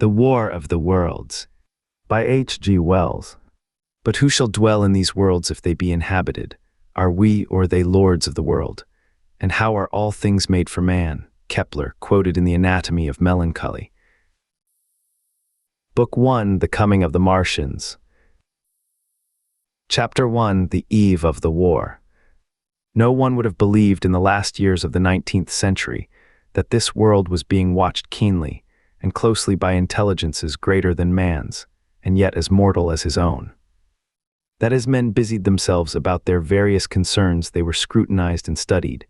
The War of the Worlds, by H.G. Wells. But who shall dwell in these worlds if they be inhabited? Are we or they lords of the world? And how are all things made for man? Kepler, quoted in the Anatomy of Melancholy. Book 1, The Coming of the Martians. Chapter 1, The Eve of the War. No one would have believed in the last years of the 19th century that this world was being watched keenly and closely by intelligences greater than man's, and yet as mortal as his own. That as men busied themselves about their various concerns, they were scrutinized and studied,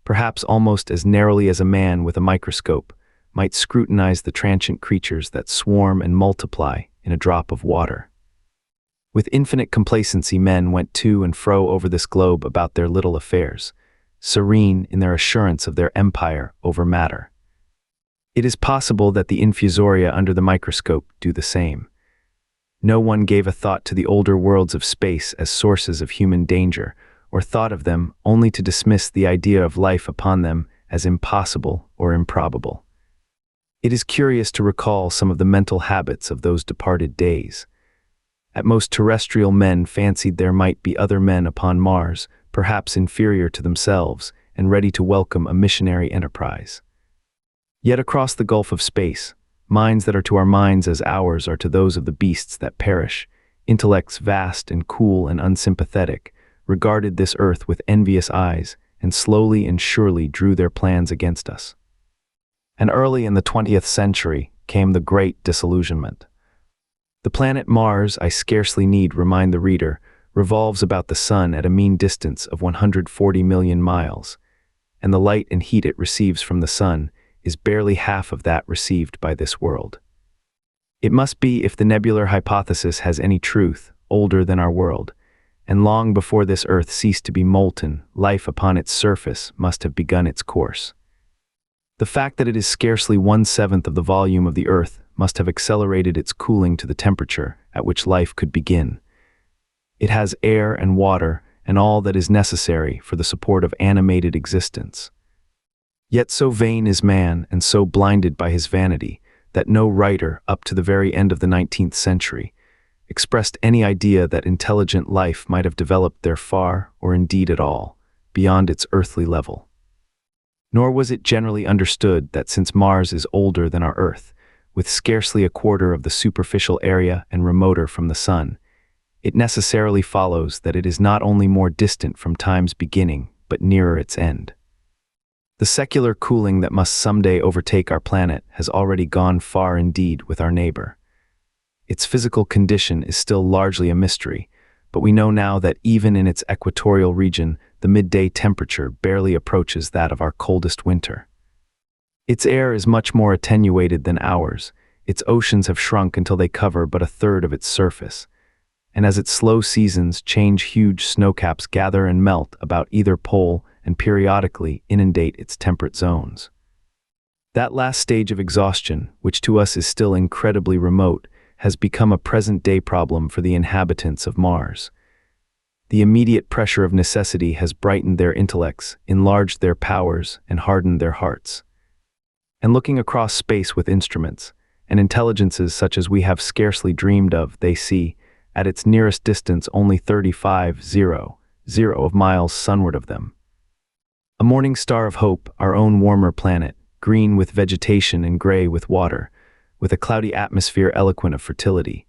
perhaps almost as narrowly as a man with a microscope might scrutinize the transient creatures that swarm and multiply in a drop of water. With infinite complacency, men went to and fro over this globe about their little affairs, serene in their assurance of their empire over matter. It is possible that the infusoria under the microscope do the same. No one gave a thought to the older worlds of space as sources of human danger, or thought of them only to dismiss the idea of life upon them as impossible or improbable. It is curious to recall some of the mental habits of those departed days. At most, terrestrial men fancied there might be other men upon Mars, perhaps inferior to themselves, and ready to welcome a missionary enterprise. Yet across the gulf of space, minds that are to our minds as ours are to those of the beasts that perish, intellects vast and cool and unsympathetic, regarded this earth with envious eyes, and slowly and surely drew their plans against us. And early in the 20th century came the great disillusionment. The planet Mars, I scarcely need remind the reader, revolves about the sun at a mean distance of 140 million miles, and the light and heat it receives from the sun is barely half of that received by this world. It must be, if the nebular hypothesis has any truth, older than our world, and long before this earth ceased to be molten, life upon its surface must have begun its course. The fact that it is scarcely 1/7 of the volume of the earth must have accelerated its cooling to the temperature at which life could begin. It has air and water and all that is necessary for the support of animated existence. Yet so vain is man and so blinded by his vanity that no writer, up to the very end of the 19th century, expressed any idea that intelligent life might have developed there far, or indeed at all, beyond its earthly level. Nor was it generally understood that since Mars is older than our Earth, with scarcely a quarter of the superficial area and remoter from the sun, it necessarily follows that it is not only more distant from time's beginning, but nearer its end. The secular cooling that must someday overtake our planet has already gone far indeed with our neighbor. Its physical condition is still largely a mystery, but we know now that even in its equatorial region, the midday temperature barely approaches that of our coldest winter. Its air is much more attenuated than ours, its oceans have shrunk until they cover but 1/3 of its surface, and as its slow seasons change, huge snowcaps gather and melt about either pole and periodically inundate its temperate zones. That last stage of exhaustion, which to us is still incredibly remote, has become a present-day problem for the inhabitants of Mars. The immediate pressure of necessity has brightened their intellects, enlarged their powers, and hardened their hearts. And looking across space with instruments, and intelligences such as we have scarcely dreamed of, they see, at its nearest distance, only 35,000 of miles sunward of them. A morning star of hope, our own warmer planet, green with vegetation and gray with water, with a cloudy atmosphere eloquent of fertility,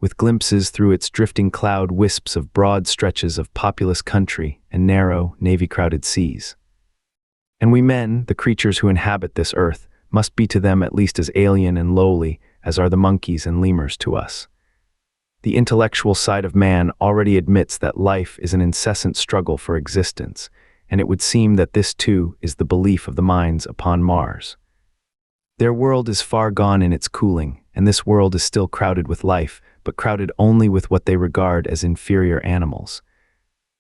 with glimpses through its drifting cloud wisps of broad stretches of populous country and narrow, navy-crowded seas. And we men, the creatures who inhabit this earth, must be to them at least as alien and lowly as are the monkeys and lemurs to us. The intellectual side of man already admits that life is an incessant struggle for existence, and it would seem that this too is the belief of the minds upon Mars. Their world is far gone in its cooling, and this world is still crowded with life, but crowded only with what they regard as inferior animals.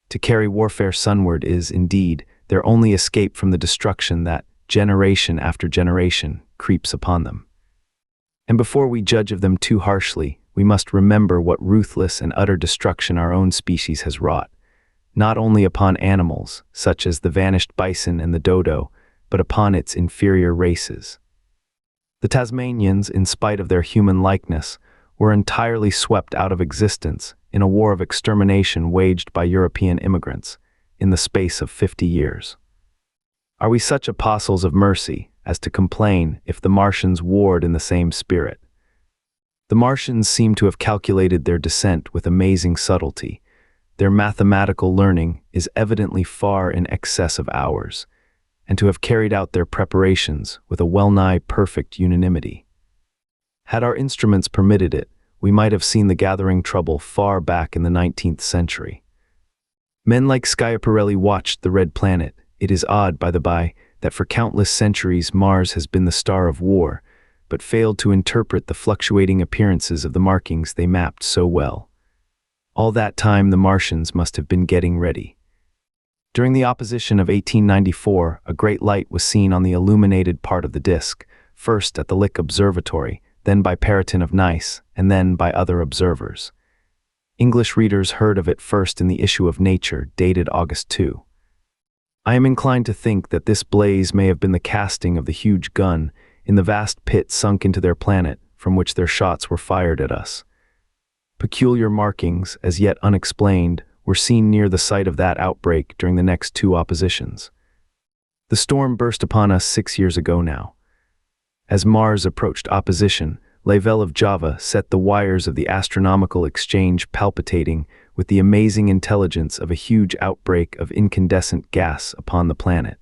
To carry warfare sunward is, indeed, their only escape from the destruction that, generation after generation, creeps upon them. And before we judge of them too harshly, we must remember what ruthless and utter destruction our own species has wrought, not only upon animals, such as the vanished bison and the dodo, but upon its inferior races. The Tasmanians, in spite of their human likeness, were entirely swept out of existence in a war of extermination waged by European immigrants in the space of 50 years. Are we such apostles of mercy as to complain if the Martians warred in the same spirit? The Martians seem to have calculated their descent with amazing subtlety. Their mathematical learning is evidently far in excess of ours, and to have carried out their preparations with a well-nigh perfect unanimity. Had our instruments permitted it, we might have seen the gathering trouble far back in the 19th century. Men like Schiaparelli watched the red planet. It is odd, by the by, that for countless centuries Mars has been the star of war, but failed to interpret the fluctuating appearances of the markings they mapped so well. All that time the Martians must have been getting ready. During the opposition of 1894, a great light was seen on the illuminated part of the disk, first at the Lick Observatory, then by Perrotin of Nice, and then by other observers. English readers heard of it first in the issue of Nature, dated August 2. I am inclined to think that this blaze may have been the casting of the huge gun in the vast pit sunk into their planet from which their shots were fired at us. Peculiar markings, as yet unexplained, were seen near the site of that outbreak during the next two oppositions. The storm burst upon us 6 years ago now. As Mars approached opposition, Lavelle of Java set the wires of the astronomical exchange palpitating with the amazing intelligence of a huge outbreak of incandescent gas upon the planet.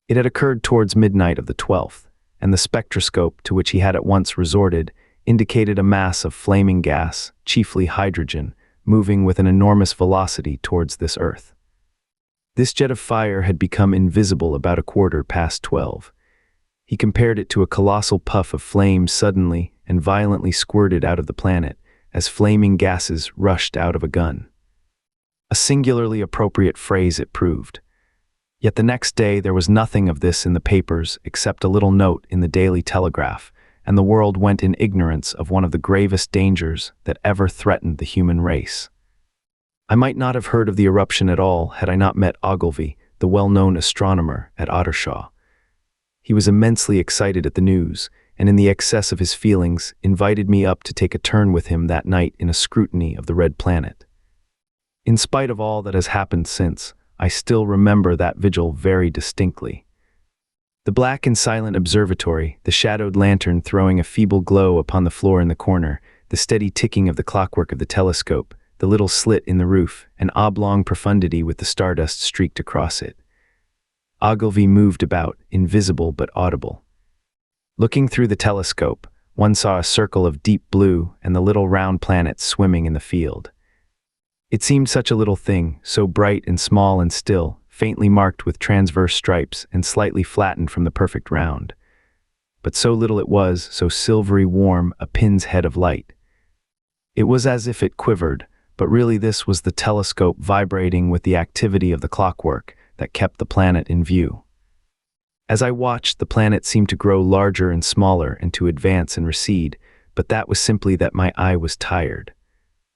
It had occurred towards midnight of the 12th, and the spectroscope to which he had at once resorted indicated a mass of flaming gas, chiefly hydrogen, moving with an enormous velocity towards this Earth. This jet of fire had become invisible about 12:15. He compared it to a colossal puff of flame suddenly and violently squirted out of the planet, as flaming gases rushed out of a gun. A singularly appropriate phrase it proved. Yet the next day there was nothing of this in the papers except a little note in the Daily Telegraph, and the world went in ignorance of one of the gravest dangers that ever threatened the human race. I might not have heard of the eruption at all had I not met Ogilvy, the well-known astronomer, at Ottershaw. He was immensely excited at the news, and in the excess of his feelings, invited me up to take a turn with him that night in a scrutiny of the red planet. In spite of all that has happened since, I still remember that vigil very distinctly. The black and silent observatory, the shadowed lantern throwing a feeble glow upon the floor in the corner, the steady ticking of the clockwork of the telescope, the little slit in the roof, an oblong profundity with the stardust streaked across it. Ogilvy moved about, invisible but audible. Looking through the telescope, one saw a circle of deep blue and the little round planet swimming in the field. It seemed such a little thing, so bright and small and still, faintly marked with transverse stripes and slightly flattened from the perfect round. But so little it was, so silvery warm, a pin's head of light. It was as if it quivered, but really this was the telescope vibrating with the activity of the clockwork that kept the planet in view. As I watched, the planet seemed to grow larger and smaller and to advance and recede, but that was simply that my eye was tired.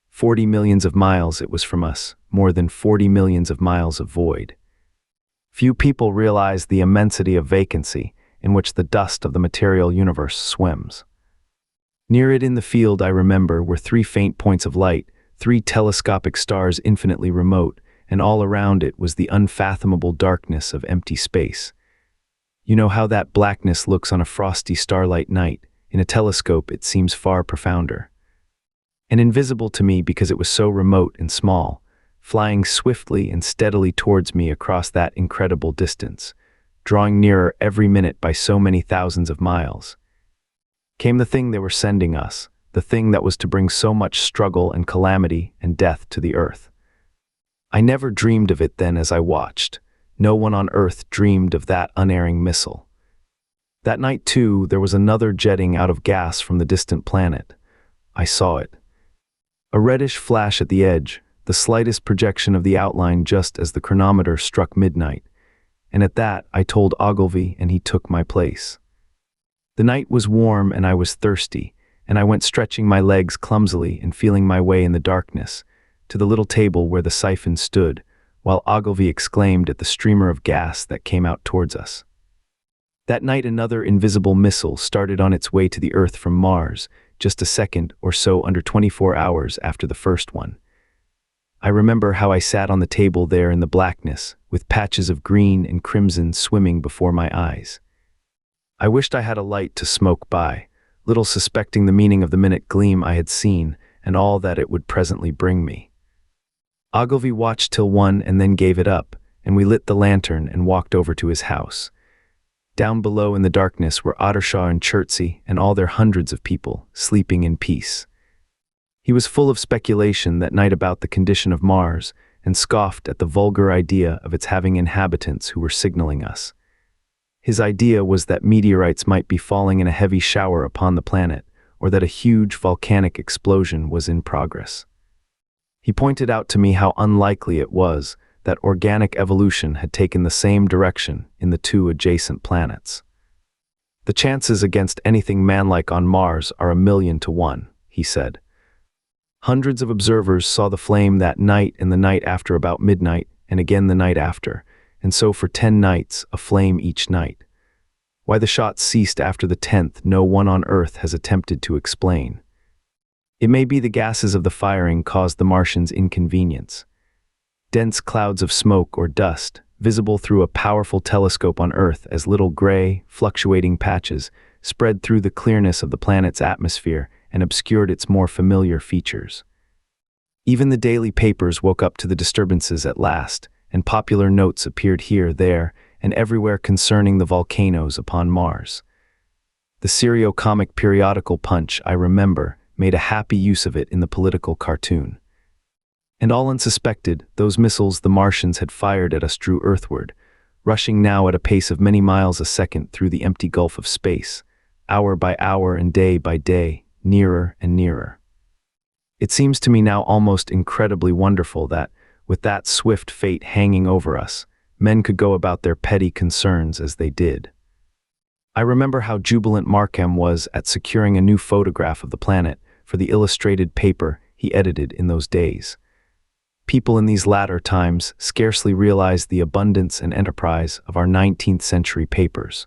40 millions of miles it was from us, more than 40 millions of miles of void. Few people realize the immensity of vacancy in which the dust of the material universe swims. Near it in the field, I remember, were 3 faint points of light, 3 telescopic stars infinitely remote, and all around it was the unfathomable darkness of empty space. You know how that blackness looks on a frosty starlight night. In a telescope it seems far profounder. And invisible to me because it was so remote and small, flying swiftly and steadily towards me across that incredible distance, drawing nearer every minute by so many thousands of miles, came the thing they were sending us, the thing that was to bring so much struggle and calamity and death to the earth. I never dreamed of it then as I watched. No one on earth dreamed of that unerring missile. That night, too, there was another jetting out of gas from the distant planet. I saw it. A reddish flash at the edge, the slightest projection of the outline just as the chronometer struck midnight. And at that, I told Ogilvy, and he took my place. The night was warm and I was thirsty, and I went stretching my legs clumsily and feeling my way in the darkness to the little table where the siphon stood, while Ogilvy exclaimed at the streamer of gas that came out towards us. That night another invisible missile started on its way to the Earth from Mars, just a second or so under 24 hours after the first one. I remember how I sat on the table there in the blackness, with patches of green and crimson swimming before my eyes. I wished I had a light to smoke by, little suspecting the meaning of the minute gleam I had seen and all that it would presently bring me. Ogilvy watched till 1 and then gave it up, and we lit the lantern and walked over to his house. Down below in the darkness were Ottershaw and Chertsey and all their hundreds of people, sleeping in peace. He was full of speculation that night about the condition of Mars, and scoffed at the vulgar idea of its having inhabitants who were signaling us. His idea was that meteorites might be falling in a heavy shower upon the planet, or that a huge volcanic explosion was in progress. He pointed out to me how unlikely it was that organic evolution had taken the same direction in the two adjacent planets. The chances against anything manlike on Mars are 1,000,000 to 1, he said. Hundreds of observers saw the flame that night and the night after about midnight, and again the night after, and so for 10 nights, a flame each night. Why the shots ceased after the 10th, no one on Earth has attempted to explain. It may be the gases of the firing caused the Martians inconvenience. Dense clouds of smoke or dust, visible through a powerful telescope on Earth as little gray, fluctuating patches, spread through the clearness of the planet's atmosphere and obscured its more familiar features. Even the daily papers woke up to the disturbances at last, and popular notes appeared here, there, and everywhere concerning the volcanoes upon Mars. The serio-comic periodical Punch, I remember, made a happy use of it in the political cartoon. And all unsuspected, those missiles the Martians had fired at us drew earthward, rushing now at a pace of many miles a second through the empty gulf of space, hour by hour and day by day, nearer and nearer. It seems to me now almost incredibly wonderful that, with that swift fate hanging over us, men could go about their petty concerns as they did. I remember how jubilant Markham was at securing a new photograph of the planet for the illustrated paper he edited in those days. People in these latter times scarcely realized the abundance and enterprise of our 19th century papers.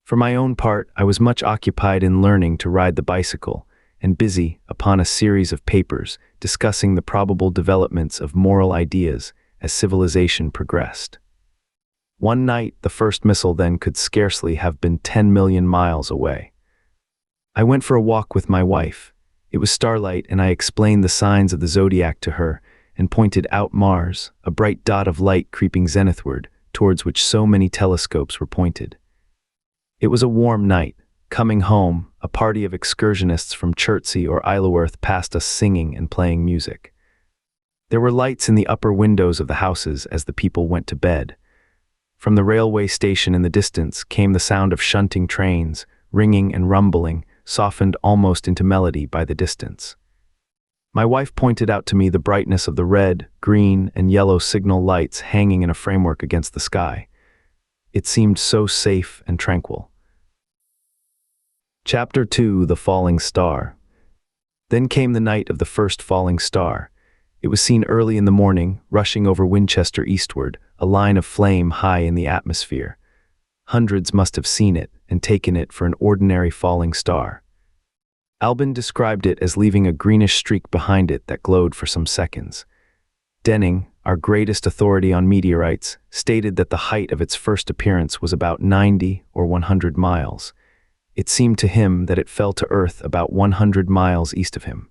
For my own part, I was much occupied in learning to ride the bicycle, and busy upon a series of papers discussing the probable developments of moral ideas as civilization progressed. One night, the first missile then could scarcely have been 10 million miles away. I went for a walk with my wife. It was starlight, and I explained the signs of the zodiac to her and pointed out Mars, a bright dot of light creeping zenithward, towards which so many telescopes were pointed. It was a warm night. Coming home, a party of excursionists from Chertsey or Isleworth passed us singing and playing music. There were lights in the upper windows of the houses as the people went to bed. From the railway station in the distance came the sound of shunting trains, ringing and rumbling, softened almost into melody by the distance. My wife pointed out to me the brightness of the red, green, and yellow signal lights hanging in a framework against the sky. It seemed so safe and tranquil. Chapter 2: The Falling Star. Then came the night of the first falling star. It was seen early in the morning, rushing over Winchester eastward, a line of flame high in the atmosphere. Hundreds must have seen it and taken it for an ordinary falling star. Albin described it as leaving a greenish streak behind it that glowed for some seconds. Denning, our greatest authority on meteorites, stated that the height of its first appearance was about 90 or 100 miles. It seemed to him that it fell to Earth about 100 miles east of him.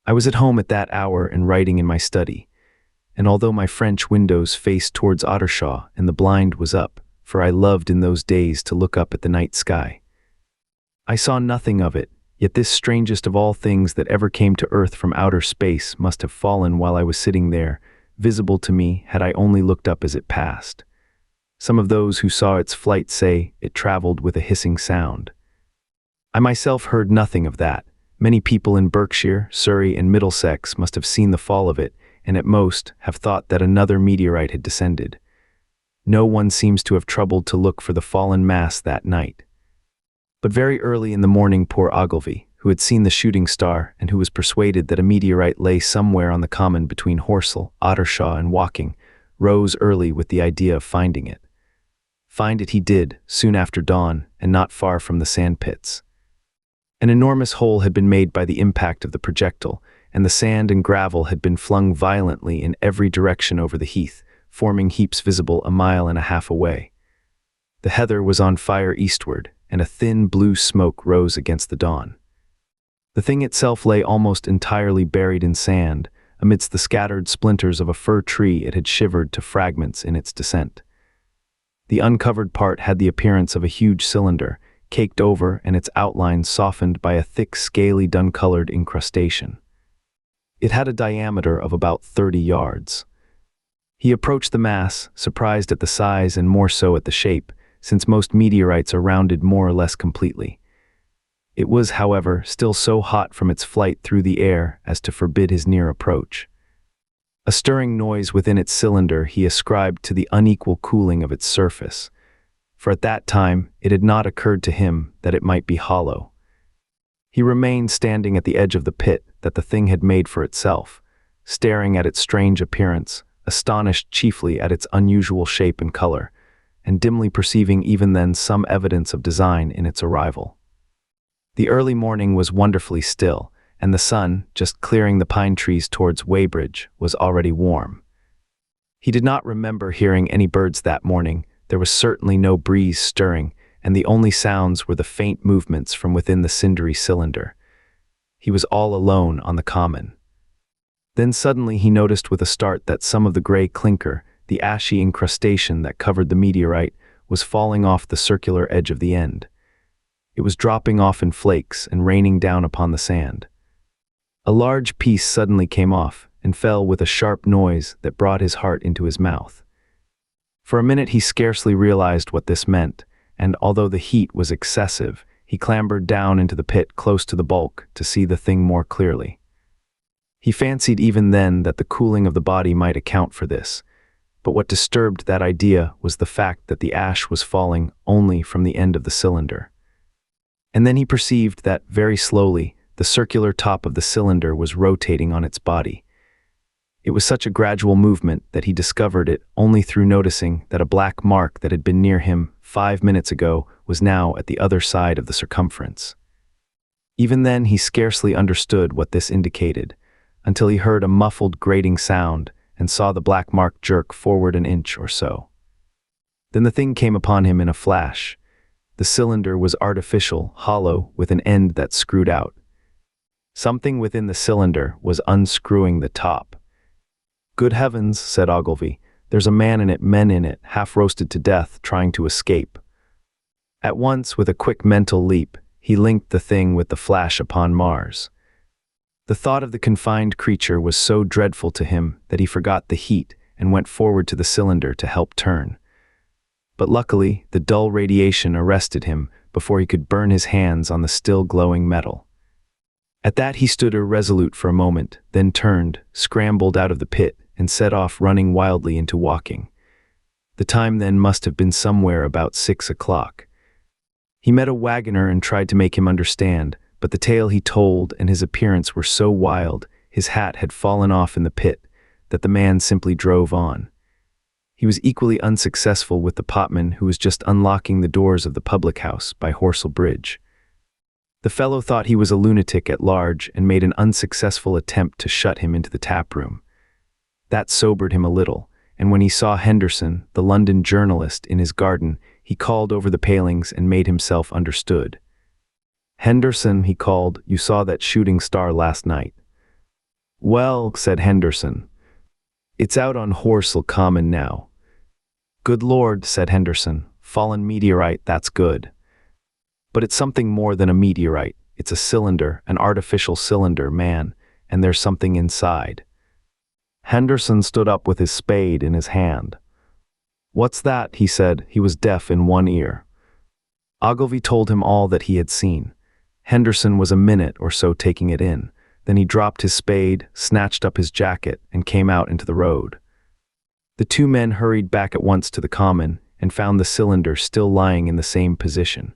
I was at home at that hour and writing in my study, and although my French windows faced towards Ottershaw and the blind was up, for I loved in those days to look up at the night sky, I saw nothing of it, yet this strangest of all things that ever came to Earth from outer space must have fallen while I was sitting there, visible to me had I only looked up as it passed. Some of those who saw its flight say it traveled with a hissing sound. I myself heard nothing of that. Many people in Berkshire, Surrey, and Middlesex must have seen the fall of it, and at most have thought that another meteorite had descended. No one seems to have troubled to look for the fallen mass that night. But very early in the morning poor Ogilvy, who had seen the shooting star and who was persuaded that a meteorite lay somewhere on the common between Horsell, Ottershaw, and Woking, rose early with the idea of finding it. Find it he did, soon after dawn, and not far from the sand pits. An enormous hole had been made by the impact of the projectile, and the sand and gravel had been flung violently in every direction over the heath, forming heaps visible 1.5 miles away. The heather was on fire eastward, and a thin blue smoke rose against the dawn. The thing itself lay almost entirely buried in sand. Amidst the scattered splinters of a fir tree it had shivered to fragments in its descent. The uncovered part had the appearance of a huge cylinder, caked over and its outlines softened by a thick, scaly, dun-colored incrustation. It had a diameter of about 30 yards. He approached the mass, surprised at the size and more so at the shape, since most meteorites are rounded more or less completely. It was, however, still so hot from its flight through the air as to forbid his near approach. A stirring noise within its cylinder he ascribed to the unequal cooling of its surface, for at that time it had not occurred to him that it might be hollow. He remained standing at the edge of the pit that the thing had made for itself, staring at its strange appearance, astonished chiefly at its unusual shape and color, and dimly perceiving even then some evidence of design in its arrival. The early morning was wonderfully still, and the sun, just clearing the pine trees towards Weybridge, was already warm. He did not remember hearing any birds that morning. There was certainly no breeze stirring, and the only sounds were the faint movements from within the cindery cylinder. He was all alone on the common. Then suddenly he noticed with a start that some of the gray clinker, the ashy incrustation that covered the meteorite, was falling off the circular edge of the end. It was dropping off in flakes and raining down upon the sand. A large piece suddenly came off and fell with a sharp noise that brought his heart into his mouth. For a minute he scarcely realized what this meant, and although the heat was excessive, he clambered down into the pit close to the bulk to see the thing more clearly. He fancied even then that the cooling of the body might account for this, but what disturbed that idea was the fact that the ash was falling only from the end of the cylinder. And then he perceived that, very slowly, the circular top of the cylinder was rotating on its body. It was such a gradual movement that he discovered it only through noticing that a black mark that had been near him 5 minutes ago was now at the other side of the circumference. Even then he scarcely understood what this indicated, until he heard a muffled grating sound and saw the black mark jerk forward an inch or so. Then the thing came upon him in a flash. The cylinder was artificial, hollow, with an end that screwed out. Something within the cylinder was unscrewing the top. "Good heavens," said Ogilvy, "there's a man in it, men in it, half roasted to death, trying to escape." At once, with a quick mental leap, he linked the thing with the flash upon Mars. The thought of the confined creature was so dreadful to him that he forgot the heat and went forward to the cylinder to help turn. But luckily, the dull radiation arrested him before he could burn his hands on the still glowing metal. At that he stood irresolute for a moment, then turned, scrambled out of the pit, and set off running wildly into walking. The time then must have been somewhere about 6 o'clock. He met a wagoner and tried to make him understand, but the tale he told and his appearance were so wild, his hat had fallen off in the pit, that the man simply drove on. He was equally unsuccessful with the potman who was just unlocking the doors of the public house by Horsell Bridge. The fellow thought he was a lunatic at large and made an unsuccessful attempt to shut him into the tap room. That sobered him a little, and when he saw Henderson, the London journalist, in his garden, he called over the palings and made himself understood. "Henderson," he called, "you saw that shooting star last night." "Well," said Henderson, "it's out on Horsell Common now." "Good Lord," said Henderson, "fallen meteorite, that's good. But it's something more than a meteorite. It's a cylinder, an artificial cylinder, man, and there's something inside." Henderson stood up with his spade in his hand. "What's that?" he said. He was deaf in one ear. Ogilvy told him all that he had seen. Henderson was a minute or so taking it in. Then he dropped his spade, snatched up his jacket, and came out into the road. The two men hurried back at once to the common and found the cylinder still lying in the same position.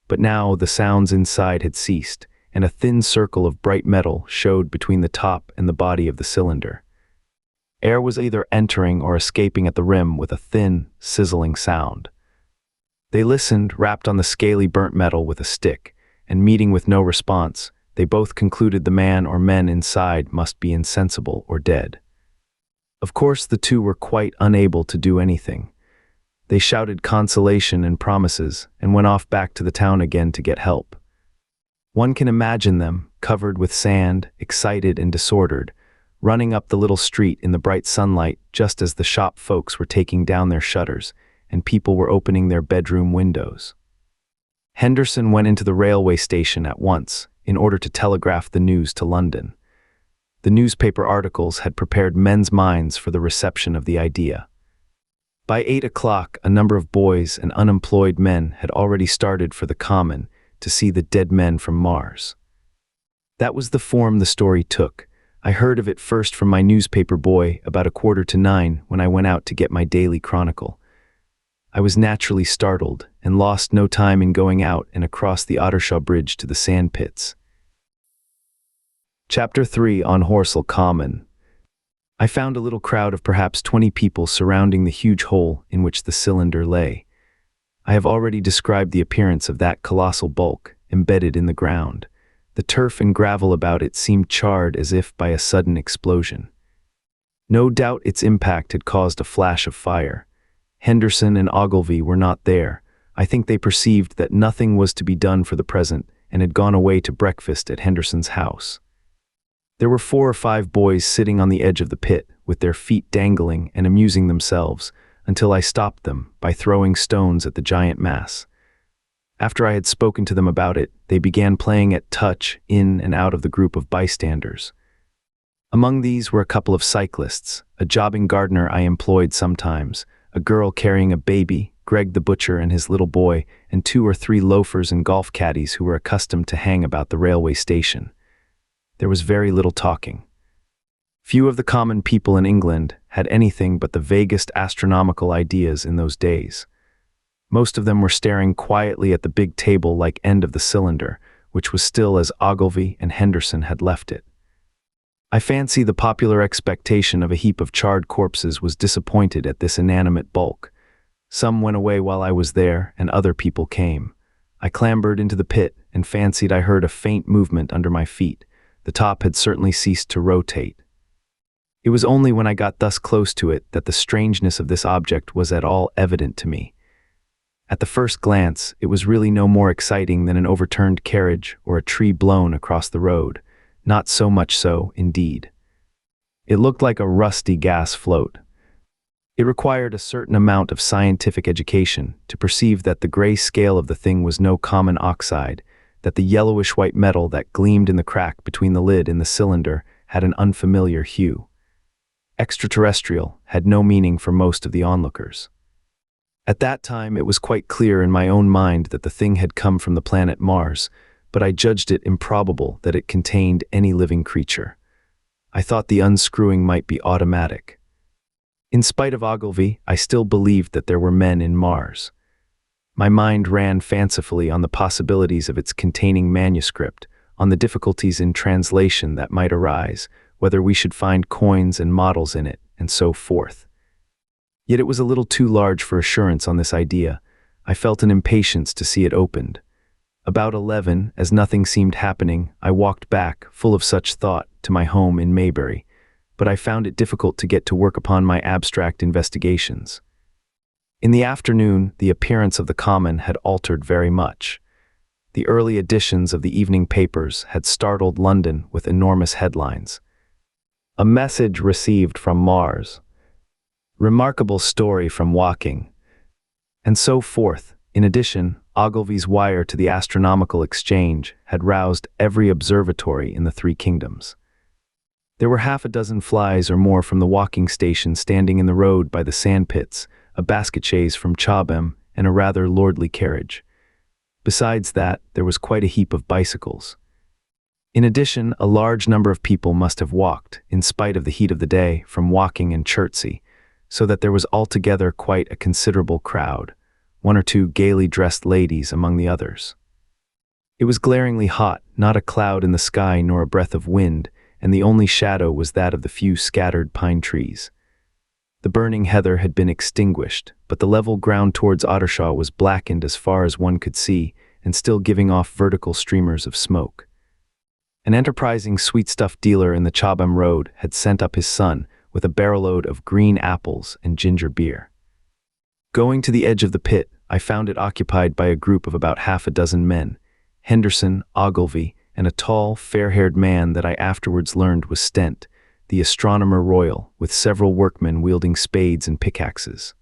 But now the sounds inside had ceased, and a thin circle of bright metal showed between the top and the body of the cylinder. Air was either entering or escaping at the rim with a thin, sizzling sound. They listened, rapped on the scaly burnt metal with a stick, and meeting with no response, they both concluded the man or men inside must be insensible or dead. Of course, the two were quite unable to do anything. They shouted consolation and promises and went off back to the town again to get help. One can imagine them, covered with sand, excited and disordered, running up the little street in the bright sunlight just as the shop folks were taking down their shutters and people were opening their bedroom windows. Henderson went into the railway station at once in order to telegraph the news to London. The newspaper articles had prepared men's minds for the reception of the idea. By 8 o'clock, a number of boys and unemployed men had already started for the Common to see the dead men from Mars. That was the form the story took. I heard of it first from my newspaper boy about 8:45 when I went out to get my daily chronicle. I was naturally startled and lost no time in going out and across the Ottershaw Bridge to the sand pits. Chapter 3 on Horsell Common. I found a little crowd of perhaps 20 people surrounding the huge hole in which the cylinder lay. I have already described the appearance of that colossal bulk embedded in the ground. The turf and gravel about it seemed charred as if by a sudden explosion. No doubt its impact had caused a flash of fire. Henderson and Ogilvy were not there. I think they perceived that nothing was to be done for the present and had gone away to breakfast at Henderson's house. There were 4 or 5 boys sitting on the edge of the pit with their feet dangling and amusing themselves until I stopped them by throwing stones at the giant mass. After I had spoken to them about it, they began playing at touch in and out of the group of bystanders. Among these were a couple of cyclists, a jobbing gardener I employed sometimes, a girl carrying a baby, Greg the butcher and his little boy, and 2 or 3 loafers and golf caddies who were accustomed to hang about the railway station. There was very little talking. Few of the common people in England had anything but the vaguest astronomical ideas in those days. Most of them were staring quietly at the big table-like end of the cylinder, which was still as Ogilvy and Henderson had left it. I fancy the popular expectation of a heap of charred corpses was disappointed at this inanimate bulk. Some went away while I was there, and other people came. I clambered into the pit and fancied I heard a faint movement under my feet. The top had certainly ceased to rotate. It was only when I got thus close to it that the strangeness of this object was at all evident to me. At the first glance, it was really no more exciting than an overturned carriage or a tree blown across the road. Not so much so, indeed. It looked like a rusty gas float. It required a certain amount of scientific education to perceive that the gray scale of the thing was no common oxide, that the yellowish-white metal that gleamed in the crack between the lid and the cylinder had an unfamiliar hue. Extraterrestrial had no meaning for most of the onlookers. At that time, it was quite clear in my own mind that the thing had come from the planet Mars, but I judged it improbable that it contained any living creature. I thought the unscrewing might be automatic. In spite of Ogilvy, I still believed that there were men in Mars. My mind ran fancifully on the possibilities of its containing manuscript, on the difficulties in translation that might arise, whether we should find coins and models in it, and so forth. Yet it was a little too large for assurance on this idea. I felt an impatience to see it opened. About 11, as nothing seemed happening, I walked back, full of such thought, to my home in Maybury, but I found it difficult to get to work upon my abstract investigations. In the afternoon, the appearance of the Common had altered very much. The early editions of the evening papers had startled London with enormous headlines. A message received from Mars. Remarkable story from Woking. And so forth. In addition, Ogilvy's wire to the Astronomical Exchange had roused every observatory in the 3 kingdoms. There were 6 flies or more from the Woking station standing in the road by the sandpits, a basket chaise from Chobham, and a rather lordly carriage. Besides that, there was quite a heap of bicycles. In addition, a large number of people must have walked, in spite of the heat of the day, from Woking and Chertsey, so that there was altogether quite a considerable crowd, 1 or 2 gaily dressed ladies among the others. It was glaringly hot, not a cloud in the sky nor a breath of wind, and the only shadow was that of the few scattered pine trees. The burning heather had been extinguished, but the level ground towards Ottershaw was blackened as far as one could see, and still giving off vertical streamers of smoke. An enterprising sweetstuff dealer in the Chobham Road had sent up his son with a barrel-load of green apples and ginger beer. Going to the edge of the pit, I found it occupied by a group of about half a dozen men, Henderson, Ogilvy, and a tall, fair-haired man that I afterwards learned was Stent, the astronomer royal, with several workmen wielding spades and pickaxes.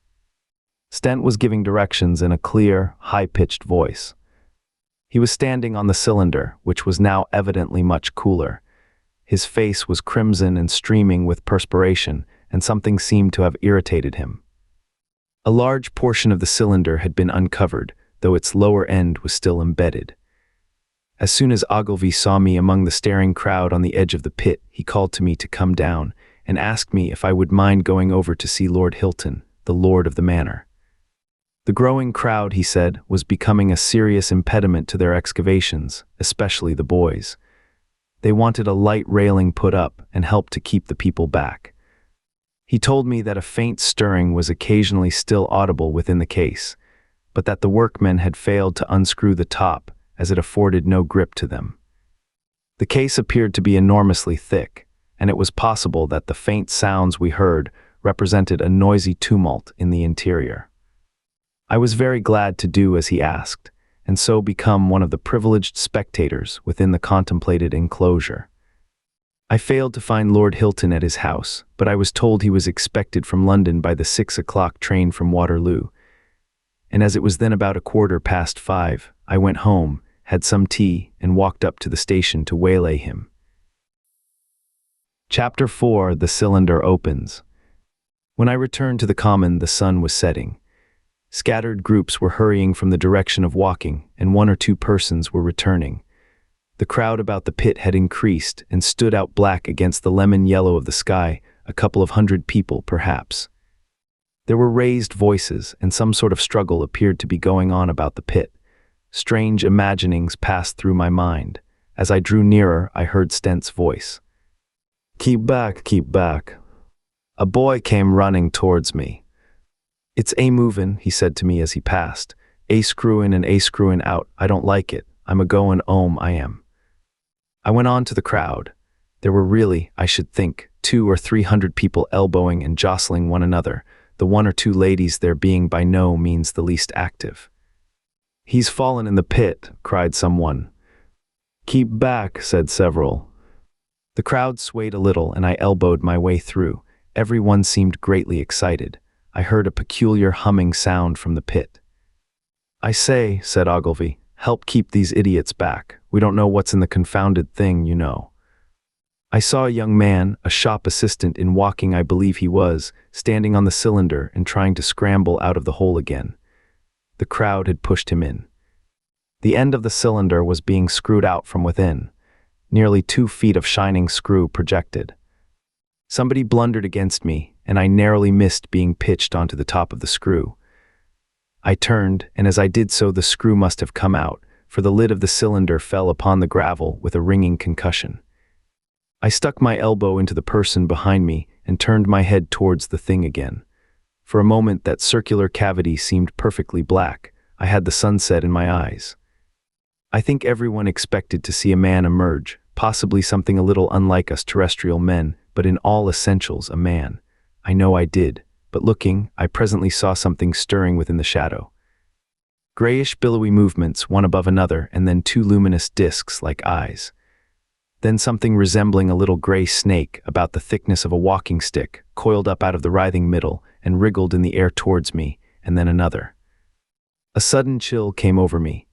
Stent was giving directions in a clear, high-pitched voice. He was standing on the cylinder, which was now evidently much cooler. His face was crimson and streaming with perspiration, and something seemed to have irritated him. A large portion of the cylinder had been uncovered, though its lower end was still embedded. As soon as Ogilvy saw me among the staring crowd on the edge of the pit, he called to me to come down, and asked me if I would mind going over to see Lord Hilton, the lord of the manor. The growing crowd, he said, was becoming a serious impediment to their excavations, especially the boys. They wanted a light railing put up and help to keep the people back. He told me that a faint stirring was occasionally still audible within the case, but that the workmen had failed to unscrew the top, as it afforded no grip to them. The case appeared to be enormously thick, and it was possible that the faint sounds we heard represented a noisy tumult in the interior. I was very glad to do as he asked, and so become one of the privileged spectators within the contemplated enclosure. I failed to find Lord Hilton at his house, but I was told he was expected from London by the 6 o'clock train from Waterloo, and as it was then about 5:15, I went home, had some tea, and walked up to the station to waylay him. Chapter 4. The Cylinder Opens. When I returned to the common, the sun was setting. Scattered groups were hurrying from the direction of Walking, and 1 or 2 persons were returning. The crowd about the pit had increased and stood out black against the lemon yellow of the sky, a couple of 100 people perhaps. There were raised voices, and some sort of struggle appeared to be going on about the pit. Strange imaginings passed through my mind. As I drew nearer, I heard Stent's voice. "Keep back, keep back." A boy came running towards me. "It's a-movin'," he said to me as he passed. "A-screwin' and a-screwin' out. I don't like it. I'm a-goin' 'ome, I am." I went on to the crowd. There were really, I should think, 200 or 300 people elbowing and jostling one another, the 1 or 2 ladies there being by no means the least active. "He's fallen in the pit," cried someone. "Keep back," said several. The crowd swayed a little, and I elbowed my way through. Everyone seemed greatly excited. I heard a peculiar humming sound from the pit. "I say," said Ogilvy, "help keep these idiots back. We don't know what's in the confounded thing, you know." I saw a young man, a shop assistant in Walking I believe he was, standing on the cylinder and trying to scramble out of the hole again. The crowd had pushed him in. The end of the cylinder was being screwed out from within. Nearly 2 feet of shining screw projected. Somebody blundered against me, and I narrowly missed being pitched onto the top of the screw. I turned, and as I did so the screw must have come out, for the lid of the cylinder fell upon the gravel with a ringing concussion. I stuck my elbow into the person behind me and turned my head towards the thing again. For a moment that circular cavity seemed perfectly black. I had the sunset in my eyes. I think everyone expected to see a man emerge, possibly something a little unlike us terrestrial men, but in all essentials a man. I know I did, but looking, I presently saw something stirring within the shadow. Grayish billowy movements, one above another, and then 2 luminous discs like eyes. Then something resembling a little gray snake, about the thickness of a walking stick, coiled up out of the writhing middle and wriggled in the air towards me, and then another. A sudden chill came over me.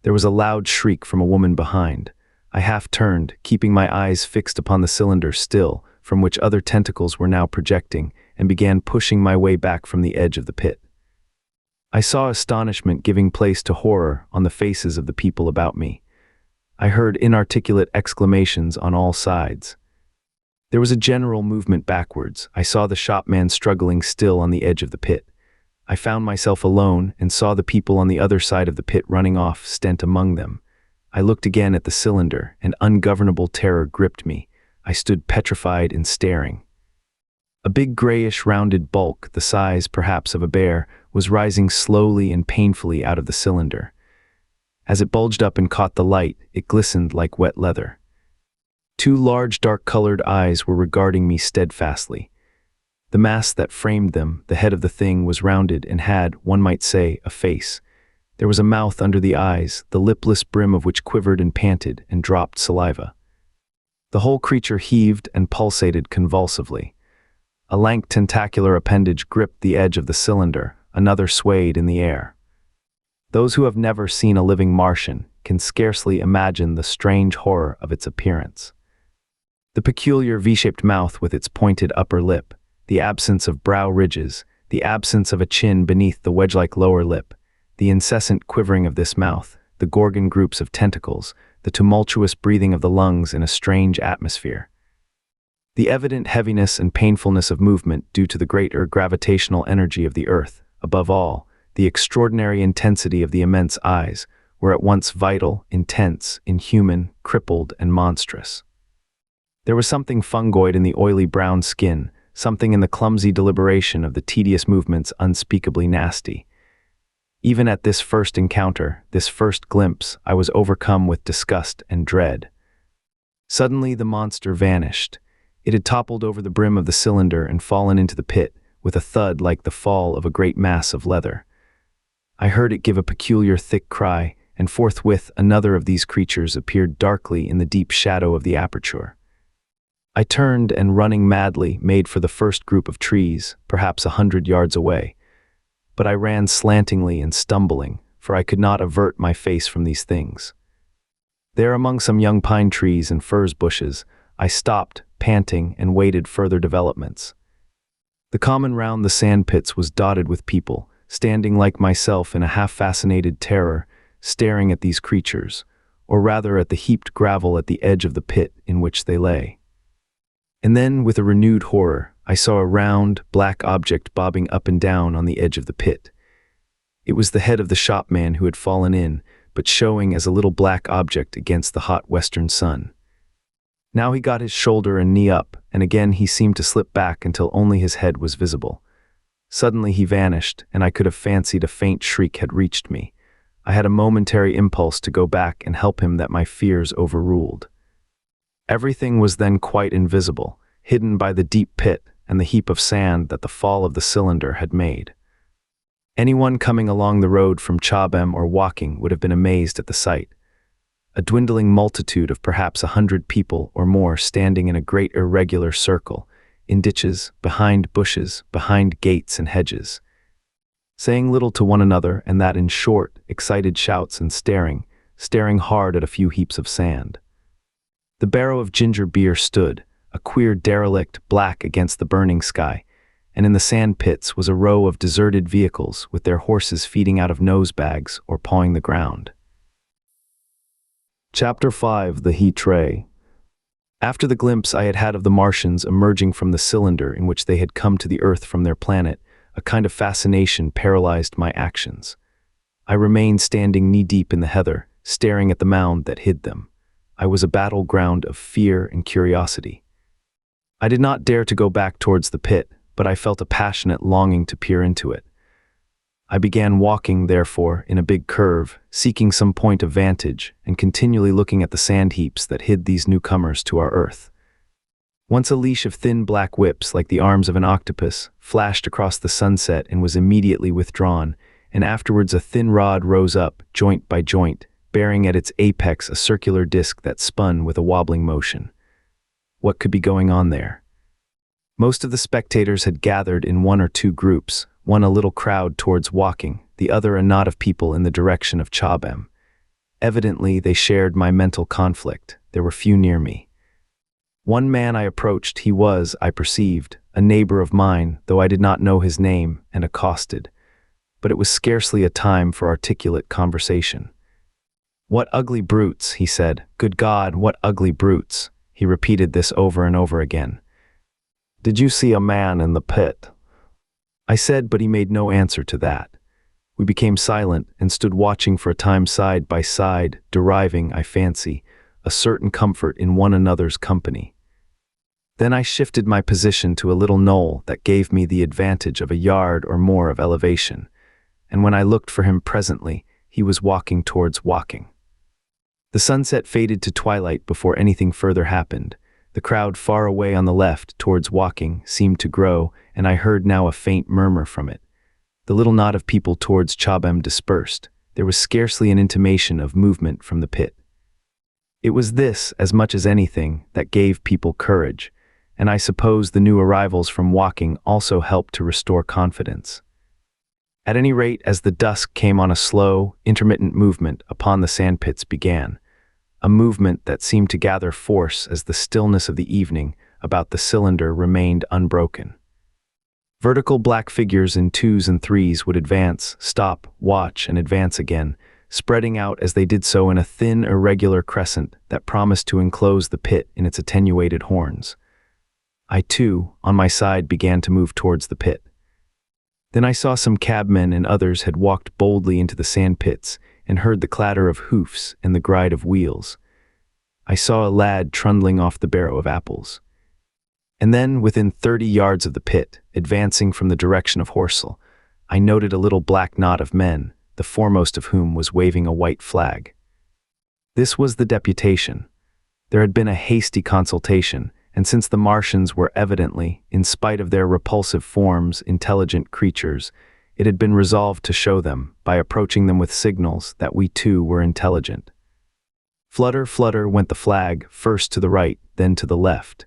There was a loud shriek from a woman behind. I half turned, keeping my eyes fixed upon the cylinder still, from which other tentacles were now projecting, and began pushing my way back from the edge of the pit. I saw astonishment giving place to horror on the faces of the people about me. I heard inarticulate exclamations on all sides. There was a general movement backwards. I saw the shopman struggling still on the edge of the pit. I found myself alone and saw the people on the other side of the pit running off, Stent among them. I looked again at the cylinder, and ungovernable terror gripped me. I stood petrified and staring. A big grayish rounded bulk, the size perhaps of a bear, was rising slowly and painfully out of the cylinder. As it bulged up and caught the light, it glistened like wet leather. Two large dark-colored eyes were regarding me steadfastly. The mask that framed them, the head of the thing, was rounded and had, one might say, a face. There was a mouth under the eyes, the lipless brim of which quivered and panted and dropped saliva. The whole creature heaved and pulsated convulsively. A lank tentacular appendage gripped the edge of the cylinder, another swayed in the air. Those who have never seen a living Martian can scarcely imagine the strange horror of its appearance. The peculiar V-shaped mouth with its pointed upper lip, the absence of brow ridges, the absence of a chin beneath the wedge-like lower lip, the incessant quivering of this mouth, the gorgon groups of tentacles, the tumultuous breathing of the lungs in a strange atmosphere. The evident heaviness and painfulness of movement due to the greater gravitational energy of the earth, above all, the extraordinary intensity of the immense eyes, were at once vital, intense, inhuman, crippled, and monstrous. There was something fungoid in the oily brown skin, something in the clumsy deliberation of the tedious movements unspeakably nasty. Even at this first encounter, this first glimpse, I was overcome with disgust and dread. Suddenly the monster vanished. It had toppled over the brim of the cylinder and fallen into the pit, with a thud like the fall of a great mass of leather. I heard it give a peculiar thick cry, and forthwith another of these creatures appeared darkly in the deep shadow of the aperture. I turned and, running madly, made for the first group of trees, perhaps 100 yards away. But I ran slantingly and stumbling, for I could not avert my face from these things. There, among some young pine trees and furze bushes, I stopped, panting, and waited further developments. The common round the sand pits was dotted with people, standing like myself in a half-fascinated terror, staring at these creatures, or rather at the heaped gravel at the edge of the pit in which they lay. And then, with a renewed horror, I saw a round, black object bobbing up and down on the edge of the pit. It was the head of the shopman who had fallen in, but showing as a little black object against the hot western sun. Now he got his shoulder and knee up, and again he seemed to slip back until only his head was visible. Suddenly he vanished, and I could have fancied a faint shriek had reached me. I had a momentary impulse to go back and help him that my fears overruled. Everything was then quite invisible, hidden by the deep pit and the heap of sand that the fall of the cylinder had made. Anyone coming along the road from Chobham or walking would have been amazed at the sight. A dwindling multitude of perhaps 100 people or more standing in a great irregular circle, in ditches, behind bushes, behind gates and hedges, saying little to one another, and that in short, excited shouts, and staring hard at a few heaps of sand. The barrow of ginger beer stood, a queer derelict, black against the burning sky, and in the sand pits was a row of deserted vehicles with their horses feeding out of nose bags or pawing the ground. Chapter 5: The Heat Ray. After the glimpse I had had of the Martians emerging from the cylinder in which they had come to the Earth from their planet, a kind of fascination paralyzed my actions. I remained standing knee-deep in the heather, staring at the mound that hid them. I was a battleground of fear and curiosity. I did not dare to go back towards the pit, but I felt a passionate longing to peer into it. I began walking, therefore, in a big curve, seeking some point of vantage, and continually looking at the sand heaps that hid these newcomers to our Earth. Once a leash of thin black whips, like the arms of an octopus, flashed across the sunset and was immediately withdrawn, and afterwards a thin rod rose up, joint by joint, bearing at its apex a circular disc that spun with a wobbling motion. What could be going on there? Most of the spectators had gathered in one or two groups, one a little crowd towards walking, the other a knot of people in the direction of Chobham. Evidently, they shared my mental conflict. There were few near me. One man I approached. He was, I perceived, a neighbor of mine, though I did not know his name, and accosted. But it was scarcely a time for articulate conversation. "What ugly brutes," he said. "Good God, what ugly brutes." He repeated this over and over again. "Did you see a man in the pit?" I said, but he made no answer to that. We became silent and stood watching for a time side by side, deriving, I fancy, a certain comfort in one another's company. Then I shifted my position to a little knoll that gave me the advantage of a yard or more of elevation, and when I looked for him presently, he was walking towards Woking. The sunset faded to twilight before anything further happened. The crowd far away on the left, towards Woking, seemed to grow, and I heard now a faint murmur from it. The little knot of people towards Chobham dispersed. There was scarcely an intimation of movement from the pit. It was this, as much as anything, that gave people courage, and I suppose the new arrivals from Woking also helped to restore confidence. At any rate, as the dusk came on, a slow, intermittent movement upon the sandpits began, a movement that seemed to gather force as the stillness of the evening about the cylinder remained unbroken. Vertical black figures in twos and threes would advance, stop, watch, and advance again, spreading out as they did so in a thin, irregular crescent that promised to enclose the pit in its attenuated horns. I, too, on my side, began to move towards the pit. Then I saw some cabmen and others had walked boldly into the sand pits and heard the clatter of hoofs and the gride of wheels. I saw a lad trundling off the barrow of apples. And then, within 30 yards of the pit, advancing from the direction of Horsell, I noted a little black knot of men, the foremost of whom was waving a white flag. This was the deputation. There had been a hasty consultation, and since the Martians were evidently, in spite of their repulsive forms, intelligent creatures, it had been resolved to show them, by approaching them with signals, that we too were intelligent. Flutter, flutter went the flag, first to the right, then to the left.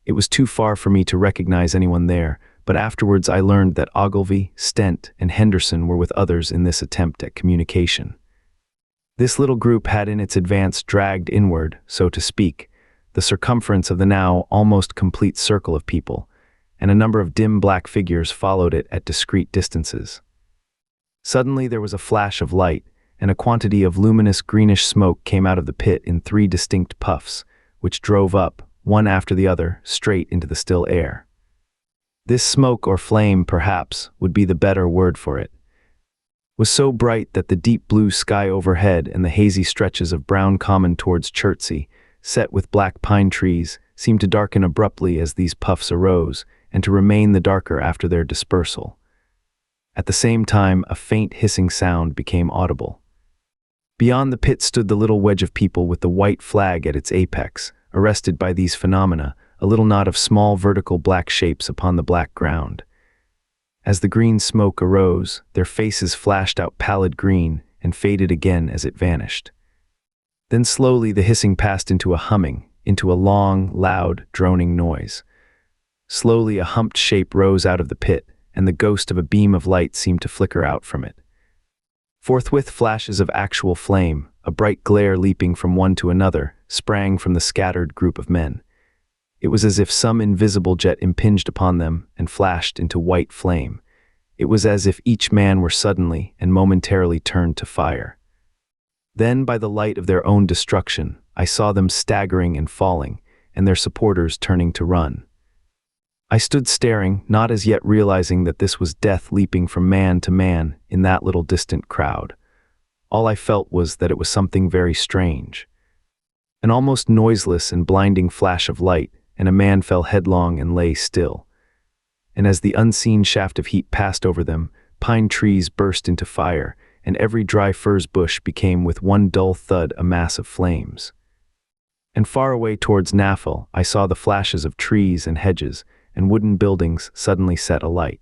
It was too far for me to recognize anyone there, but afterwards I learned that Ogilvy, Stent, and Henderson were with others in this attempt at communication. This little group had in its advance dragged inward, so to speak, the circumference of the now almost complete circle of people, and a number of dim black figures followed it at discrete distances. Suddenly there was a flash of light, and a quantity of luminous greenish smoke came out of the pit in 3 distinct puffs, which drove up, one after the other, straight into the still air. This smoke, or flame perhaps, would be the better word for it, was so bright that the deep blue sky overhead and the hazy stretches of brown common towards Chertsey, set with black pine trees, seemed to darken abruptly as these puffs arose, and to remain the darker after their dispersal. At the same time, a faint hissing sound became audible. Beyond the pit stood the little wedge of people with the white flag at its apex, arrested by these phenomena, a little knot of small vertical black shapes upon the black ground. As the green smoke arose, their faces flashed out pallid green and faded again as it vanished. Then slowly the hissing passed into a humming, into a long, loud, droning noise. Slowly a humped shape rose out of the pit, and the ghost of a beam of light seemed to flicker out from it. Forthwith flashes of actual flame, a bright glare leaping from one to another, sprang from the scattered group of men. It was as if some invisible jet impinged upon them and flashed into white flame. It was as if each man were suddenly and momentarily turned to fire. Then, by the light of their own destruction, I saw them staggering and falling, and their supporters turning to run. I stood staring, not as yet realizing that this was death leaping from man to man in that little distant crowd. All I felt was that it was something very strange. An almost noiseless and blinding flash of light, and a man fell headlong and lay still. And as the unseen shaft of heat passed over them, pine trees burst into fire, and every dry furze bush became with one dull thud a mass of flames. And far away towards Naffle I saw the flashes of trees and hedges, and wooden buildings suddenly set alight.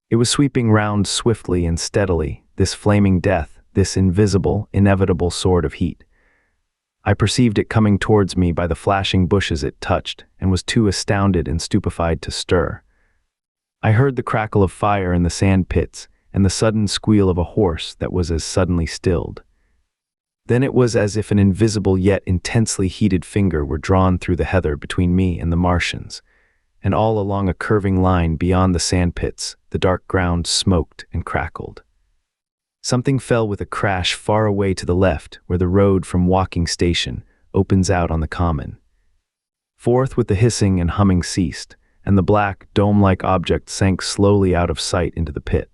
It was sweeping round swiftly and steadily, this flaming death, this invisible, inevitable sword of heat. I perceived it coming towards me by the flashing bushes it touched, and was too astounded and stupefied to stir. I heard the crackle of fire in the sand pits, and the sudden squeal of a horse that was as suddenly stilled. Then it was as if an invisible yet intensely heated finger were drawn through the heather between me and the Martians, and all along a curving line beyond the sand pits, the dark ground smoked and crackled. Something fell with a crash far away to the left, where the road from Woking Station opens out on the common. Forthwith the hissing and humming ceased, and the black, dome-like object sank slowly out of sight into the pit.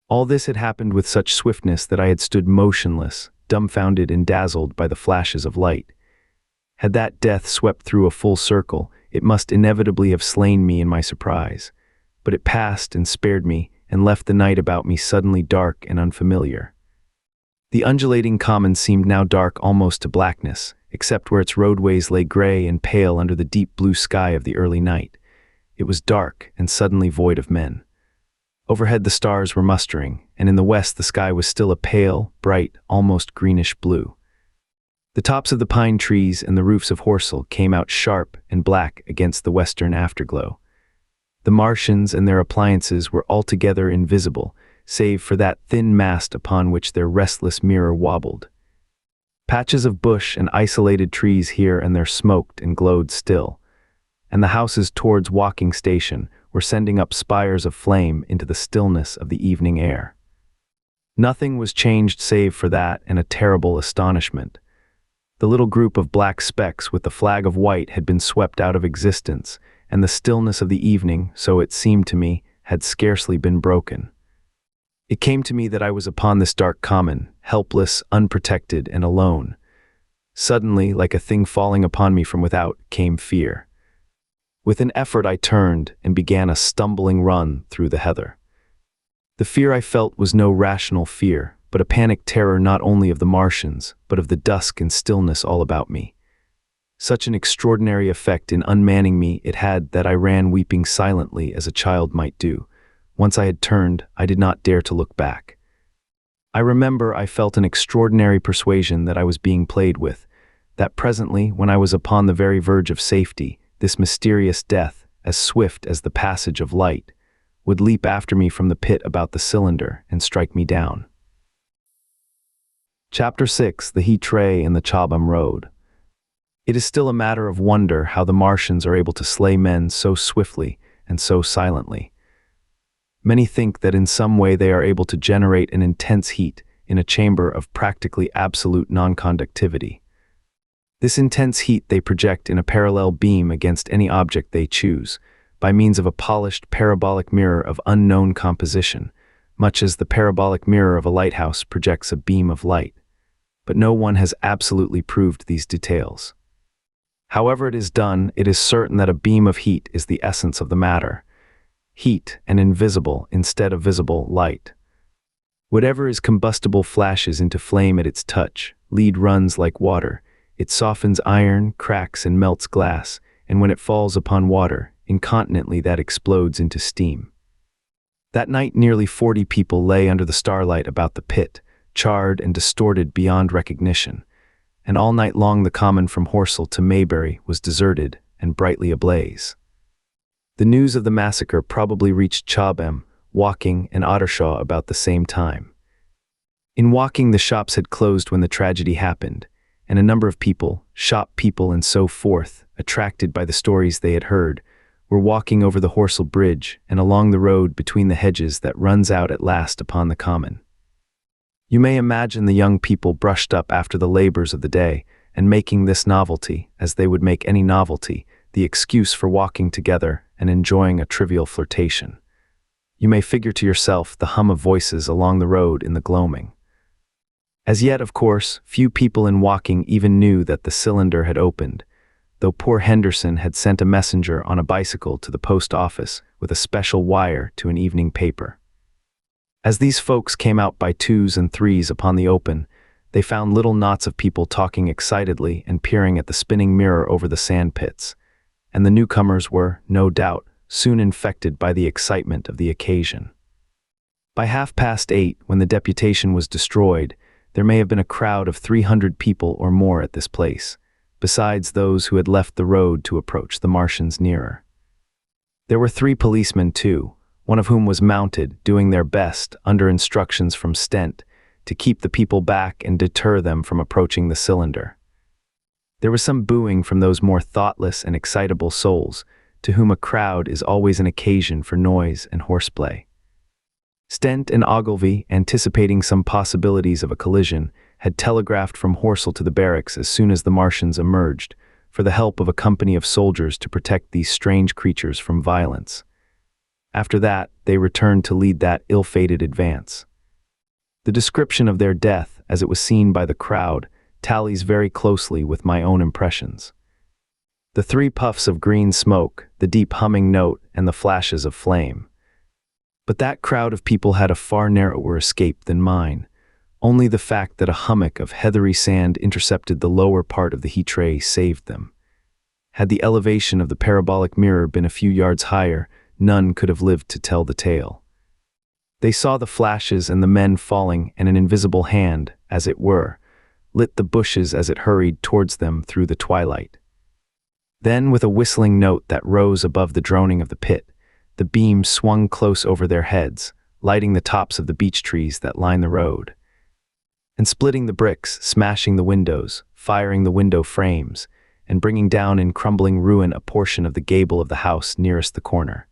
All this had happened with such swiftness that I had stood motionless, dumbfounded and dazzled by the flashes of light. Had that death swept through a full circle, it must inevitably have slain me in my surprise. But it passed and spared me, and left the night about me suddenly dark and unfamiliar. The undulating common seemed now dark almost to blackness, except where its roadways lay gray and pale under the deep blue sky of the early night. It was dark and suddenly void of men. Overhead the stars were mustering, and in the west the sky was still a pale, bright, almost greenish blue. The tops of the pine trees and the roofs of Horsell came out sharp and black against the western afterglow. The Martians and their appliances were altogether invisible, save for that thin mast upon which their restless mirror wobbled. Patches of bush and isolated trees here and there smoked and glowed still, and the houses towards Walking Station were sending up spires of flame into the stillness of the evening air. Nothing was changed save for that and a terrible astonishment. The little group of black specks with the flag of white had been swept out of existence, and the stillness of the evening, so it seemed to me, had scarcely been broken. It came to me that I was upon this dark common, helpless, unprotected, and alone. Suddenly, like a thing falling upon me from without, came fear. With an effort I turned and began a stumbling run through the heather. The fear I felt was no rational fear, but a panic terror not only of the Martians, but of the dusk and stillness all about me. Such an extraordinary effect in unmanning me it had that I ran weeping silently as a child might do. Once I had turned, I did not dare to look back. I remember I felt an extraordinary persuasion that I was being played with, that presently, when I was upon the very verge of safety, this mysterious death, as swift as the passage of light, would leap after me from the pit about the cylinder and strike me down. Chapter 6: The Heat Ray in the Chobham Road. It is still a matter of wonder how the Martians are able to slay men so swiftly and so silently. Many think that in some way they are able to generate an intense heat in a chamber of practically absolute non-conductivity. This intense heat they project in a parallel beam against any object they choose, by means of a polished parabolic mirror of unknown composition, much as the parabolic mirror of a lighthouse projects a beam of light. But no one has absolutely proved these details. However it is done, it is certain that a beam of heat is the essence of the matter. Heat and invisible instead of visible light. Whatever is combustible flashes into flame at its touch. Lead runs like water. It softens iron, cracks and melts glass, and when it falls upon water, incontinently that explodes into steam. That night nearly 40 people lay under the starlight about the pit, charred and distorted beyond recognition, and all night long the common from Horsell to Maybury was deserted and brightly ablaze. The news of the massacre probably reached Chobham, Walking, and Ottershaw about the same time. In Walking the shops had closed when the tragedy happened, and a number of people, shop people and so forth, attracted by the stories they had heard, were walking over the Horsell Bridge and along the road between the hedges that runs out at last upon the common. You may imagine the young people brushed up after the labors of the day, and making this novelty, as they would make any novelty, the excuse for walking together and enjoying a trivial flirtation. You may figure to yourself the hum of voices along the road in the gloaming. As yet, of course, few people in Walking even knew that the cylinder had opened, though poor Henderson had sent a messenger on a bicycle to the post office with a special wire to an evening paper. As these folks came out by twos and threes upon the open, they found little knots of people talking excitedly and peering at the spinning mirror over the sand pits, and the newcomers were, no doubt, soon infected by the excitement of the occasion. By 8:30, when the deputation was destroyed, there may have been a crowd of 300 people or more at this place, besides those who had left the road to approach the Martians nearer. There were 3 policemen too, one of whom was mounted, doing their best, under instructions from Stent, to keep the people back and deter them from approaching the cylinder. There was some booing from those more thoughtless and excitable souls, to whom a crowd is always an occasion for noise and horseplay. Stent and Ogilvy, anticipating some possibilities of a collision, had telegraphed from Horsell to the barracks as soon as the Martians emerged, for the help of a company of soldiers to protect these strange creatures from violence. After that, they returned to lead that ill-fated advance. The description of their death, as it was seen by the crowd, tallies very closely with my own impressions. The 3 puffs of green smoke, the deep humming note, and the flashes of flame. But that crowd of people had a far narrower escape than mine. Only the fact that a hummock of heathery sand intercepted the lower part of the heat tray saved them. Had the elevation of the parabolic mirror been a few yards higher, none could have lived to tell the tale. They saw the flashes and the men falling, and an invisible hand, as it were, lit the bushes as it hurried towards them through the twilight. Then, with a whistling note that rose above the droning of the pit, the beam swung close over their heads, lighting the tops of the beech trees that line the road, and splitting the bricks, smashing the windows, firing the window frames, and bringing down in crumbling ruin a portion of the gable of the house nearest the corner.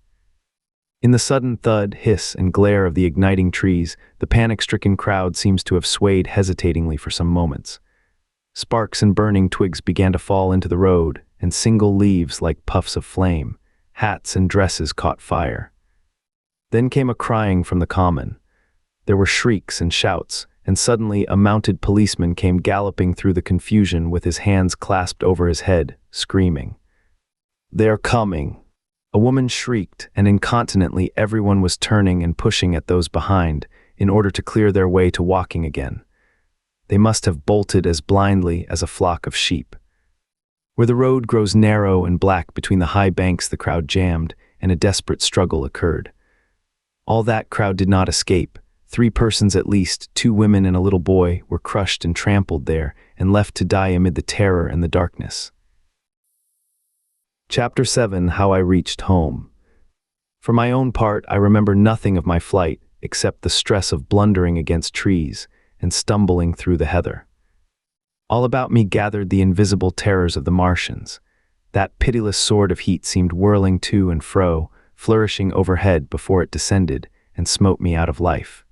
In the sudden thud, hiss, and glare of the igniting trees, the panic-stricken crowd seems to have swayed hesitatingly for some moments. Sparks and burning twigs began to fall into the road, and single leaves like puffs of flame. Hats and dresses caught fire. Then came a crying from the common. There were shrieks and shouts, and suddenly a mounted policeman came galloping through the confusion with his hands clasped over his head, screaming. "They're coming!" A woman shrieked, and incontinently everyone was turning and pushing at those behind in order to clear their way to walking again. They must have bolted as blindly as a flock of sheep. Where the road grows narrow and black between the high banks, the crowd jammed, and a desperate struggle occurred. All that crowd did not escape. 3 persons at least, 2 women and a little boy, were crushed and trampled there and left to die amid the terror and the darkness. Chapter 7. How I Reached Home. For my own part, I remember nothing of my flight except the stress of blundering against trees and stumbling through the heather. All about me gathered the invisible terrors of the Martians. That pitiless sword of heat seemed whirling to and fro, flourishing overhead before it descended and smote me out of life.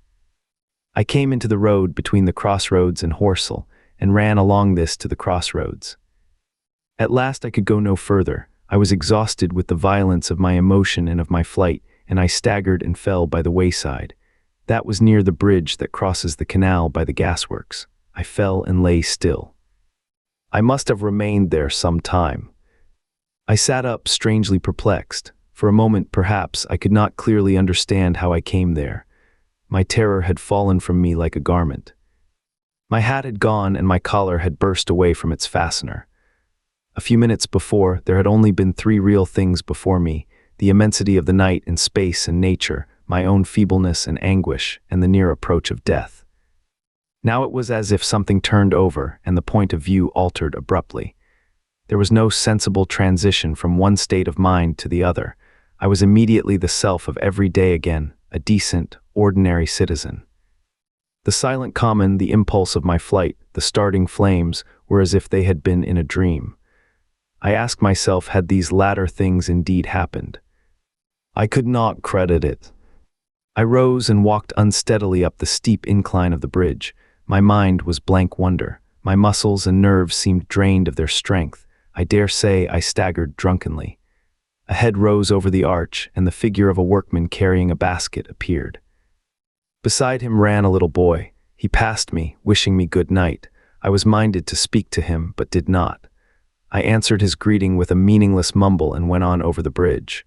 I came into the road between the crossroads and Horsell, and ran along this to the crossroads. At last I could go no further. I was exhausted with the violence of my emotion and of my flight, and I staggered and fell by the wayside. That was near the bridge that crosses the canal by the gasworks. I fell and lay still. I must have remained there some time. I sat up, strangely perplexed. For a moment, perhaps, I could not clearly understand how I came there. My terror had fallen from me like a garment. My hat had gone, and my collar had burst away from its fastener. A few minutes before, there had only been 3 real things before me: the immensity of the night and space and nature, my own feebleness and anguish, and the near approach of death. Now it was as if something turned over, and the point of view altered abruptly. There was no sensible transition from one state of mind to the other. I was immediately the self of every day again, a decent, ordinary citizen. The silent common, the impulse of my flight, the starting flames, were as if they had been in a dream. I asked myself, had these latter things indeed happened? I could not credit it. I rose and walked unsteadily up the steep incline of the bridge. My mind was blank wonder. My muscles and nerves seemed drained of their strength. I dare say I staggered drunkenly. A head rose over the arch, and the figure of a workman carrying a basket appeared. Beside him ran a little boy. He passed me, wishing me good night. I was minded to speak to him, but did not. I answered his greeting with a meaningless mumble and went on over the bridge.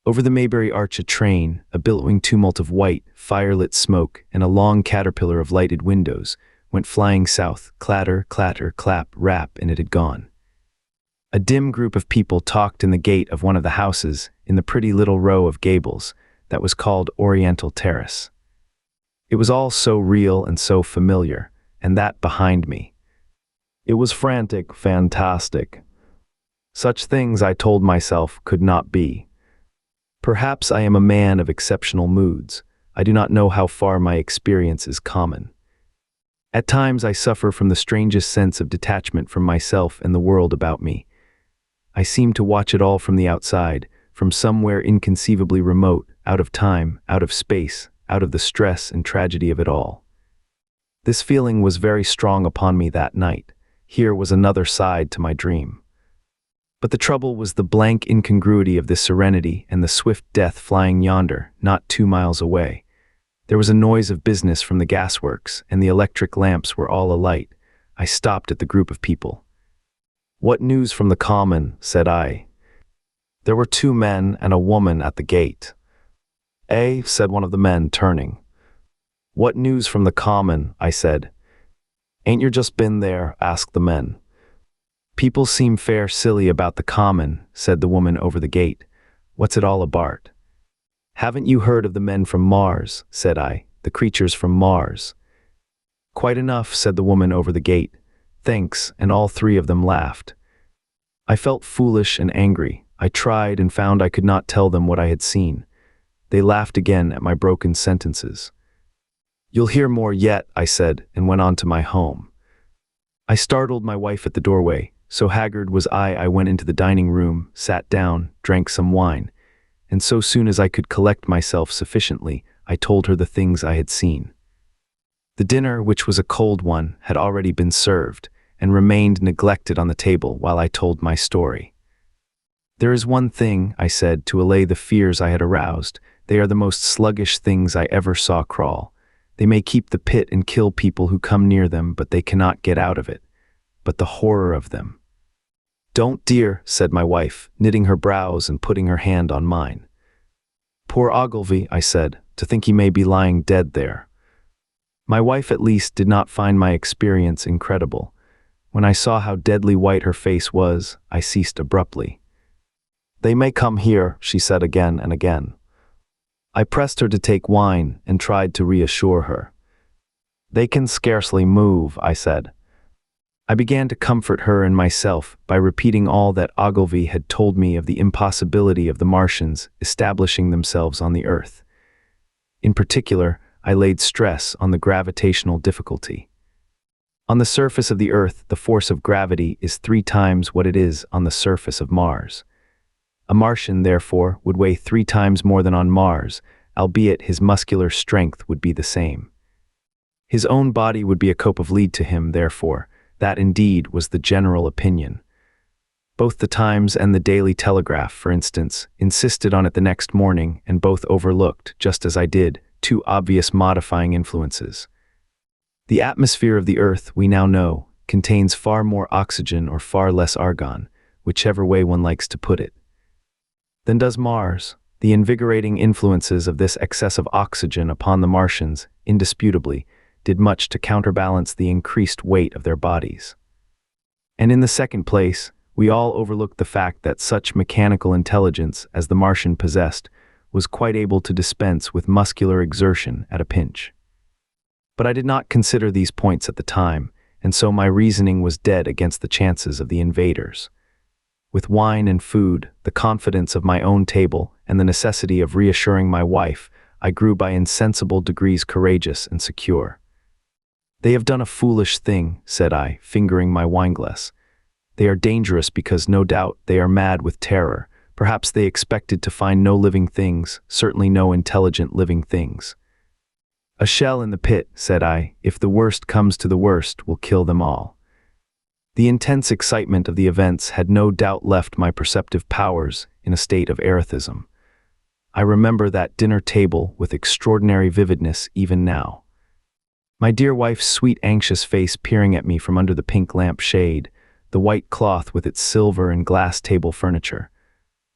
Over the Maybury Arch a train, a billowing tumult of white, fire-lit smoke, and a long caterpillar of lighted windows, went flying south, clatter, clatter, clap, rap, and it had gone. A dim group of people talked in the gate of one of the houses in the pretty little row of gables that was called Oriental Terrace. It was all so real and so familiar, and that behind me. It was frantic, fantastic. Such things, I told myself, could not be. Perhaps I am a man of exceptional moods. I do not know how far my experience is common. At times I suffer from the strangest sense of detachment from myself and the world about me. I seem to watch it all from the outside, from somewhere inconceivably remote, out of time, out of space, out of the stress and tragedy of it all. This feeling was very strong upon me that night. Here was another side to my dream. But the trouble was the blank incongruity of this serenity and the swift death flying yonder, not 2 miles away. There was a noise of business from the gasworks, and the electric lamps were all alight. I stopped at the group of people. "What news from the common?" said I. There were 2 men and a woman at the gate. Said one of the men, turning. "What news from the common?" I said. "Ain't you just been there?" asked the men. "People seem fair silly about the common," said the woman over the gate. "What's it all about?" "Haven't you heard of the men from Mars?" said I. "The creatures from Mars." "Quite enough," said the woman over the gate. "Thanks," and all 3 of them laughed. I felt foolish and angry. I tried and found I could not tell them what I had seen. They laughed again at my broken sentences. "You'll hear more yet," I said, and went on to my home. I startled my wife at the doorway. So haggard was I went into the dining room, sat down, drank some wine, and so soon as I could collect myself sufficiently, I told her the things I had seen. The dinner, which was a cold one, had already been served, and remained neglected on the table while I told my story. "There is one thing," I said, to allay the fears I had aroused. "They are the most sluggish things I ever saw crawl. They may keep the pit and kill people who come near them, but they cannot get out of it. But the horror of them." "Don't, dear," said my wife, knitting her brows and putting her hand on mine. "Poor Ogilvy," I said, "to think he may be lying dead there." My wife at least did not find my experience incredible. When I saw how deadly white her face was, I ceased abruptly. "They may come here," she said again and again. I pressed her to take wine and tried to reassure her. "They can scarcely move," I said. I began to comfort her and myself by repeating all that Ogilvy had told me of the impossibility of the Martians establishing themselves on the Earth. In particular, I laid stress on the gravitational difficulty. On the surface of the Earth, the force of gravity is 3 times what it is on the surface of Mars. A Martian, therefore, would weigh 3 times more than on Mars, albeit his muscular strength would be the same. His own body would be a cope of lead to him, therefore. That indeed was the general opinion. Both the Times and the Daily Telegraph, for instance, insisted on it the next morning, and both overlooked, just as I did, 2 obvious modifying influences. The atmosphere of the Earth, we now know, contains far more oxygen or far less argon, whichever way one likes to put it, than does Mars. The invigorating influences of this excess of oxygen upon the Martians, indisputably, did much to counterbalance the increased weight of their bodies. And in the second place, we all overlooked the fact that such mechanical intelligence as the Martian possessed was quite able to dispense with muscular exertion at a pinch. But I did not consider these points at the time, and so my reasoning was dead against the chances of the invaders. With wine and food, the confidence of my own table, and the necessity of reassuring my wife, I grew by insensible degrees courageous and secure. "They have done a foolish thing," said I, fingering my wineglass. "They are dangerous because no doubt they are mad with terror. Perhaps they expected to find no living things, certainly no intelligent living things." "A shell in the pit," said I, "if the worst comes to the worst, will kill them all." The intense excitement of the events had no doubt left my perceptive powers in a state of erethism. I remember that dinner table with extraordinary vividness even now. My dear wife's sweet anxious face peering at me from under the pink lamp shade, the white cloth with its silver and glass table furniture.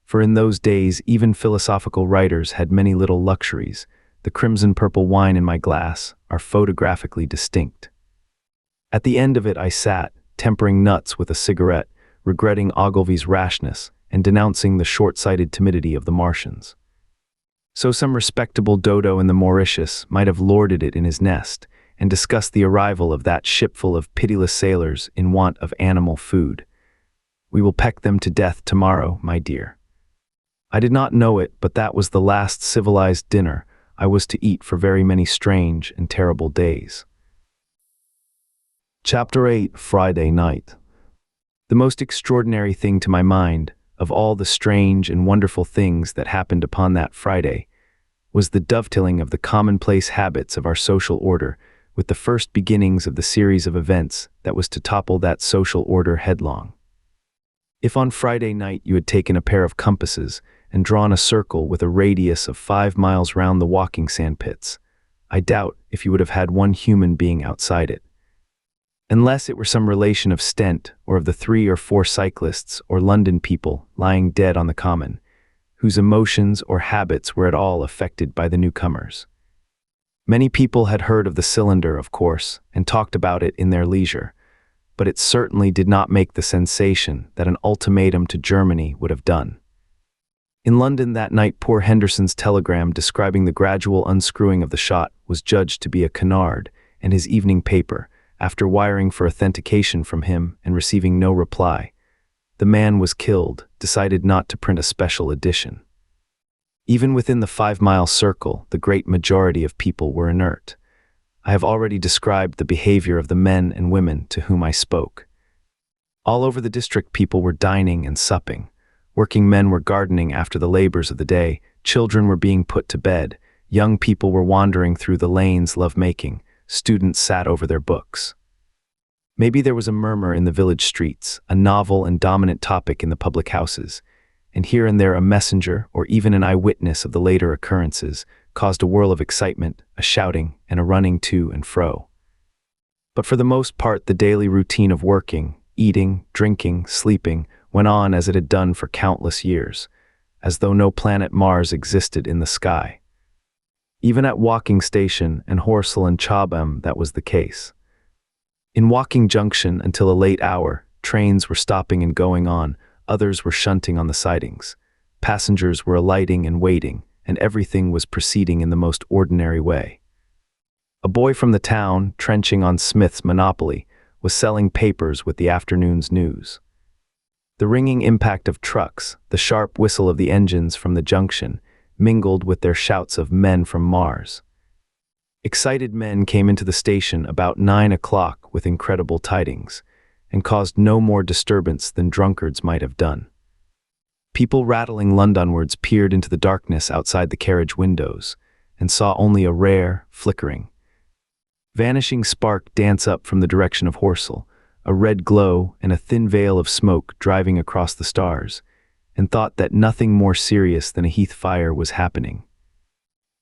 For in those days even philosophical writers had many little luxuries. The crimson-purple wine in my glass are photographically distinct. At the end of it I sat, tempering nuts with a cigarette, regretting Ogilvy's rashness and denouncing the short-sighted timidity of the Martians. So some respectable dodo in the Mauritius might have lorded it in his nest and discussed the arrival of that shipful of pitiless sailors in want of animal food. "We will peck them to death tomorrow, my dear." I did not know it, but that was the last civilized dinner I was to eat for very many strange and terrible days. Chapter 8, Friday night. The most extraordinary thing to my mind, of all the strange and wonderful things that happened upon that Friday, was the dovetailing of the commonplace habits of our social order with the first beginnings of the series of events that was to topple that social order headlong. If on Friday night you had taken a pair of compasses and drawn a circle with a radius of 5 miles round the walking sand pits, I doubt if you would have had one human being outside it. unless it were some relation of Stent or of the 3 or 4 cyclists or London people lying dead on the common, whose emotions or habits were at all affected by the newcomers. Many people had heard of the cylinder, of course, and talked about it in their leisure, but it certainly did not make the sensation that an ultimatum to Germany would have done. In London that night, poor Henderson's telegram describing the gradual unscrewing of the shot was judged to be a canard, and his evening paper, after wiring for authentication from him and receiving no reply, "The man was killed," decided not to print a special edition. Even within the 5-mile circle, the great majority of people were inert. I have already described the behavior of the men and women to whom I spoke. All over the district people were dining and supping. Working men were gardening after the labors of the day, children were being put to bed, young people were wandering through the lanes love-making, students sat over their books. Maybe there was a murmur in the village streets, a novel and dominant topic in the public houses, and here and there a messenger or even an eyewitness of the later occurrences caused a whirl of excitement, a shouting, and a running to and fro. But for the most part the daily routine of working, eating, drinking, sleeping went on as it had done for countless years, as though no planet Mars existed in the sky. Even at Woking Station and Horsell and Chobham that was the case. In Woking Junction until a late hour, trains were stopping and going on, others were shunting on the sidings. Passengers were alighting and waiting, and everything was proceeding in the most ordinary way. A boy from the town, trenching on Smith's monopoly, was selling papers with the afternoon's news. The ringing impact of trucks, the sharp whistle of the engines from the junction, mingled with their shouts of men from Mars. Excited men came into the station about 9 o'clock with incredible tidings, and caused no more disturbance than drunkards might have done. People rattling Londonwards peered into the darkness outside the carriage windows, and saw only a rare, flickering, vanishing spark dance up from the direction of Horsell, a red glow and a thin veil of smoke driving across the stars, and thought that nothing more serious than a heath fire was happening.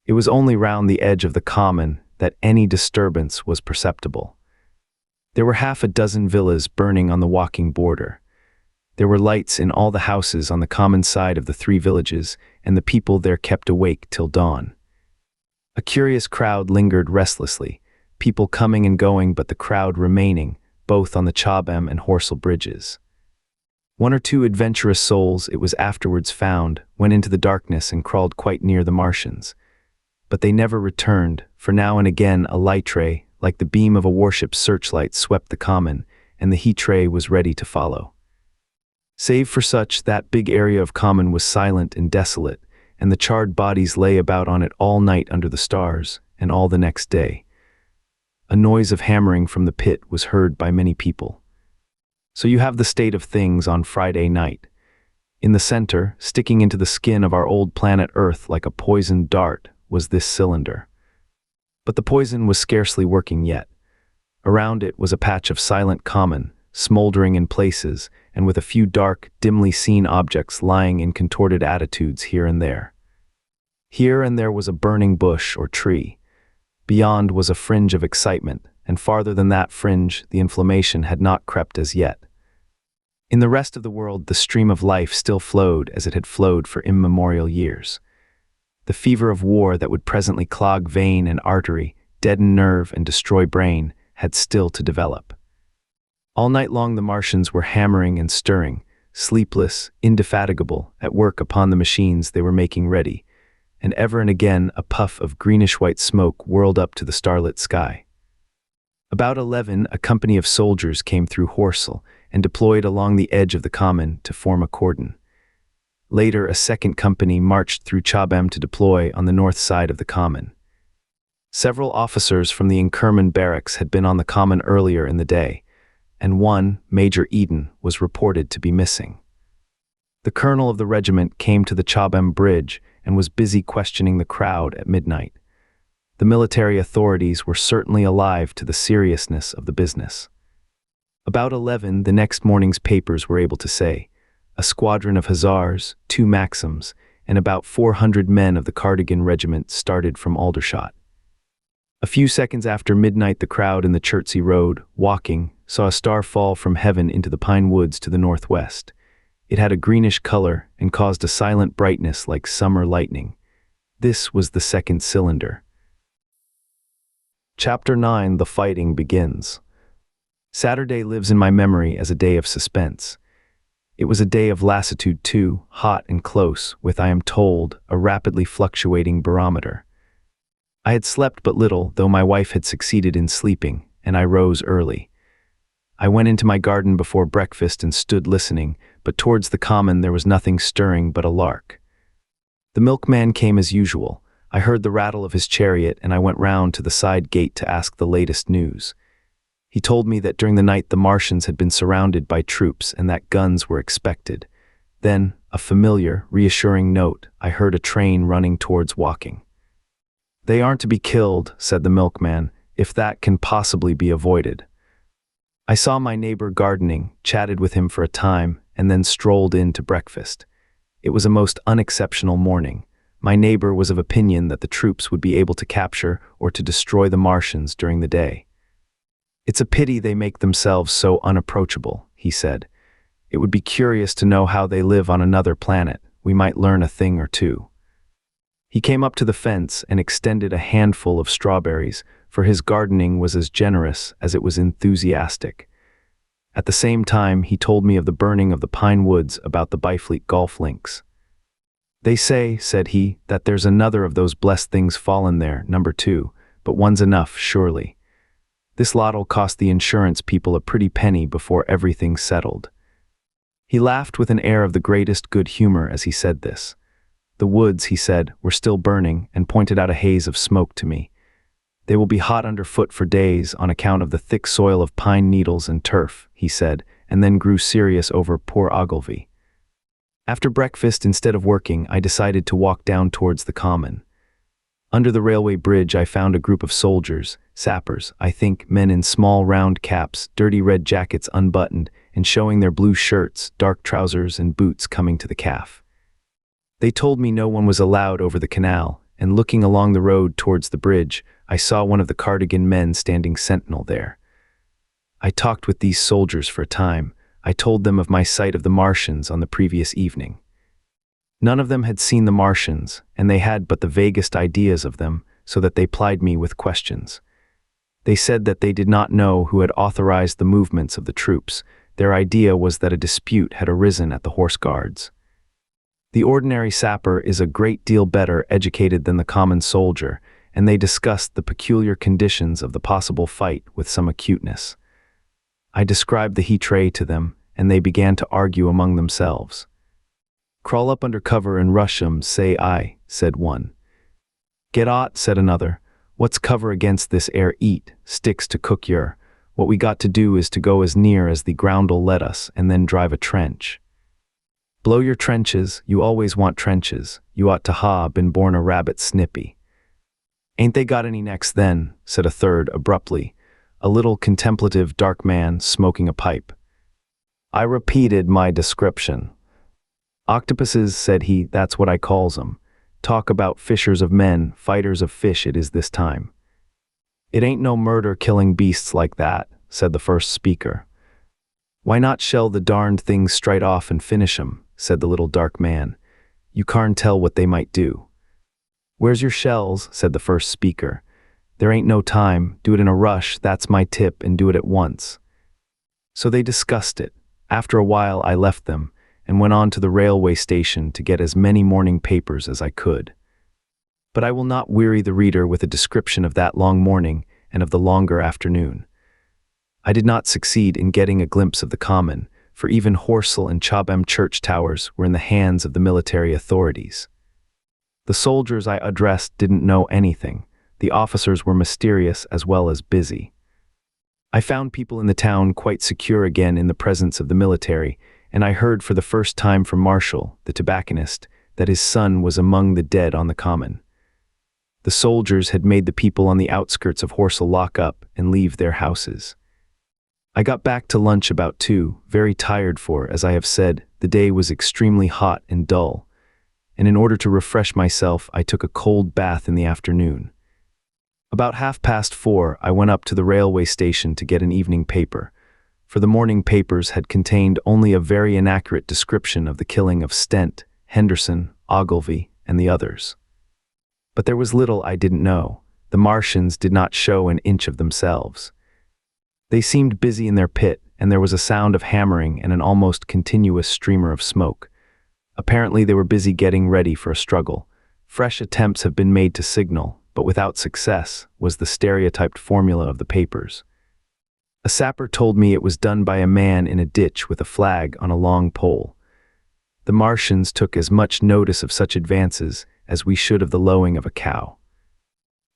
It was only round the edge of the common that any disturbance was perceptible. There were half a dozen villas burning on the Woking border. There were lights in all the houses on the common side of the 3 villages, and the people there kept awake till dawn. A curious crowd lingered restlessly, people coming and going, but the crowd remaining, both on the Chobham and Horsell bridges. 1 or 2 adventurous souls, it was afterwards found, went into the darkness and crawled quite near the Martians. But they never returned, for now and again a light ray, like the beam of a warship's searchlight, swept the common, and the heat ray was ready to follow. Save for such, that big area of common was silent and desolate, and the charred bodies lay about on it all night under the stars, and all the next day. A noise of hammering from the pit was heard by many people. So you have the state of things on Friday night. In the center, sticking into the skin of our old planet Earth like a poisoned dart, was this cylinder. But the poison was scarcely working yet. Around it was a patch of silent common, smoldering in places, and with a few dark, dimly seen objects lying in contorted attitudes here and there. Here and there was a burning bush or tree. Beyond was a fringe of excitement, and farther than that fringe the inflammation had not crept as yet. In the rest of the world the stream of life still flowed as it had flowed for immemorial years. The fever of war that would presently clog vein and artery, deaden nerve and destroy brain, had still to develop. All night long the Martians were hammering and stirring, sleepless, indefatigable, at work upon the machines they were making ready, and ever and again a puff of greenish-white smoke whirled up to the starlit sky. About 11 a company of soldiers came through Horsell and deployed along the edge of the common to form a cordon. Later a second company marched through Chobham to deploy on the north side of the common. Several officers from the Imprisonment barracks had been on the common earlier in the day, and one, Major Eden, was reported to be missing. The colonel of the regiment came to the Chobham bridge and was busy questioning the crowd at midnight. The military authorities were certainly alive to the seriousness of the business. About 11 the next morning's papers were able to say, a squadron of Hussars, 2 Maxims, and about 400 men of the Cardigan regiment started from Aldershot. A few seconds after midnight the crowd in the Chertsey Road, Woking, saw a star fall from heaven into the pine woods to the northwest. It had a greenish color and caused a silent brightness like summer lightning. This was the second cylinder. Chapter 9: The Fighting Begins. Saturday lives in my memory as a day of suspense. It was a day of lassitude too, hot and close, with, I am told, a rapidly fluctuating barometer. I had slept but little, though my wife had succeeded in sleeping, and I rose early. I went into my garden before breakfast and stood listening, but towards the common there was nothing stirring but a lark. The milkman came as usual. I heard the rattle of his chariot, and I went round to the side gate to ask the latest news. He told me that during the night the Martians had been surrounded by troops and that guns were expected. Then, a familiar, reassuring note, I heard a train running towards Woking. "They aren't to be killed," said the milkman, "if that can possibly be avoided." I saw my neighbor gardening, chatted with him for a time, and then strolled in to breakfast. It was a most unexceptional morning. My neighbor was of opinion that the troops would be able to capture or to destroy the Martians during the day. "It's a pity they make themselves so unapproachable," he said. "It would be curious to know how they live on another planet. We might learn a thing or two." He came up to the fence and extended a handful of strawberries, for his gardening was as generous as it was enthusiastic. At the same time, he told me of the burning of the pine woods about the Byfleet golf links. "They say," said he, "that there's another of those blessed things fallen there, number 2, but one's enough, surely. This lot'll cost the insurance people a pretty penny before everything's settled." He laughed with an air of the greatest good humor as he said this. The woods, he said, were still burning, and pointed out a haze of smoke to me. "They will be hot underfoot for days on account of the thick soil of pine needles and turf," he said, and then grew serious over poor Ogilvy. After breakfast, instead of working, I decided to walk down towards the common. Under the railway bridge I found a group of soldiers, sappers, I think, men in small round caps, dirty red jackets unbuttoned, and showing their blue shirts, dark trousers, and boots coming to the calf. They told me no one was allowed over the canal, and looking along the road towards the bridge, I saw one of the Cardigan men standing sentinel there. I talked with these soldiers for a time. I told them of my sight of the Martians on the previous evening. None of them had seen the Martians, and they had but the vaguest ideas of them, so that they plied me with questions. They said that they did not know who had authorized the movements of the troops. Their idea was that a dispute had arisen at the Horse Guards. The ordinary sapper is a great deal better educated than the common soldier, and they discussed the peculiar conditions of the possible fight with some acuteness. I described the heat ray to them, and they began to argue among themselves. "Crawl up under cover and rush 'em, say I," said one. "Get out," said another. "What's cover against this air eat, sticks to cook yer. What we got to do is to go as near as the ground'll let us, and then drive a trench." "Blow your trenches, you always want trenches. You ought to ha been born a rabbit snippy." "Ain't they got any necks then?" said a third abruptly, a little contemplative dark man smoking a pipe. I repeated my description. "Octopuses," said he, "that's what I calls 'em. Talk about fishers of men, fighters of fish it is this time." "It ain't no murder killing beasts like that," said the first speaker. "Why not shell the darned things straight off and finish 'em," said the little dark man. "You can't tell what they might do." "Where's your shells?" said the first speaker. "There ain't no time. Do it in a rush, that's my tip, and do it at once." So they discussed it. After a while I left them, and went on to the railway station to get as many morning papers as I could. But I will not weary the reader with a description of that long morning and of the longer afternoon. I did not succeed in getting a glimpse of the common, for even Horsell and Chobham church towers were in the hands of the military authorities. The soldiers I addressed didn't know anything. The officers were mysterious as well as busy. I found people in the town quite secure again in the presence of the military, and I heard for the first time from Marshall, the tobacconist, that his son was among the dead on the common. The soldiers had made the people on the outskirts of Horsell lock up and leave their houses. I got back to lunch about 2, very tired for, as I have said, the day was extremely hot and dull, and in order to refresh myself I took a cold bath in the afternoon. About 4:30 I went up to the railway station to get an evening paper. for the morning papers had contained only a very inaccurate description of the killing of Stent, Henderson, Ogilvy, and the others. But there was little I didn't know. The Martians did not show an inch of themselves. They seemed busy in their pit, and there was a sound of hammering and an almost continuous streamer of smoke. Apparently they were busy getting ready for a struggle. Fresh attempts have been made to signal, but without success, was the stereotyped formula of the papers. A sapper told me it was done by a man in a ditch with a flag on a long pole. The Martians took as much notice of such advances as we should of the lowing of a cow.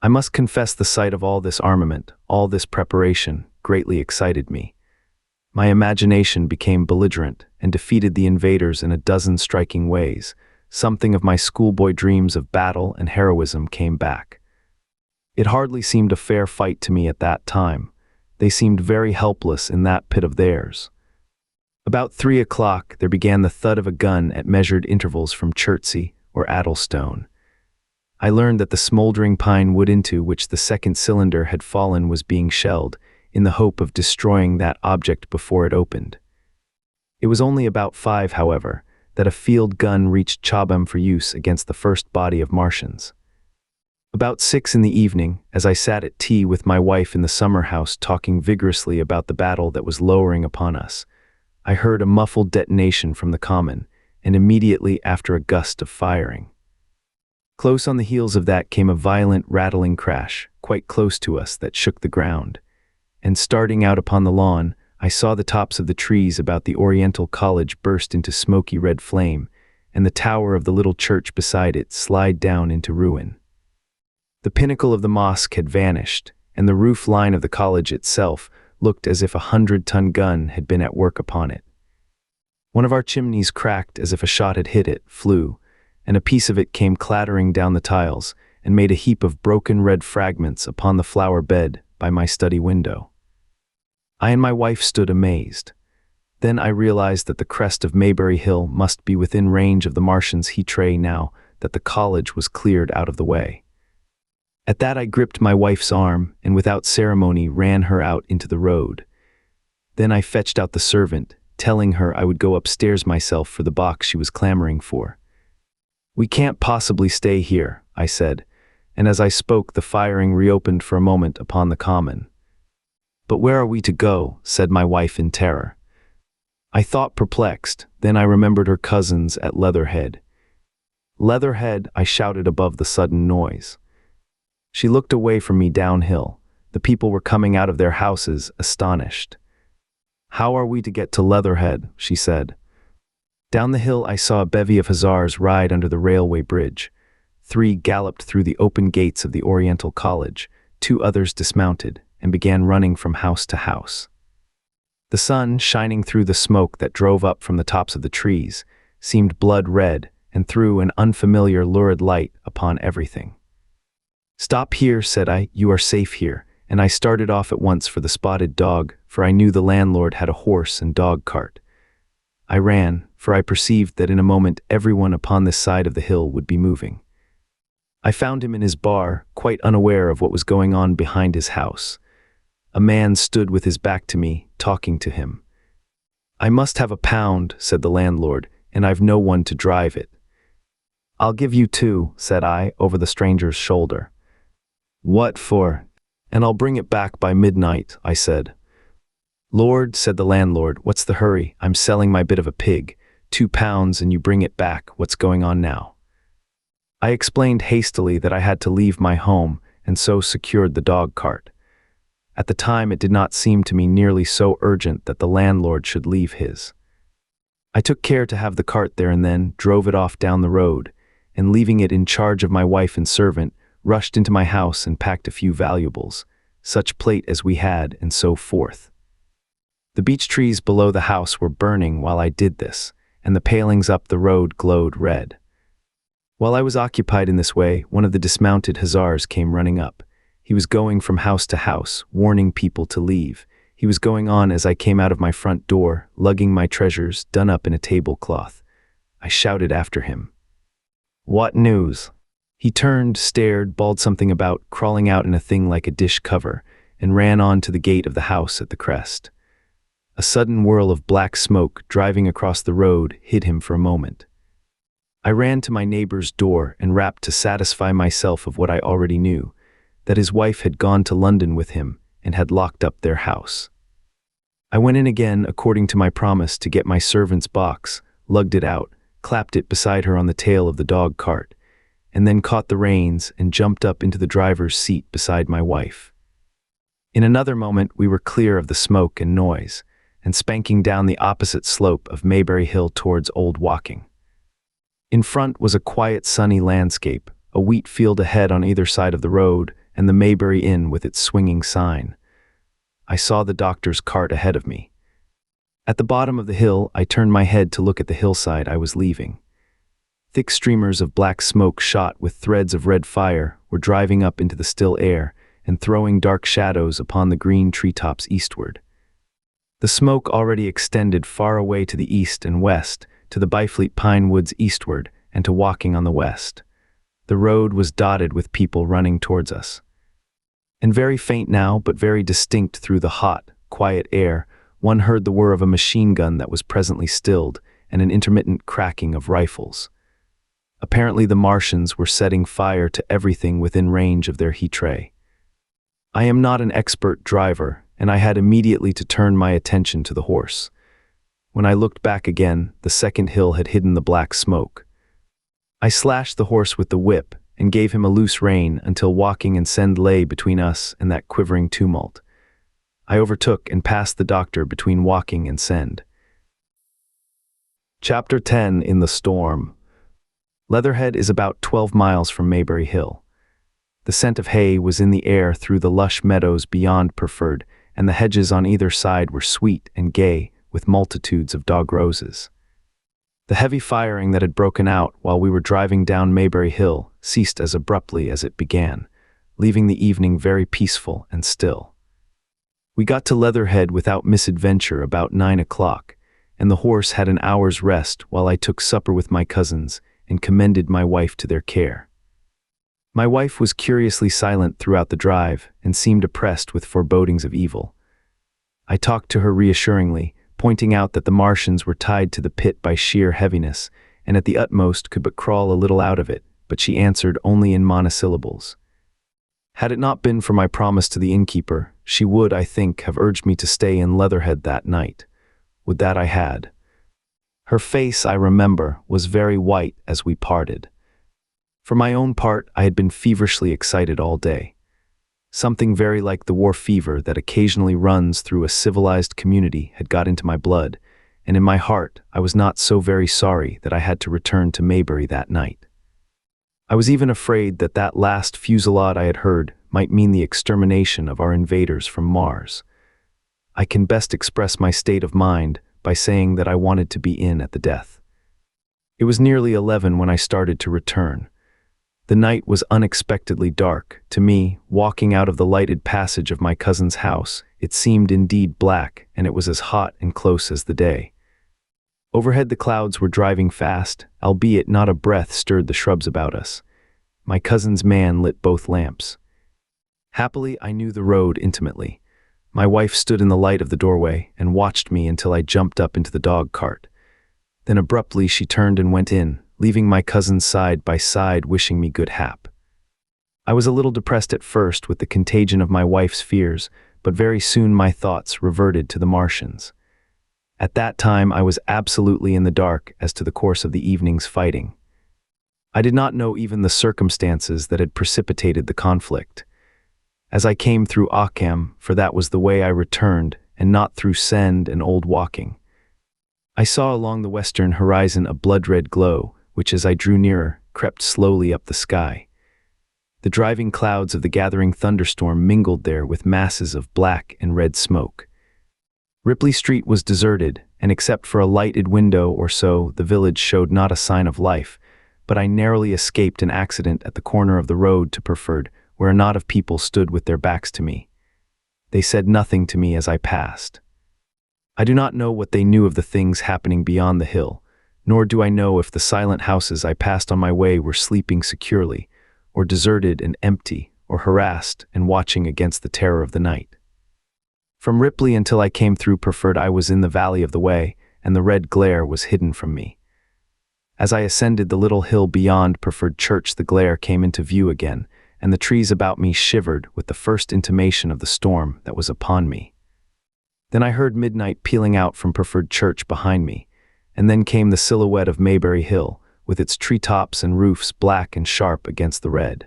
I must confess the sight of all this armament, all this preparation, greatly excited me. My imagination became belligerent and defeated the invaders in a dozen striking ways. Something of my schoolboy dreams of battle and heroism came back. It hardly seemed a fair fight to me at that time. They seemed very helpless in that pit of theirs. About 3 o'clock there began the thud of a gun at measured intervals from Chertsey or Addlestone. I learned that the smoldering pine wood into which the second cylinder had fallen was being shelled, in the hope of destroying that object before it opened. It was only about 5, however, that a field gun reached Chobham for use against the first body of Martians. About 6 in the evening, as I sat at tea with my wife in the summer house talking vigorously about the battle that was lowering upon us, I heard a muffled detonation from the common, and immediately after a gust of firing. Close on the heels of that came a violent rattling crash, quite close to us, that shook the ground. And starting out upon the lawn, I saw the tops of the trees about the Oriental College burst into smoky red flame, and the tower of the little church beside it slide down into ruin. The pinnacle of the mosque had vanished, and the roof line of the college itself looked as if a 100-ton gun had been at work upon it. One of our chimneys cracked as if a shot had hit it, flew, and a piece of it came clattering down the tiles and made a heap of broken red fragments upon the flower bed by my study window. I and my wife stood amazed. Then I realized that the crest of Maybury Hill must be within range of the Martians' heat-ray now that the college was cleared out of the way. At that I gripped my wife's arm and without ceremony ran her out into the road. Then I fetched out the servant, telling her I would go upstairs myself for the box she was clamoring for. "We can't possibly stay here," I said, and as I spoke the firing reopened for a moment upon the common. "But where are we to go?" said my wife in terror. I thought perplexed, then I remembered her cousins at Leatherhead. "Leatherhead," I shouted above the sudden noise. She looked away from me downhill. The people were coming out of their houses, astonished. "How are we to get to Leatherhead?" she said. Down the hill I saw a bevy of hussars ride under the railway bridge. 3 galloped through the open gates of the Oriental College, 2 others dismounted, and began running from house to house. The sun, shining through the smoke that drove up from the tops of the trees, seemed blood red and threw an unfamiliar lurid light upon everything. "Stop here," said I, "you are safe here," and I started off at once for the Spotted Dog, for I knew the landlord had a horse and dog cart. I ran, for I perceived that in a moment everyone upon this side of the hill would be moving. I found him in his bar, quite unaware of what was going on behind his house. A man stood with his back to me, talking to him. "I must have £1," said the landlord, "and I've no one to drive it." "I'll give you 2, said I, over the stranger's shoulder. "What for?" "And I'll bring it back by midnight," I said. "Lord," said the landlord, "what's the hurry? I'm selling my bit of a pig. £2 and you bring it back. What's going on now?" I explained hastily that I had to leave my home and so secured the dog cart. At the time it did not seem to me nearly so urgent that the landlord should leave his. I took care to have the cart there and then drove it off down the road, and leaving it in charge of my wife and servant, rushed into my house and packed a few valuables, such plate as we had, and so forth. The beech trees below the house were burning while I did this, and the palings up the road glowed red. While I was occupied in this way, one of the dismounted hussars came running up. He was going from house to house, warning people to leave. He was going on as I came out of my front door, lugging my treasures, done up in a tablecloth. I shouted after him. "What news?" He turned, stared, bawled something about crawling out in a thing like a dish cover, and ran on to the gate of the house at the crest. A sudden whirl of black smoke driving across the road hid him for a moment. I ran to my neighbor's door and rapped to satisfy myself of what I already knew, that his wife had gone to London with him and had locked up their house. I went in again according to my promise to get my servant's box, lugged it out, clapped it beside her on the tail of the dog cart, and then caught the reins and jumped up into the driver's seat beside my wife. In another moment we were clear of the smoke and noise, and spanking down the opposite slope of Maybury Hill towards Old Woking. In front was a quiet sunny landscape, a wheat field ahead on either side of the road, and the Maybury Inn with its swinging sign. I saw the doctor's cart ahead of me. At the bottom of the hill, I turned my head to look at the hillside I was leaving. Thick streamers of black smoke shot with threads of red fire were driving up into the still air and throwing dark shadows upon the green treetops eastward. The smoke already extended far away to the east and west, to the Byfleet pine woods eastward, and to Woking on the west. The road was dotted with people running towards us. And very faint now, but very distinct through the hot, quiet air, one heard the whir of a machine gun that was presently stilled, and an intermittent cracking of rifles. Apparently the Martians were setting fire to everything within range of their heat ray. I am not an expert driver, and I had immediately to turn my attention to the horse. When I looked back again, the second hill had hidden the black smoke. I slashed the horse with the whip and gave him a loose rein until Woking and Send lay between us and that quivering tumult. I overtook and passed the doctor between Woking and Send. Chapter 10 in the Storm. Leatherhead is about 12 miles from Maybury Hill. The scent of hay was in the air through the lush meadows beyond Purford, and the hedges on either side were sweet and gay with multitudes of dog roses. The heavy firing that had broken out while we were driving down Maybury Hill ceased as abruptly as it began, leaving the evening very peaceful and still. We got to Leatherhead without misadventure about 9 o'clock, and the horse had an hour's rest while I took supper with my cousins and commended my wife to their care. My wife was curiously silent throughout the drive and seemed oppressed with forebodings of evil. I talked to her reassuringly, pointing out that the Martians were tied to the pit by sheer heaviness, and at the utmost could but crawl a little out of it, but she answered only in monosyllables. Had it not been for my promise to the innkeeper, she would, I think, have urged me to stay in Leatherhead that night. Would that I had. Her face, I remember, was very white as we parted. For my own part, I had been feverishly excited all day. Something very like the war fever that occasionally runs through a civilized community had got into my blood, and in my heart I was not so very sorry that I had to return to Maybury that night. I was even afraid that that last fusillade I had heard might mean the extermination of our invaders from Mars. I can best express my state of mind by saying that I wanted to be in at the death. It was nearly 11 when I started to return. The night was unexpectedly dark. To me, walking out of the lighted passage of my cousin's house, it seemed indeed black, and it was as hot and close as the day. Overhead the clouds were driving fast, albeit not a breath stirred the shrubs about us. My cousin's man lit both lamps. Happily, I knew the road intimately. My wife stood in the light of the doorway and watched me until I jumped up into the dog cart. Then abruptly she turned and went in, leaving my cousins side by side wishing me good hap. I was a little depressed at first with the contagion of my wife's fears, but very soon my thoughts reverted to the Martians. At that time I was absolutely in the dark as to the course of the evening's fighting. I did not know even the circumstances that had precipitated the conflict. As I came through Occam, for that was the way I returned, and not through Send and Old Woking, I saw along the western horizon a blood-red glow, which as I drew nearer, crept slowly up the sky. The driving clouds of the gathering thunderstorm mingled there with masses of black and red smoke. Ripley Street was deserted, and except for a lighted window or so, the village showed not a sign of life, but I narrowly escaped an accident at the corner of the road to Purford, where a knot of people stood with their backs to me. They said nothing to me as I passed. I do not know what they knew of the things happening beyond the hill, nor do I know if the silent houses I passed on my way were sleeping securely, or deserted and empty, or harassed and watching against the terror of the night. From Ripley until I came through Preferred, I was in the valley of the Wey, and the red glare was hidden from me. As I ascended the little hill beyond Preferred Church, the glare came into view again, and the trees about me shivered with the first intimation of the storm that was upon me. Then I heard midnight pealing out from Preferred Church behind me, and then came the silhouette of Maybury Hill, with its treetops and roofs black and sharp against the red.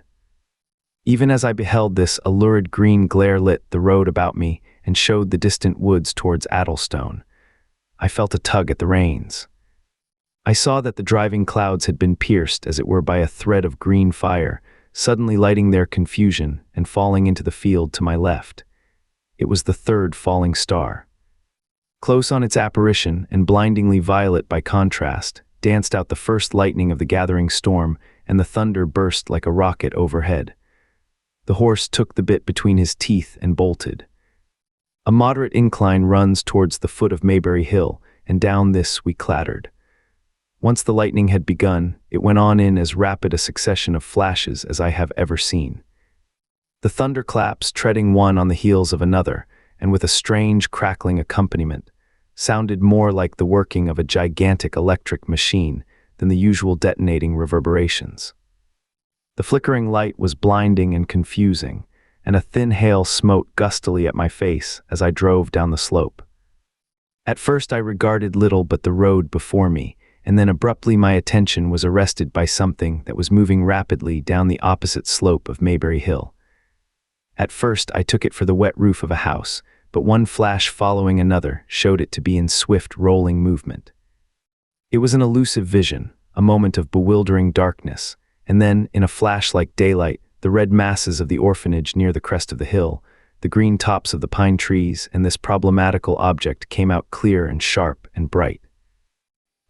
Even as I beheld this, a lurid green glare lit the road about me and showed the distant woods towards Addlestone. I felt a tug at the reins. I saw that the driving clouds had been pierced, as it were, by a thread of green fire, suddenly lighting their confusion and falling into the field to my left. It was the third falling star. Close on its apparition, and blindingly violet by contrast, danced out the first lightning of the gathering storm, and the thunder burst like a rocket overhead. The horse took the bit between his teeth and bolted. A moderate incline runs towards the foot of Maybury Hill, and down this we clattered. Once the lightning had begun, it went on in as rapid a succession of flashes as I have ever seen. The thunderclaps, treading one on the heels of another, and with a strange crackling accompaniment, sounded more like the working of a gigantic electric machine than the usual detonating reverberations. The flickering light was blinding and confusing, and a thin hail smote gustily at my face as I drove down the slope. At first I regarded little but the road before me, and then abruptly my attention was arrested by something that was moving rapidly down the opposite slope of Maybury Hill. At first I took it for the wet roof of a house, but one flash following another showed it to be in swift rolling movement. It was an elusive vision, a moment of bewildering darkness, and then, in a flash like daylight, the red masses of the orphanage near the crest of the hill, the green tops of the pine trees, and this problematical object came out clear and sharp and bright.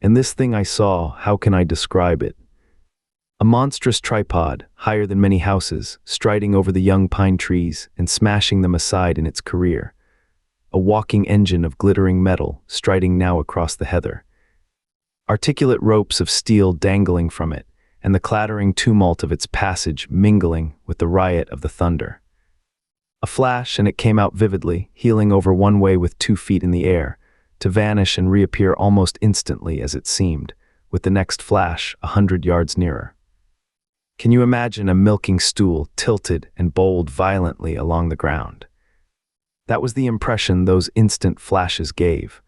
And this thing I saw, how can I describe it? A monstrous tripod, higher than many houses, striding over the young pine trees and smashing them aside in its career. A walking engine of glittering metal, striding now across the heather. Articulate ropes of steel dangling from it, and the clattering tumult of its passage mingling with the riot of the thunder. A flash, and it came out vividly, heeling over one way with 2 feet in the air, to vanish and reappear almost instantly as it seemed, with the next flash 100 yards nearer. Can you imagine a milking stool tilted and bowled violently along the ground? That was the impression those instant flashes gave.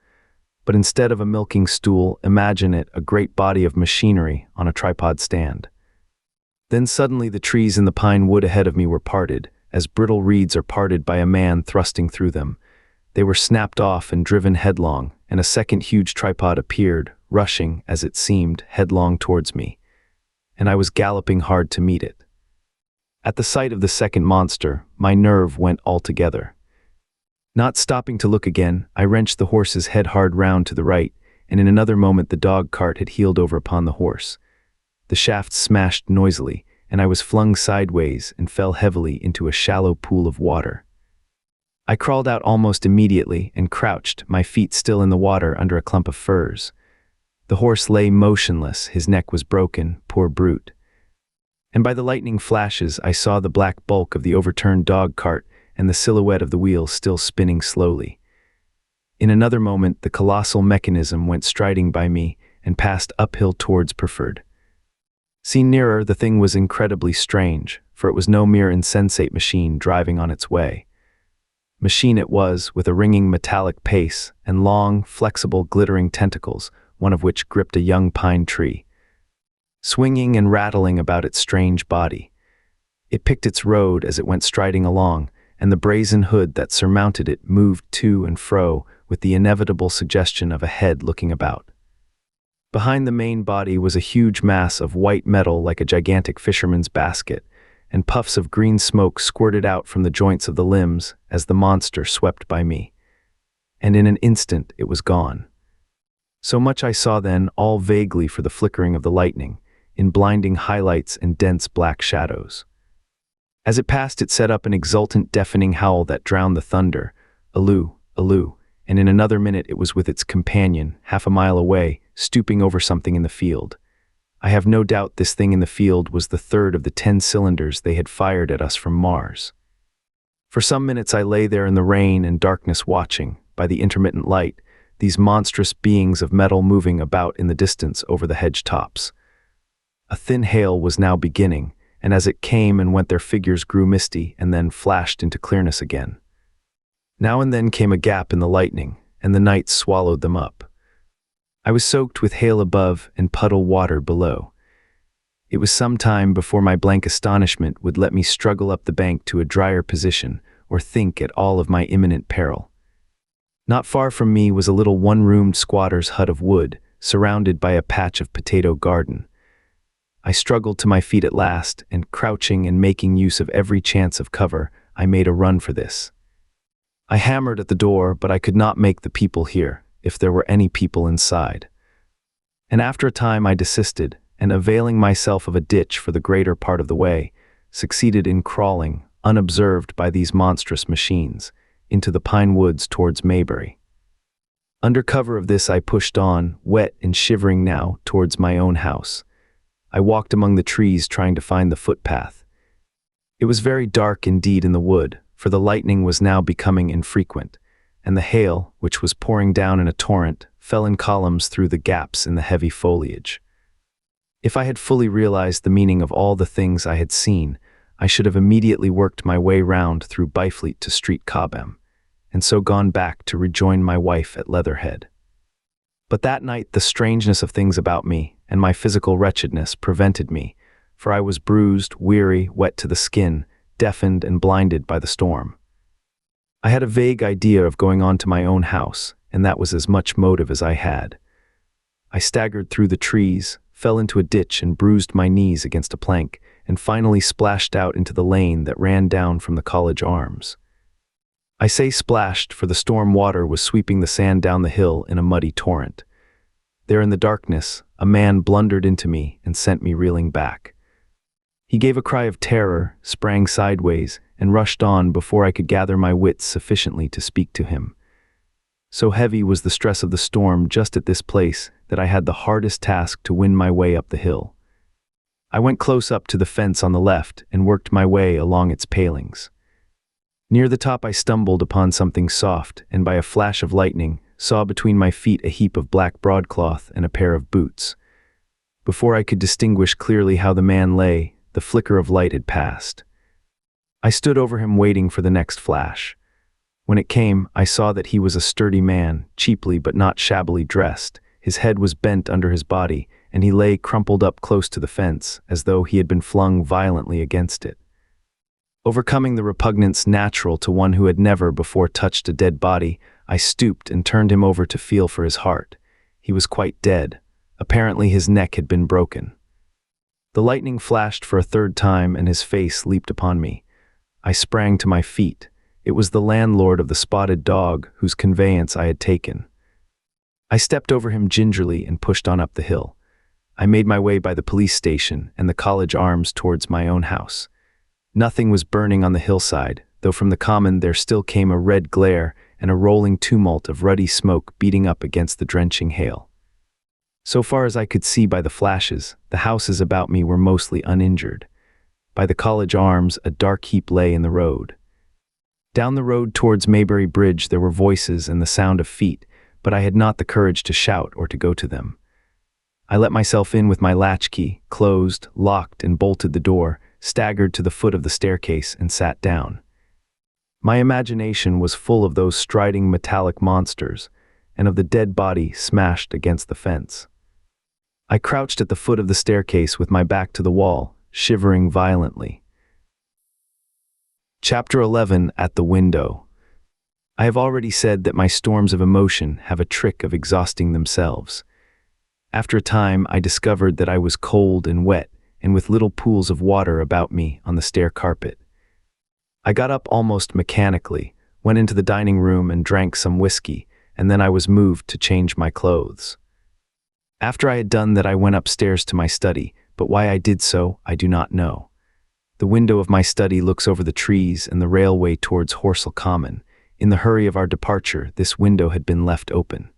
But instead of a milking stool, imagine it a great body of machinery on a tripod stand. Then suddenly the trees in the pine wood ahead of me were parted, as brittle reeds are parted by a man thrusting through them. They were snapped off and driven headlong, and a second huge tripod appeared, rushing, as it seemed, headlong towards me. And I was galloping hard to meet it. At the sight of the second monster, my nerve went altogether. Not stopping to look again, I wrenched the horse's head hard round to the right, and in another moment the dog cart had heeled over upon the horse. The shaft smashed noisily, and I was flung sideways and fell heavily into a shallow pool of water. I crawled out almost immediately and crouched, my feet still in the water under a clump of firs. The horse lay motionless, his neck was broken, poor brute. And by the lightning flashes I saw the black bulk of the overturned dog cart and the silhouette of the wheels still spinning slowly. In another moment the colossal mechanism went striding by me and passed uphill towards Preferred. Seen nearer, the thing was incredibly strange, for it was no mere insensate machine driving on its way. Machine it was, with a ringing metallic pace and long, flexible, glittering tentacles, one of which gripped a young pine tree. Swinging and rattling about its strange body, it picked its road as it went striding along, and the brazen hood that surmounted it moved to and fro with the inevitable suggestion of a head looking about. Behind the main body was a huge mass of white metal like a gigantic fisherman's basket, and puffs of green smoke squirted out from the joints of the limbs as the monster swept by me. And in an instant it was gone. So much I saw then, all vaguely for the flickering of the lightning, in blinding highlights and dense black shadows. As it passed, it set up an exultant, deafening howl that drowned the thunder, aloo, aloo, and in another minute it was with its companion, half a mile away, stooping over something in the field. I have no doubt this thing in the field was the third of the 10 cylinders they had fired at us from Mars. For some minutes I lay there in the rain and darkness watching, by the intermittent light, these monstrous beings of metal moving about in the distance over the hedge tops. A thin hail was now beginning, and as it came and went their figures grew misty and then flashed into clearness again. Now and then came a gap in the lightning, and the night swallowed them up. I was soaked with hail above and puddle water below. It was some time before my blank astonishment would let me struggle up the bank to a drier position or think at all of my imminent peril. Not far from me was a little one-roomed squatter's hut of wood, surrounded by a patch of potato garden. I struggled to my feet at last, and crouching and making use of every chance of cover, I made a run for this. I hammered at the door, but I could not make the people hear, if there were any people inside. And after a time I desisted, and availing myself of a ditch for the greater part of the way, succeeded in crawling, unobserved by these monstrous machines, into the pine woods towards Maybury. Under cover of this I pushed on, wet and shivering now, towards my own house. I walked among the trees trying to find the footpath. It was very dark indeed in the wood, for the lightning was now becoming infrequent, and the hail, which was pouring down in a torrent, fell in columns through the gaps in the heavy foliage. If I had fully realized the meaning of all the things I had seen, I should have immediately worked my way round through Byfleet to Street Chobham, and so gone back to rejoin my wife at Leatherhead. But that night the strangeness of things about me and my physical wretchedness prevented me, for I was bruised, weary, wet to the skin, deafened and blinded by the storm. I had a vague idea of going on to my own house, and that was as much motive as I had. I staggered through the trees, fell into a ditch and bruised my knees against a plank, and finally splashed out into the lane that ran down from the College Arms. I say splashed, for the storm water was sweeping the sand down the hill in a muddy torrent. There in the darkness, a man blundered into me and sent me reeling back. He gave a cry of terror, sprang sideways, and rushed on before I could gather my wits sufficiently to speak to him. So heavy was the stress of the storm just at this place that I had the hardest task to win my way up the hill. I went close up to the fence on the left and worked my way along its palings. Near the top I stumbled upon something soft, and by a flash of lightning saw between my feet a heap of black broadcloth and a pair of boots. Before I could distinguish clearly how the man lay, the flicker of light had passed. I stood over him waiting for the next flash. When it came, I saw that he was a sturdy man, cheaply but not shabbily dressed. His head was bent under his body, and he lay crumpled up close to the fence, as though he had been flung violently against it. Overcoming the repugnance natural to one who had never before touched a dead body, I stooped and turned him over to feel for his heart. He was quite dead. Apparently his neck had been broken. The lightning flashed for a third time, and his face leaped upon me. I sprang to my feet. It was the landlord of the Spotted Dog, whose conveyance I had taken. I stepped over him gingerly and pushed on up the hill. I made my way by the police station and the College Arms towards my own house. Nothing was burning on the hillside, though from the common there still came a red glare and a rolling tumult of ruddy smoke beating up against the drenching hail. So far as I could see by the flashes, the houses about me were mostly uninjured. By the College Arms, a dark heap lay in the road. Down the road towards Maybury Bridge there were voices and the sound of feet, but I had not the courage to shout or to go to them. I let myself in with my latchkey, closed, locked, and bolted the door, staggered to the foot of the staircase, and sat down. My imagination was full of those striding metallic monsters, and of the dead body smashed against the fence. I crouched at the foot of the staircase with my back to the wall, shivering violently. Chapter 11. At the Window. I have already said that my storms of emotion have a trick of exhausting themselves. After a time, I discovered that I was cold and wet, and with little pools of water about me on the stair carpet. I got up almost mechanically, went into the dining room and drank some whiskey, and then I was moved to change my clothes. After I had done that, I went upstairs to my study, but why I did so, I do not know. The window of my study looks over the trees and the railway towards Horsell Common. In the hurry of our departure, this window had been left open.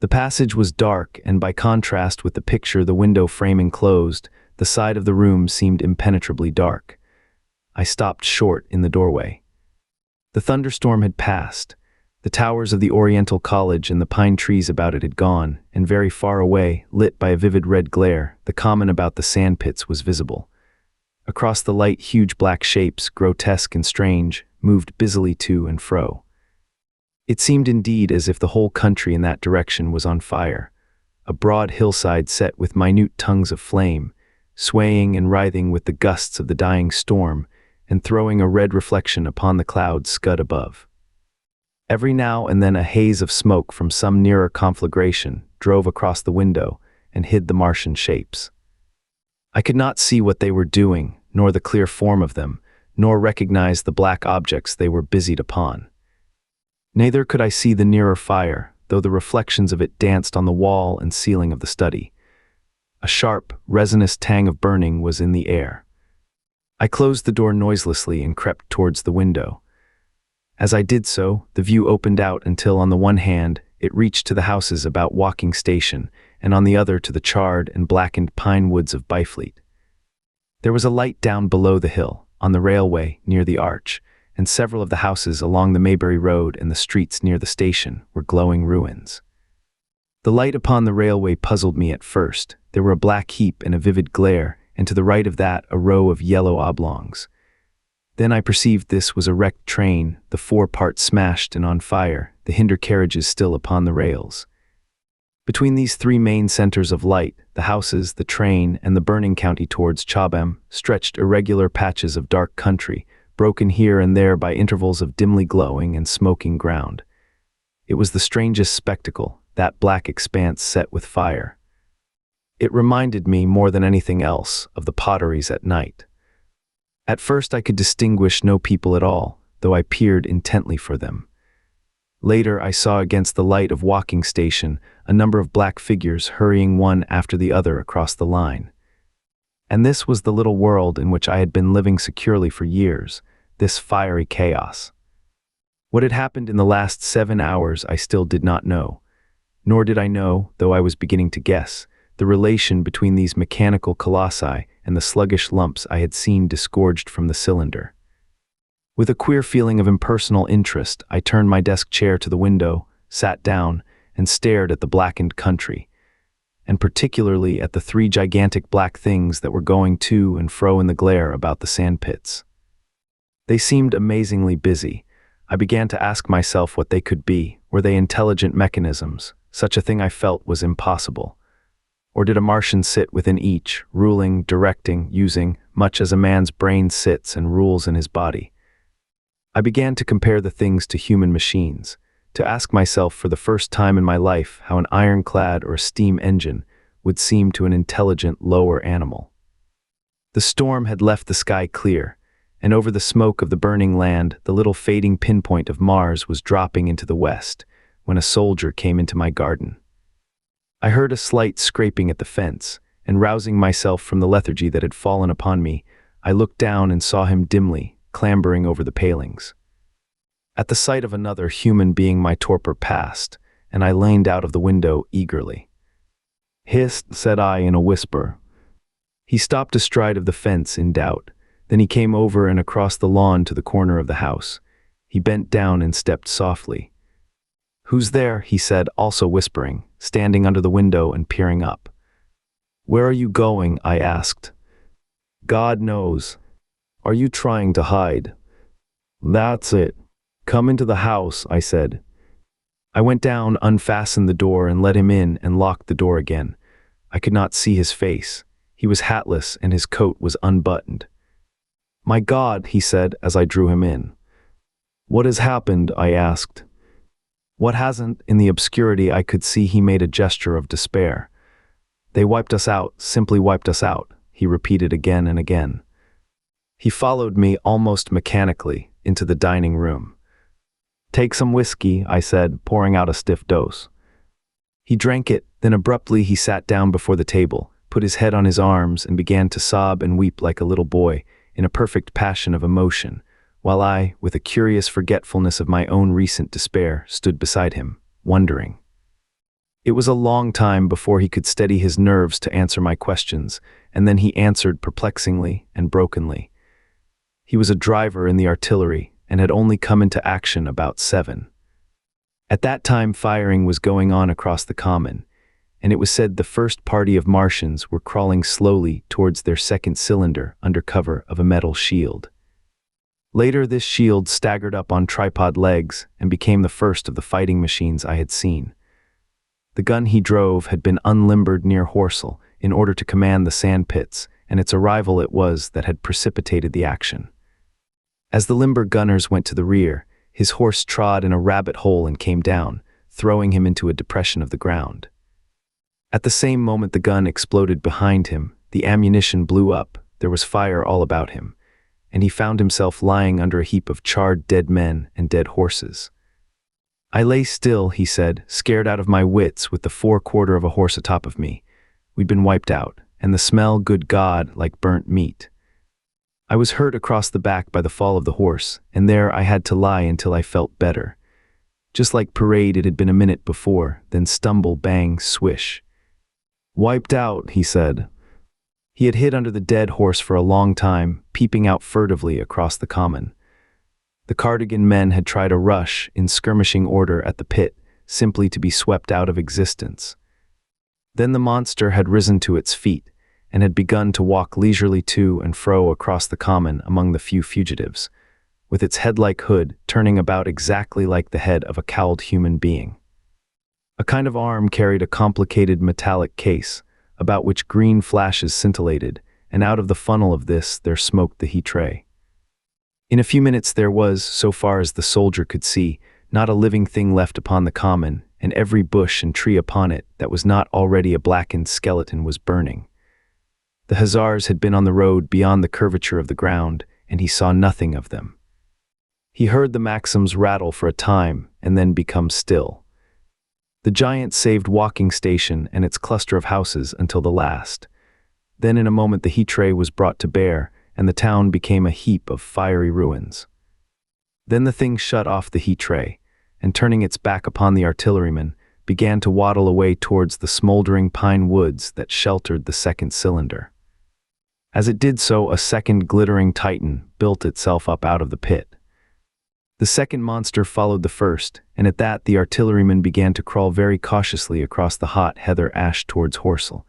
The passage was dark, and by contrast with the picture the window frame enclosed, the side of the room seemed impenetrably dark. I stopped short in the doorway. The thunderstorm had passed. The towers of the Oriental College and the pine trees about it had gone, and very far away, lit by a vivid red glare, the common about the sandpits was visible. Across the light, huge black shapes, grotesque and strange, moved busily to and fro. It seemed indeed as if the whole country in that direction was on fire, a broad hillside set with minute tongues of flame, swaying and writhing with the gusts of the dying storm, and throwing a red reflection upon the clouds scud above. Every now and then a haze of smoke from some nearer conflagration drove across the window and hid the Martian shapes. I could not see what they were doing, nor the clear form of them, nor recognize the black objects they were busied upon. Neither could I see the nearer fire, though the reflections of it danced on the wall and ceiling of the study. A sharp, resinous tang of burning was in the air. I closed the door noiselessly and crept towards the window. As I did so, the view opened out until on the one hand it reached to the houses about Walking Station, and on the other to the charred and blackened pine woods of Byfleet. There was a light down below the hill, on the railway near the arch, and several of the houses along the Maybury Road and the streets near the station were glowing ruins. The light upon the railway puzzled me at first. There were a black heap and a vivid glare, and to the right of that a row of yellow oblongs. Then I perceived this was a wrecked train, the fore-part smashed and on fire, the hinder carriages still upon the rails. Between these three main centers of light, the houses, the train, and the burning county towards Chobham, stretched irregular patches of dark country, broken here and there by intervals of dimly glowing and smoking ground. It was the strangest spectacle, that black expanse set with fire. It reminded me, more than anything else, of the potteries at night. At first I could distinguish no people at all, though I peered intently for them. Later I saw against the light of Walking Station a number of black figures hurrying one after the other across the line. And this was the little world in which I had been living securely for years, this fiery chaos. What had happened in the last 7 hours I still did not know, nor did I know, though I was beginning to guess, the relation between these mechanical colossi and the sluggish lumps I had seen disgorged from the cylinder. With a queer feeling of impersonal interest, I turned my desk chair to the window, sat down, and stared at the blackened country, and particularly at the three gigantic black things that were going to and fro in the glare about the sandpits. They seemed amazingly busy. I began to ask myself what they could be. Were they intelligent mechanisms? Such a thing I felt was impossible. Or did a Martian sit within each, ruling, directing, using, much as a man's brain sits and rules in his body? I began to compare the things to human machines, to ask myself for the first time in my life how an ironclad or a steam engine would seem to an intelligent lower animal. The storm had left the sky clear, and over the smoke of the burning land the little fading pinpoint of Mars was dropping into the west, when a soldier came into my garden. I heard a slight scraping at the fence, and rousing myself from the lethargy that had fallen upon me, I looked down and saw him dimly, clambering over the palings. At the sight of another human being my torpor passed, and I leaned out of the window eagerly. "Hist," said I in a whisper. He stopped astride of the fence in doubt. Then he came over and across the lawn to the corner of the house. He bent down and stepped softly. "Who's there?" he said, also whispering, standing under the window and peering up. "Where are you going?" I asked. "God knows. Are you trying to hide?" "That's it. Come into the house," I said. I went down, unfastened the door, and let him in and locked the door again. I could not see his face. He was hatless and his coat was unbuttoned. "My God," he said as I drew him in. "What has happened?" I asked. "What hasn't?" In the obscurity I could see he made a gesture of despair. "They wiped us out, simply wiped us out," he repeated again and again. He followed me almost mechanically into the dining room. "Take some whiskey," I said, pouring out a stiff dose. He drank it, then abruptly he sat down before the table, put his head on his arms, and began to sob and weep like a little boy, in a perfect passion of emotion, while I, with a curious forgetfulness of my own recent despair, stood beside him, wondering. It was a long time before he could steady his nerves to answer my questions, and then he answered perplexingly and brokenly. He was a driver in the artillery, and had only come into action about 7. At that time, firing was going on across the common, and it was said the first party of Martians were crawling slowly towards their second cylinder under cover of a metal shield. Later, this shield staggered up on tripod legs and became the first of the fighting machines I had seen. The gun he drove had been unlimbered near Horsell in order to command the sand pits, and its arrival it was that had precipitated the action. As the limber gunners went to the rear, his horse trod in a rabbit hole and came down, throwing him into a depression of the ground. At the same moment the gun exploded behind him, the ammunition blew up, there was fire all about him, and he found himself lying under a heap of charred dead men and dead horses. I lay still, he said, scared out of my wits with the forequarter of a horse atop of me. We'd been wiped out, and the smell, good God, like burnt meat. I was hurt across the back by the fall of the horse, and there I had to lie until I felt better. Just like parade it had been a minute before, then stumble, bang, swish. Wiped out, he said. He had hid under the dead horse for a long time, peeping out furtively across the common. The Cardigan men had tried a rush in skirmishing order at the pit, simply to be swept out of existence. Then the monster had risen to its feet, and had begun to walk leisurely to and fro across the common among the few fugitives, with its head-like hood turning about exactly like the head of a cowled human being. A kind of arm carried a complicated metallic case, about which green flashes scintillated, and out of the funnel of this there smoked the heat tray. In a few minutes there was, so far as the soldier could see, not a living thing left upon the common, and every bush and tree upon it that was not already a blackened skeleton was burning. The hussars had been on the road beyond the curvature of the ground, and he saw nothing of them. He heard the Maxims rattle for a time, and then become still. The giant saved walking station and its cluster of houses until the last. Then in a moment the heat tray was brought to bear, and the town became a heap of fiery ruins. Then the thing shut off the heat tray, and turning its back upon the artilleryman, began to waddle away towards the smoldering pine woods that sheltered the second cylinder. As it did so, a second glittering titan built itself up out of the pit. The second monster followed the first, and at that the artilleryman began to crawl very cautiously across the hot heather ash towards Horsell.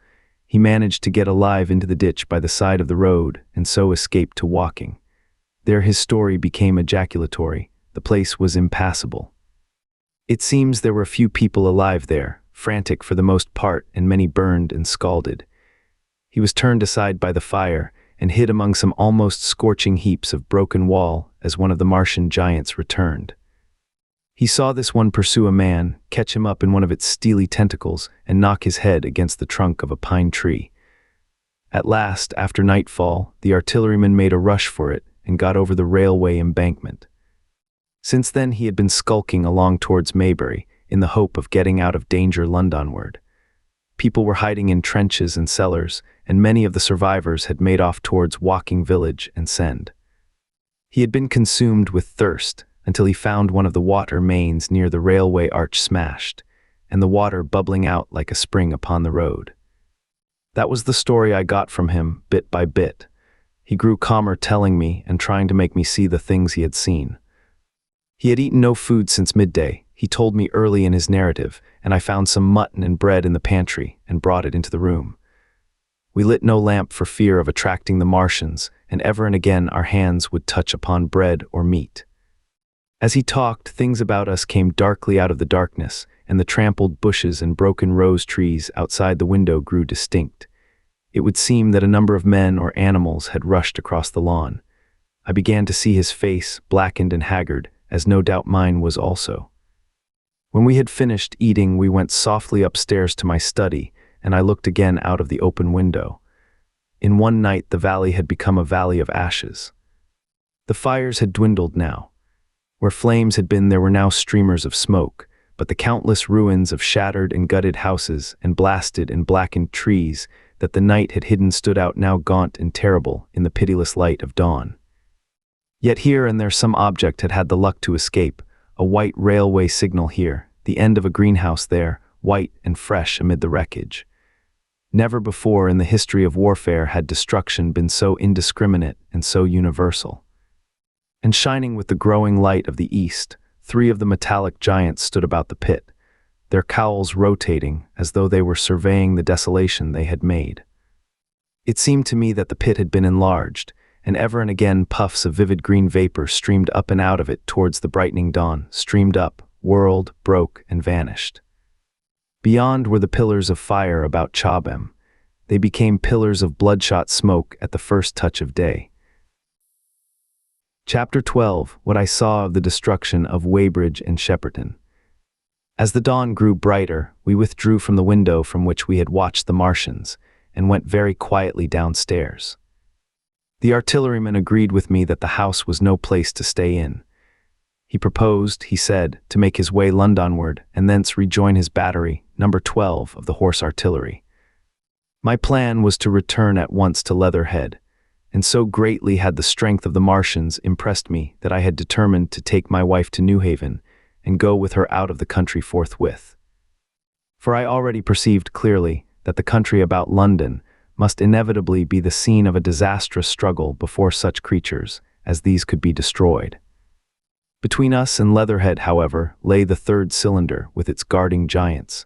He managed to get alive into the ditch by the side of the road, and so escaped to walking. There his story became ejaculatory. The place was impassable. It seems there were few people alive there, frantic for the most part, and many burned and scalded. He was turned aside by the fire, and hid among some almost scorching heaps of broken wall as one of the Martian giants returned. He saw this one pursue a man, catch him up in one of its steely tentacles, and knock his head against the trunk of a pine tree. At last, after nightfall, the artilleryman made a rush for it and got over the railway embankment. Since then he had been skulking along towards Maybury in the hope of getting out of danger Londonward. People were hiding in trenches and cellars, and many of the survivors had made off towards Woking village and Send. He had been consumed with thirst until he found one of the water mains near the railway arch smashed, and the water bubbling out like a spring upon the road. That was the story I got from him, bit by bit. He grew calmer telling me and trying to make me see the things he had seen. He had eaten no food since midday, he told me early in his narrative, and I found some mutton and bread in the pantry and brought it into the room. We lit no lamp for fear of attracting the Martians, and ever and again our hands would touch upon bread or meat. As he talked, things about us came darkly out of the darkness, and the trampled bushes and broken rose trees outside the window grew distinct. It would seem that a number of men or animals had rushed across the lawn. I began to see his face, blackened and haggard, as no doubt mine was also. When we had finished eating, we went softly upstairs to my study, and I looked again out of the open window. In one night the valley had become a valley of ashes. The fires had dwindled now. Where flames had been there were now streamers of smoke, but the countless ruins of shattered and gutted houses and blasted and blackened trees that the night had hidden stood out now gaunt and terrible in the pitiless light of dawn. Yet here and there some object had had the luck to escape, a white railway signal here, the end of a greenhouse there, white and fresh amid the wreckage. Never before in the history of warfare had destruction been so indiscriminate and so universal. And shining with the growing light of the east, 3 of the metallic giants stood about the pit, their cowls rotating as though they were surveying the desolation they had made. It seemed to me that the pit had been enlarged, and ever and again puffs of vivid green vapor streamed up and out of it towards the brightening dawn, streamed up, whirled, broke, and vanished. Beyond were the pillars of fire about Chobham. They became pillars of bloodshot smoke at the first touch of day. Chapter 12. What I saw of the destruction of Weybridge and Shepperton. As the dawn grew brighter, we withdrew from the window from which we had watched the Martians, and went very quietly downstairs. The artilleryman agreed with me that the house was no place to stay in. He proposed, he said, to make his way Londonward, and thence rejoin his battery, number 12 of the Horse Artillery. My plan was to return at once to Leatherhead, and so greatly had the strength of the Martians impressed me that I had determined to take my wife to Newhaven, and go with her out of the country forthwith. For I already perceived clearly that the country about London must inevitably be the scene of a disastrous struggle before such creatures as these could be destroyed. Between us and Leatherhead, however, lay the 3rd cylinder with its guarding giants.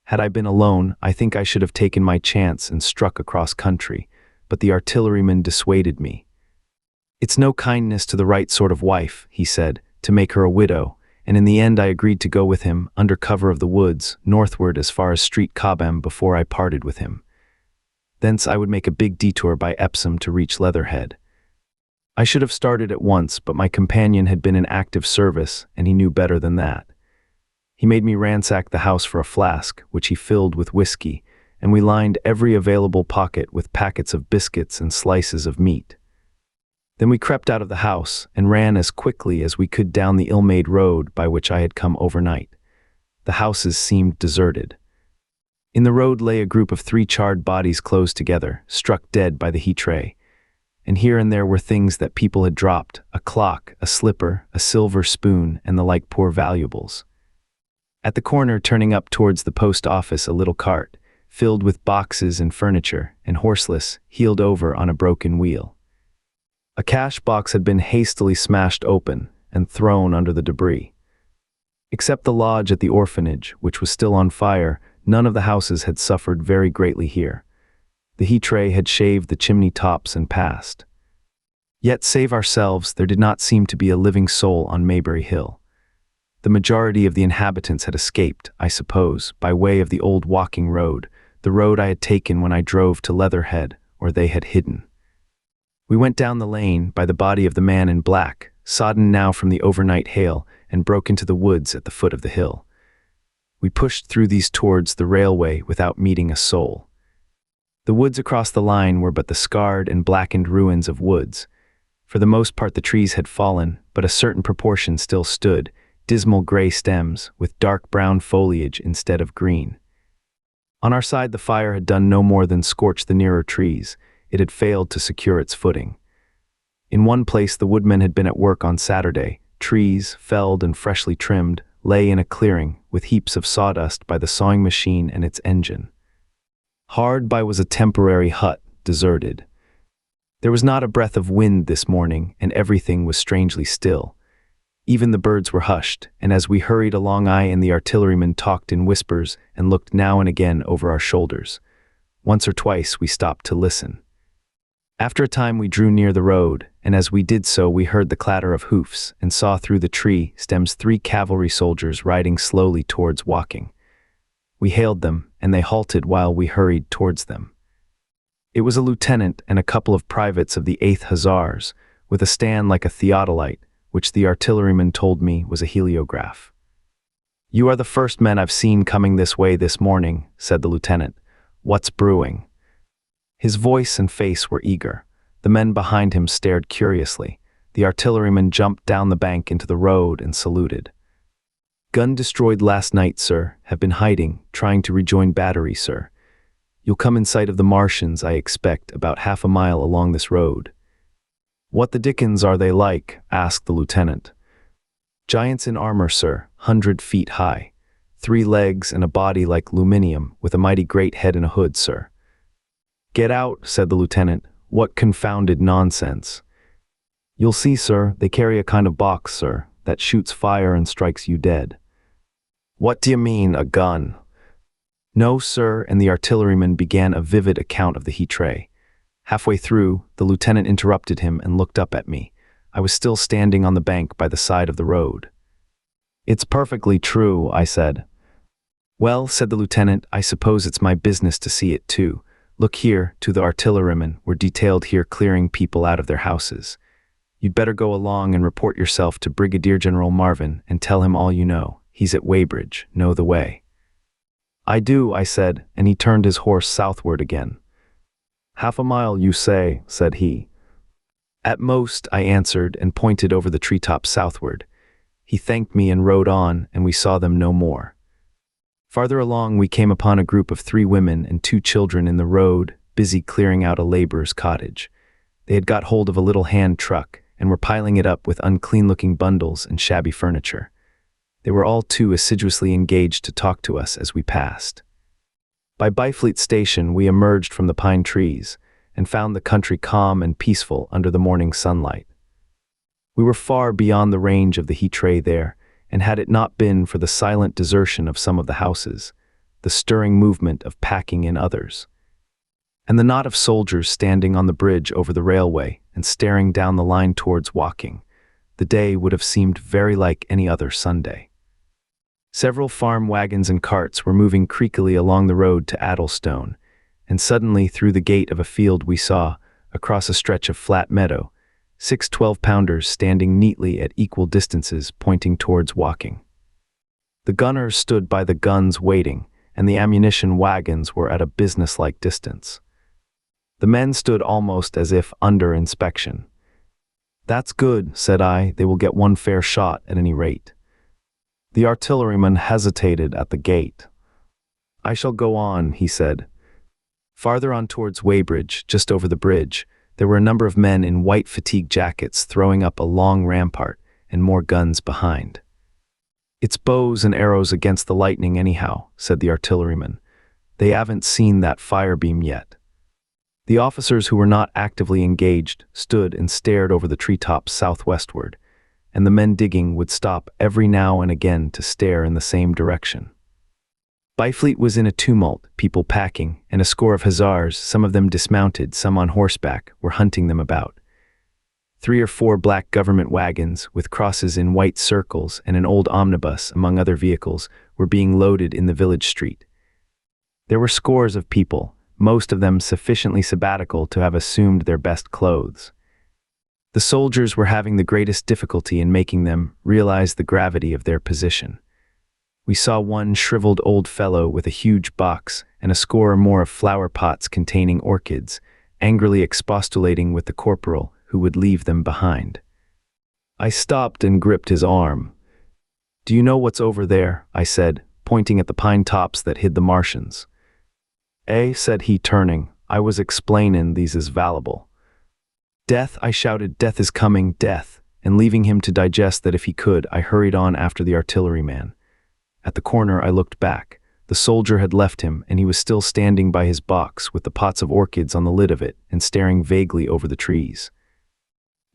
Had I been alone, I think I should have taken my chance and struck across country, but the artilleryman dissuaded me. "It's no kindness to the right sort of wife," he said, "to make her a widow," and in the end I agreed to go with him, under cover of the woods, northward as far as Street Chobham before I parted with him. Thence I would make a big detour by Epsom to reach Leatherhead. I should have started at once, but my companion had been in active service, and he knew better than that. He made me ransack the house for a flask, which he filled with whiskey, and we lined every available pocket with packets of biscuits and slices of meat. Then we crept out of the house and ran as quickly as we could down the ill-made road by which I had come overnight. The houses seemed deserted. In the road lay a group of 3 charred bodies close together, struck dead by the heat ray, and here and there were things that people had dropped, a clock, a slipper, a silver spoon, and the like poor valuables. At the corner turning up towards the post office a little cart, filled with boxes and furniture, and horseless, heeled over on a broken wheel. A cash box had been hastily smashed open and thrown under the debris. Except the lodge at the orphanage, which was still on fire, none of the houses had suffered very greatly here. The heat ray had shaved the chimney tops and passed. Yet, save ourselves, there did not seem to be a living soul on Maybury Hill. The majority of the inhabitants had escaped, I suppose, by way of the old walking road, the road I had taken when I drove to Leatherhead, or they had hidden. We went down the lane by the body of the man in black, sodden now from the overnight hail, and broke into the woods at the foot of the hill. We pushed through these towards the railway without meeting a soul. The woods across the line were but the scarred and blackened ruins of woods. For the most part the trees had fallen, but a certain proportion still stood, dismal gray stems, with dark brown foliage instead of green. On our side the fire had done no more than scorch the nearer trees. It had failed to secure its footing. In one place the woodmen had been at work on Saturday. Trees, felled and freshly trimmed, lay in a clearing, with heaps of sawdust by the sawing machine and its engine. Hard by was a temporary hut, deserted. There was not a breath of wind this morning, and everything was strangely still. Even the birds were hushed, and as we hurried along I and the artilleryman talked in whispers and looked now and again over our shoulders. Once or twice we stopped to listen. After a time we drew near the road, and as we did so we heard the clatter of hoofs and saw through the tree stems 3 cavalry soldiers riding slowly towards Woking. We hailed them, and they halted while we hurried towards them. It was a lieutenant and a couple of privates of the 8th Hussars, with a stand like a theodolite, which the artilleryman told me was a heliograph. "You are the first men I've seen coming this way this morning," said the lieutenant. "What's brewing?" His voice and face were eager. The men behind him stared curiously. The artilleryman jumped down the bank into the road and saluted. "Gun destroyed last night, sir. Have been hiding, trying to rejoin battery, sir. You'll come in sight of the Martians, I expect, about half a mile along this road." "What the dickens are they like?" asked the lieutenant. "Giants in armor, sir, 100 feet high. 3 legs and a body like aluminium, with a mighty great head and a hood, sir." "Get out," said the lieutenant. "What confounded nonsense." You'll see, sir, they carry a kind of box, sir, that shoots fire and strikes you dead. What do you mean, a gun? No, sir, and the artilleryman began a vivid account of the heat ray. Halfway through, the lieutenant interrupted him and looked up at me. I was still standing on the bank by the side of the road. It's perfectly true, I said. Well, said the lieutenant, I suppose it's my business to see it too. Look here, to the artillerymen, we're detailed here clearing people out of their houses. You'd better go along and report yourself to Brigadier General Marvin and tell him all you know. He's at Weybridge, know the way. I do, I said, and he turned his horse southward again. Half a mile, you say, said he. At most, I answered and pointed over the treetops southward. He thanked me and rode on, and we saw them no more. Farther along, we came upon a group of 3 women and 2 children in the road, busy clearing out a laborer's cottage. They had got hold of a little hand truck and were piling it up with unclean-looking bundles and shabby furniture. They were all too assiduously engaged to talk to us as we passed. By Byfleet Station, we emerged from the pine trees and found the country calm and peaceful under the morning sunlight. We were far beyond the range of the heat ray there, and had it not been for the silent desertion of some of the houses, the stirring movement of packing in others, and the knot of soldiers standing on the bridge over the railway and staring down the line towards Woking, the day would have seemed very like any other Sunday. Several farm wagons and carts were moving creakily along the road to Addlestone, and suddenly through the gate of a field we saw, across a stretch of flat meadow, 6 12-pounders standing neatly at equal distances pointing towards Woking. The gunners stood by the guns waiting, and the ammunition wagons were at a businesslike distance. The men stood almost as if under inspection. That's good, said I, they will get one fair shot at any rate. The artilleryman hesitated at the gate. I shall go on, he said. Farther on towards Weybridge, just over the bridge, there were a number of men in white fatigue jackets throwing up a long rampart and more guns behind. It's bows and arrows against the lightning anyhow, said the artilleryman. They haven't seen that fire beam yet. The officers who were not actively engaged stood and stared over the treetops southwestward, and the men digging would stop every now and again to stare in the same direction. Byfleet was in a tumult, people packing, and a score of hussars, some of them dismounted, some on horseback, were hunting them about. 3 or 4 black government wagons, with crosses in white circles and an old omnibus, among other vehicles, were being loaded in the village street. There were scores of people, most of them sufficiently sabbatical to have assumed their best clothes. The soldiers were having the greatest difficulty in making them realize the gravity of their position. We saw one shriveled old fellow with a huge box and a score or more of flower pots containing orchids, angrily expostulating with the corporal who would leave them behind. I stopped and gripped his arm. Do you know what's over there? I said, pointing at the pine tops that hid the Martians. Said he, turning. I was explainin' these is valuable. Death, I shouted, death is coming, death, and leaving him to digest that if he could, I hurried on after the artilleryman. At the corner I looked back. The soldier had left him, and he was still standing by his box with the pots of orchids on the lid of it and staring vaguely over the trees.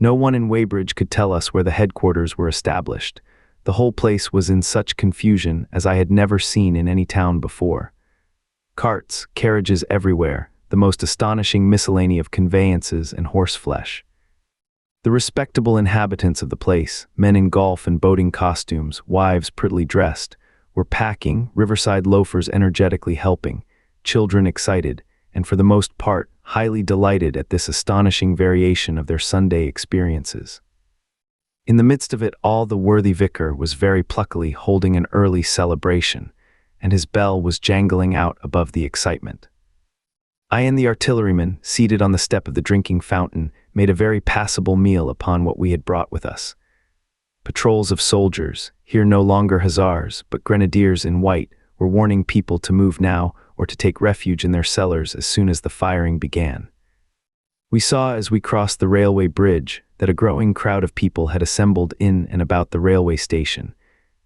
No one in Weybridge could tell us where the headquarters were established. The whole place was in such confusion as I had never seen in any town before. Carts, carriages everywhere, the most astonishing miscellany of conveyances and horseflesh. The respectable inhabitants of the place, men in golf and boating costumes, wives prettily dressed, were packing, riverside loafers energetically helping, children excited, and for the most part, highly delighted at this astonishing variation of their Sunday experiences. In the midst of it all, the worthy vicar was very pluckily holding an early celebration, and his bell was jangling out above the excitement. I and the artilleryman, seated on the step of the drinking fountain, made a very passable meal upon what we had brought with us. Patrols of soldiers, here no longer hussars, but grenadiers in white, were warning people to move now or to take refuge in their cellars as soon as the firing began. We saw as we crossed the railway bridge that a growing crowd of people had assembled in and about the railway station,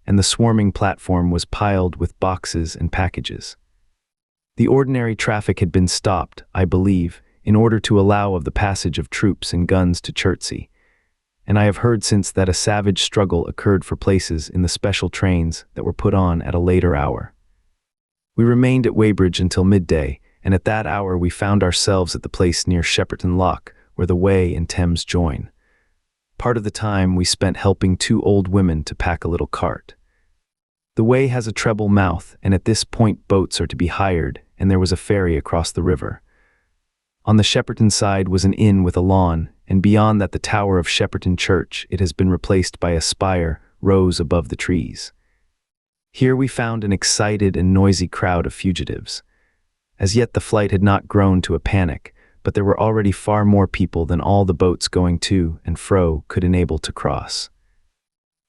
and the swarming platform was piled with boxes and packages. The ordinary traffic had been stopped, I believe, in order to allow of the passage of troops and guns to Chertsey. and I have heard since that a savage struggle occurred for places in the special trains that were put on at a later hour. We remained at Weybridge until midday, and at that hour we found ourselves at the place near Shepperton Lock, where the Wey and Thames join. Part of the time we spent helping two old women to pack a little cart. The Wey has a treble mouth, and at this point boats are to be hired, and there was a ferry across the river. On the Shepperton side was an inn with a lawn, and beyond that the tower of Shepperton Church. It has been replaced by a spire, rose above the trees. Here we found an excited and noisy crowd of fugitives. As yet the flight had not grown to a panic, but there were already far more people than all the boats going to and fro could enable to cross.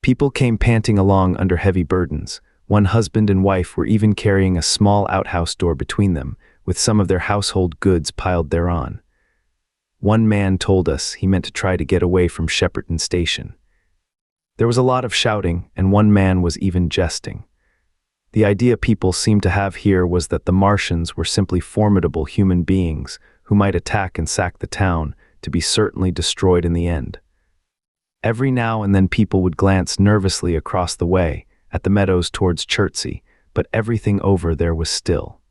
People came panting along under heavy burdens. One husband and wife were even carrying a small outhouse door between them, with some of their household goods piled thereon. One man told us he meant to try to get away from Shepperton Station. There was a lot of shouting, and one man was even jesting. The idea people seemed to have here was that the Martians were simply formidable human beings who might attack and sack the town, to be certainly destroyed in the end. Every now and then people would glance nervously across the way, at the meadows towards Chertsey, but everything over there was still.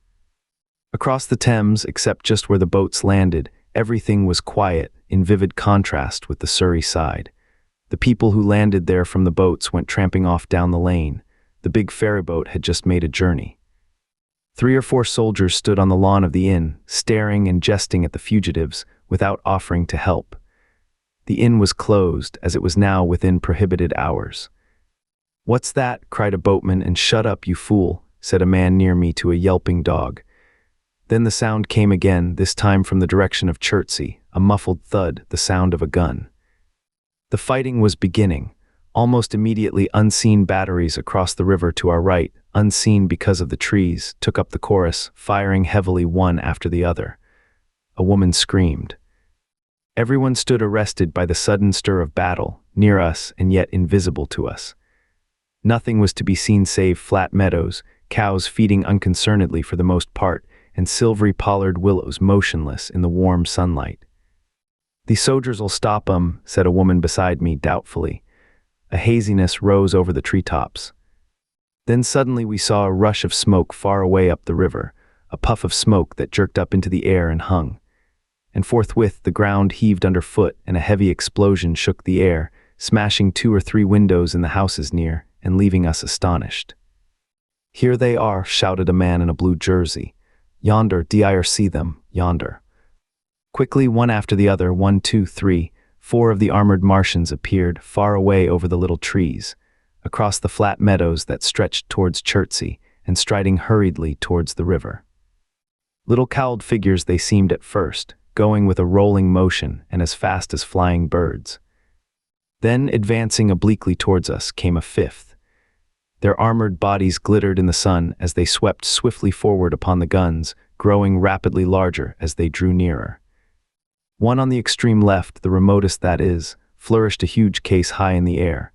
Across the Thames, except just where the boats landed, everything was quiet, in vivid contrast with the Surrey side. The people who landed there from the boats went tramping off down the lane. The big ferryboat had just made a journey. 3 or 4 soldiers stood on the lawn of the inn, staring and jesting at the fugitives, without offering to help. The inn was closed, as it was now within prohibited hours. "What's that?" cried a boatman, and "Shut up, you fool," said a man near me to a yelping dog. Then the sound came again, this time from the direction of Chertsey, a muffled thud, the sound of a gun. The fighting was beginning. Almost immediately unseen batteries across the river to our right, unseen because of the trees, took up the chorus, firing heavily one after the other. A woman screamed. Everyone stood arrested by the sudden stir of battle, near us and yet invisible to us. Nothing was to be seen save flat meadows, cows feeding unconcernedly for the most part, and silvery pollard willows motionless in the warm sunlight. "The soldiers'll stop 'em," said a woman beside me doubtfully. A haziness rose over the treetops. Then suddenly we saw a rush of smoke far away up the river, a puff of smoke that jerked up into the air and hung. And forthwith the ground heaved underfoot, and a heavy explosion shook the air, smashing 2 or 3 windows in the houses near, and leaving us astonished. "Here they are," shouted a man in a blue jersey. "Yonder, d'ye see them, yonder." Quickly, one after the other, 1, 2, 3, 4 of the armored Martians appeared, far away over the little trees, across the flat meadows that stretched towards Chertsey, and striding hurriedly towards the river. Little cowled figures they seemed at first, going with a rolling motion and as fast as flying birds. Then, advancing obliquely towards us, came a 5th. Their armored bodies glittered in the sun as they swept swiftly forward upon the guns, growing rapidly larger as they drew nearer. One on the extreme left, the remotest that is, flourished a huge case high in the air,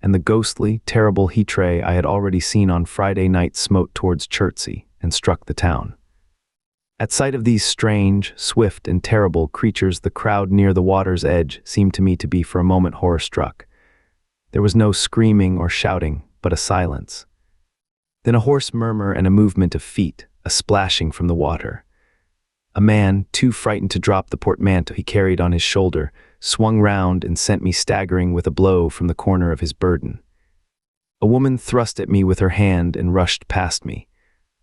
and the ghostly, terrible heat-ray I had already seen on Friday night smote towards Chertsey and struck the town. At sight of these strange, swift, and terrible creatures, the crowd near the water's edge seemed to me to be for a moment horror-struck. There was no screaming or shouting, but a silence. Then a hoarse murmur and a movement of feet, a splashing from the water. A man, too frightened to drop the portmanteau he carried on his shoulder, swung round and sent me staggering with a blow from the corner of his burden. A woman thrust at me with her hand and rushed past me.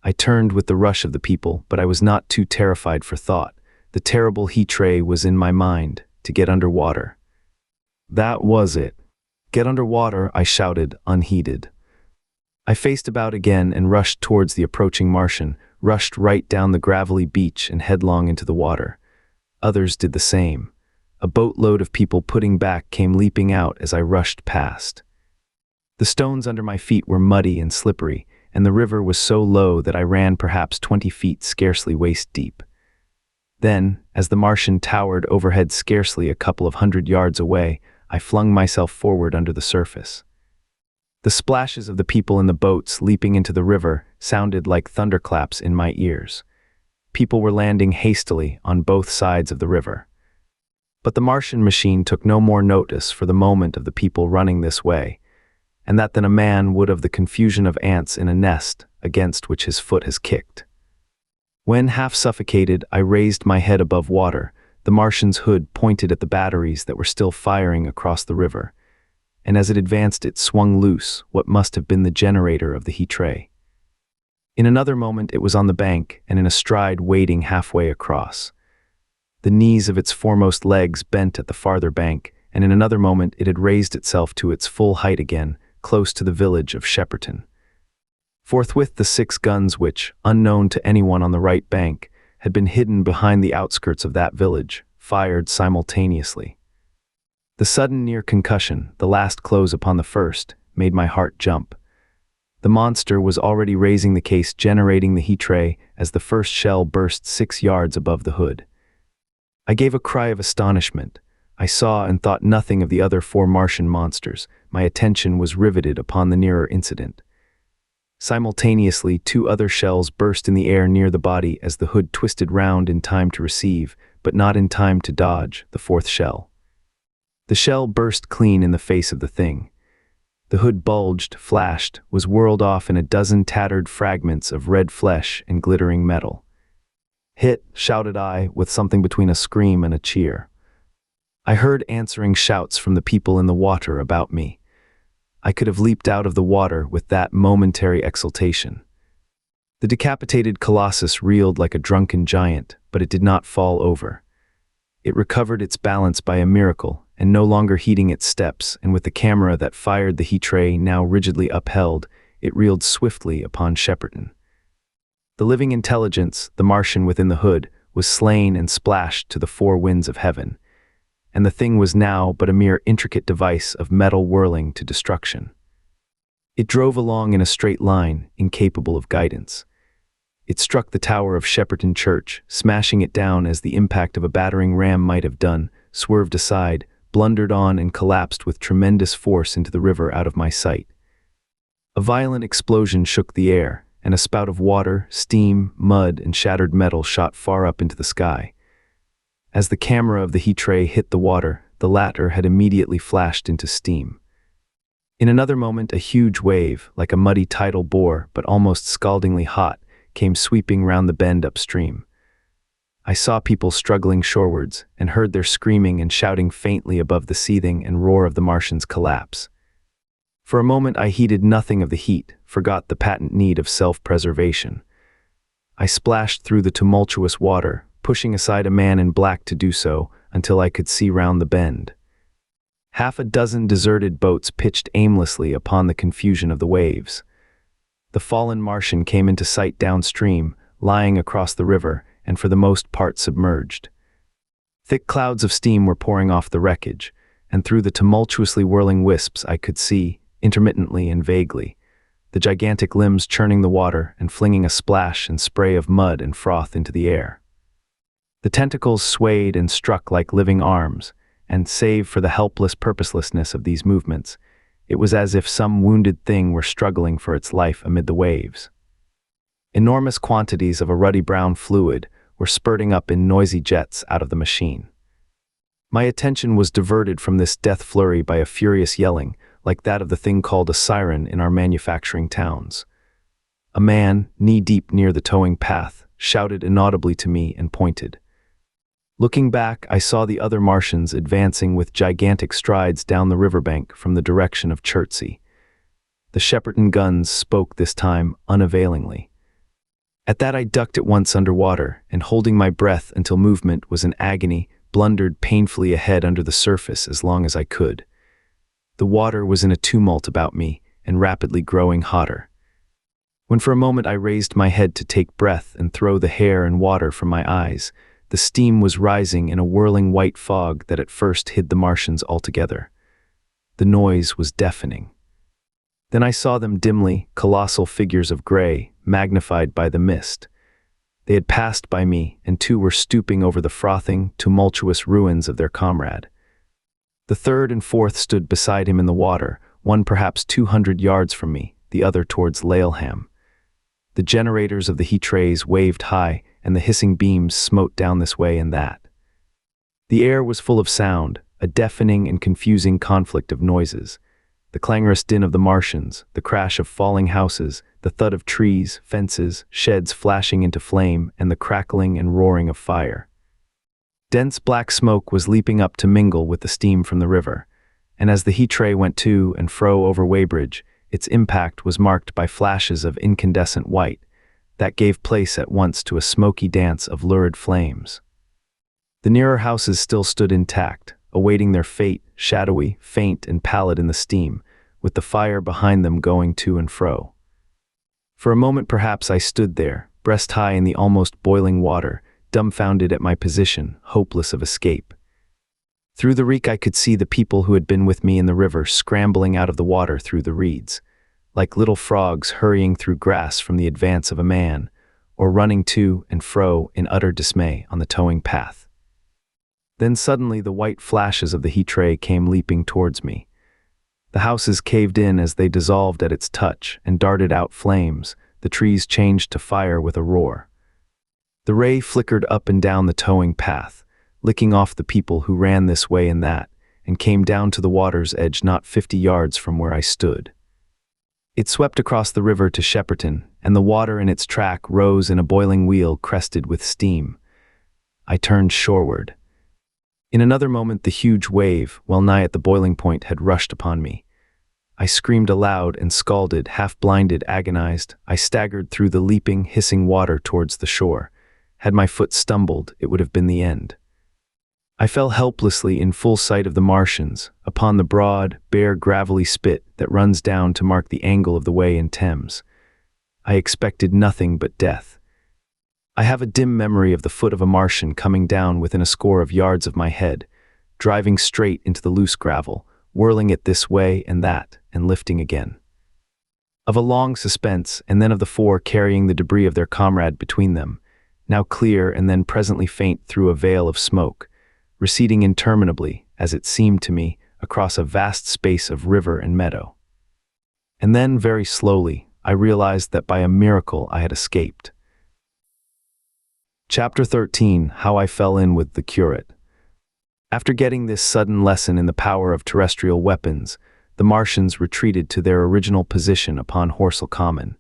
I turned with the rush of the people, but I was not too terrified for thought. The terrible heat-ray was in my mind, to get under water. That was it. "Get under water," I shouted, unheeded. I faced about again and rushed towards the approaching Martian, rushed right down the gravelly beach and headlong into the water. Others did the same. A boatload of people putting back came leaping out as I rushed past. The stones under my feet were muddy and slippery, and the river was so low that I ran perhaps 20 feet, scarcely waist deep. Then, as the Martian towered overhead scarcely a couple of 100 yards away, I flung myself forward under the surface. The splashes of the people in the boats leaping into the river sounded like thunderclaps in my ears. People were landing hastily on both sides of the river. But the Martian machine took no more notice for the moment of the people running this way, and that than a man would of the confusion of ants in a nest against which his foot has kicked. When, half suffocated, I raised my head above water, the Martian's hood pointed at the batteries that were still firing across the river, and as it advanced it swung loose what must have been the generator of the heat ray. In another moment it was on the bank and in a stride wading halfway across. The knees of its foremost legs bent at the farther bank, and in another moment it had raised itself to its full height again, close to the village of Shepperton. Forthwith the 6 guns which, unknown to anyone on the right bank, had been hidden behind the outskirts of that village, fired simultaneously. The sudden near concussion, the last close upon the first, made my heart jump. The monster was already raising the case generating the heat ray as the first shell burst 6 yards above the hood. I gave a cry of astonishment. I saw and thought nothing of the other 4 Martian monsters. My attention was riveted upon the nearer incident. Simultaneously, 2 other shells burst in the air near the body as the hood twisted round in time to receive, but not in time to dodge, the 4th shell. The shell burst clean in the face of the thing. The hood bulged, flashed, was whirled off in a dozen tattered fragments of red flesh and glittering metal. "Hit," shouted I, with something between a scream and a cheer. I heard answering shouts from the people in the water about me. I could have leaped out of the water with that momentary exultation. The decapitated colossus reeled like a drunken giant, but it did not fall over. It recovered its balance by a miracle, and no longer heeding its steps, and with the camera that fired the heat ray now rigidly upheld, it reeled swiftly upon Shepperton. The living intelligence, the Martian within the hood, was slain and splashed to the 4 winds of heaven, and the thing was now but a mere intricate device of metal whirling to destruction. It drove along in a straight line, incapable of guidance. It struck the tower of Shepperton Church, smashing it down as the impact of a battering ram might have done, swerved aside, blundered on and collapsed with tremendous force into the river out of my sight. A violent explosion shook the air, and a spout of water, steam, mud, and shattered metal shot far up into the sky. As the camera of the heat ray hit the water, the latter had immediately flashed into steam. In another moment, a huge wave, like a muddy tidal bore, but almost scaldingly hot, came sweeping round the bend upstream. I saw people struggling shorewards, and heard their screaming and shouting faintly above the seething and roar of the Martian's collapse. For a moment I heeded nothing of the heat, forgot the patent need of self-preservation. I splashed through the tumultuous water, pushing aside a man in black to do so, until I could see round the bend. Half a dozen deserted boats pitched aimlessly upon the confusion of the waves. The fallen Martian came into sight downstream, lying across the river, and for the most part submerged. Thick clouds of steam were pouring off the wreckage, and through the tumultuously whirling wisps I could see, intermittently and vaguely, the gigantic limbs churning the water and flinging a splash and spray of mud and froth into the air. The tentacles swayed and struck like living arms, and save for the helpless purposelessness of these movements, it was as if some wounded thing were struggling for its life amid the waves. Enormous quantities of a ruddy brown fluid were spurting up in noisy jets out of the machine. My attention was diverted from this death flurry by a furious yelling, like that of the thing called a siren in our manufacturing towns. A man, knee-deep near the towing path, shouted inaudibly to me and pointed. Looking back, I saw the other Martians advancing with gigantic strides down the riverbank from the direction of Chertsey. The Shepperton guns spoke this time unavailingly. At that I ducked at once under water, and holding my breath until movement was an agony, blundered painfully ahead under the surface as long as I could. The water was in a tumult about me, and rapidly growing hotter. When for a moment I raised my head to take breath and throw the hair and water from my eyes, the steam was rising in a whirling white fog that at first hid the Martians altogether. The noise was deafening. Then I saw them dimly, colossal figures of gray, magnified by the mist. They had passed by me, and 2 were stooping over the frothing, tumultuous ruins of their comrade. The 3rd and 4th stood beside him in the water, one perhaps 200 yards from me, the other towards Laleham. The generators of the heat rays waved high, and the hissing beams smote down this way and that. The air was full of sound, a deafening and confusing conflict of noises. The clangorous din of the Martians, the crash of falling houses, the thud of trees, fences, sheds flashing into flame, and the crackling and roaring of fire. Dense black smoke was leaping up to mingle with the steam from the river, and as the heat ray went to and fro over Weybridge, its impact was marked by flashes of incandescent white that gave place at once to a smoky dance of lurid flames. The nearer houses still stood intact, awaiting their fate, shadowy, faint, and pallid in the steam, with the fire behind them going to and fro. For a moment perhaps I stood there, breast high in the almost boiling water, dumbfounded at my position, hopeless of escape. Through the reek I could see the people who had been with me in the river scrambling out of the water through the reeds, like little frogs hurrying through grass from the advance of a man, or running to and fro in utter dismay on the towing path. Then suddenly the white flashes of the heat ray came leaping towards me. The houses caved in as they dissolved at its touch and darted out flames. The trees changed to fire with a roar. The ray flickered up and down the towing path, licking off the people who ran this way and that, and came down to the water's edge not 50 yards from where I stood. It swept across the river to Shepperton, and the water in its track rose in a boiling wheel crested with steam. I turned shoreward. In another moment the huge wave, well nigh at the boiling point, had rushed upon me. I screamed aloud and scalded, half-blinded, agonized. I staggered through the leaping, hissing water towards the shore. Had my foot stumbled, it would have been the end. I fell helplessly in full sight of the Martians, upon the broad, bare, gravelly spit that runs down to mark the angle of the way in Thames. I expected nothing but death. I have a dim memory of the foot of a Martian coming down within a score of yards of my head, driving straight into the loose gravel, whirling it this way and that, and lifting again. Of a long suspense, and then of the four carrying the debris of their comrade between them, now clear and then presently faint through a veil of smoke, receding interminably, as it seemed to me, across a vast space of river and meadow. And then, very slowly, I realized that by a miracle I had escaped. Chapter 13. How I Fell In with the Curate. After getting this sudden lesson in the power of terrestrial weapons, the Martians retreated to their original position upon Horsell Common,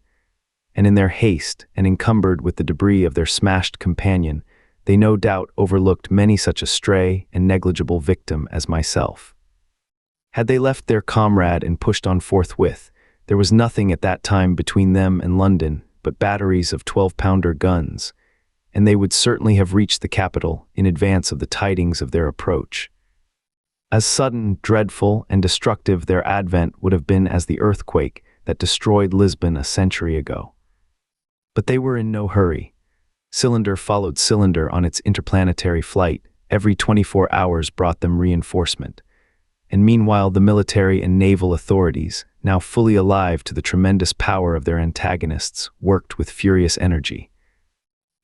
and in their haste, and encumbered with the debris of their smashed companion, they no doubt overlooked many such a stray and negligible victim as myself. Had they left their comrade and pushed on forthwith, there was nothing at that time between them and London but batteries of 12-pounder guns, and they would certainly have reached the capital in advance of the tidings of their approach. As sudden, dreadful, and destructive their advent would have been as the earthquake that destroyed Lisbon a century ago. But they were in no hurry. Cylinder followed cylinder on its interplanetary flight. Every 24 hours brought them reinforcement. And meanwhile the military and naval authorities, now fully alive to the tremendous power of their antagonists, worked with furious energy.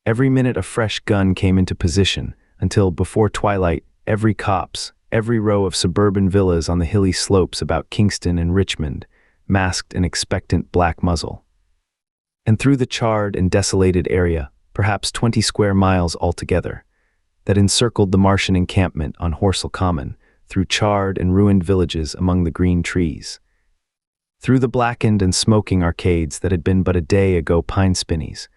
Every minute a fresh gun came into position, until, before twilight, every copse, every row of suburban villas on the hilly slopes about Kingston and Richmond, masked an expectant black muzzle. And through the charred and desolated area, perhaps 20 square miles altogether, that encircled the Martian encampment on Horsell Common, through charred and ruined villages among the green trees, through the blackened and smoking arcades that had been but a day ago pine spinneys,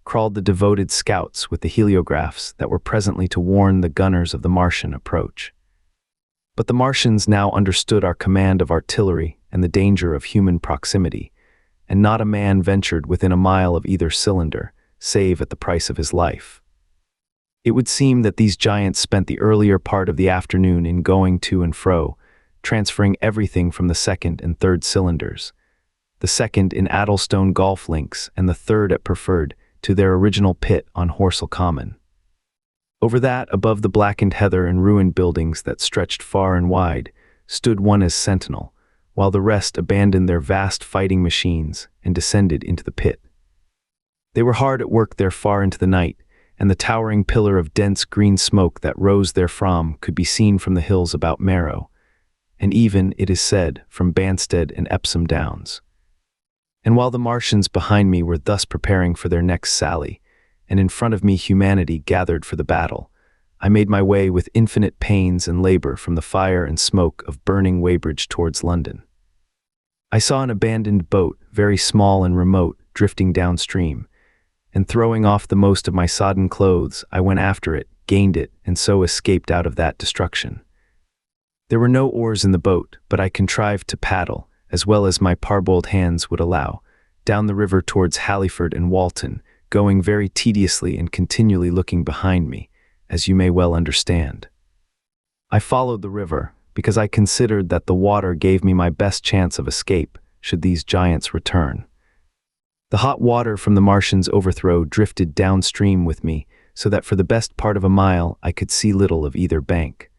crawled the devoted scouts with the heliographs that were presently to warn the gunners of the Martian approach. But the Martians now understood our command of artillery and the danger of human proximity, and not a man ventured within a mile of either cylinder, save at the price of his life. It would seem that these giants spent the earlier part of the afternoon in going to and fro, transferring everything from the second and third cylinders, the second in Addlestone golf links and the third at Preferred, to their original pit on Horsell Common. Over that, above the blackened heather and ruined buildings that stretched far and wide, stood one as sentinel, while the rest abandoned their vast fighting machines and descended into the pit. They were hard at work there far into the night, and the towering pillar of dense green smoke that rose therefrom could be seen from the hills about Marrow, and even, it is said, from Banstead and Epsom Downs. And while the Martians behind me were thus preparing for their next sally, and in front of me humanity gathered for the battle, I made my way with infinite pains and labor from the fire and smoke of burning Weybridge towards London. I saw an abandoned boat, very small and remote, drifting downstream, and throwing off the most of my sodden clothes, I went after it, gained it, and so escaped out of that destruction. There were no oars in the boat, but I contrived to paddle, as well as my parboiled hands would allow, down the river towards Halliford and Walton, going very tediously and continually looking behind me, as you may well understand. I followed the river, because I considered that the water gave me my best chance of escape, should these giants return. The hot water from the Martians' overthrow drifted downstream with me, so that for the best part of a mile I could see little of either bank.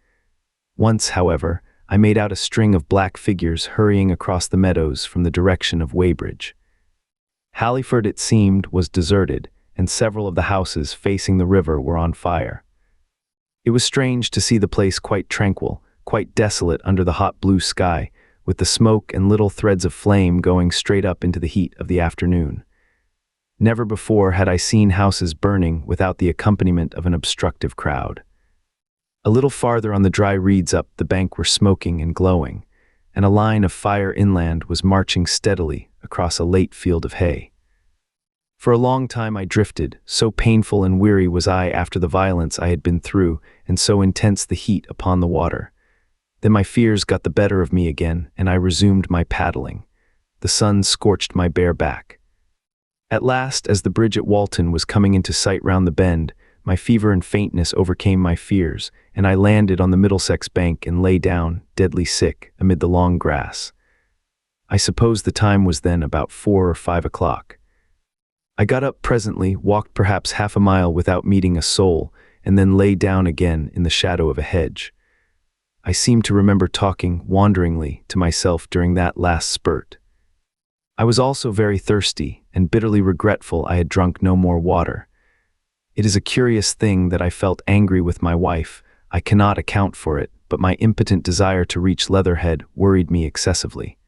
Once, however, I made out a string of black figures hurrying across the meadows from the direction of Weybridge. Halliford, it seemed, was deserted, and several of the houses facing the river were on fire. It was strange to see the place quite tranquil, quite desolate under the hot blue sky, with the smoke and little threads of flame going straight up into the heat of the afternoon. Never before had I seen houses burning without the accompaniment of an obstructive crowd. A little farther on the dry reeds up the bank were smoking and glowing, and a line of fire inland was marching steadily across a late field of hay. For a long time I drifted, so painful and weary was I after the violence I had been through, and so intense the heat upon the water. Then my fears got the better of me again, and I resumed my paddling. The sun scorched my bare back. At last, as the bridge at Walton was coming into sight round the bend, my fever and faintness overcame my fears, and I landed on the Middlesex bank and lay down, deadly sick, amid the long grass. I suppose the time was then about 4 or 5 o'clock. I got up presently, walked perhaps half a mile without meeting a soul, and then lay down again in the shadow of a hedge. I seem to remember talking wanderingly to myself during that last spurt. I was also very thirsty, and bitterly regretful I had drunk no more water. It is a curious thing that I felt angry with my wife. I cannot account for it, but my impotent desire to reach Leatherhead worried me excessively.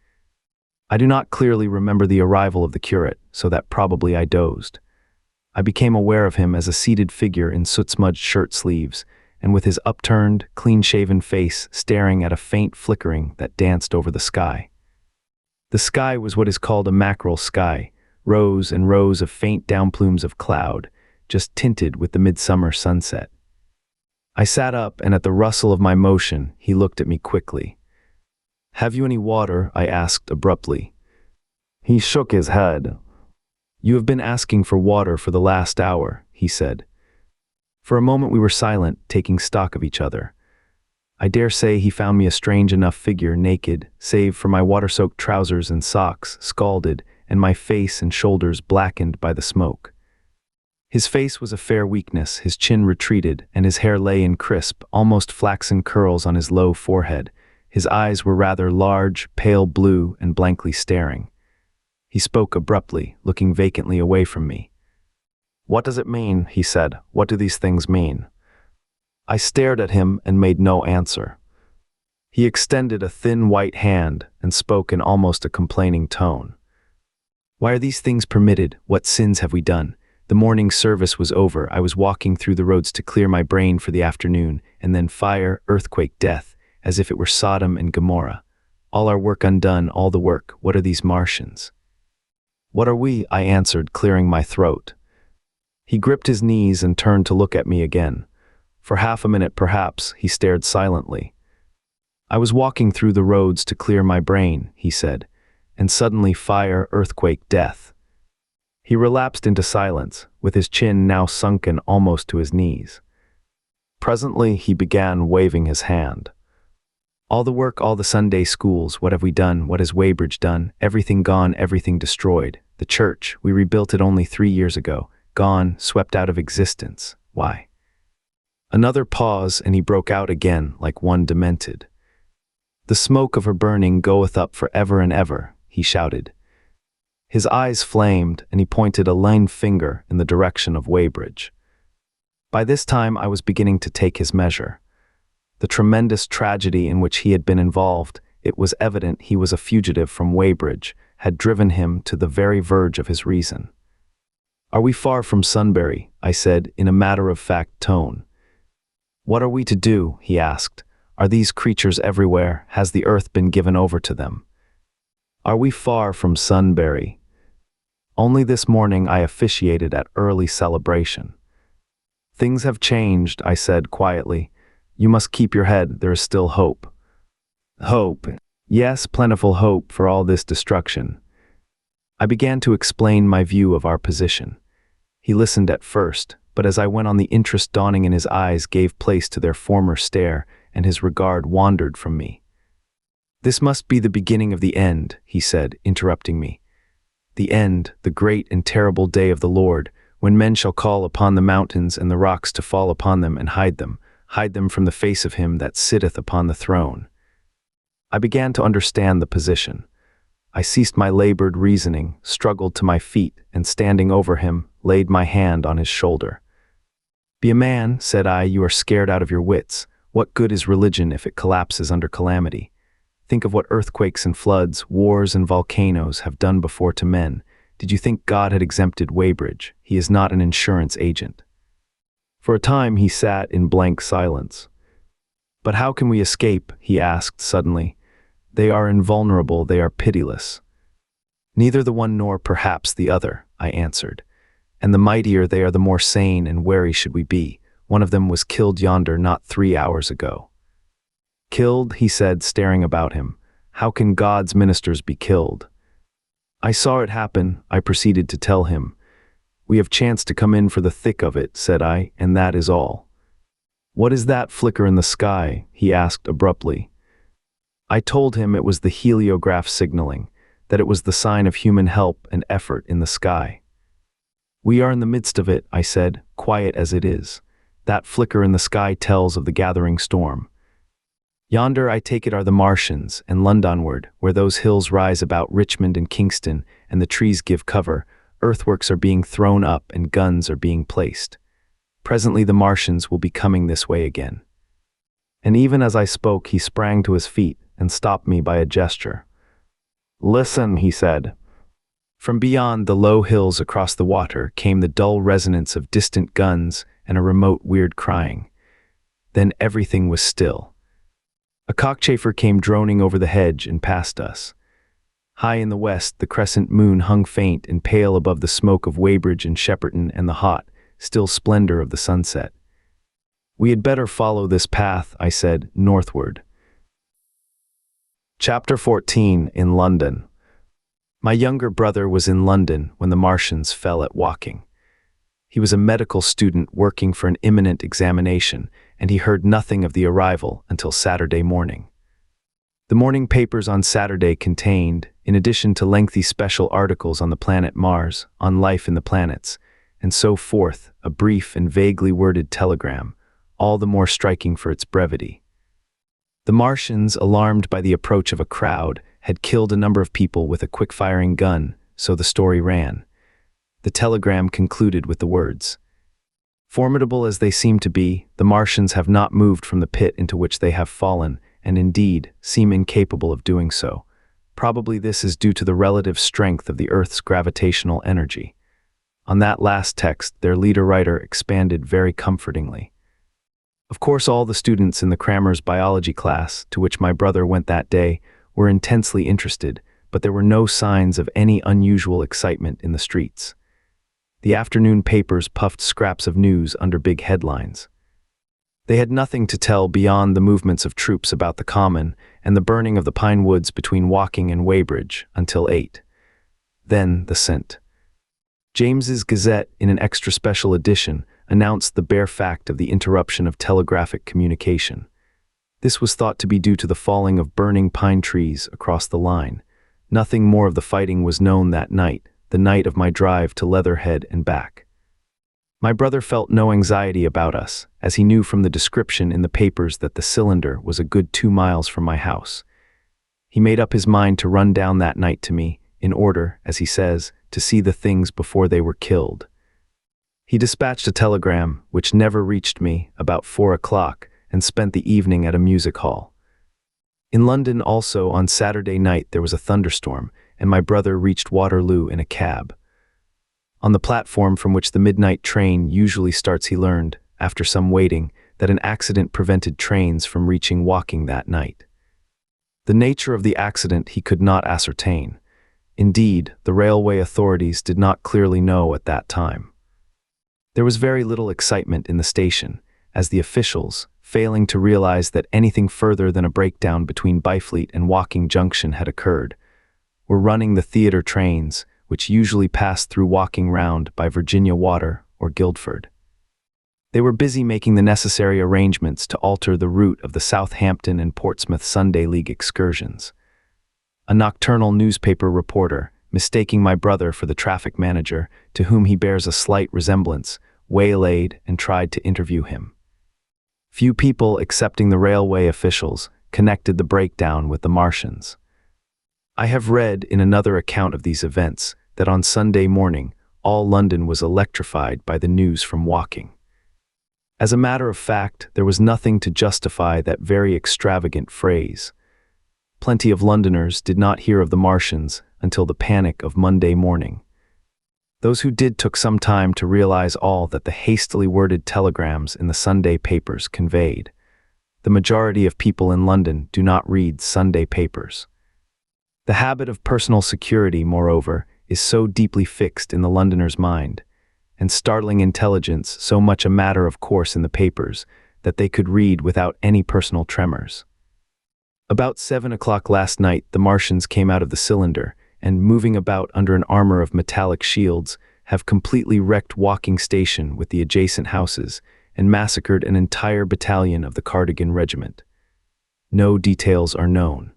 I do not clearly remember the arrival of the curate, so that probably I dozed. I became aware of him as a seated figure in soot-smudged shirt sleeves, and with his upturned, clean-shaven face staring at a faint flickering that danced over the sky. The sky was what is called a mackerel sky, rows and rows of faint downplumes of cloud, just tinted with the midsummer sunset. I sat up, and at the rustle of my motion, he looked at me quickly. "Have you any water?" I asked abruptly. He shook his head. "You have been asking for water for the last hour," he said. For a moment we were silent, taking stock of each other. I dare say he found me a strange enough figure, naked, save for my water-soaked trousers and socks, scalded, and my face and shoulders blackened by the smoke. His face was a fair weakness, his chin retreated, and his hair lay in crisp, almost flaxen curls on his low forehead. His eyes were rather large, pale blue, and blankly staring. He spoke abruptly, looking vacantly away from me. "What does it mean?" he said. "What do these things mean?" I stared at him and made no answer. He extended a thin white hand and spoke in almost a complaining tone. "Why are these things permitted? What sins have we done? The morning service was over. I was walking through the roads to clear my brain for the afternoon, and then fire, earthquake, death, as if it were Sodom and Gomorrah. All our work undone, all the work. What are these Martians?" "What are we?" I answered, clearing my throat. He gripped his knees and turned to look at me again. For half a minute, perhaps, he stared silently. "I was walking through the roads to clear my brain," he said, "and suddenly fire, earthquake, death." He relapsed into silence, with his chin now sunken almost to his knees. Presently he began waving his hand. "All the work, all the Sunday schools, what have we done? What has Weybridge done? Everything gone, everything destroyed. The church, we rebuilt it only 3 years ago. Gone, swept out of existence. Why?" Another pause, and he broke out again like one demented. "The smoke of her burning goeth up for ever and ever," he shouted. His eyes flamed, and he pointed a lean finger in the direction of Weybridge. By this time I was beginning to take his measure. The tremendous tragedy in which he had been involved, it was evident he was a fugitive from Weybridge, had driven him to the very verge of his reason. "Are we far from Sunbury?" I said in a matter-of-fact tone. "What are we to do?" he asked. "Are these creatures everywhere? Has the earth been given over to them? Are we far from Sunbury? Only this morning I officiated at early celebration." "Things have changed," I said quietly. "You must keep your head, there is still hope." "Hope? Yes, plentiful hope for all this destruction." I began to explain my view of our position. He listened at first, but as I went on, the interest dawning in his eyes gave place to their former stare, and his regard wandered from me. "This must be the beginning of the end," he said, interrupting me. "The end, the great and terrible day of the Lord, when men shall call upon the mountains and the rocks to fall upon them and hide them from the face of him that sitteth upon the throne." I began to understand the position. I ceased my labored reasoning, struggled to my feet, and standing over him, laid my hand on his shoulder. "Be a man," said I. "You are scared out of your wits. What good is religion if it collapses under calamity? Think of what earthquakes and floods, wars and volcanoes have done before to men. Did you think God had exempted Weybridge? He is not an insurance agent." For a time he sat in blank silence. "But how can we escape?" he asked suddenly. "They are invulnerable, they are pitiless." "Neither the one nor perhaps the other," I answered. "And the mightier they are, the more sane and wary should we be. One of them was killed yonder not 3 hours ago." "Killed?" he said, staring about him. "How can God's ministers be killed?" "I saw it happen," I proceeded to tell him. "We have chanced to come in for the thick of it," said I, "and that is all." "What is that flicker in the sky?" he asked abruptly. I told him it was the heliograph signaling, that it was the sign of human help and effort in the sky. "We are in the midst of it," I said, "quiet as it is. That flicker in the sky tells of the gathering storm. Yonder, I take it, are the Martians, and Londonward, where those hills rise about Richmond and Kingston, and the trees give cover, earthworks are being thrown up and guns are being placed. Presently the Martians will be coming this way again." And even as I spoke, he sprang to his feet and stopped me by a gesture. "Listen," he said. From beyond the low hills across the water came the dull resonance of distant guns and a remote weird crying. Then everything was still. A cockchafer came droning over the hedge and past us. High in the west, the crescent moon hung faint and pale above the smoke of Weybridge and Shepperton and the hot, still splendor of the sunset. "We had better follow this path," I said, "northward." Chapter 14. In London. My younger brother was in London when the Martians fell at Woking. He was a medical student working for an imminent examination, and he heard nothing of the arrival until Saturday morning. The morning papers on Saturday contained, in addition to lengthy special articles on the planet Mars, on life in the planets, and so forth, a brief and vaguely worded telegram, all the more striking for its brevity. The Martians, alarmed by the approach of a crowd, had killed a number of people with a quick-firing gun, so the story ran. The telegram concluded with the words, "Formidable as they seem to be, the Martians have not moved from the pit into which they have fallen, and indeed seem incapable of doing so. Probably this is due to the relative strength of the Earth's gravitational energy." On that last text, their leader writer expanded very comfortingly. Of course, all the students in the Crammers biology class, to which my brother went that day, were intensely interested, but there were no signs of any unusual excitement in the streets. The afternoon papers puffed scraps of news under big headlines. They had nothing to tell beyond the movements of troops about the common and the burning of the pine woods between Woking and Weybridge until 8. Then the scent. James's Gazette, in an extra special edition, announced the bare fact of the interruption of telegraphic communication. This was thought to be due to the falling of burning pine trees across the line. Nothing more of the fighting was known that night, the night of my drive to Leatherhead and back. My brother felt no anxiety about us, as he knew from the description in the papers that the cylinder was a good 2 miles from my house. He made up his mind to run down that night to me, in order, as he says, to see the things before they were killed. He dispatched a telegram, which never reached me, about 4 o'clock, and spent the evening at a music hall. In London also, on Saturday night there was a thunderstorm, and my brother reached Waterloo in a cab. On the platform from which the midnight train usually starts, he learned, after some waiting, that an accident prevented trains from reaching Woking that night. The nature of the accident he could not ascertain. Indeed, the railway authorities did not clearly know at that time. There was very little excitement in the station, as the officials, failing to realize that anything further than a breakdown between Byfleet and Woking Junction had occurred, were running the theatre trains, which usually passed through Woking round by Virginia Water or Guildford. They were busy making the necessary arrangements to alter the route of the Southampton and Portsmouth Sunday League excursions. A nocturnal newspaper reporter, mistaking my brother for the traffic manager, to whom he bears a slight resemblance, waylaid and tried to interview him. Few people, excepting the railway officials, connected the breakdown with the Martians. I have read in another account of these events that on Sunday morning, all London was electrified by the news from Woking. As a matter of fact, there was nothing to justify that very extravagant phrase. Plenty of Londoners did not hear of the Martians until the panic of Monday morning. Those who did took some time to realize all that the hastily worded telegrams in the Sunday papers conveyed. The majority of people in London do not read Sunday papers. The habit of personal security, moreover, is so deeply fixed in the Londoner's mind, and startling intelligence so much a matter of course in the papers, that they could read without any personal tremors. About 7 o'clock last night, the Martians came out of the cylinder, and moving about under an armor of metallic shields, have completely wrecked Woking Station with the adjacent houses, and massacred an entire battalion of the Cardigan Regiment. No details are known.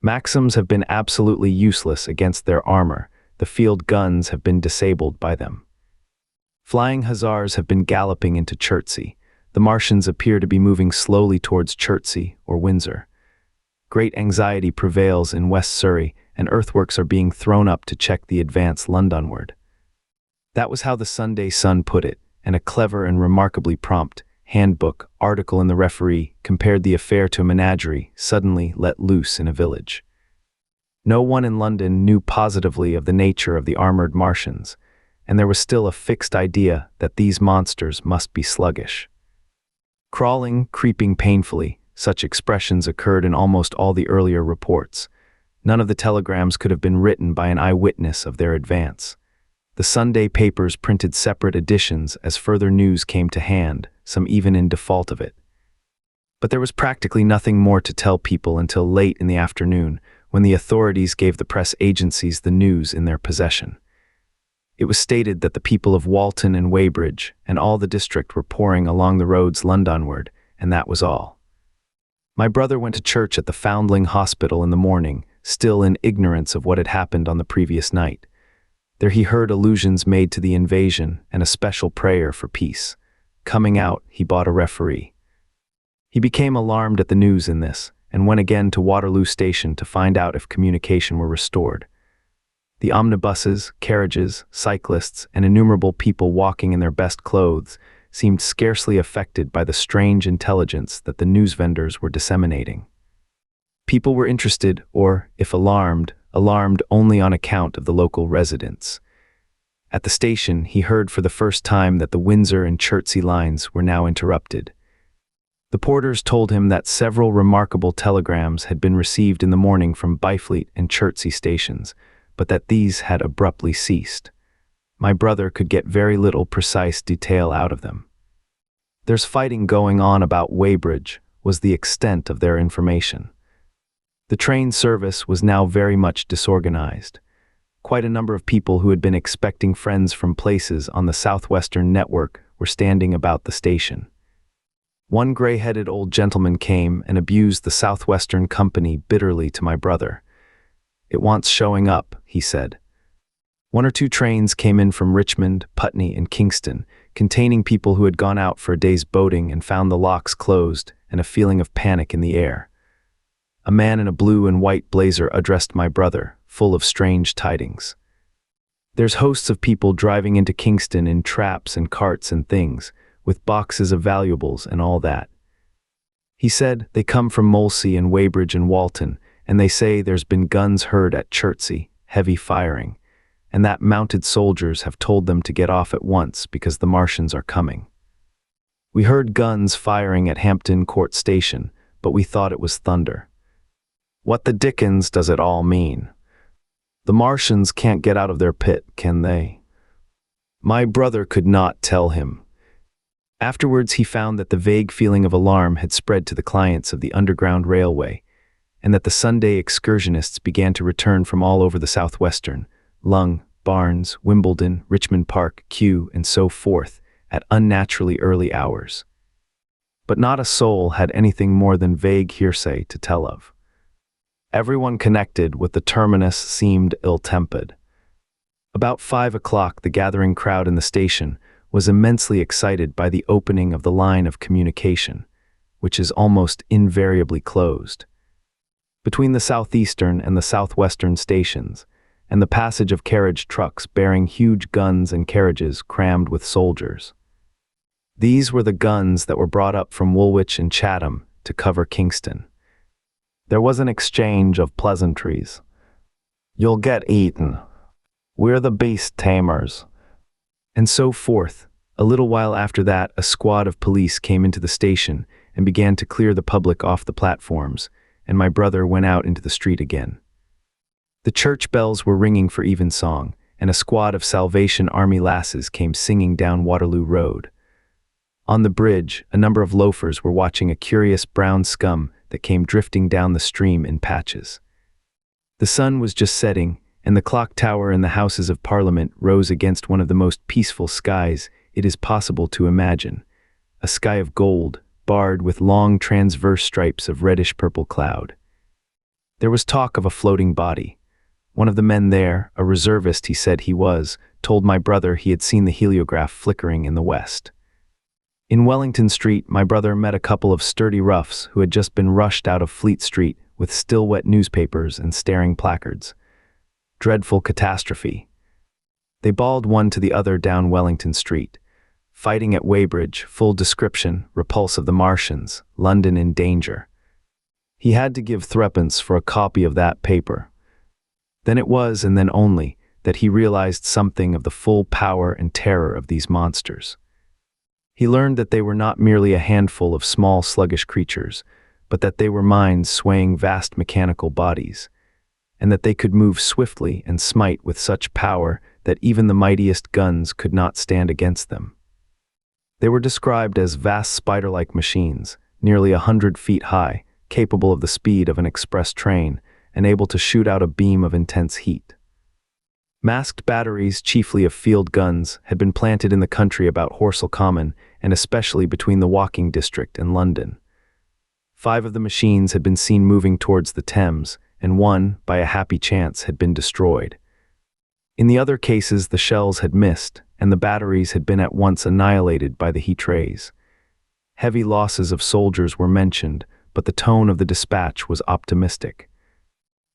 Maxims have been absolutely useless against their armor. The field guns have been disabled by them. Flying hussars have been galloping into Chertsey. The Martians appear to be moving slowly towards Chertsey or Windsor. Great anxiety prevails in West Surrey, and earthworks are being thrown up to check the advance Londonward. That was how the Sunday Sun put it, and a clever and remarkably prompt handbook article in the Referee compared the affair to a menagerie suddenly let loose in a village. No one in London knew positively of the nature of the armored Martians, and there was still a fixed idea that these monsters must be sluggish. Crawling, creeping painfully, such expressions occurred in almost all the earlier reports. None of the telegrams could have been written by an eyewitness of their advance. The Sunday papers printed separate editions as further news came to hand, some even in default of it. But there was practically nothing more to tell people until late in the afternoon, when the authorities gave the press agencies the news in their possession. It was stated that the people of Walton and Weybridge and all the district were pouring along the roads Londonward, and that was all. My brother went to church at the Foundling Hospital in the morning, still in ignorance of what had happened on the previous night. There he heard allusions made to the invasion and a special prayer for peace. Coming out, he bought a Referee. He became alarmed at the news in this, and went again to Waterloo Station to find out if communication were restored. The omnibuses, carriages, cyclists, and innumerable people walking in their best clothes seemed scarcely affected by the strange intelligence that the news vendors were disseminating. People were interested, or, if alarmed only on account of the local residents. At the station, he heard for the first time that the Windsor and Chertsey lines were now interrupted. The porters told him that several remarkable telegrams had been received in the morning from Byfleet and Chertsey stations, but that these had abruptly ceased. My brother could get very little precise detail out of them. "There's fighting going on about Weybridge," was the extent of their information. The train service was now very much disorganized. Quite a number of people who had been expecting friends from places on the southwestern network were standing about the station. One gray-headed old gentleman came and abused the Southwestern Company bitterly to my brother. "It wants showing up," he said. 1 or 2 trains came in from Richmond, Putney, and Kingston, containing people who had gone out for a day's boating and found the locks closed and a feeling of panic in the air. A man in a blue and white blazer addressed my brother, full of strange tidings. "There's hosts of people driving into Kingston in traps and carts and things, with boxes of valuables and all that. He said they come from Molesey and Weybridge and Walton, and they say there's been guns heard at Chertsey, heavy firing, and that mounted soldiers have told them to get off at once because the Martians are coming." We heard guns firing at Hampton Court Station, but we thought it was thunder. What the dickens does it all mean? The Martians can't get out of their pit, can they? My brother could not tell him. Afterwards, he found that the vague feeling of alarm had spread to the clients of the Underground Railway, and that the Sunday excursionists began to return from all over the southwestern, Lung, Barnes, Wimbledon, Richmond Park, Kew, and so forth, at unnaturally early hours. But not a soul had anything more than vague hearsay to tell of. Everyone connected with the terminus seemed ill-tempered. About 5 o'clock, the gathering crowd in the station was immensely excited by the opening of the line of communication, which is almost invariably closed, between the southeastern and the southwestern stations, and the passage of carriage trucks bearing huge guns and carriages crammed with soldiers. These were the guns that were brought up from Woolwich and Chatham to cover Kingston. There was an exchange of pleasantries. "You'll get eaten. We're the beast tamers," and so forth. A little while after that, a squad of police came into the station and began to clear the public off the platforms, and my brother went out into the street again. The church bells were ringing for evensong, and a squad of Salvation Army lasses came singing down Waterloo Road. On the bridge, a number of loafers were watching a curious brown scum that came drifting down the stream in patches. The sun was just setting, and the clock tower in the Houses of Parliament rose against one of the most peaceful skies it is possible to imagine, a sky of gold, barred with long transverse stripes of reddish-purple cloud. There was talk of a floating body. One of the men there, a reservist he said he was, told my brother he had seen the heliograph flickering in the west. In Wellington Street, my brother met a couple of sturdy roughs who had just been rushed out of Fleet Street with still-wet newspapers and staring placards. Dreadful catastrophe. They bawled one to the other down Wellington Street. Fighting at Weybridge, full description, repulse of the Martians, London in danger. He had to give threepence for a copy of that paper. Then it was, and then only, that he realized something of the full power and terror of these monsters. He learned that they were not merely a handful of small sluggish creatures, but that they were minds swaying vast mechanical bodies, and that they could move swiftly and smite with such power that even the mightiest guns could not stand against them. They were described as vast spider-like machines, nearly 100 feet high, capable of the speed of an express train, and able to shoot out a beam of intense heat. Masked batteries, chiefly of field guns, had been planted in the country about Horsell Common, and especially between the Walking District and London. 5 of the machines had been seen moving towards the Thames, and one, by a happy chance, had been destroyed. In the other cases, the shells had missed, and the batteries had been at once annihilated by the heat rays. Heavy losses of soldiers were mentioned, but the tone of the dispatch was optimistic.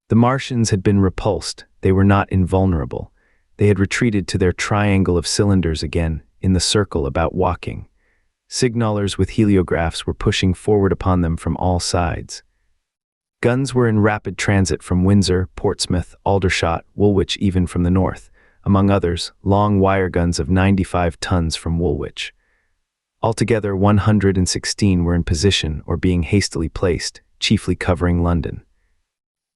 The Martians had been repulsed. They were not invulnerable. They had retreated to their triangle of cylinders again, in the circle about Woking. Signalers with heliographs were pushing forward upon them from all sides. Guns were in rapid transit from Windsor, Portsmouth, Aldershot, Woolwich, even from the north, among others, long wire guns of 95 tons from Woolwich. Altogether, 116 were in position or being hastily placed, chiefly covering London.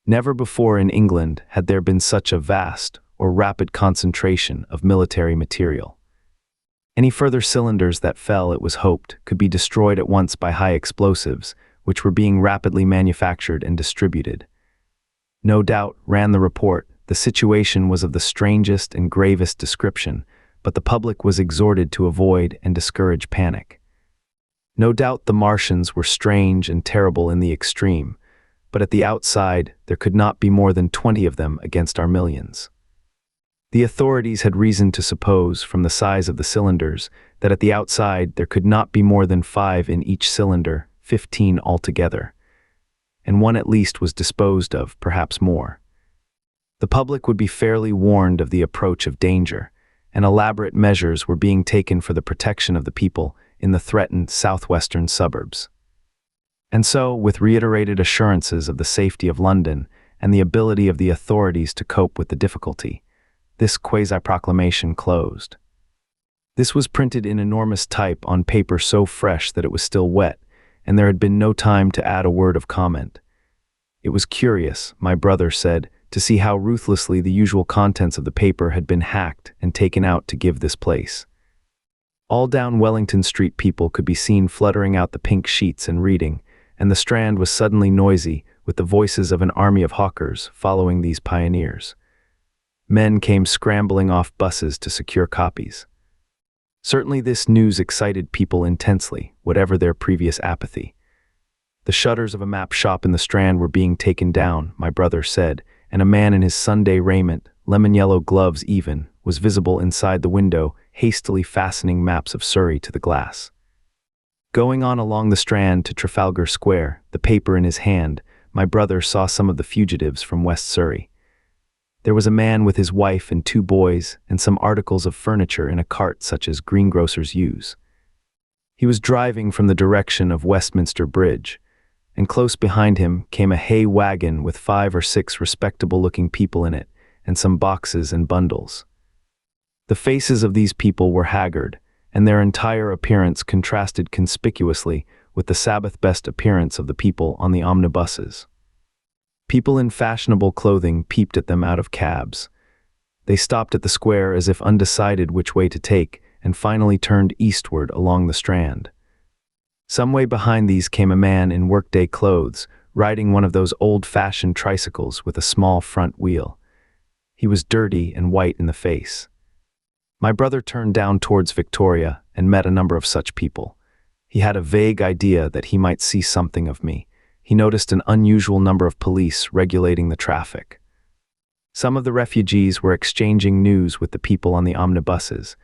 Never before in England had there been such a vast or rapid concentration of military material. Any further cylinders that fell, it was hoped, could be destroyed at once by high explosives, which were being rapidly manufactured and distributed. No doubt, ran the report, the situation was of the strangest and gravest description, but the public was exhorted to avoid and discourage panic. No doubt the Martians were strange and terrible in the extreme, but at the outside there could not be more than 20 of them against our millions. The authorities had reason to suppose, from the size of the cylinders, that at the outside there could not be more than 5 in each cylinder, 15 altogether, and one at least was disposed of, perhaps more. The public would be fairly warned of the approach of danger, and elaborate measures were being taken for the protection of the people in the threatened southwestern suburbs. And so, with reiterated assurances of the safety of London and the ability of the authorities to cope with the difficulty, this quasi-proclamation closed. This was printed in enormous type on paper so fresh that it was still wet, and there had been no time to add a word of comment. It was curious, my brother said, to see how ruthlessly the usual contents of the paper had been hacked and taken out to give this place. All down Wellington Street people could be seen fluttering out the pink sheets and reading, and the Strand was suddenly noisy with the voices of an army of hawkers following these pioneers. Men came scrambling off buses to secure copies. Certainly this news excited people intensely, whatever their previous apathy. The shutters of a map shop in the Strand were being taken down, my brother said, and a man in his Sunday raiment, lemon-yellow gloves even, was visible inside the window, hastily fastening maps of Surrey to the glass. Going on along the Strand to Trafalgar Square, the paper in his hand, my brother saw some of the fugitives from West Surrey. There was a man with his wife and 2 boys and some articles of furniture in a cart such as greengrocers use. He was driving from the direction of Westminster Bridge, and close behind him came a hay wagon with 5 or 6 respectable-looking people in it, and some boxes and bundles. The faces of these people were haggard, and their entire appearance contrasted conspicuously with the Sabbath-best appearance of the people on the omnibuses. People in fashionable clothing peeped at them out of cabs. They stopped at the square as if undecided which way to take, and finally turned eastward along the Strand. Some way behind these came a man in workday clothes, riding one of those old-fashioned tricycles with a small front wheel. He was dirty and white in the face. My brother turned down towards Victoria and met a number of such people. He had a vague idea that he might see something of me. He noticed an unusual number of police regulating the traffic. Some of the refugees were exchanging news with the people on the omnibuses.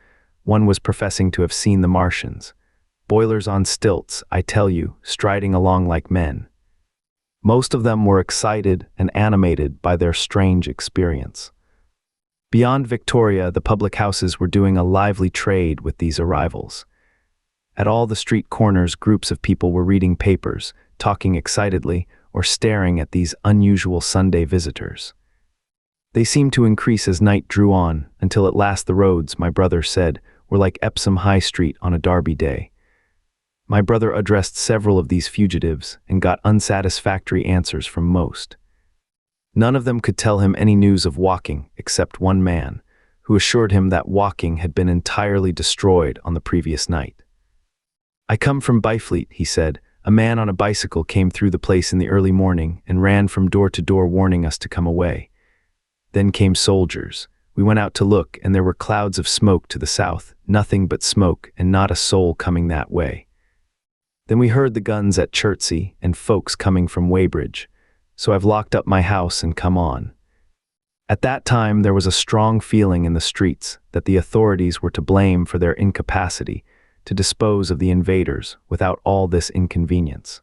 One was professing to have seen the Martians. Boilers on stilts, I tell you, striding along like men. Most of them were excited and animated by their strange experience. Beyond Victoria, the public houses were doing a lively trade with these arrivals. At all the street corners, groups of people were reading papers, talking excitedly, or staring at these unusual Sunday visitors. They seemed to increase as night drew on, until at last the roads, my brother said, were like Epsom High Street on a Derby day. My brother addressed several of these fugitives and got unsatisfactory answers from most. None of them could tell him any news of Woking except one man, who assured him that Woking had been entirely destroyed on the previous night. I come from Byfleet, he said. A man on a bicycle came through the place in the early morning and ran from door to door warning us to come away. Then came soldiers. We went out to look, and there were clouds of smoke to the south, nothing but smoke and not a soul coming that way. Then we heard the guns at Chertsey and folks coming from Weybridge, so I've locked up my house and come on. At that time there was a strong feeling in the streets that the authorities were to blame for their incapacity to dispose of the invaders without all this inconvenience.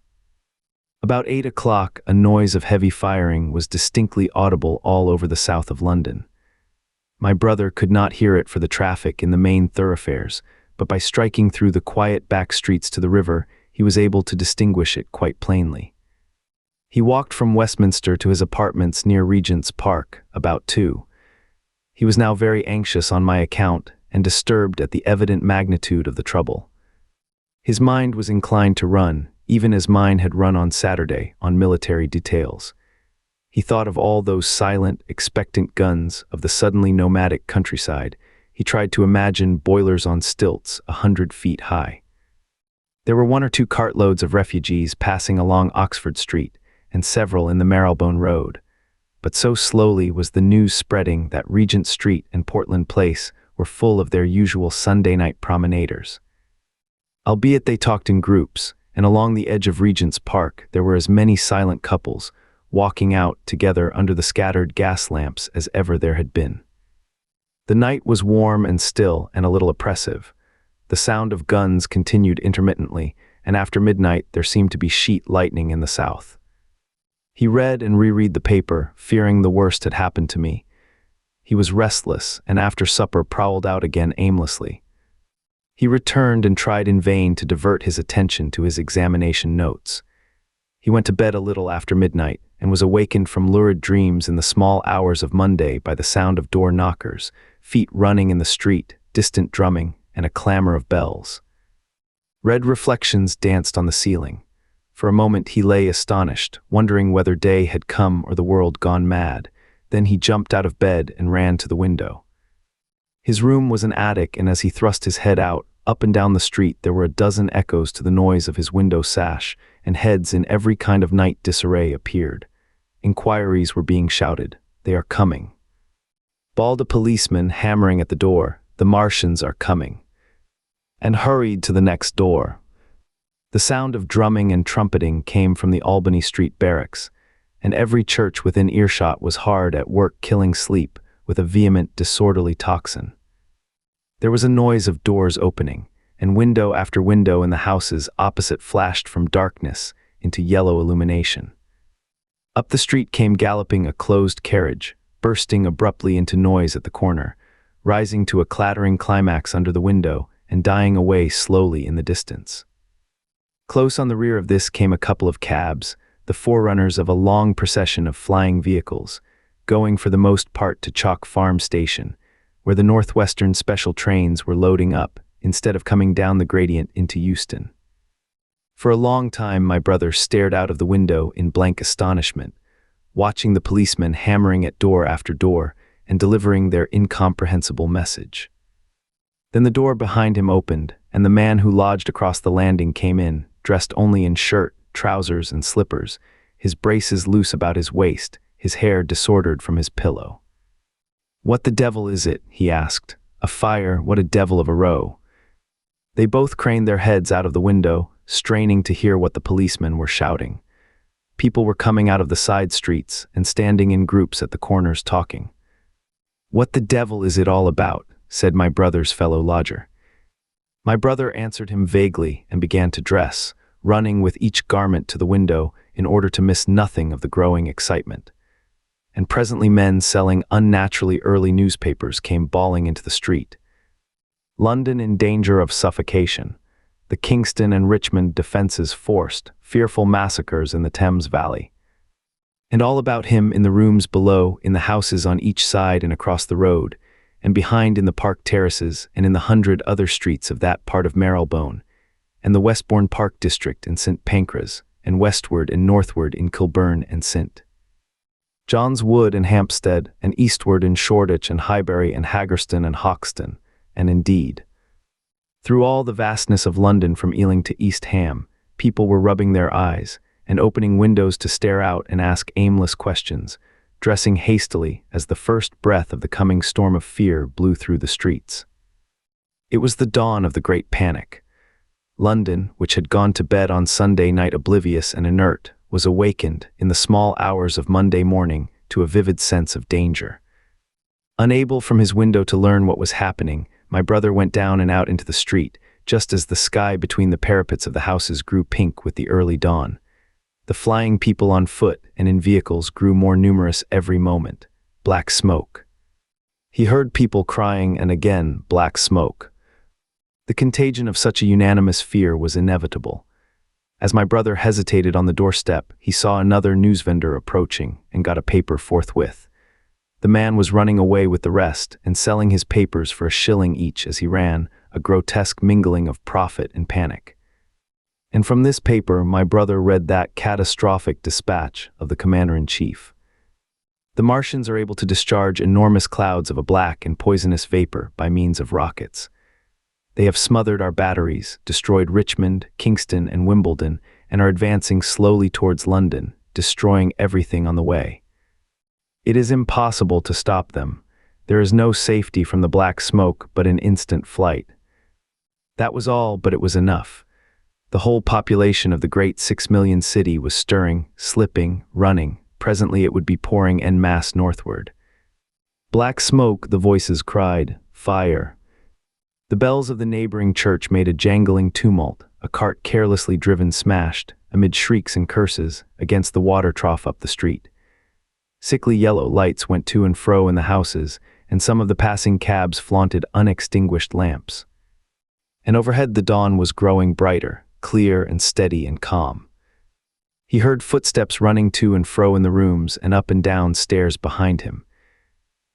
About 8 o'clock, a noise of heavy firing was distinctly audible all over the south of London. My brother could not hear it for the traffic in the main thoroughfares, but by striking through the quiet back streets to the river, he was able to distinguish it quite plainly. He walked from Westminster to his apartments near Regent's Park, about 2. He was now very anxious on my account and disturbed at the evident magnitude of the trouble. His mind was inclined to run, even as mine had run on Saturday, on military details. He thought of all those silent, expectant guns of the suddenly nomadic countryside. He tried to imagine boilers on stilts 100 feet high. There were 1 or 2 cartloads of refugees passing along Oxford Street, and several in the Marylebone Road. But so slowly was the news spreading that Regent Street and Portland Place were full of their usual Sunday night promenaders. Albeit they talked in groups, and along the edge of Regent's Park there were as many silent couples, walking out together under the scattered gas lamps as ever there had been. The night was warm and still and a little oppressive. The sound of guns continued intermittently, and after midnight there seemed to be sheet lightning in the south. He read and reread the paper, fearing the worst had happened to me. He was restless, and after supper prowled out again aimlessly. He returned and tried in vain to divert his attention to his examination notes. He went to bed a little after midnight, and was awakened from lurid dreams in the small hours of Monday by the sound of door knockers, feet running in the street, distant drumming, and a clamor of bells. Red reflections danced on the ceiling. For a moment he lay astonished, wondering whether day had come or the world gone mad. Then he jumped out of bed and ran to the window. His room was an attic, and as he thrust his head out, up and down the street there were a dozen echoes to the noise of his window sash, and heads in every kind of night disarray appeared. Inquiries were being shouted. "They are coming." Bawled a policeman hammering at the door. "The Martians are coming." And hurried to the next door. The sound of drumming and trumpeting came from the Albany Street barracks, and every church within earshot was hard at work killing sleep with a vehement, disorderly tocsin. There was a noise of doors opening, and window after window in the houses opposite flashed from darkness into yellow illumination. Up the street came galloping a closed carriage, bursting abruptly into noise at the corner, rising to a clattering climax under the window and dying away slowly in the distance. Close on the rear of this came a couple of cabs, the forerunners of a long procession of flying vehicles, going for the most part to Chalk Farm Station, where the Northwestern special trains were loading up instead of coming down the gradient into Euston. For a long time my brother stared out of the window in blank astonishment, watching the policemen hammering at door after door and delivering their incomprehensible message. Then the door behind him opened, and the man who lodged across the landing came in, dressed only in shirt, trousers, and slippers, his braces loose about his waist, his hair disordered from his pillow. "What the devil is it?" he asked. "A fire, what a devil of a row." They both craned their heads out of the window, straining to hear what the policemen were shouting. People were coming out of the side streets and standing in groups at the corners talking. "What the devil is it all about?" said my brother's fellow lodger. My brother answered him vaguely and began to dress, running with each garment to the window in order to miss nothing of the growing excitement. And presently men selling unnaturally early newspapers came bawling into the street. London in danger of suffocation. The Kingston and Richmond defenses forced, fearful massacres in the Thames Valley. And all about him in the rooms below, in the houses on each side and across the road, and behind in the park terraces and in the 100 other streets of that part of Marylebone, and the Westbourne Park district in St. Pancras, and westward and northward in Kilburn and St. John's Wood and Hampstead, and eastward in Shoreditch and Highbury and Haggerston and Hoxton, and indeed, through all the vastness of London from Ealing to East Ham, people were rubbing their eyes and opening windows to stare out and ask aimless questions, dressing hastily as the first breath of the coming storm of fear blew through the streets. It was the dawn of the Great Panic. London, which had gone to bed on Sunday night oblivious and inert, was awakened in the small hours of Monday morning to a vivid sense of danger. Unable from his window to learn what was happening, my brother went down and out into the street, just as the sky between the parapets of the houses grew pink with the early dawn. The flying people on foot and in vehicles grew more numerous every moment. Black smoke. He heard people crying, and again black smoke. The contagion of such a unanimous fear was inevitable. As my brother hesitated on the doorstep, he saw another newsvendor approaching and got a paper forthwith. The man was running away with the rest and selling his papers for $1 each as he ran, a grotesque mingling of profit and panic. And from this paper my brother read that catastrophic dispatch of the Commander-in-Chief. The Martians are able to discharge enormous clouds of a black and poisonous vapor by means of rockets. They have smothered our batteries, destroyed Richmond, Kingston, and Wimbledon, and are advancing slowly towards London, destroying everything on the way. It is impossible to stop them. There is no safety from the black smoke but an instant flight. That was all, but it was enough. The whole population of the great 6 million city was stirring, slipping, running. Presently it would be pouring en masse northward. Black smoke, the voices cried. Fire. The bells of the neighboring church made a jangling tumult. A cart carelessly driven smashed, amid shrieks and curses, against the water trough up the street. Sickly yellow lights went to and fro in the houses, and some of the passing cabs flaunted unextinguished lamps. And overhead the dawn was growing brighter, clear and steady and calm. He heard footsteps running to and fro in the rooms and up and down stairs behind him.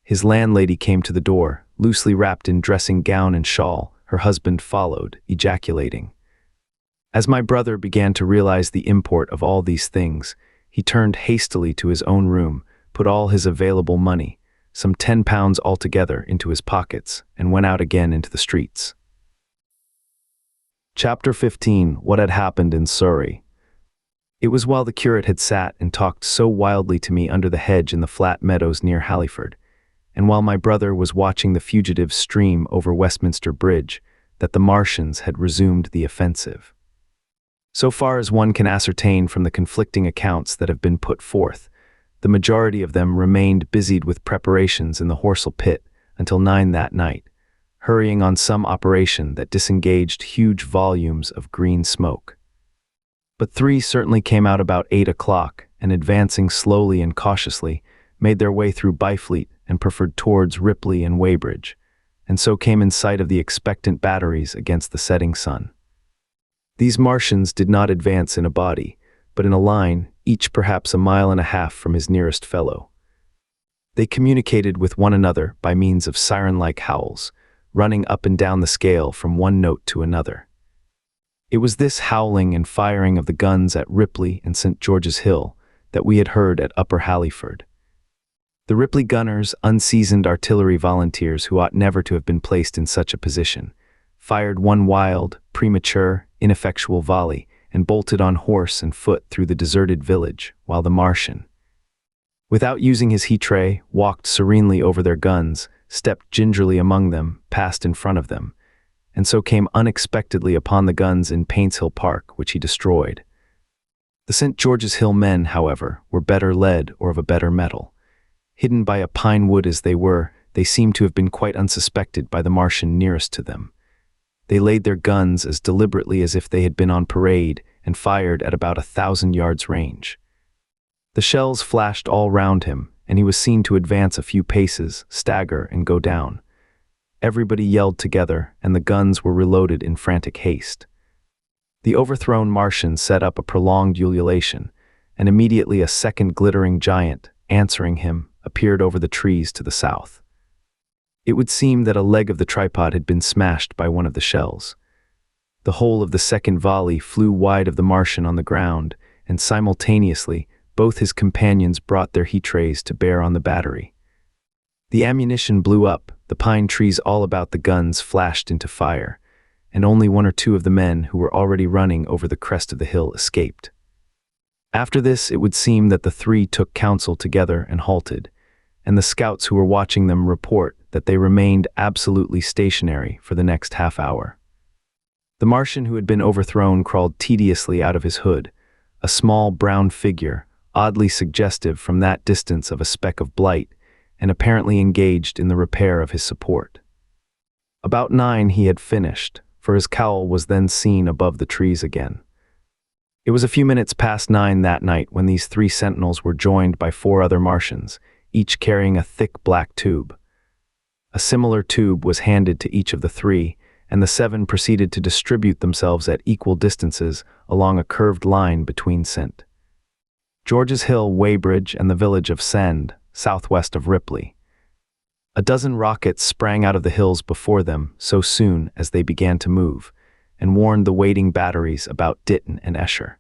His landlady came to the door, loosely wrapped in dressing gown and shawl, Her husband followed, ejaculating. As my brother began to realize the import of all these things, he turned hastily to his own room, put all his available money, some £10 altogether, into his pockets, and went out again into the streets. Chapter 15. What had happened in Surrey. It was while the curate had sat and talked so wildly to me under the hedge in the flat meadows near Halliford, and while my brother was watching the fugitives stream over Westminster Bridge, that the Martians had resumed the offensive. So far as one can ascertain from the conflicting accounts that have been put forth, the majority of them remained busied with preparations in the Horsell pit until 9 that night, hurrying on some operation that disengaged huge volumes of green smoke. But 3 certainly came out about 8 o'clock, and advancing slowly and cautiously, made their way through Byfleet and preferred towards Ripley and Weybridge, and so came in sight of the expectant batteries against the setting sun. These Martians did not advance in a body, but in a line, each perhaps 1.5 miles from his nearest fellow. They communicated with one another by means of siren-like howls, running up and down the scale from one note to another. It was this howling and firing of the guns at Ripley and St. George's Hill that we had heard at Upper Halliford. The Ripley gunners, unseasoned artillery volunteers who ought never to have been placed in such a position, fired one wild, premature, ineffectual volley and bolted on horse and foot through the deserted village, while the Martian, without using his heat ray, walked serenely over their guns, stepped gingerly among them, passed in front of them, and so came unexpectedly upon the guns in Paintshill Park, which he destroyed. The St. George's Hill men, however, were better led or of a better mettle. Hidden by a pine wood as they were, they seemed to have been quite unsuspected by the Martian nearest to them. They laid their guns as deliberately as if they had been on parade and fired at about 1,000 yards range. The shells flashed all round him, and he was seen to advance a few paces, stagger, and go down. Everybody yelled together, and the guns were reloaded in frantic haste. The overthrown Martian set up a prolonged ululation, and immediately a second glittering giant, answering him, appeared over the trees to the south. It would seem that a leg of the tripod had been smashed by one of the shells. The whole of the second volley flew wide of the Martian on the ground, and simultaneously both his companions brought their heat rays to bear on the battery. The ammunition blew up, the pine trees all about the guns flashed into fire, and only 1 or 2 of the men who were already running over the crest of the hill escaped. After this, it would seem that the 3 took counsel together and halted, and the scouts who were watching them report that they remained absolutely stationary for the next half hour. The Martian who had been overthrown crawled tediously out of his hood, a small brown figure, oddly suggestive from that distance of a speck of blight, and apparently engaged in the repair of his support. About 9 he had finished, for his cowl was then seen above the trees again. It was a few minutes past 9 that night when these 3 sentinels were joined by 4 other Martians, each carrying a thick black tube. A similar tube was handed to each of the 3, and the 7 proceeded to distribute themselves at equal distances along a curved line between St. George's Hill, Weybridge, and the village of Send, southwest of Ripley. A dozen rockets sprang out of the hills before them so soon as they began to move, and warned the waiting batteries about Ditton and Esher.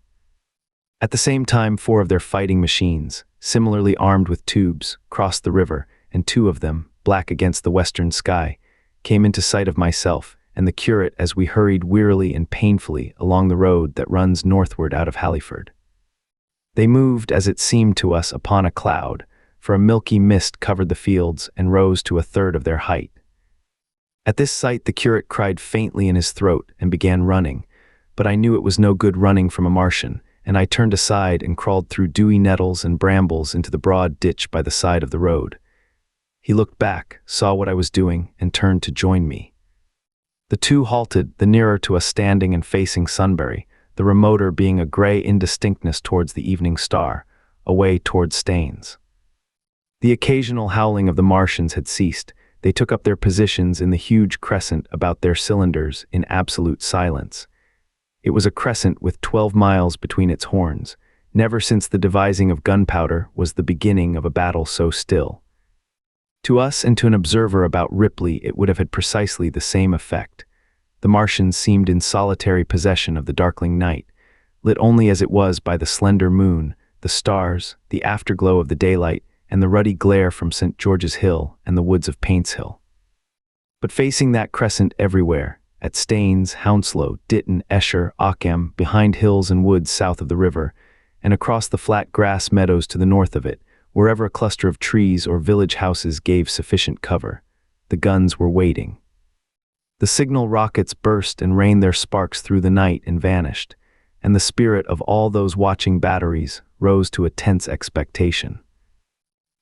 At the same time, 4 of their fighting machines, similarly armed with tubes, crossed the river, and 2 of them, black against the western sky, came into sight of myself and the curate as we hurried wearily and painfully along the road that runs northward out of Halliford. They moved, as it seemed to us, upon a cloud, for a milky mist covered the fields and rose to 1/3 of their height. At this sight the curate cried faintly in his throat and began running, but I knew it was no good running from a Martian, and I turned aside and crawled through dewy nettles and brambles into the broad ditch by the side of the road. He looked back, saw what I was doing, and turned to join me. The 2 halted, the nearer to us standing and facing Sunbury, the remoter being a grey indistinctness towards the evening star, away towards Staines. The occasional howling of the Martians had ceased. They took up their positions in the huge crescent about their cylinders in absolute silence. It was a crescent with 12 miles between its horns. Never since the devising of gunpowder was the beginning of a battle so still. To us and to an observer about Ripley it would have had precisely the same effect. The Martians seemed in solitary possession of the darkling night, lit only as it was by the slender moon, the stars, the afterglow of the daylight, and the ruddy glare from St. George's Hill and the woods of Paintshill. But facing that crescent everywhere, at Staines, Hounslow, Ditton, Esher, Ockham, behind hills and woods south of the river, and across the flat grass meadows to the north of it, wherever a cluster of trees or village houses gave sufficient cover, the guns were waiting. The signal rockets burst and rained their sparks through the night and vanished, and the spirit of all those watching batteries rose to a tense expectation.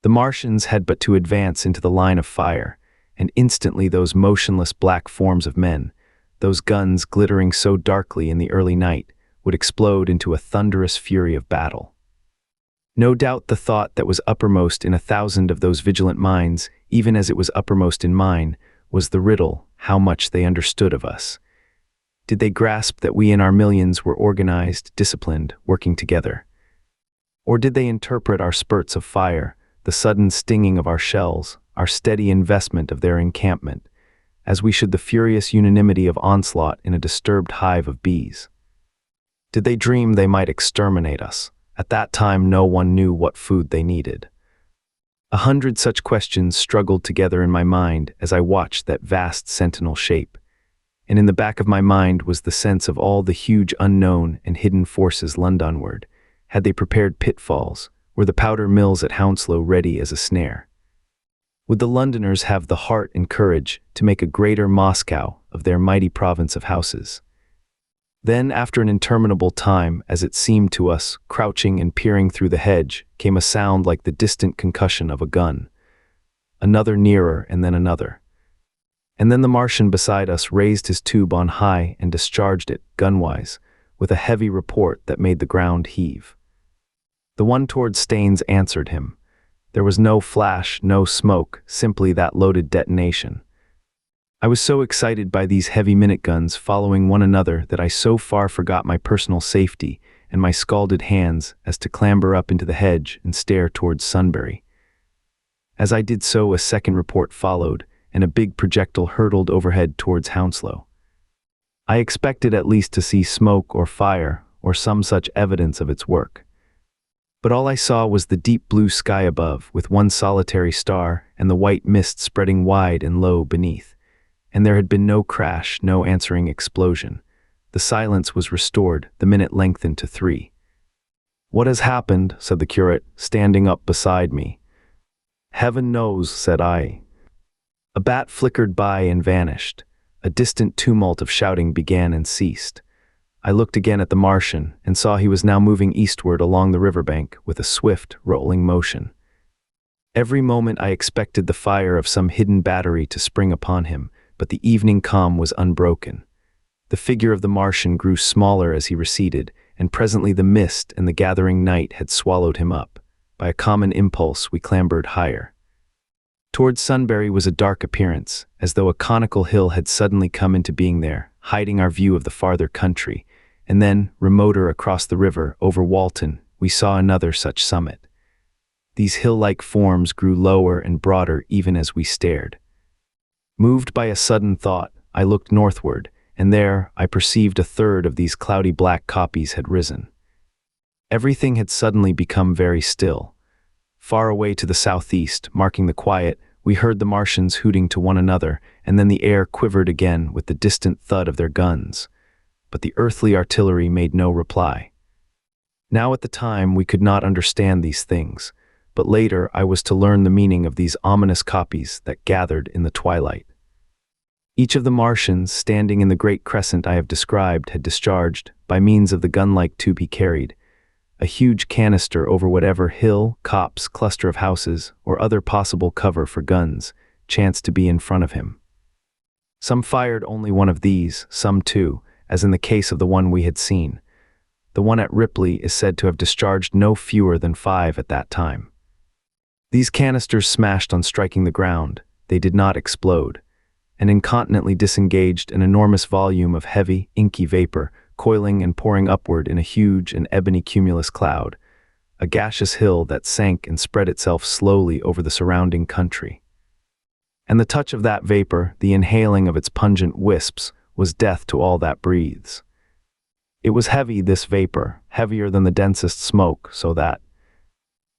The Martians had but to advance into the line of fire, and instantly those motionless black forms of men, those guns glittering so darkly in the early night, would explode into a thunderous fury of battle. No doubt the thought that was uppermost in 1,000 of those vigilant minds, even as it was uppermost in mine, was the riddle, how much they understood of us. Did they grasp that we in our millions were organized, disciplined, working together? Or did they interpret our spurts of fire, the sudden stinging of our shells, our steady investment of their encampment, as we should the furious unanimity of onslaught in a disturbed hive of bees? Did they dream they might exterminate us? At that time no one knew what food they needed. 100 such questions struggled together in my mind as I watched that vast sentinel shape, and in the back of my mind was the sense of all the huge unknown and hidden forces Londonward. Had they prepared pitfalls? Were the powder mills at Hounslow ready as a snare? Would the Londoners have the heart and courage to make a greater Moscow of their mighty province of houses? Then, after an interminable time, as it seemed to us, crouching and peering through the hedge, came a sound like the distant concussion of a gun. Another nearer, and then another. And then the Martian beside us raised his tube on high and discharged it, gunwise, with a heavy report that made the ground heave. The one toward Staines answered him. There was no flash, no smoke, simply that loaded detonation. I was so excited by these heavy minute guns following one another that I so far forgot my personal safety and my scalded hands as to clamber up into the hedge and stare towards Sunbury. As I did so, a second report followed, and a big projectile hurtled overhead towards Hounslow. I expected at least to see smoke or fire or some such evidence of its work. But all I saw was the deep blue sky above, with one solitary star and the white mist spreading wide and low beneath. And there had been no crash, no answering explosion. The silence was restored, the minute lengthened to 3. "What has happened?" said the curate, standing up beside me. "Heaven knows," said I. A bat flickered by and vanished. A distant tumult of shouting began and ceased. I looked again at the Martian and saw he was now moving eastward along the riverbank with a swift, rolling motion. Every moment I expected the fire of some hidden battery to spring upon him, but the evening calm was unbroken. The figure of the Martian grew smaller as he receded, and presently the mist and the gathering night had swallowed him up. By a common impulse we clambered higher. Towards Sunbury was a dark appearance, as though a conical hill had suddenly come into being there, hiding our view of the farther country, and then, remoter across the river, over Walton, we saw another such summit. These hill-like forms grew lower and broader even as we stared. Moved by a sudden thought, I looked northward, and there I perceived a third of these cloudy black copies had risen. Everything had suddenly become very still. Far away to the southeast, marking the quiet, we heard the Martians hooting to one another, and then the air quivered again with the distant thud of their guns. But the earthly artillery made no reply. Now at the time we could not understand these things, but later I was to learn the meaning of these ominous copies that gathered in the twilight. Each of the Martians, standing in the great crescent I have described, had discharged, by means of the gun-like tube he carried, a huge canister over whatever hill, copse, cluster of houses, or other possible cover for guns chanced to be in front of him. Some fired only one of these, some two, as in the case of the one we had seen. The one at Ripley is said to have discharged no fewer than 5 at that time. These canisters smashed on striking the ground. They did not explode, and incontinently disengaged an enormous volume of heavy, inky vapor, coiling and pouring upward in a huge and ebony cumulus cloud, a gaseous hill that sank and spread itself slowly over the surrounding country. And the touch of that vapor, the inhaling of its pungent wisps, was death to all that breathes. It was heavy, this vapor, heavier than the densest smoke, so that,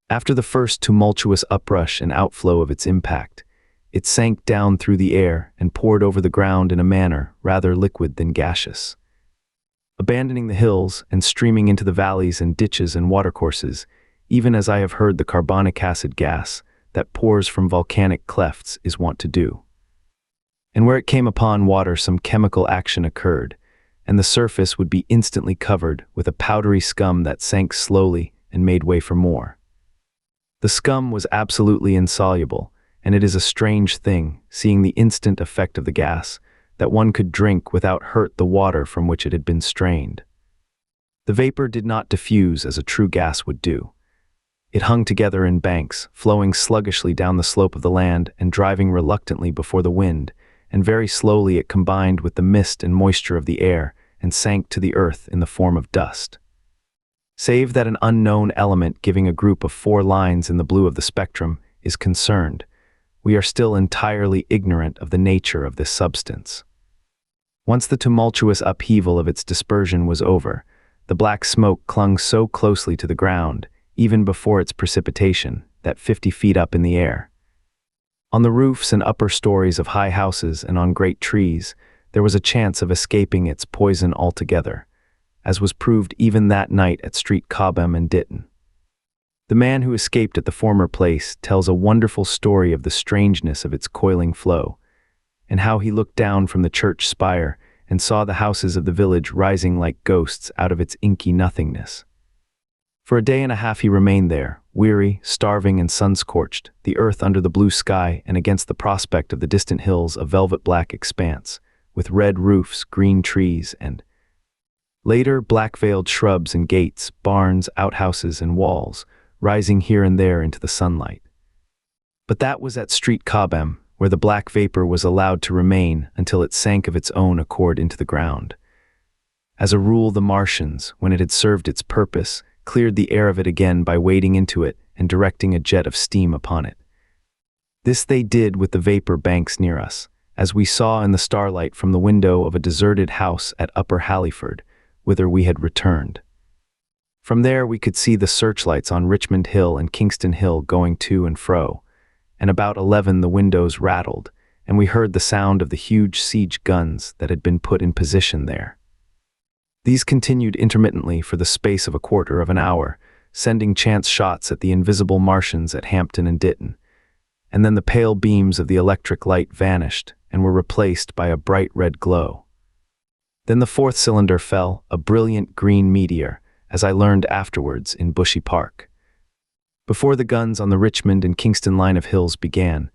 after the first tumultuous uprush and outflow of its impact, it sank down through the air and poured over the ground in a manner rather liquid than gaseous. Abandoning the hills and streaming into the valleys and ditches and watercourses, even as I have heard the carbonic acid gas that pours from volcanic clefts is wont to do. And where it came upon water, some chemical action occurred, and the surface would be instantly covered with a powdery scum that sank slowly and made way for more. The scum was absolutely insoluble, and it is a strange thing, seeing the instant effect of the gas, that one could drink without hurt the water from which it had been strained. The vapor did not diffuse as a true gas would do. It hung together in banks, flowing sluggishly down the slope of the land and driving reluctantly before the wind, and very slowly it combined with the mist and moisture of the air and sank to the earth in the form of dust. Save that an unknown element giving a group of 4 lines in the blue of the spectrum is concerned, we are still entirely ignorant of the nature of this substance. Once the tumultuous upheaval of its dispersion was over, the black smoke clung so closely to the ground, even before its precipitation, that 50 feet up in the air. On the roofs and upper stories of high houses and on great trees, there was a chance of escaping its poison altogether, as was proved even that night at Street Chobham and Ditton. The man who escaped at the former place tells a wonderful story of the strangeness of its coiling flow, and how he looked down from the church spire and saw the houses of the village rising like ghosts out of its inky nothingness. For a day and a half he remained there, weary, starving and sun-scorched, the earth under the blue sky and against the prospect of the distant hills a velvet-black expanse, with red roofs, green trees, and later black-veiled shrubs and gates, barns, outhouses and walls, rising here and there into the sunlight. But that was at Street Chobham, where the black vapor was allowed to remain until it sank of its own accord into the ground. As a rule, the Martians, when it had served its purpose, cleared the air of it again by wading into it and directing a jet of steam upon it. This they did with the vapor banks near us, as we saw in the starlight from the window of a deserted house at Upper Halliford, whither we had returned. From there we could see the searchlights on Richmond Hill and Kingston Hill going to and fro, and about 11 the windows rattled, and we heard the sound of the huge siege guns that had been put in position there. These continued intermittently for the space of a quarter of an hour, sending chance shots at the invisible Martians at Hampton and Ditton, and then the pale beams of the electric light vanished and were replaced by a bright red glow. Then the 4th cylinder fell, a brilliant green meteor, as I learned afterwards in Bushy Park. Before the guns on the Richmond and Kingston line of hills began,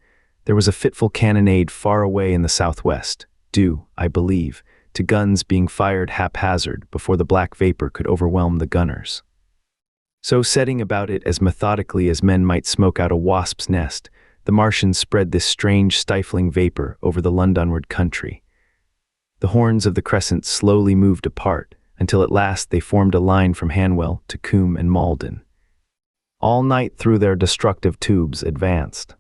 there was a fitful cannonade far away in the southwest, due, I believe, to guns being fired haphazard before the black vapor could overwhelm the gunners. So setting about it as methodically as men might smoke out a wasp's nest, the Martians spread this strange stifling vapor over the Londonward country. The horns of the crescent slowly moved apart, until at last they formed a line from Hanwell to Coombe and Malden. All night through their destructive tubes advanced.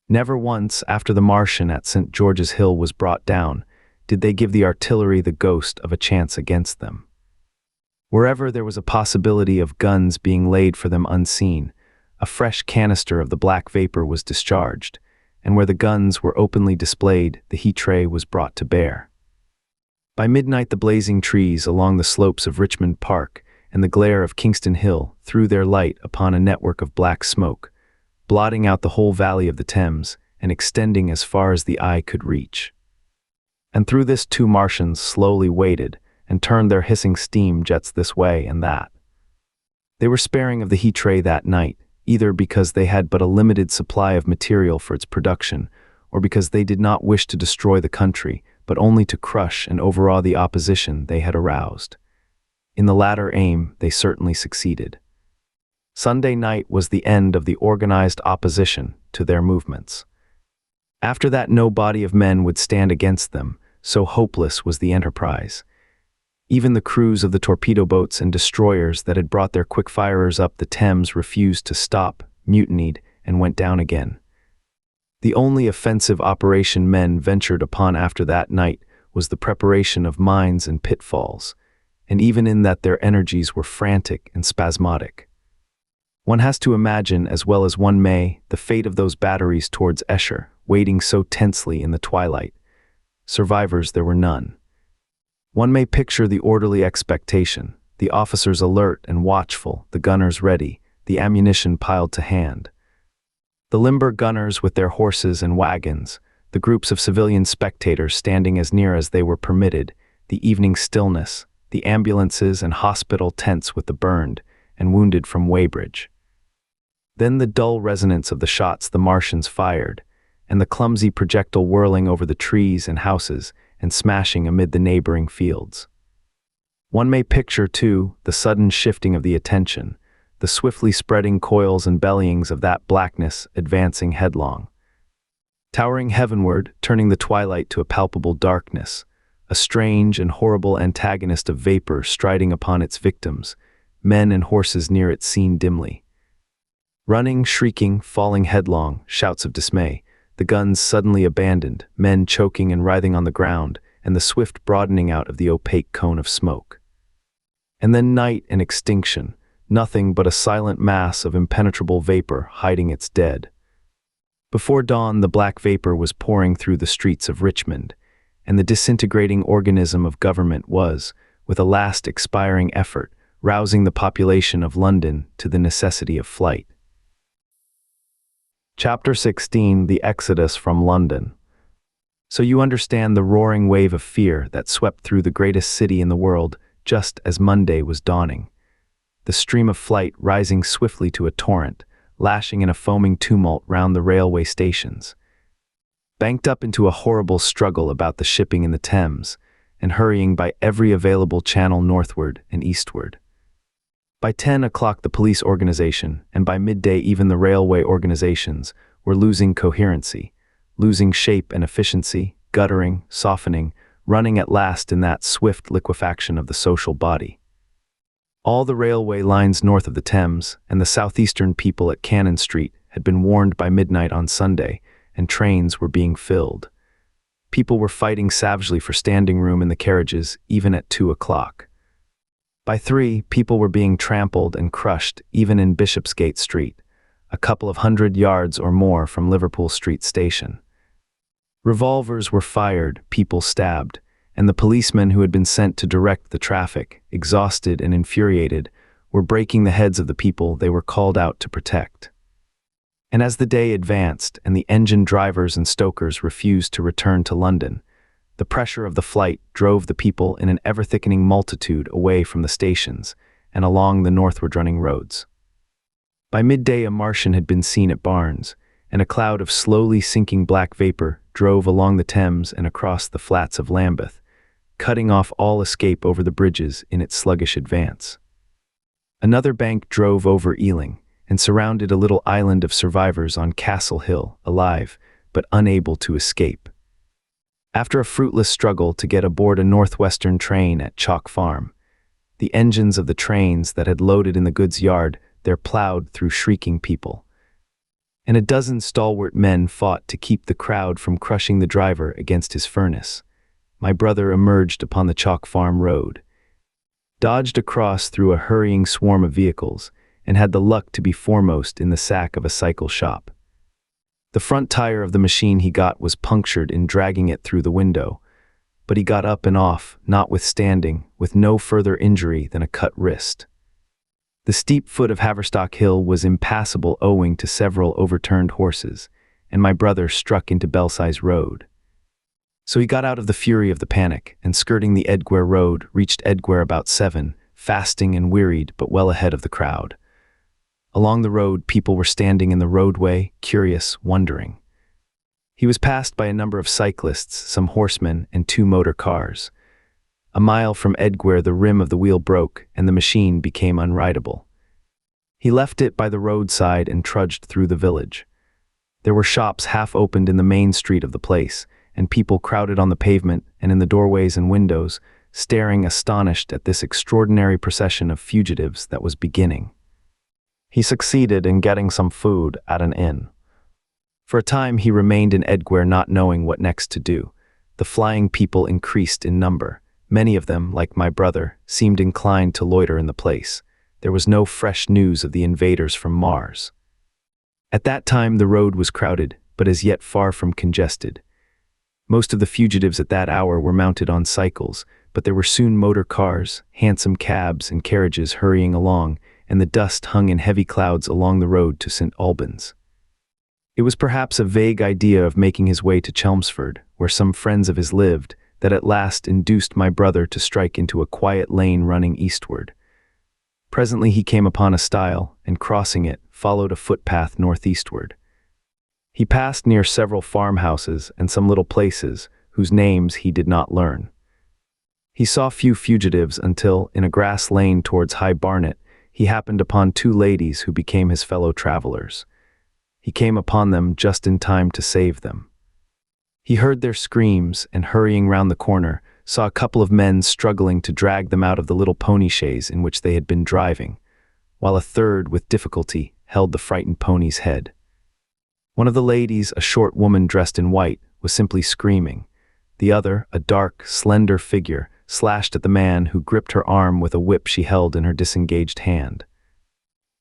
Never once, after the Martian at St. George's Hill was brought down, did they give the artillery the ghost of a chance against them. Wherever there was a possibility of guns being laid for them unseen, a fresh canister of the black vapor was discharged, and where the guns were openly displayed, the heat ray was brought to bear. By midnight the blazing trees along the slopes of Richmond Park and the glare of Kingston Hill threw their light upon a network of black smoke, blotting out the whole valley of the Thames and extending as far as the eye could reach. And through this 2 Martians slowly waded and turned their hissing steam jets this way and that. They were sparing of the heat ray that night, either because they had but a limited supply of material for its production, or because they did not wish to destroy the country, but only to crush and overawe the opposition they had aroused. In the latter aim, they certainly succeeded. Sunday night was the end of the organized opposition to their movements. After that, no body of men would stand against them, so hopeless was the enterprise. Even the crews of the torpedo boats and destroyers that had brought their quick-firers up the Thames refused to stop, mutinied, and went down again. The only offensive operation men ventured upon after that night was the preparation of mines and pitfalls, and even in that their energies were frantic and spasmodic. One has to imagine, as well as one may, the fate of those batteries towards Esher, waiting so tensely in the twilight. Survivors there were none. One may picture the orderly expectation, the officers alert and watchful, the gunners ready, the ammunition piled to hand. The limber gunners with their horses and wagons, the groups of civilian spectators standing as near as they were permitted, the evening stillness, the ambulances and hospital tents with the burned and wounded from Weybridge. Then the dull resonance of the shots the Martians fired, and the clumsy projectile whirling over the trees and houses and smashing amid the neighboring fields. One may picture, too, the sudden shifting of the attention, the swiftly spreading coils and bellyings of that blackness advancing headlong. Towering heavenward, turning the twilight to a palpable darkness, a strange and horrible antagonist of vapor striding upon its victims, men and horses near it seen dimly. Running, shrieking, falling headlong, shouts of dismay, the guns suddenly abandoned, men choking and writhing on the ground, and the swift broadening out of the opaque cone of smoke. And then night and extinction, nothing but a silent mass of impenetrable vapor hiding its dead. Before dawn, the black vapor was pouring through the streets of Richmond, and the disintegrating organism of government was, with a last expiring effort, rousing the population of London to the necessity of flight. Chapter 16: The Exodus from London. So you understand the roaring wave of fear that swept through the greatest city in the world just as Monday was dawning. The stream of flight rising swiftly to a torrent, lashing in a foaming tumult round the railway stations. Banked up into a horrible struggle about the shipping in the Thames, and hurrying by every available channel northward and eastward. By 10 o'clock the police organization, and by midday even the railway organizations, were losing coherency, losing shape and efficiency, guttering, softening, running at last in that swift liquefaction of the social body. All the railway lines north of the Thames and the southeastern people at Cannon Street had been warned by midnight on Sunday, and trains were being filled. People were fighting savagely for standing room in the carriages even at 2 o'clock. By 3, people were being trampled and crushed even in Bishopsgate Street, a couple of 100 yards or more from Liverpool Street Station. Revolvers were fired, people stabbed, and the policemen who had been sent to direct the traffic, exhausted and infuriated, were breaking the heads of the people they were called out to protect. And as the day advanced and the engine drivers and stokers refused to return to London, the pressure of the flight drove the people in an ever-thickening multitude away from the stations and along the northward-running roads. By midday a Martian had been seen at Barnes, and a cloud of slowly sinking black vapor drove along the Thames and across the flats of Lambeth, cutting off all escape over the bridges in its sluggish advance. Another bank drove over Ealing and surrounded a little island of survivors on Castle Hill, alive, but unable to escape. After a fruitless struggle to get aboard a northwestern train at Chalk Farm, the engines of the trains that had loaded in the goods yard there plowed through shrieking people, and a dozen stalwart men fought to keep the crowd from crushing the driver against his furnace. My brother emerged upon the Chalk Farm road, dodged across through a hurrying swarm of vehicles, and had the luck to be foremost in the sack of a cycle shop. The front tire of the machine he got was punctured in dragging it through the window, but he got up and off, notwithstanding, with no further injury than a cut wrist. The steep foot of Haverstock Hill was impassable owing to several overturned horses, and my brother struck into Belsize Road. So he got out of the fury of the panic, and skirting the Edgware Road, reached Edgware about 7, fasting and wearied, but well ahead of the crowd. Along the road, people were standing in the roadway, curious, wondering. He was passed by a number of cyclists, some horsemen, and 2 motor cars. A mile from Edgware, the rim of the wheel broke, and the machine became unrideable. He left it by the roadside and trudged through the village. There were shops half opened in the main street of the place, and people crowded on the pavement and in the doorways and windows, staring astonished at this extraordinary procession of fugitives that was beginning. He succeeded in getting some food at an inn. For a time he remained in Edgware, not knowing what next to do. the flying people increased in number. Many of them, like my brother, seemed inclined to loiter in the place. There was no fresh news of the invaders from Mars. At that time the road was crowded, but as yet far from congested. Most of the fugitives at that hour were mounted on cycles, but there were soon motor cars, hansom cabs, and carriages hurrying along, and the dust hung in heavy clouds along the road to St. Albans. It was perhaps a vague idea of making his way to Chelmsford, where some friends of his lived, that at last induced my brother to strike into a quiet lane running eastward. Presently he came upon a stile, and crossing it, followed a footpath northeastward. He passed near several farmhouses and some little places, whose names he did not learn. He saw few fugitives until, in a grass lane towards High Barnet, he happened upon two ladies who became his fellow travelers. He came upon them just in time to save them. He heard their screams, and hurrying round the corner, saw a couple of men struggling to drag them out of the little pony chaise in which they had been driving, while a third, with difficulty, held the frightened pony's head. One of the ladies, a short woman dressed in white, was simply screaming. The other, a dark, slender figure, slashed at the man who gripped her arm with a whip she held in her disengaged hand.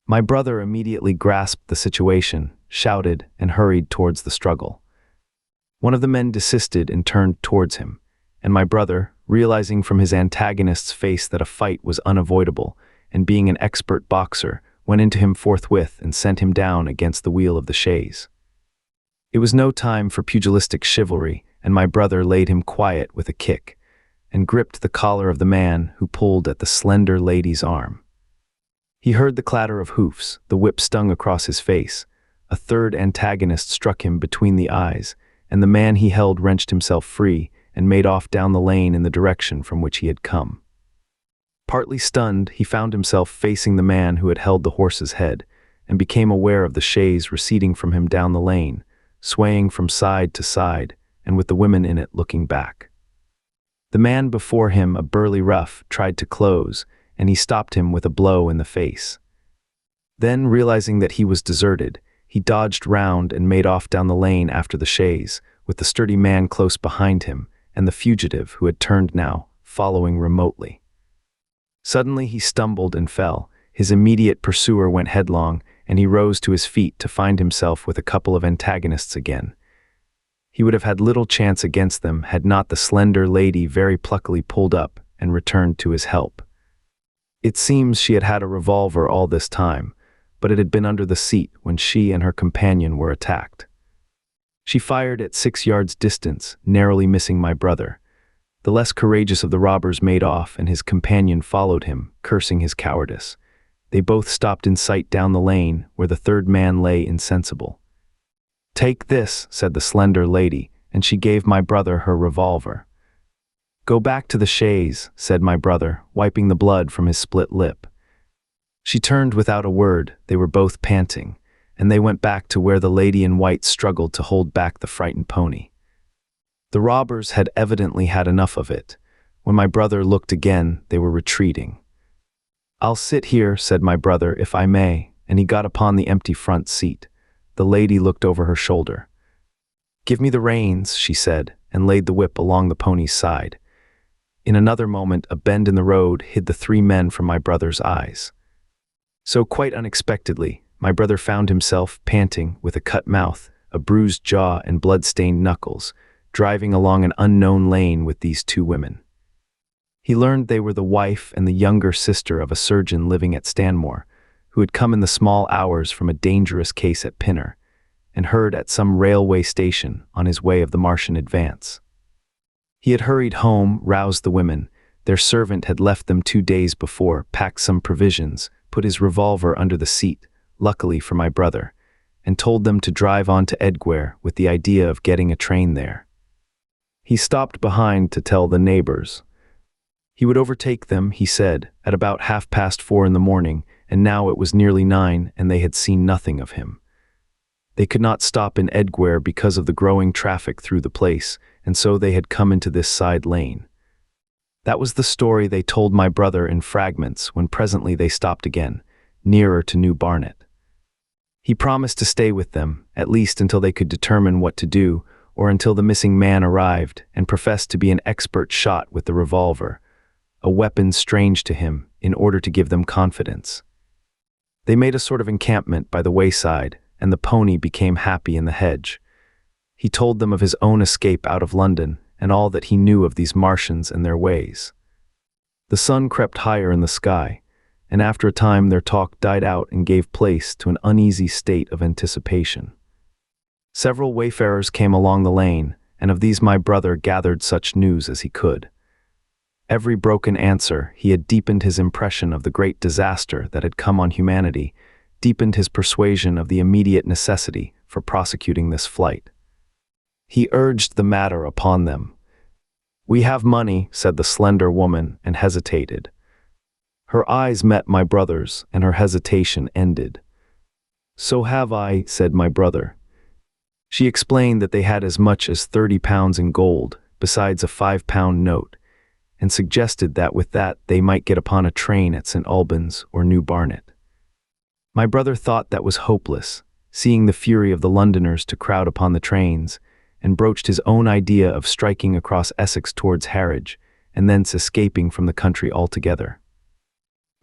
My brother immediately grasped the situation, shouted, and hurried towards the struggle. One of the men desisted and turned towards him, and my brother, realizing from his antagonist's face that a fight was unavoidable, and being an expert boxer, went into him forthwith and sent him down against the wheel of the chaise. It was no time for pugilistic chivalry, and my brother laid him quiet with a kick, and gripped the collar of the man who pulled at the slender lady's arm. He heard the clatter of hoofs, the whip stung across his face. A third antagonist struck him between the eyes, and the man he held wrenched himself free and made off down the lane in the direction from which he had come. Partly stunned, he found himself facing the man who had held the horse's head, and became aware of the chaise receding from him down the lane, swaying from side to side, and with the women in it looking back. The man before him, a burly rough, tried to close, and he stopped him with a blow in the face. Then, realizing that he was deserted, he dodged round and made off down the lane after the chaise, with the sturdy man close behind him, and the fugitive, who had turned now, following remotely. Suddenly he stumbled and fell. His immediate pursuer went headlong, and he rose to his feet to find himself with a couple of antagonists again. He would have had little chance against them had not the slender lady very pluckily pulled up and returned to his help. It seems she had had a revolver all this time, but it had been under the seat when she and her companion were attacked. She fired at 6 yards distance, narrowly missing my brother. The less courageous of the robbers made off, and his companion followed him, cursing his cowardice. They both stopped in sight down the lane, where the third man lay insensible. "Take this," said the slender lady, and she gave my brother her revolver. "Go back to the chaise," said my brother, wiping the blood from his split lip. She turned without a word. They were both panting, and they went back to where the lady in white struggled to hold back the frightened pony. The robbers had evidently had enough of it. When my brother looked again, they were retreating. "I'll sit here," said my brother, "if I may," and he got upon the empty front seat. The lady looked over her shoulder. "Give me the reins," she said, and laid the whip along the pony's side. In another moment, a bend in the road hid the 3 men from my brother's eyes. So quite unexpectedly, my brother found himself, panting, with a cut mouth, a bruised jaw, and blood-stained knuckles, driving along an unknown lane with these 2 women. He learned they were the wife and the younger sister of a surgeon living at Stanmore, who had come in the small hours from a dangerous case at Pinner, and heard at some railway station on his way of the Martian advance. He had hurried home, roused the women. Their servant had left them 2 days before, packed some provisions, put his revolver under the seat, luckily for my brother, and told them to drive on to Edgware with the idea of getting a train there. He stopped behind to tell the neighbors. He would overtake them, he said, at about 4:30 in the morning, and now it was nearly 9, and they had seen nothing of him. They could not stop in Edgware because of the growing traffic through the place, and so they had come into this side lane. That was the story they told my brother in fragments when presently they stopped again, nearer to New Barnet. He promised to stay with them, at least until they could determine what to do, or until the missing man arrived and professed to be an expert shot with the revolver, a weapon strange to him, in order to give them confidence. They made a sort of encampment by the wayside, and the pony became happy in the hedge. He told them of his own escape out of London and all that he knew of these Martians and their ways. The sun crept higher in the sky, and after a time their talk died out and gave place to an uneasy state of anticipation. Several wayfarers came along the lane, and of these my brother gathered such news as he could. Every broken answer, he had deepened his impression of the great disaster that had come on humanity, deepened his persuasion of the immediate necessity for prosecuting this flight. He urged the matter upon them. "We have money," said the slender woman, and hesitated. Her eyes met my brother's, and her hesitation ended. "So have I," said my brother. She explained that they had as much as £30 in gold, besides a £5 note, and suggested that with that they might get upon a train at St. Albans or New Barnet. My brother thought that was hopeless, seeing the fury of the Londoners to crowd upon the trains, and broached his own idea of striking across Essex towards Harwich, and thence escaping from the country altogether.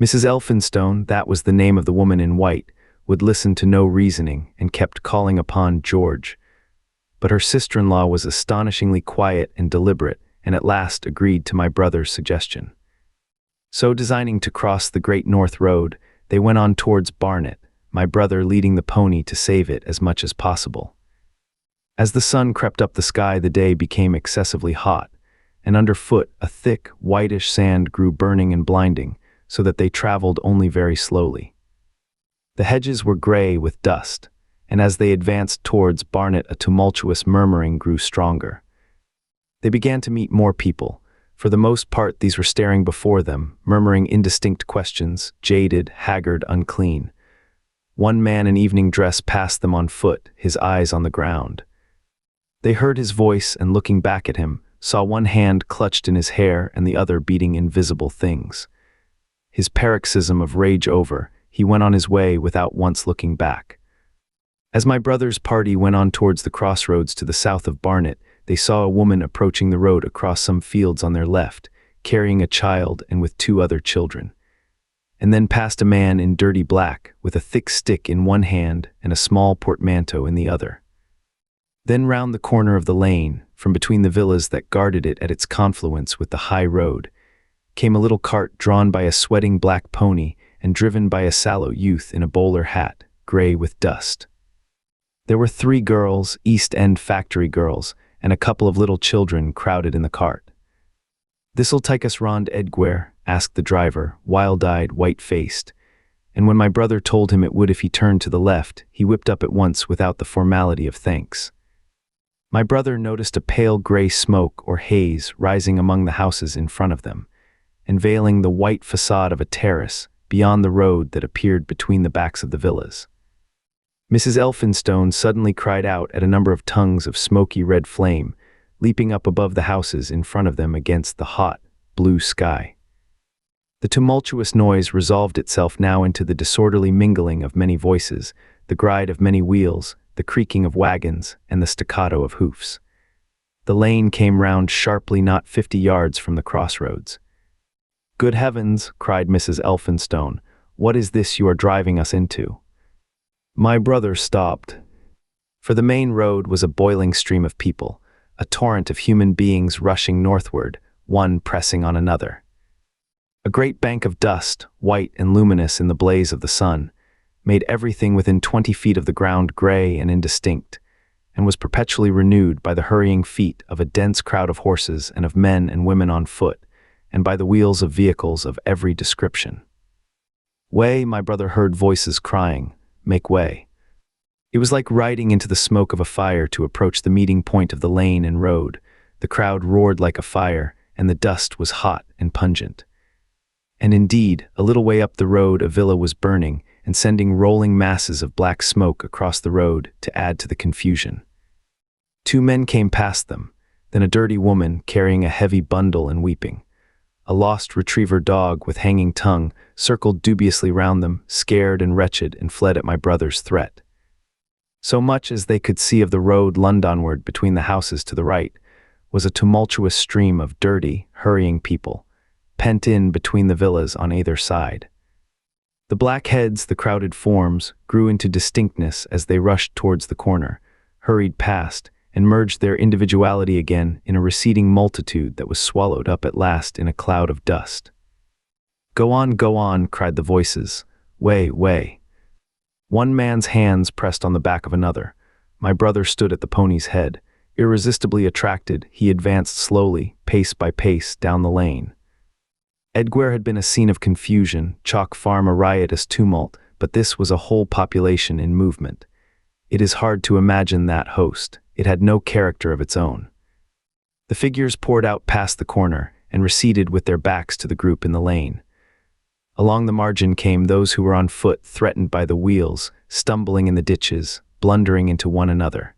Mrs. Elphinstone, that was the name of the woman in white, would listen to no reasoning, and kept calling upon George. But her sister-in-law was astonishingly quiet and deliberate, and at last agreed to my brother's suggestion. So, designing to cross the Great North Road, they went on towards Barnet, my brother leading the pony to save it as much as possible. As the sun crept up the sky, the day became excessively hot, and underfoot a thick, whitish sand grew burning and blinding, so that they traveled only very slowly. The hedges were gray with dust, and as they advanced towards Barnet, a tumultuous murmuring grew stronger. They began to meet more people. For the most part these were staring before them, murmuring indistinct questions, jaded, haggard, unclean. One man in evening dress passed them on foot, his eyes on the ground. They heard his voice, and looking back at him, saw one hand clutched in his hair and the other beating invisible things. His paroxysm of rage over, he went on his way without once looking back. As my brother's party went on towards the crossroads to the south of Barnet, they saw a woman approaching the road across some fields on their left, carrying a child and with 2 other children. And then passed a man in dirty black, with a thick stick in one hand and a small portmanteau in the other. Then round the corner of the lane, from between the villas that guarded it at its confluence with the high road, came a little cart drawn by a sweating black pony and driven by a sallow youth in a bowler hat, gray with dust. There were 3 girls, East End factory girls, and a couple of little children crowded in the cart. "This'll take us round Edgware?" asked the driver, wild-eyed, white-faced, and when my brother told him it would if he turned to the left, he whipped up at once without the formality of thanks. My brother noticed a pale gray smoke or haze rising among the houses in front of them, and veiling the white facade of a terrace beyond the road that appeared between the backs of the villas. Mrs. Elphinstone suddenly cried out at a number of tongues of smoky red flame, leaping up above the houses in front of them against the hot, blue sky. The tumultuous noise resolved itself now into the disorderly mingling of many voices, the gride of many wheels, the creaking of wagons, and the staccato of hoofs. The lane came round sharply not 50 yards from the crossroads. "Good heavens!" cried Mrs. Elphinstone. "What is this you are driving us into?" My brother stopped. For the main road was a boiling stream of people, a torrent of human beings rushing northward, one pressing on another. A great bank of dust, white and luminous in the blaze of the sun, made everything within 20 feet of the ground gray and indistinct, and was perpetually renewed by the hurrying feet of a dense crowd of horses and of men and women on foot, and by the wheels of vehicles of every description. "Way," my brother heard voices crying, "make way." It was like riding into the smoke of a fire to approach the meeting point of the lane and road. The crowd roared like a fire, and the dust was hot and pungent. And indeed, a little way up the road a villa was burning and sending rolling masses of black smoke across the road to add to the confusion. 2 men came past them, then a dirty woman carrying a heavy bundle and weeping. A lost retriever dog with hanging tongue circled dubiously round them, scared and wretched, and fled at my brother's threat. So much as they could see of the road Londonward between the houses to the right was a tumultuous stream of dirty, hurrying people, pent in between the villas on either side. The black heads, the crowded forms, grew into distinctness as they rushed towards the corner, hurried past, and merged their individuality again in a receding multitude that was swallowed up at last in a cloud of dust. Go on, cried the voices. Way, way. One man's hands pressed on the back of another. My brother stood at the pony's head. Irresistibly attracted, he advanced slowly, pace by pace, down the lane. Edgware had been a scene of confusion, Chalk Farm a riotous tumult, but this was a whole population in movement. It is hard to imagine that host. It had no character of its own. The figures poured out past the corner and receded with their backs to the group in the lane. Along the margin came those who were on foot, threatened by the wheels, stumbling in the ditches, blundering into one another.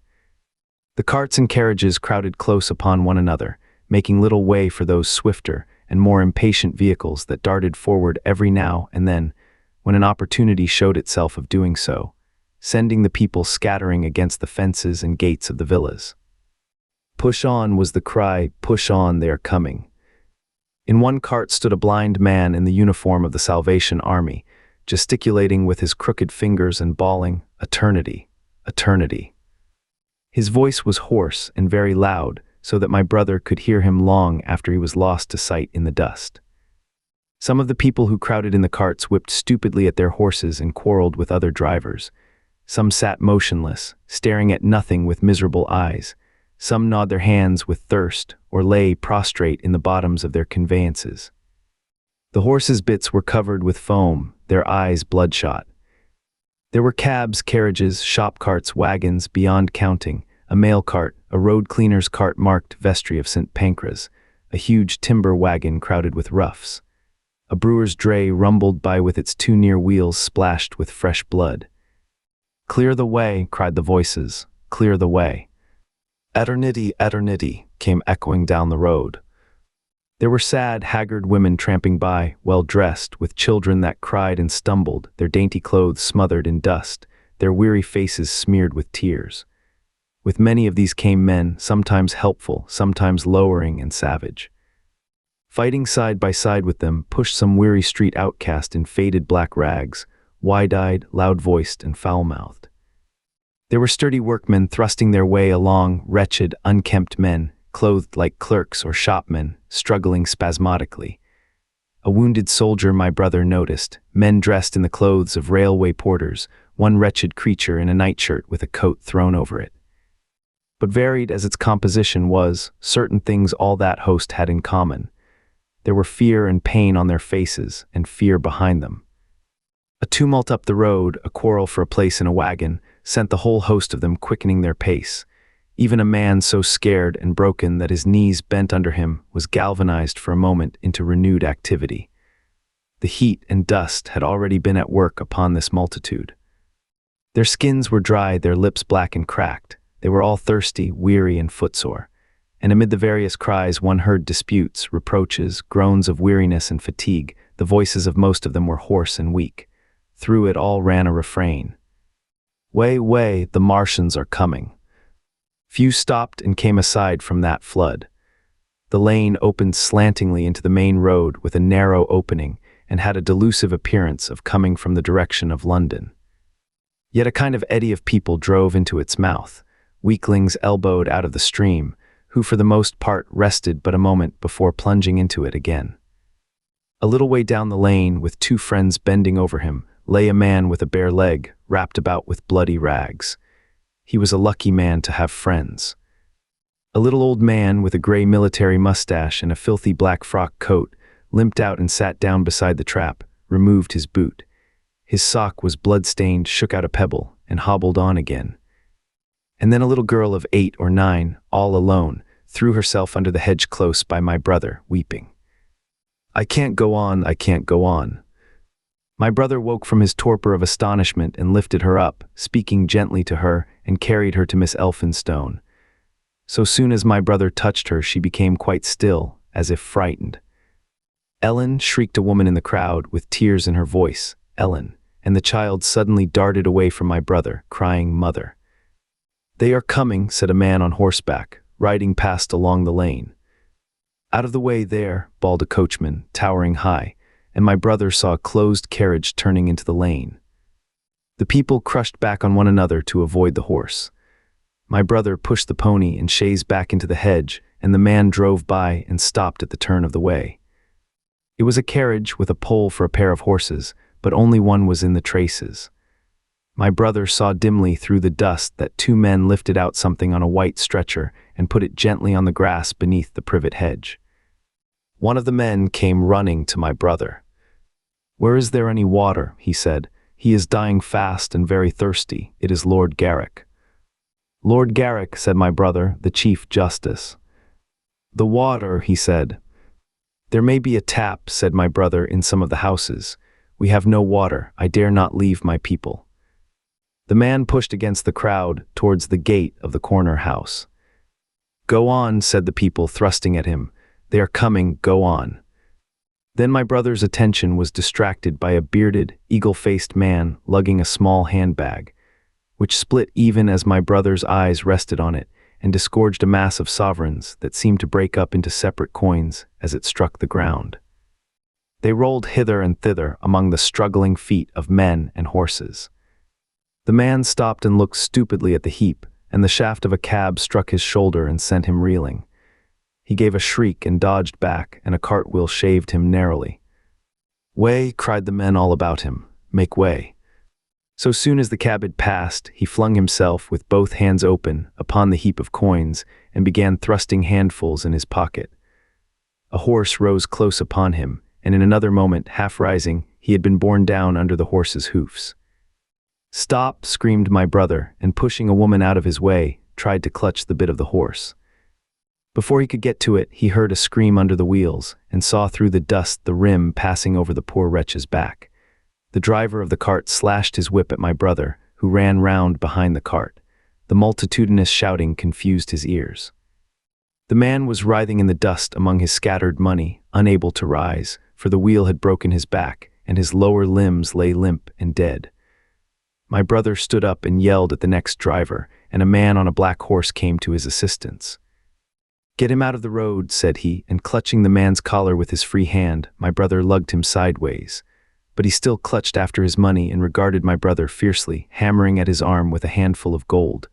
The carts and carriages crowded close upon one another, making little way for those swifter and more impatient vehicles that darted forward every now and then, when an opportunity showed itself of doing so, sending the people scattering against the fences and gates of the villas. Push on was the cry, push on, they are coming. In one cart stood a blind man in the uniform of the Salvation Army, gesticulating with his crooked fingers and bawling, "Eternity, eternity." His voice was hoarse and very loud, so that my brother could hear him long after he was lost to sight in the dust. Some of the people who crowded in the carts whipped stupidly at their horses and quarreled with other drivers. Some sat motionless, staring at nothing with miserable eyes. Some gnawed their hands with thirst, or lay prostrate in the bottoms of their conveyances. The horses' bits were covered with foam, their eyes bloodshot. There were cabs, carriages, shop carts, wagons, beyond counting, a mail cart, a road cleaner's cart marked Vestry of St. Pancras, a huge timber wagon crowded with roughs. A brewer's dray rumbled by with its two near wheels splashed with fresh blood. "Clear the way," cried the voices, "clear the way." "Eternity, eternity," came echoing down the road. There were sad, haggard women tramping by, well-dressed, with children that cried and stumbled, their dainty clothes smothered in dust, their weary faces smeared with tears. With many of these came men, sometimes helpful, sometimes lowering and savage. Fighting side by side with them pushed some weary street outcast in faded black rags, wide-eyed, loud-voiced, and foul-mouthed. There were sturdy workmen thrusting their way along, wretched, unkempt men, clothed like clerks or shopmen, struggling spasmodically. A wounded soldier my brother noticed, men dressed in the clothes of railway porters, one wretched creature in a nightshirt with a coat thrown over it. But varied as its composition was, certain things all that host had in common. There were fear and pain on their faces, and fear behind them. A tumult up the road, a quarrel for a place in a wagon, sent the whole host of them quickening their pace. Even a man so scared and broken that his knees bent under him was galvanized for a moment into renewed activity. The heat and dust had already been at work upon this multitude. Their skins were dry, their lips black and cracked. They were all thirsty, weary, and footsore. And amid the various cries one heard disputes, reproaches, groans of weariness and fatigue. The voices of most of them were hoarse and weak. Through it all ran a refrain. "Way, way, the Martians are coming." Few stopped and came aside from that flood. The lane opened slantingly into the main road with a narrow opening and had a delusive appearance of coming from the direction of London. Yet a kind of eddy of people drove into its mouth, weaklings elbowed out of the stream, who for the most part rested but a moment before plunging into it again. A little way down the lane, with two friends bending over him, lay a man with a bare leg, wrapped about with bloody rags. He was a lucky man to have friends. A little old man with a gray military mustache and a filthy black frock coat limped out and sat down beside the trap, removed his boot. His sock was blood-stained, shook out a pebble, and hobbled on again. And then a little girl of 8 or 9, all alone, threw herself under the hedge close by my brother, weeping. "I can't go on, I can't go on." My brother woke from his torpor of astonishment and lifted her up, speaking gently to her, and carried her to Miss Elphinstone. So soon as my brother touched her, she became quite still, as if frightened. "Ellen," shrieked a woman in the crowd, with tears in her voice, "Ellen," and the child suddenly darted away from my brother, crying, "Mother." "They are coming," said a man on horseback, riding past along the lane. "Out of the way there," bawled a coachman, towering high, and my brother saw a closed carriage turning into the lane. The people crushed back on one another to avoid the horse. My brother pushed the pony and chaise back into the hedge, and the man drove by and stopped at the turn of the way. It was a carriage with a pole for a pair of horses, but only one was in the traces. My brother saw dimly through the dust that two men lifted out something on a white stretcher and put it gently on the grass beneath the privet hedge. One of the men came running to my brother. "Where is there any water?" he said. "He is dying fast and very thirsty. It is Lord Garrick." "Lord Garrick," said my brother, "the Chief Justice." "The water," he said. "There may be a tap," said my brother, "in some of the houses. We have no water. I dare not leave my people." The man pushed against the crowd towards the gate of the corner house. "Go on," said the people, thrusting at him. "They are coming, go on." Then my brother's attention was distracted by a bearded, eagle-faced man lugging a small handbag, which split even as my brother's eyes rested on it, and disgorged a mass of sovereigns that seemed to break up into separate coins as it struck the ground. They rolled hither and thither among the struggling feet of men and horses. The man stopped and looked stupidly at the heap, and the shaft of a cab struck his shoulder and sent him reeling. He gave a shriek and dodged back, and a cartwheel shaved him narrowly. "Way!" cried the men all about him. "Make way!" So soon as the cab had passed, he flung himself, with both hands open, upon the heap of coins, and began thrusting handfuls in his pocket. A horse rose close upon him, and in another moment, half rising, he had been borne down under the horse's hoofs. "Stop!" screamed my brother, and pushing a woman out of his way, tried to clutch the bit of the horse. Before he could get to it, he heard a scream under the wheels, and saw through the dust the rim passing over the poor wretch's back. The driver of the cart slashed his whip at my brother, who ran round behind the cart. The multitudinous shouting confused his ears. The man was writhing in the dust among his scattered money, unable to rise, for the wheel had broken his back, and his lower limbs lay limp and dead. My brother stood up and yelled at the next driver, and a man on a black horse came to his assistance. "Get him out of the road," said he, and clutching the man's collar with his free hand, my brother lugged him sideways. But he still clutched after his money and regarded my brother fiercely, hammering at his arm with a handful of gold.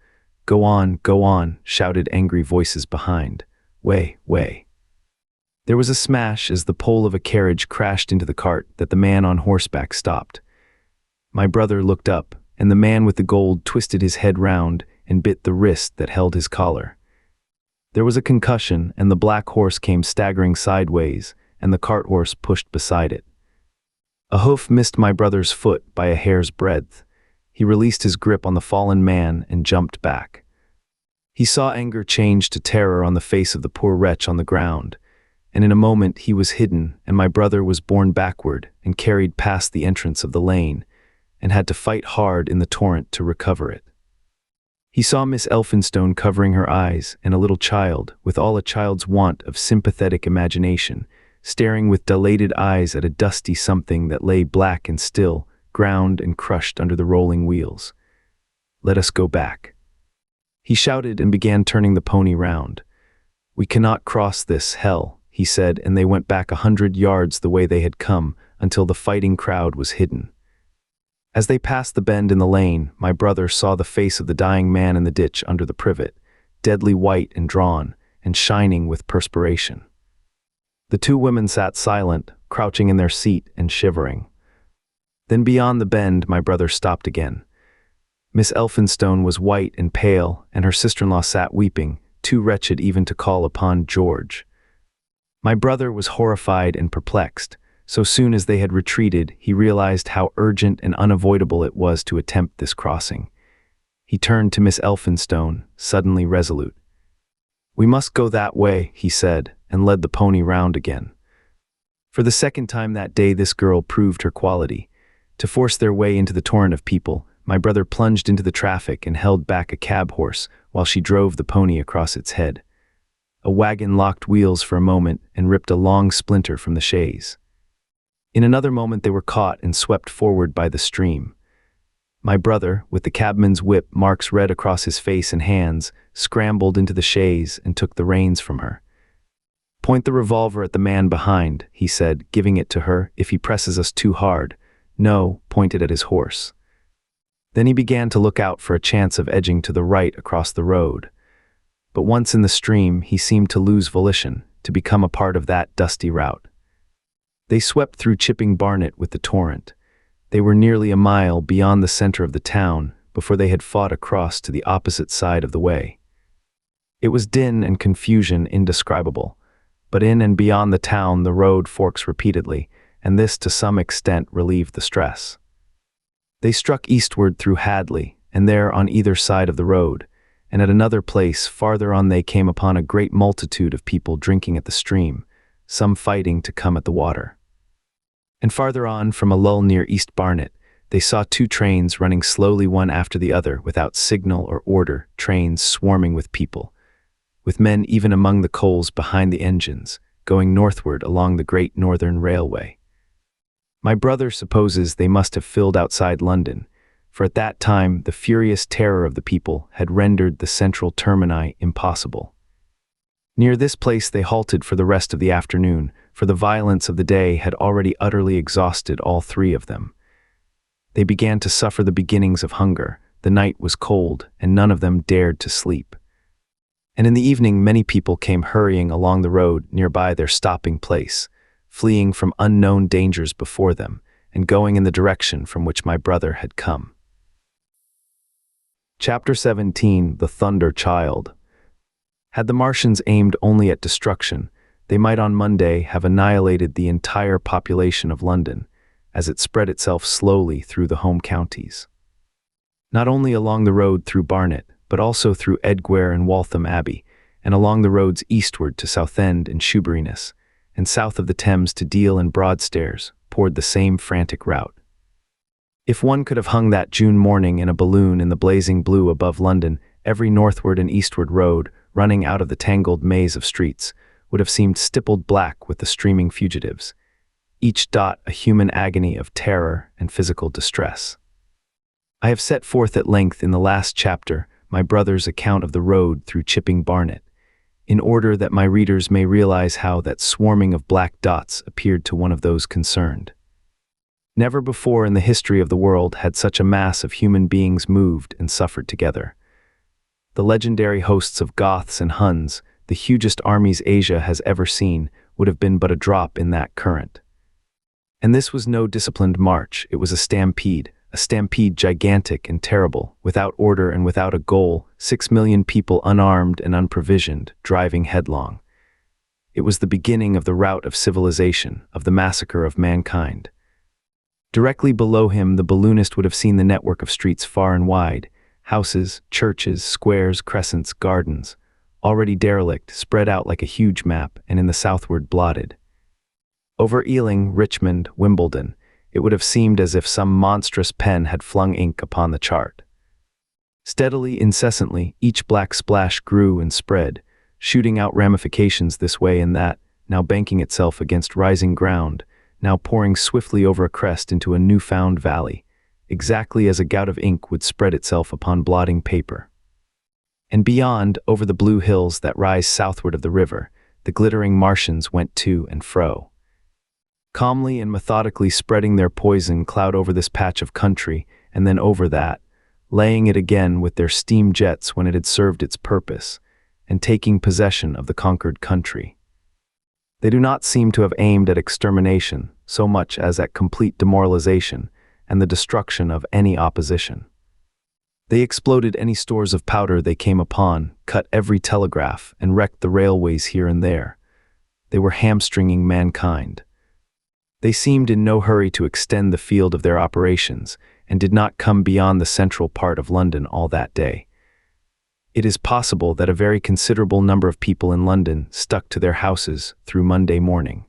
Go on," shouted angry voices behind. "Way, way." There was a smash as the pole of a carriage crashed into the cart that the man on horseback stopped. My brother looked up, and the man with the gold twisted his head round and bit the wrist that held his collar. There was a concussion, and the black horse came staggering sideways, and the cart horse pushed beside it. A hoof missed my brother's foot by a hair's breadth. He released his grip on the fallen man and jumped back. He saw anger change to terror on the face of the poor wretch on the ground, and in a moment he was hidden, and my brother was borne backward and carried past the entrance of the lane, and had to fight hard in the torrent to recover it. He saw Miss Elphinstone covering her eyes, and a little child, with all a child's want of sympathetic imagination, staring with dilated eyes at a dusty something that lay black and still, ground and crushed under the rolling wheels. "Let us go back." He shouted and began turning the pony round. "We cannot cross this hell," he said, and they went back 100 yards the way they had come, until the fighting crowd was hidden. As they passed the bend in the lane, my brother saw the face of the dying man in the ditch under the privet, deadly white and drawn, and shining with perspiration. The two women sat silent, crouching in their seat and shivering. Then beyond the bend, my brother stopped again. Miss Elphinstone was white and pale, and her sister-in-law sat weeping, too wretched even to call upon George. My brother was horrified and perplexed. So soon as they had retreated, he realized how urgent and unavoidable it was to attempt this crossing. He turned to Miss Elphinstone, suddenly resolute. "We must go that way," he said, and led the pony round again. For the second time that day this girl proved her quality. To force their way into the torrent of people, my brother plunged into the traffic and held back a cab horse while she drove the pony across its head. A wagon locked wheels for a moment and ripped a long splinter from the chaise. In another moment they were caught and swept forward by the stream. My brother, with the cabman's whip marks red across his face and hands, scrambled into the chaise and took the reins from her. "Point the revolver at the man behind," he said, giving it to her, "if he presses us too hard." "No," pointed at his horse. Then he began to look out for a chance of edging to the right across the road. But once in the stream, he seemed to lose volition, to become a part of that dusty route. They swept through Chipping Barnet with the torrent. They were nearly a mile beyond the center of the town before they had fought across to the opposite side of the way. It was din and confusion indescribable, but in and beyond the town the road forks repeatedly, and this to some extent relieved the stress. They struck eastward through Hadley, and there on either side of the road, and at another place farther on they came upon a great multitude of people drinking at the stream, some fighting to come at the water. And farther on, from a lull near East Barnet, they saw two trains running slowly one after the other without signal or order, trains swarming with people, with men even among the coals behind the engines, going northward along the Great Northern Railway. My brother supposes they must have filled outside London, for at that time the furious terror of the people had rendered the central termini impossible. Near this place they halted for the rest of the afternoon, for the violence of the day had already utterly exhausted all three of them. They began to suffer the beginnings of hunger, the night was cold, and none of them dared to sleep. And in the evening many people came hurrying along the road nearby their stopping place, fleeing from unknown dangers before them, and going in the direction from which my brother had come. Chapter 17. The Thunder Child. Had the Martians aimed only at destruction, they might on Monday have annihilated the entire population of London, as it spread itself slowly through the home counties. Not only along the road through Barnet, but also through Edgware and Waltham Abbey, and along the roads eastward to Southend and Shoeburyness, and south of the Thames to Deal and Broadstairs, poured the same frantic rout. If one could have hung that June morning in a balloon in the blazing blue above London, every northward and eastward road, running out of the tangled maze of streets, would have seemed stippled black with the streaming fugitives, each dot a human agony of terror and physical distress. I have set forth at length in the last chapter my brother's account of the road through Chipping Barnet, in order that my readers may realize how that swarming of black dots appeared to one of those concerned. Never before in the history of the world had such a mass of human beings moved and suffered together. The legendary hosts of Goths and Huns, the hugest armies Asia has ever seen, would have been but a drop in that current. And this was no disciplined march, it was a stampede gigantic and terrible, without order and without a goal, 6 million people unarmed and unprovisioned, driving headlong. It was the beginning of the rout of civilization, of the massacre of mankind. Directly below him the balloonist would have seen the network of streets far and wide, houses, churches, squares, crescents, gardens, already derelict, spread out like a huge map, and in the southward blotted. Over Ealing, Richmond, Wimbledon, it would have seemed as if some monstrous pen had flung ink upon the chart. Steadily, incessantly, each black splash grew and spread, shooting out ramifications this way and that, now banking itself against rising ground, now pouring swiftly over a crest into a new-found valley, exactly as a gout of ink would spread itself upon blotting paper. And beyond, over the blue hills that rise southward of the river, the glittering Martians went to and fro, calmly and methodically spreading their poison cloud over this patch of country and then over that, laying it again with their steam jets when it had served its purpose, and taking possession of the conquered country. They do not seem to have aimed at extermination so much as at complete demoralization and the destruction of any opposition. They exploded any stores of powder they came upon, cut every telegraph, and wrecked the railways here and there. They were hamstringing mankind. They seemed in no hurry to extend the field of their operations, and did not come beyond the central part of London all that day. It is possible that a very considerable number of people in London stuck to their houses through Monday morning.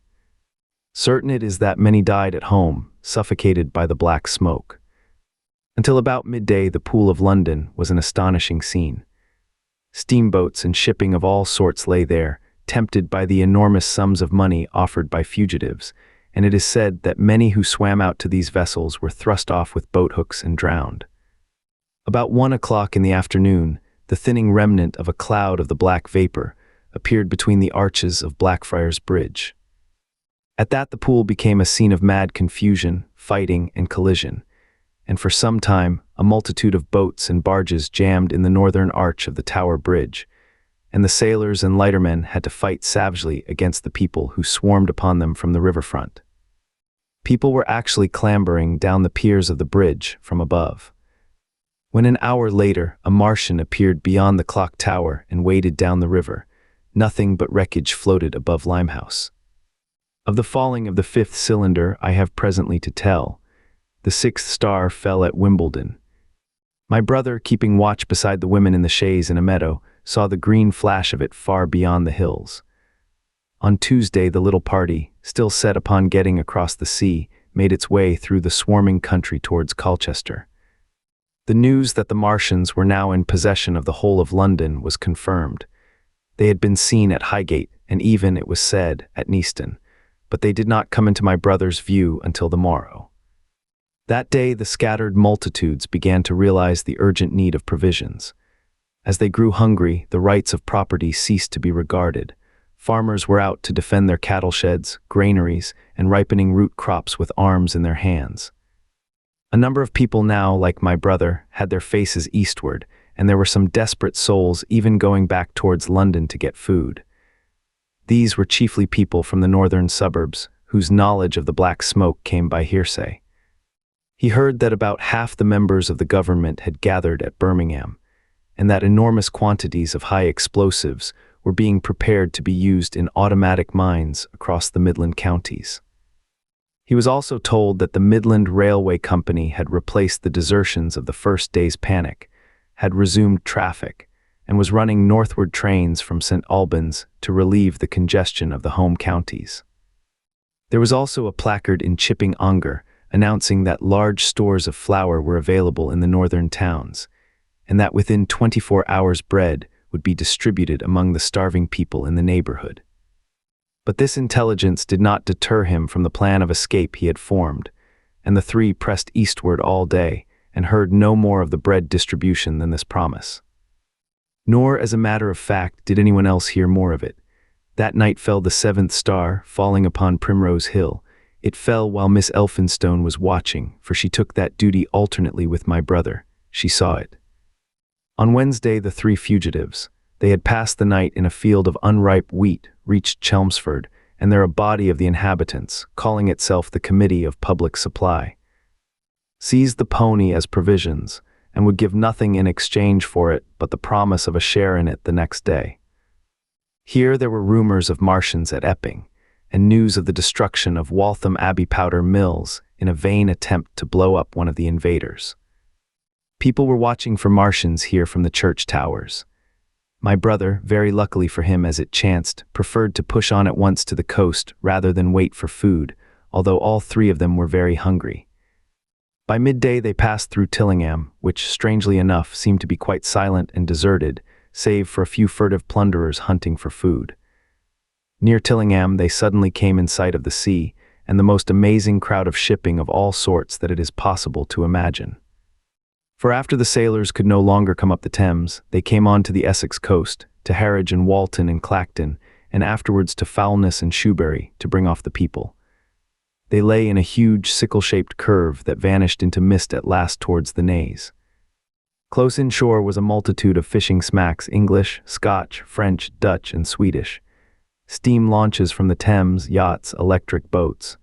Certain it is that many died at home, suffocated by the black smoke. Until about midday the Pool of London was an astonishing scene. Steamboats and shipping of all sorts lay there, tempted by the enormous sums of money offered by fugitives, and it is said that many who swam out to these vessels were thrust off with boat hooks and drowned. About 1 o'clock in the afternoon, the thinning remnant of a cloud of the black vapor appeared between the arches of Blackfriars Bridge. At that the pool became a scene of mad confusion, fighting, and collision, and for some time a multitude of boats and barges jammed in the northern arch of the Tower Bridge, and the sailors and lightermen had to fight savagely against the people who swarmed upon them from the riverfront. People were actually clambering down the piers of the bridge from above. When an hour later a Martian appeared beyond the clock tower and waded down the river, nothing but wreckage floated above Limehouse. Of the falling of the fifth cylinder I have presently to tell. The sixth star fell at Wimbledon. My brother, keeping watch beside the women in the chaise in a meadow, saw the green flash of it far beyond the hills. On Tuesday the little party, still set upon getting across the sea, made its way through the swarming country towards Colchester. The news that the Martians were now in possession of the whole of London was confirmed. They had been seen at Highgate, and even, it was said, at Neaston, but they did not come into my brother's view until the morrow. That day the scattered multitudes began to realize the urgent need of provisions. As they grew hungry, the rights of property ceased to be regarded. Farmers were out to defend their cattle sheds, granaries, and ripening root crops with arms in their hands. A number of people now, like my brother, had their faces eastward, and there were some desperate souls even going back towards London to get food. These were chiefly people from the northern suburbs, whose knowledge of the black smoke came by hearsay. He heard that about half the members of the government had gathered at Birmingham, and that enormous quantities of high explosives were being prepared to be used in automatic mines across the Midland counties. He was also told that the Midland Railway Company had replaced the desertions of the first day's panic, had resumed traffic, and was running northward trains from St. Albans to relieve the congestion of the home counties. There was also a placard in Chipping Ongar announcing that large stores of flour were available in the northern towns, and that within 24 hours bread would be distributed among the starving people in the neighborhood. But this intelligence did not deter him from the plan of escape he had formed, and the three pressed eastward all day and heard no more of the bread distribution than this promise. Nor, as a matter of fact, did anyone else hear more of it. That night fell the seventh star, falling upon Primrose Hill. It fell while Miss Elphinstone was watching, for she took that duty alternately with my brother. She saw it. On Wednesday the three fugitives, they had passed the night in a field of unripe wheat, reached Chelmsford, and there a body of the inhabitants, calling itself the Committee of Public Supply, seized the pony as provisions, and would give nothing in exchange for it but the promise of a share in it the next day. Here there were rumors of Martians at Epping, and news of the destruction of Waltham Abbey powder mills in a vain attempt to blow up one of the invaders. People were watching for Martians here from the church towers. My brother, very luckily for him as it chanced, preferred to push on at once to the coast rather than wait for food, although all three of them were very hungry. By midday they passed through Tillingham, which, strangely enough, seemed to be quite silent and deserted, save for a few furtive plunderers hunting for food. Near Tillingham they suddenly came in sight of the sea, and the most amazing crowd of shipping of all sorts that it is possible to imagine. For after the sailors could no longer come up the Thames, they came on to the Essex coast, to Harwich and Walton and Clacton, and afterwards to Foulness and Shoebury, to bring off the people. They lay in a huge sickle-shaped curve that vanished into mist at last towards the Naze. Close inshore was a multitude of fishing smacks, English, Scotch, French, Dutch, and Swedish, steam launches from the Thames, yachts, electric boats.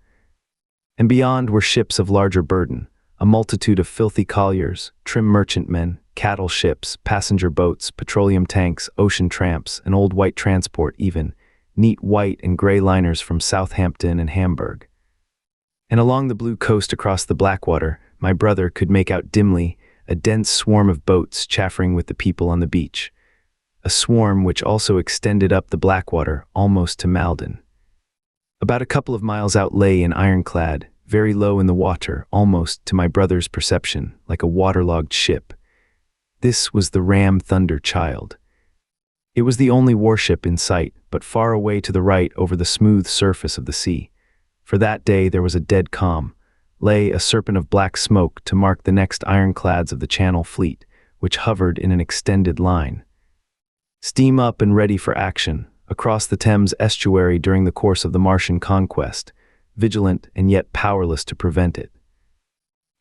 And beyond were ships of larger burden, a multitude of filthy colliers, trim merchantmen, cattle ships, passenger boats, petroleum tanks, ocean tramps, an old white transport even, neat white and grey liners from Southampton and Hamburg. And along the blue coast across the Blackwater, my brother could make out dimly a dense swarm of boats chaffering with the people on the beach, a swarm which also extended up the Blackwater almost to Malden. About a couple of miles out lay an ironclad, very low in the water, almost, to my brother's perception, like a waterlogged ship. This was the ram Thunder Child. It was the only warship in sight, but far away to the right over the smooth surface of the sea. For that day there was a dead calm, lay a serpent of black smoke to mark the next ironclads of the Channel fleet, which hovered in an extended line. Steam up and ready for action, across the Thames estuary during the course of the Martian conquest, vigilant and yet powerless to prevent it.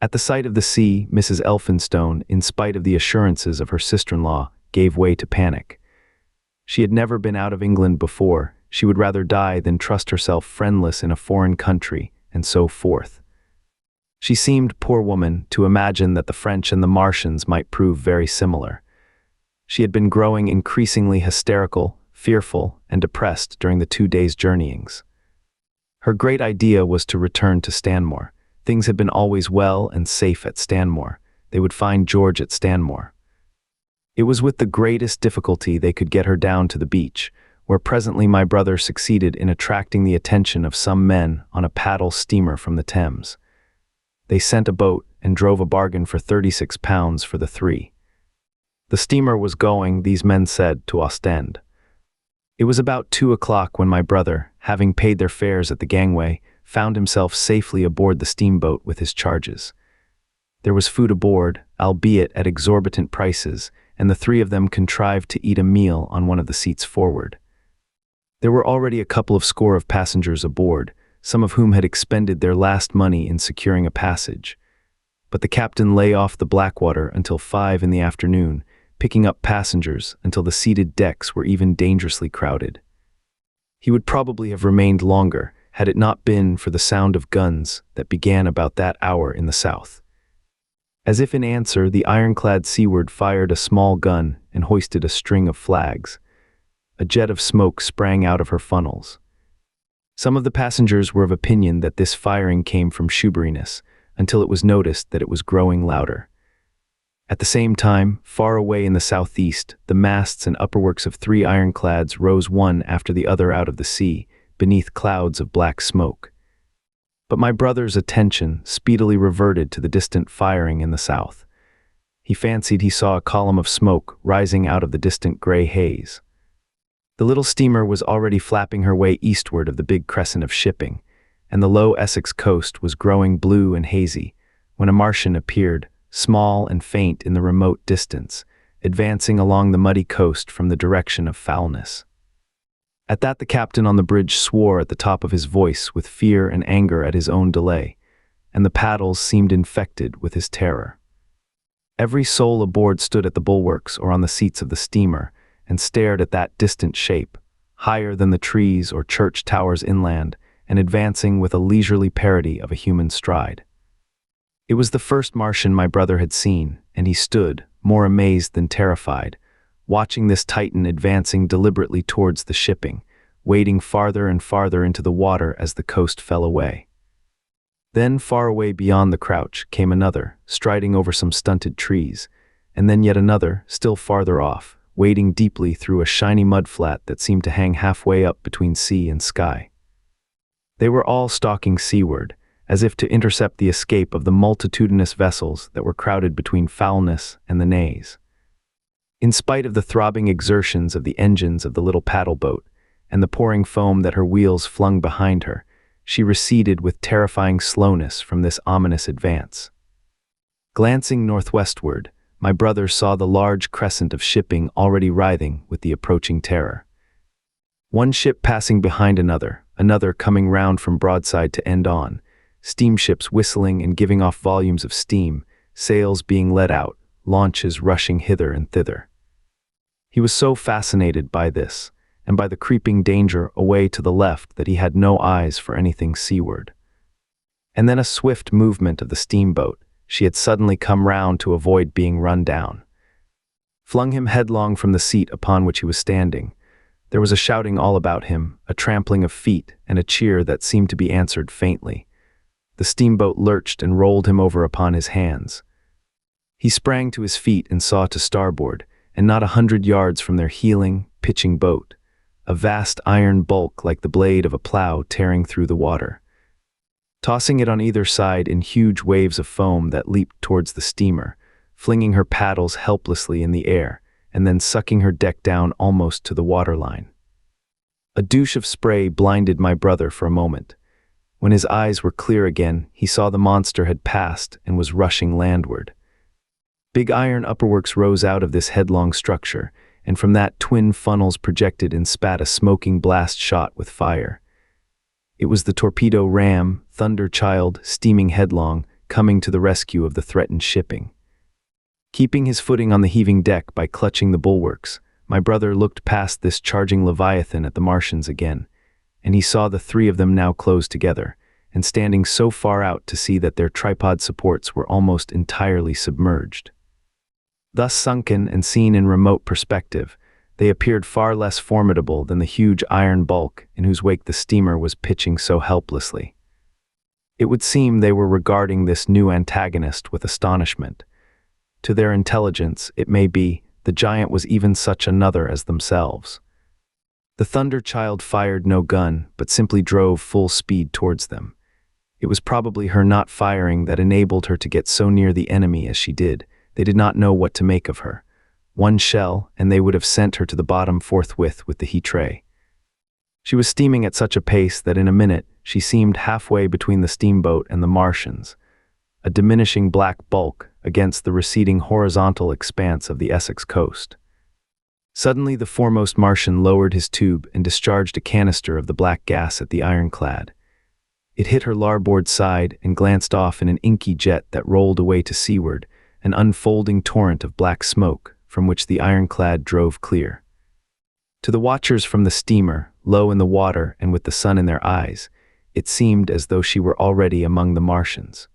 At the sight of the sea, Mrs. Elphinstone, in spite of the assurances of her sister-in-law, gave way to panic. She had never been out of England before. She would rather die than trust herself friendless in a foreign country, and so forth. She seemed, poor woman, to imagine that the French and the Martians might prove very similar. She had been growing increasingly hysterical, fearful, and depressed during the 2 days' journeyings. Her great idea was to return to Stanmore. Things had been always well and safe at Stanmore. They would find George at Stanmore. It was with the greatest difficulty they could get her down to the beach, where presently my brother succeeded in attracting the attention of some men on a paddle steamer from the Thames. They sent a boat and drove a bargain for £36 for the three. The steamer was going, these men said, to Ostend. It was about 2 o'clock when my brother, having paid their fares at the gangway, found himself safely aboard the steamboat with his charges. There was food aboard, albeit at exorbitant prices, and the three of them contrived to eat a meal on one of the seats forward. There were already a couple of score of passengers aboard, some of whom had expended their last money in securing a passage. But the captain lay off the Blackwater until 5 in the afternoon, picking up passengers until the seated decks were even dangerously crowded. He would probably have remained longer had it not been for the sound of guns that began about that hour in the south. As if in answer, the ironclad Seaward fired a small gun and hoisted a string of flags. A jet of smoke sprang out of her funnels. Some of the passengers were of opinion that this firing came from Shoeburyness, until it was noticed that it was growing louder. At the same time, far away in the southeast, the masts and upperworks of 3 ironclads rose one after the other out of the sea, beneath clouds of black smoke. But my brother's attention speedily reverted to the distant firing in the south. He fancied he saw a column of smoke rising out of the distant gray haze. The little steamer was already flapping her way eastward of the big crescent of shipping, and the low Essex coast was growing blue and hazy, when a Martian appeared, small and faint in the remote distance, advancing along the muddy coast from the direction of Foulness. At that the captain on the bridge swore at the top of his voice with fear and anger at his own delay, and the paddles seemed infected with his terror. Every soul aboard stood at the bulwarks or on the seats of the steamer and stared at that distant shape, higher than the trees or church towers inland, and advancing with a leisurely parody of a human stride. It was the first Martian my brother had seen, and he stood, more amazed than terrified, watching this Titan advancing deliberately towards the shipping, wading farther and farther into the water as the coast fell away. Then, far away beyond the crouch, came another, striding over some stunted trees, and then yet another, still farther off, wading deeply through a shiny mudflat that seemed to hang halfway up between sea and sky. They were all stalking seaward, as if to intercept the escape of the multitudinous vessels that were crowded between Foulness and the Naze. In spite of the throbbing exertions of the engines of the little paddle boat, and the pouring foam that her wheels flung behind her, she receded with terrifying slowness from this ominous advance. Glancing northwestward, my brother saw the large crescent of shipping already writhing with the approaching terror. One ship passing behind another, another coming round from broadside to end on, steamships whistling and giving off volumes of steam, sails being let out, launches rushing hither and thither. He was so fascinated by this, and by the creeping danger away to the left, that he had no eyes for anything seaward. And then a swift movement of the steamboat. She had suddenly come round to avoid being run down. Flung him headlong from the seat upon which he was standing. There was a shouting all about him, a trampling of feet, and a cheer that seemed to be answered faintly. The steamboat lurched and rolled him over upon his hands. He sprang to his feet and saw to starboard, and not 100 yards from their heeling, pitching boat, a vast iron bulk like the blade of a plow tearing through the water. Tossing it on either side in huge waves of foam that leaped towards the steamer, flinging her paddles helplessly in the air, and then sucking her deck down almost to the waterline. A douche of spray blinded my brother for a moment. When his eyes were clear again, he saw the monster had passed and was rushing landward. Big iron upperworks rose out of this headlong structure, and from that twin funnels projected and spat a smoking blast shot with fire. It was the torpedo ram, Thunder Child, steaming headlong, coming to the rescue of the threatened shipping. Keeping his footing on the heaving deck by clutching the bulwarks, my brother looked past this charging Leviathan at the Martians again, and he saw the three of them now close together, and standing so far out to see that their tripod supports were almost entirely submerged. Thus sunken and seen in remote perspective, they appeared far less formidable than the huge iron bulk in whose wake the steamer was pitching so helplessly. It would seem they were regarding this new antagonist with astonishment. To their intelligence, it may be, the giant was even such another as themselves. The Thunder Child fired no gun, but simply drove full speed towards them. It was probably her not firing that enabled her to get so near the enemy as she did. They did not know what to make of her. One shell, and they would have sent her to the bottom forthwith with the heat tray. She was steaming at such a pace that in a minute she seemed halfway between the steamboat and the Martians, a diminishing black bulk against the receding horizontal expanse of the Essex coast. Suddenly the foremost Martian lowered his tube and discharged a canister of the black gas at the ironclad. It hit her larboard side and glanced off in an inky jet that rolled away to seaward, an unfolding torrent of black smoke from which the ironclad drove clear. To the watchers from the steamer, low in the water and with the sun in their eyes, it seemed as though she were already among the Martians.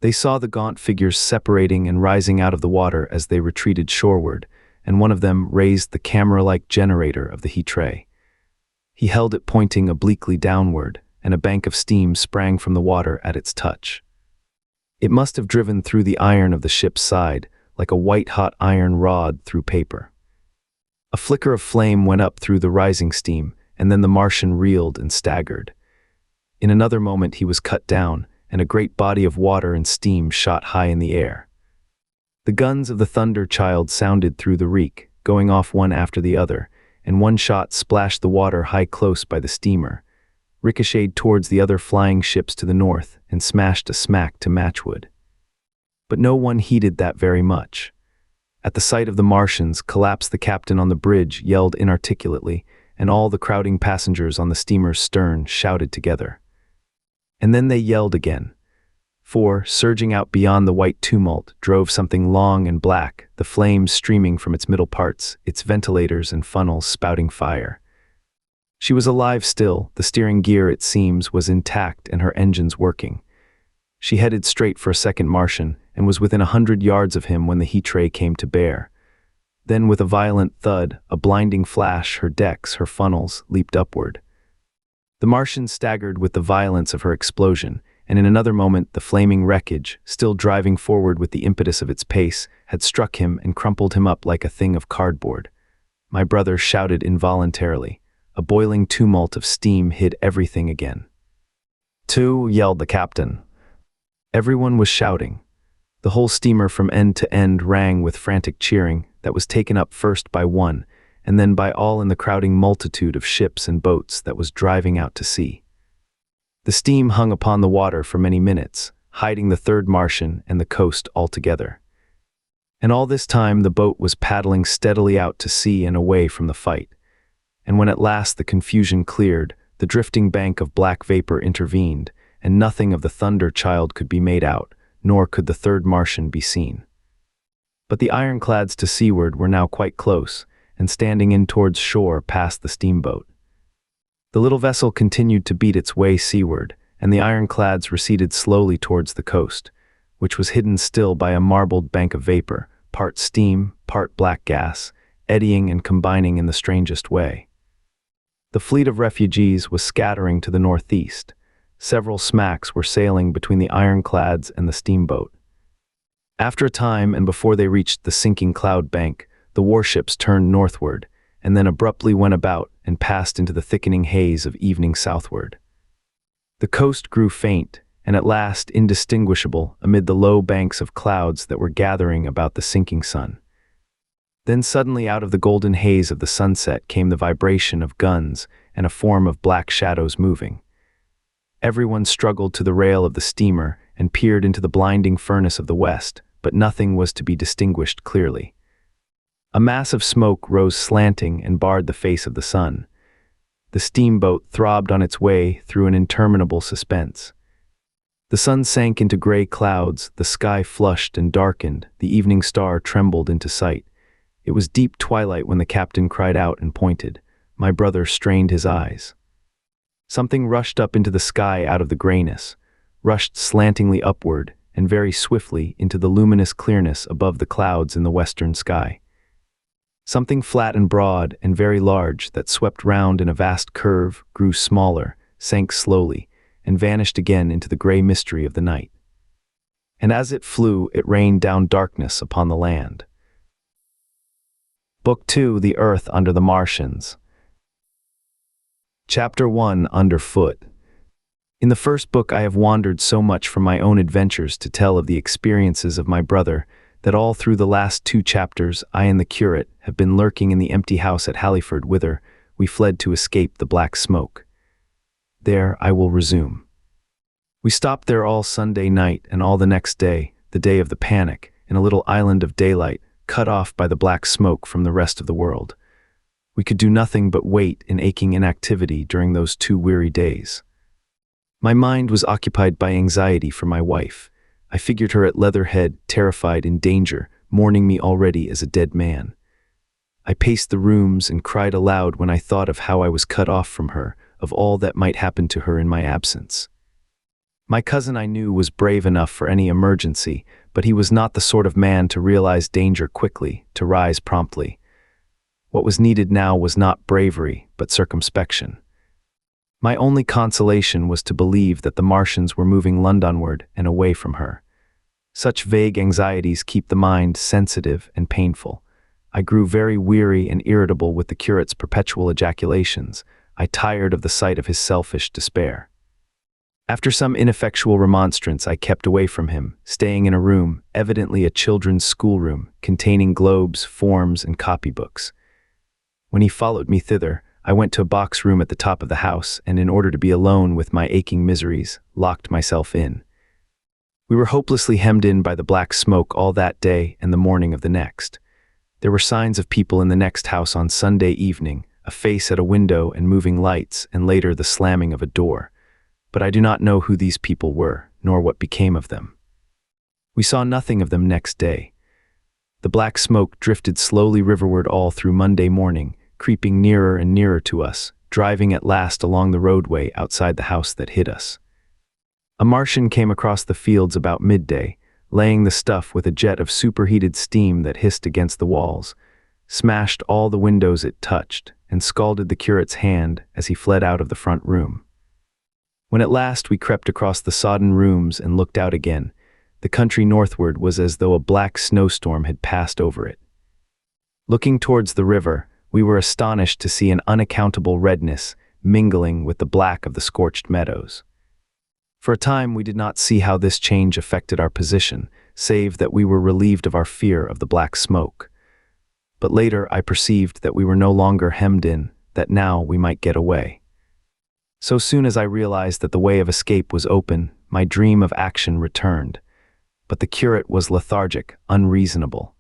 They saw the gaunt figures separating and rising out of the water as they retreated shoreward, and one of them raised the camera-like generator of the heat tray. He held it pointing obliquely downward, and a bank of steam sprang from the water at its touch. It must have driven through the iron of the ship's side, like a white-hot iron rod through paper. A flicker of flame went up through the rising steam, and then the Martian reeled and staggered. In another moment he was cut down, and a great body of water and steam shot high in the air. The guns of the Thunder Child sounded through the reek, going off one after the other, and one shot splashed the water high close by the steamer, ricocheted towards the other flying ships to the north, and smashed a smack to matchwood. But no one heeded that very much. At the sight of the Martians, collapsed the captain on the bridge yelled inarticulately, and all the crowding passengers on the steamer's stern shouted together. And then they yelled again. For, surging out beyond the white tumult, drove something long and black, the flames streaming from its middle parts, its ventilators and funnels spouting fire. She was alive still, the steering gear, it seems, was intact and her engines working. She headed straight for a second Martian, and was within 100 yards of him when the heat tray came to bear. Then with a violent thud, a blinding flash, her decks, her funnels, leaped upward. The Martian staggered with the violence of her explosion, and in another moment the flaming wreckage, still driving forward with the impetus of its pace, had struck him and crumpled him up like a thing of cardboard. My brother shouted involuntarily. A boiling tumult of steam hid everything again. "Two!" yelled the captain. Everyone was shouting. The whole steamer from end to end rang with frantic cheering that was taken up first by one, and then by all in the crowding multitude of ships and boats that was driving out to sea. The steam hung upon the water for many minutes, hiding the third Martian and the coast altogether. And all this time the boat was paddling steadily out to sea and away from the fight. And when at last the confusion cleared, the drifting bank of black vapor intervened, and nothing of the Thunder Child could be made out, nor could the third Martian be seen. But the ironclads to seaward were now quite close, and standing in towards shore past the steamboat. The little vessel continued to beat its way seaward, and the ironclads receded slowly towards the coast, which was hidden still by a marbled bank of vapor, part steam, part black gas, eddying and combining in the strangest way. The fleet of refugees was scattering to the northeast. Several smacks were sailing between the ironclads and the steamboat. After a time, and before they reached the sinking cloud bank, the warships turned northward, and then abruptly went about and passed into the thickening haze of evening southward. The coast grew faint, and at last indistinguishable amid the low banks of clouds that were gathering about the sinking sun. Then suddenly out of the golden haze of the sunset came the vibration of guns and a form of black shadows moving. Everyone struggled to the rail of the steamer and peered into the blinding furnace of the west, but nothing was to be distinguished clearly. A mass of smoke rose slanting and barred the face of the sun. The steamboat throbbed on its way through an interminable suspense. The sun sank into gray clouds, the sky flushed and darkened, the evening star trembled into sight. It was deep twilight when the captain cried out and pointed. My brother strained his eyes. Something rushed up into the sky out of the grayness, rushed slantingly upward and very swiftly into the luminous clearness above the clouds in the western sky. Something flat and broad and very large that swept round in a vast curve, grew smaller, sank slowly, and vanished again into the gray mystery of the night. And as it flew, it rained down darkness upon the land. Book 2, The Earth Under the Martians. Chapter 1, Underfoot. In the first book I have wandered so much from my own adventures to tell of the experiences of my brother that all through the last 2 chapters I and the curate have been lurking in the empty house at Halliford whither we fled to escape the black smoke. There I will resume. We stopped there all Sunday night and all the next day, the day of the panic, in a little island of daylight, cut off by the black smoke from the rest of the world. We could do nothing but wait in aching inactivity during those 2 weary days. My mind was occupied by anxiety for my wife. I figured her at Leatherhead, terrified, in danger, mourning me already as a dead man. I paced the rooms and cried aloud when I thought of how I was cut off from her, of all that might happen to her in my absence. My cousin, I knew, was brave enough for any emergency, but he was not the sort of man to realize danger quickly, to rise promptly. What was needed now was not bravery, but circumspection. My only consolation was to believe that the Martians were moving Londonward and away from her. Such vague anxieties keep the mind sensitive and painful. I grew very weary and irritable with the curate's perpetual ejaculations. I tired of the sight of his selfish despair. After some ineffectual remonstrance, I kept away from him, staying in a room, evidently a children's schoolroom, containing globes, forms, and copybooks. When he followed me thither, I went to a box room at the top of the house, and in order to be alone with my aching miseries, locked myself in. We were hopelessly hemmed in by the black smoke all that day and the morning of the next. There were signs of people in the next house on Sunday evening, a face at a window and moving lights, and later the slamming of a door. But I do not know who these people were, nor what became of them. We saw nothing of them next day. The black smoke drifted slowly riverward all through Monday morning, creeping nearer and nearer to us, driving at last along the roadway outside the house that hid us. A Martian came across the fields about midday, laying the stuff with a jet of superheated steam that hissed against the walls, smashed all the windows it touched, and scalded the curate's hand as he fled out of the front room. When at last we crept across the sodden rooms and looked out again, the country northward was as though a black snowstorm had passed over it. Looking towards the river, we were astonished to see an unaccountable redness mingling with the black of the scorched meadows. For a time we did not see how this change affected our position, save that we were relieved of our fear of the black smoke. But later I perceived that we were no longer hemmed in, that now we might get away. So soon as I realized that the way of escape was open, my dream of action returned. But the curate was lethargic, unreasonable.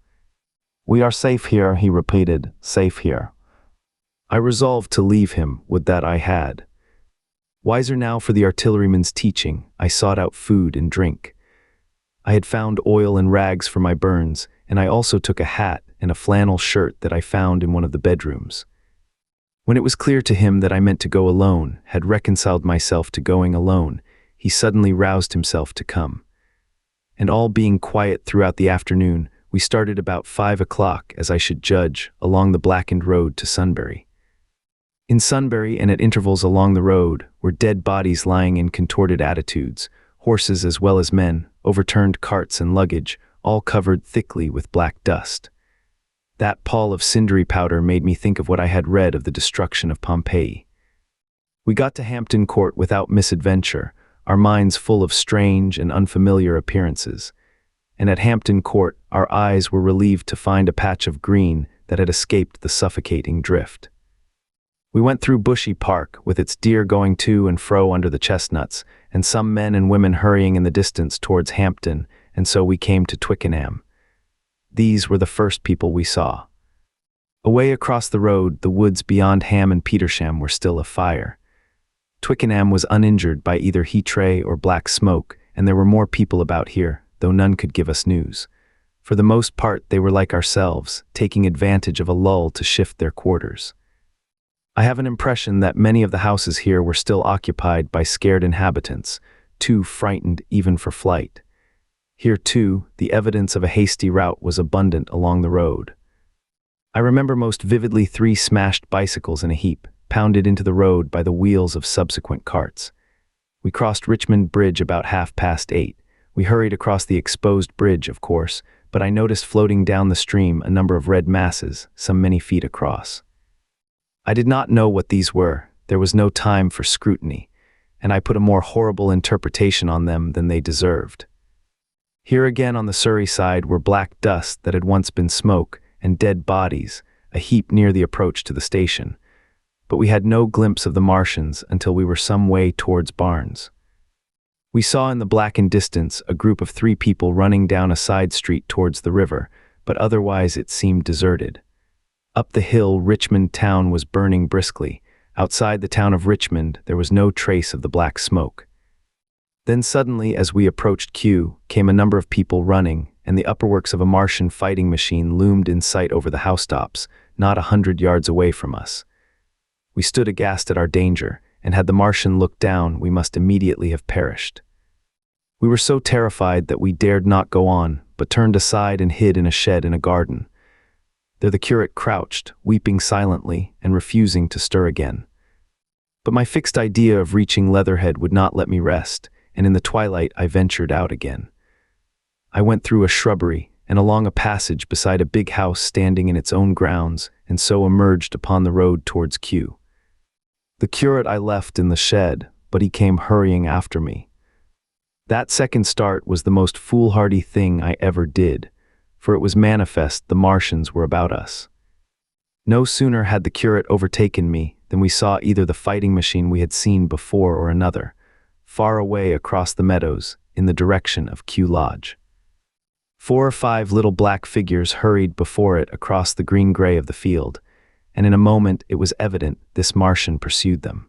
"We are safe here," he repeated, "safe here." I resolved to leave him, would that I had. Wiser now for the artilleryman's teaching, I sought out food and drink. I had found oil and rags for my burns, and I also took a hat and a flannel shirt that I found in one of the bedrooms. When it was clear to him that I meant to go alone, had reconciled myself to going alone, he suddenly roused himself to come. And all being quiet throughout the afternoon, we started about 5 o'clock, as I should judge, along the blackened road to Sunbury. In Sunbury and at intervals along the road were dead bodies lying in contorted attitudes, horses as well as men, overturned carts and luggage, all covered thickly with black dust. That pall of cindery powder made me think of what I had read of the destruction of Pompeii. We got to Hampton Court without misadventure, our minds full of strange and unfamiliar appearances. And at Hampton Court our eyes were relieved to find a patch of green that had escaped the suffocating drift. We went through Bushy Park, with its deer going to and fro under the chestnuts, and some men and women hurrying in the distance towards Hampton, and so we came to Twickenham. These were the first people we saw. Away across the road, the woods beyond Ham and Petersham were still afire. Twickenham was uninjured by either heat ray or black smoke, and there were more people about here, though none could give us news. For the most part, they were like ourselves, taking advantage of a lull to shift their quarters. I have an impression that many of the houses here were still occupied by scared inhabitants, too frightened even for flight. Here, too, the evidence of a hasty rout was abundant along the road. I remember most vividly 3 smashed bicycles in a heap, pounded into the road by the wheels of subsequent carts. We crossed Richmond Bridge about 8:30. We hurried across the exposed bridge, of course, but I noticed floating down the stream a number of red masses, some many feet across. I did not know what these were. There was no time for scrutiny, and I put a more horrible interpretation on them than they deserved. Here again on the Surrey side were black dust that had once been smoke, and dead bodies, a heap near the approach to the station. But we had no glimpse of the Martians until we were some way towards Barnes. We saw in the blackened distance a group of 3 people running down a side street towards the river, but otherwise it seemed deserted. Up the hill, Richmond town was burning briskly. Outside the town of Richmond, there was no trace of the black smoke. Then suddenly, as we approached Kew, came a number of people running, and the upperworks of a Martian fighting machine loomed in sight over the housetops, not 100 yards away from us. We stood aghast at our danger, and had the Martian looked down, we must immediately have perished. We were so terrified that we dared not go on, but turned aside and hid in a shed in a garden. There the curate crouched, weeping silently and refusing to stir again. But my fixed idea of reaching Leatherhead would not let me rest, and in the twilight I ventured out again. I went through a shrubbery and along a passage beside a big house standing in its own grounds, and so emerged upon the road towards Kew. The curate I left in the shed, but he came hurrying after me. That second start was the most foolhardy thing I ever did, for it was manifest the Martians were about us. No sooner had the curate overtaken me than we saw either the fighting machine we had seen before or another, far away across the meadows in the direction of Kew Lodge. 4 or 5 little black figures hurried before it across the green-gray of the field, and in a moment it was evident this Martian pursued them.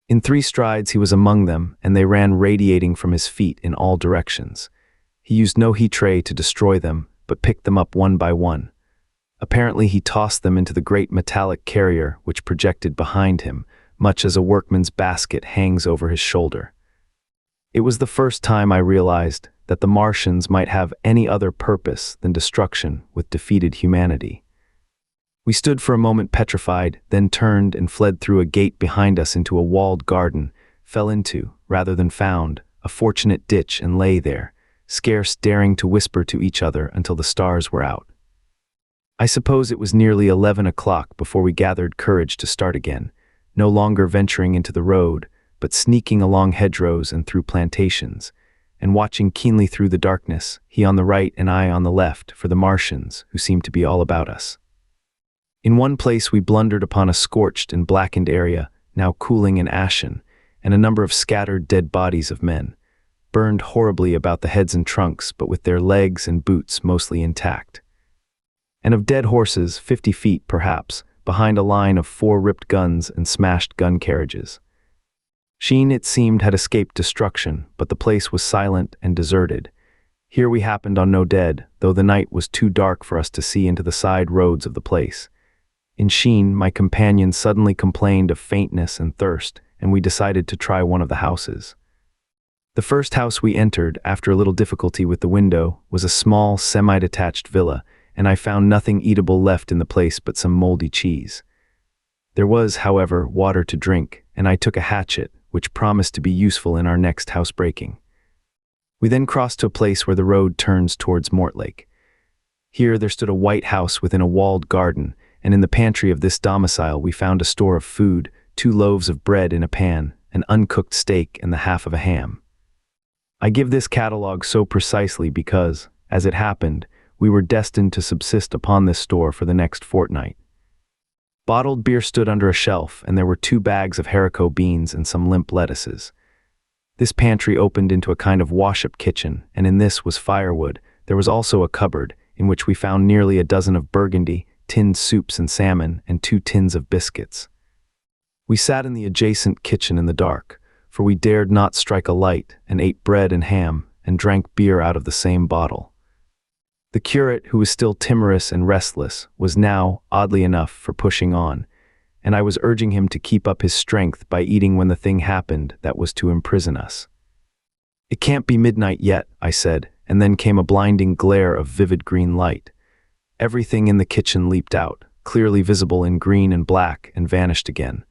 In 3 strides he was among them, and they ran radiating from his feet in all directions. He used no heat ray to destroy them, but picked them up one by one. Apparently he tossed them into the great metallic carrier which projected behind him, much as a workman's basket hangs over his shoulder. It was the first time I realized that the Martians might have any other purpose than destruction with defeated humanity. We stood for a moment petrified, then turned and fled through a gate behind us into a walled garden, fell into, rather than found, a fortunate ditch and lay there, scarce daring to whisper to each other until the stars were out. I suppose it was nearly 11 o'clock before we gathered courage to start again, no longer venturing into the road, but sneaking along hedgerows and through plantations, and watching keenly through the darkness, he on the right and I on the left, for the Martians, who seemed to be all about us. In one place we blundered upon a scorched and blackened area, now cooling and ashen, and a number of scattered dead bodies of men, burned horribly about the heads and trunks, but with their legs and boots mostly intact. And of dead horses, 50 feet, perhaps, behind a line of 4 ripped guns and smashed gun carriages. Sheen, it seemed, had escaped destruction, but the place was silent and deserted. Here we happened on no dead, though the night was too dark for us to see into the side roads of the place. In Sheen, my companion suddenly complained of faintness and thirst, and we decided to try one of the houses. The first house we entered, after a little difficulty with the window, was a small, semi-detached villa, and I found nothing eatable left in the place but some moldy cheese. There was, however, water to drink, and I took a hatchet, which promised to be useful in our next housebreaking. We then crossed to a place where the road turns towards Mortlake. Here there stood a white house within a walled garden, and in the pantry of this domicile we found a store of food, 2 loaves of bread in a pan, an uncooked steak, and the half of a ham. I give this catalogue so precisely because, as it happened, we were destined to subsist upon this store for the next fortnight. Bottled beer stood under a shelf, and there were 2 bags of haricot beans and some limp lettuces. This pantry opened into a kind of wash-up kitchen, and in this was firewood. There was also a cupboard, in which we found nearly a dozen of burgundy, tinned soups and salmon, and 2 tins of biscuits. We sat in the adjacent kitchen in the dark, for we dared not strike a light, and ate bread and ham, and drank beer out of the same bottle. The curate, who was still timorous and restless, was now, oddly enough, for pushing on, and I was urging him to keep up his strength by eating when the thing happened that was to imprison us. "It can't be midnight yet," I said, and then came a blinding glare of vivid green light. Everything in the kitchen leaped out, clearly visible in green and black, and vanished again.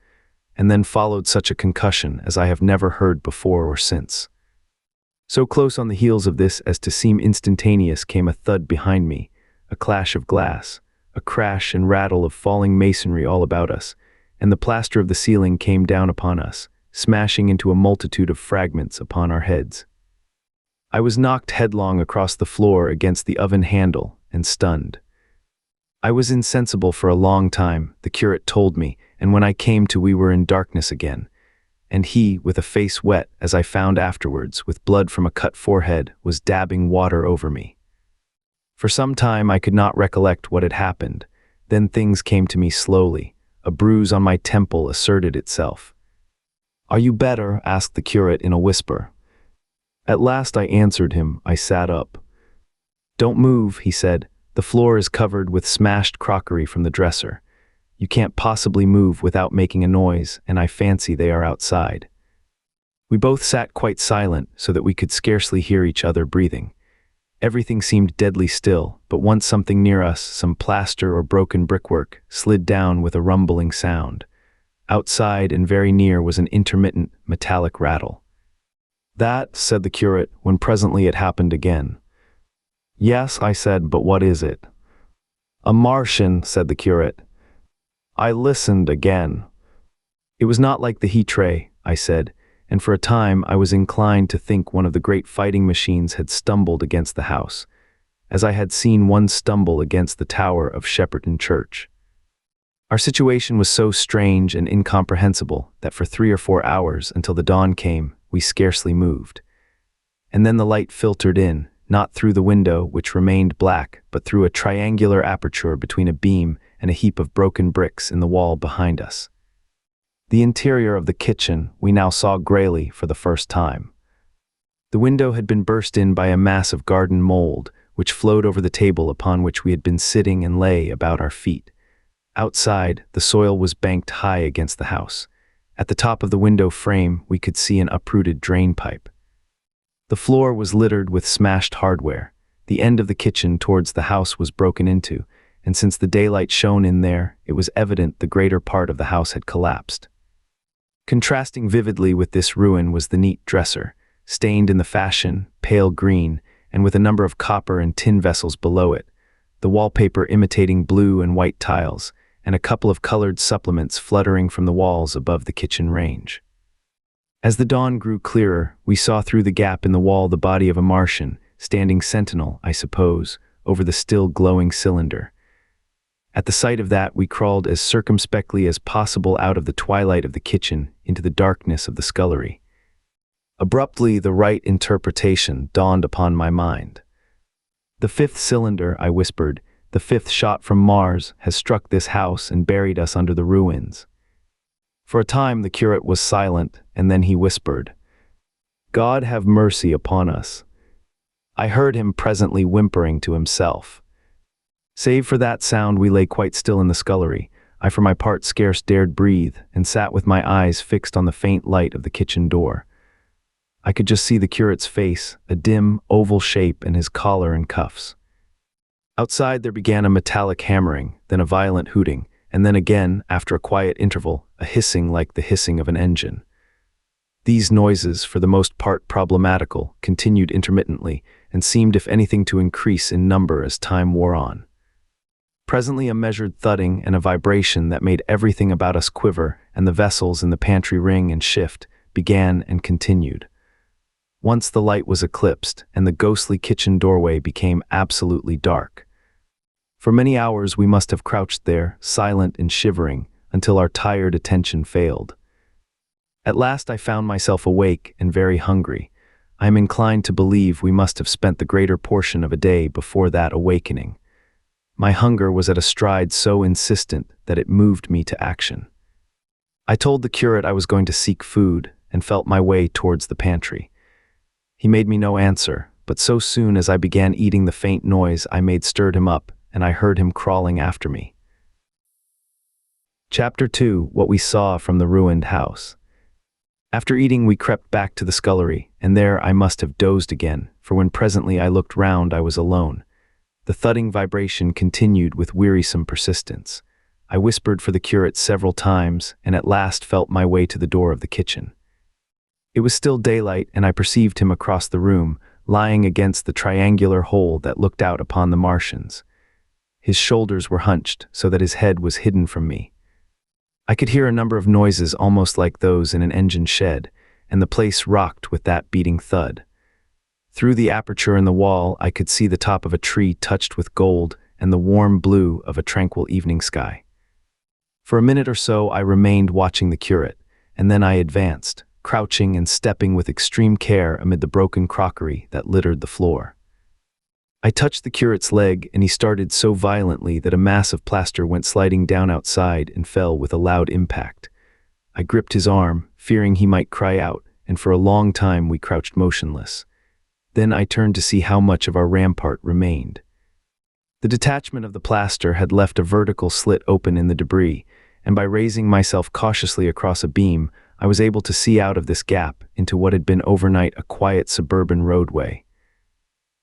And then followed such a concussion as I have never heard before or since. So close on the heels of this as to seem instantaneous came a thud behind me, a clash of glass, a crash and rattle of falling masonry all about us, and the plaster of the ceiling came down upon us, smashing into a multitude of fragments upon our heads. I was knocked headlong across the floor against the oven handle and stunned. I was insensible for a long time, the curate told me, and when I came to we were in darkness again, and he, with a face wet, as I found afterwards, with blood from a cut forehead, was dabbing water over me. For some time I could not recollect what had happened. Then things came to me slowly. A bruise on my temple asserted itself. "Are you better?" asked the curate in a whisper. At last I answered him. I sat up. "Don't move," he said. "The floor is covered with smashed crockery from the dresser. You can't possibly move without making a noise, and I fancy they are outside." We both sat quite silent, so that we could scarcely hear each other breathing. Everything seemed deadly still, but once something near us, some plaster or broken brickwork, slid down with a rumbling sound. Outside and very near was an intermittent, metallic rattle. "That," said the curate, when presently it happened again. "Yes," I said, "but what is it?" "A Martian," said the curate. I listened again. "It was not like the heat tray," I said, and for a time I was inclined to think one of the great fighting machines had stumbled against the house, as I had seen one stumble against the tower of Shepperton church. Our situation was so strange and incomprehensible that for 3 or 4 hours, until the dawn came, we scarcely moved. And then the light filtered in, not through the window, which remained black, but through a triangular aperture between a beam and a heap of broken bricks in the wall behind us. The interior of the kitchen we now saw grayly for the first time. The window had been burst in by a mass of garden mold, which flowed over the table upon which we had been sitting and lay about our feet. Outside, the soil was banked high against the house. At the top of the window frame, we could see an uprooted drain pipe. The floor was littered with smashed hardware. The end of the kitchen towards the house was broken into, and since the daylight shone in there, it was evident the greater part of the house had collapsed. Contrasting vividly with this ruin was the neat dresser, stained in the fashion, pale green, and with a number of copper and tin vessels below it, the wallpaper imitating blue and white tiles, and a couple of colored supplements fluttering from the walls above the kitchen range. As the dawn grew clearer, we saw through the gap in the wall the body of a Martian, standing sentinel, I suppose, over the still glowing cylinder. At the sight of that, we crawled as circumspectly as possible out of the twilight of the kitchen into the darkness of the scullery. Abruptly, the right interpretation dawned upon my mind. "The 5th cylinder," I whispered, "the 5th shot from Mars, has struck this house and buried us under the ruins." For a time the curate was silent, and then he whispered, "God have mercy upon us." I heard him presently whimpering to himself. Save for that sound, we lay quite still in the scullery. I for my part scarce dared breathe, and sat with my eyes fixed on the faint light of the kitchen door. I could just see the curate's face, a dim, oval shape, and his collar and cuffs. Outside there began a metallic hammering, then a violent hooting, and then again, after a quiet interval, a hissing like the hissing of an engine. These noises, for the most part problematical, continued intermittently, and seemed if anything to increase in number as time wore on. Presently a measured thudding and a vibration that made everything about us quiver, and the vessels in the pantry ring and shift, began and continued. Once the light was eclipsed, and the ghostly kitchen doorway became absolutely dark. For many hours we must have crouched there, silent and shivering, until our tired attention failed. At last I found myself awake and very hungry. I am inclined to believe we must have spent the greater portion of a day before that awakening. My hunger was at a stride so insistent that it moved me to action. I told the curate I was going to seek food and felt my way towards the pantry. He made me no answer, but so soon as I began eating, the faint noise I made stirred him up, and I heard him crawling after me. Chapter 2: What We Saw from the Ruined House. After eating, we crept back to the scullery, and there I must have dozed again, for when presently I looked round I was alone. The thudding vibration continued with wearisome persistence. I whispered for the curate several times, and at last felt my way to the door of the kitchen. It was still daylight, and I perceived him across the room, lying against the triangular hole that looked out upon the Martians. His shoulders were hunched so that his head was hidden from me. I could hear a number of noises almost like those in an engine shed, and the place rocked with that beating thud. Through the aperture in the wall I could see the top of a tree touched with gold and the warm blue of a tranquil evening sky. For a minute or so I remained watching the curate, and then I advanced, crouching and stepping with extreme care amid the broken crockery that littered the floor. I touched the curate's leg, and he started so violently that a mass of plaster went sliding down outside and fell with a loud impact. I gripped his arm, fearing he might cry out, and for a long time we crouched motionless. Then I turned to see how much of our rampart remained. The detachment of the plaster had left a vertical slit open in the debris, and by raising myself cautiously across a beam, I was able to see out of this gap into what had been overnight a quiet suburban roadway.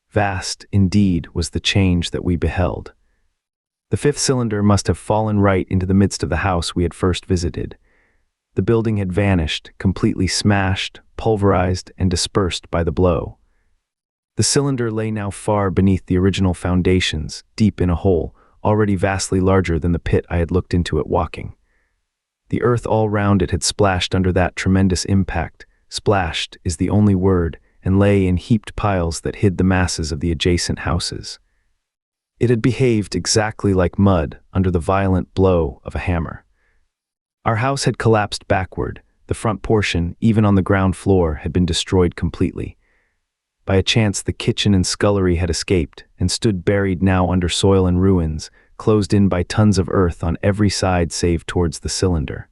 Vast, indeed, was the change that we beheld. The fifth cylinder must have fallen right into the midst of the house we had first visited. The building had vanished, completely smashed, pulverized, and dispersed by the blow. The cylinder lay now far beneath the original foundations, deep in a hole, already vastly larger than the pit I had looked into at walking. The earth all round it had splashed under that tremendous impact. Splashed is the only word, and lay in heaped piles that hid the masses of the adjacent houses. It had behaved exactly like mud under the violent blow of a hammer. Our house had collapsed backward. The front portion, even on the ground floor, had been destroyed completely. By a chance, the kitchen and scullery had escaped and stood buried now under soil and ruins, closed in by tons of earth on every side save towards the cylinder.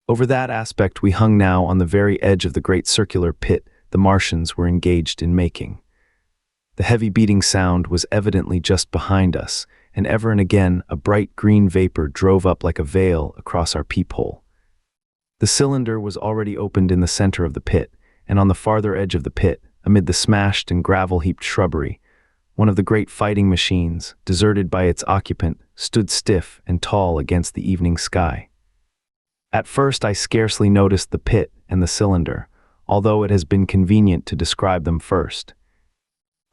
Over that aspect we hung now on the very edge of the great circular pit the Martians were engaged in making. The heavy beating sound was evidently just behind us, and ever and again a bright green vapor drove up like a veil across our peephole. The cylinder was already opened in the center of the pit, and on the farther edge of the pit, amid the smashed and gravel-heaped shrubbery, one of the great fighting machines, deserted by its occupant, stood stiff and tall against the evening sky. At first I scarcely noticed the pit and the cylinder, although it has been convenient to describe them first.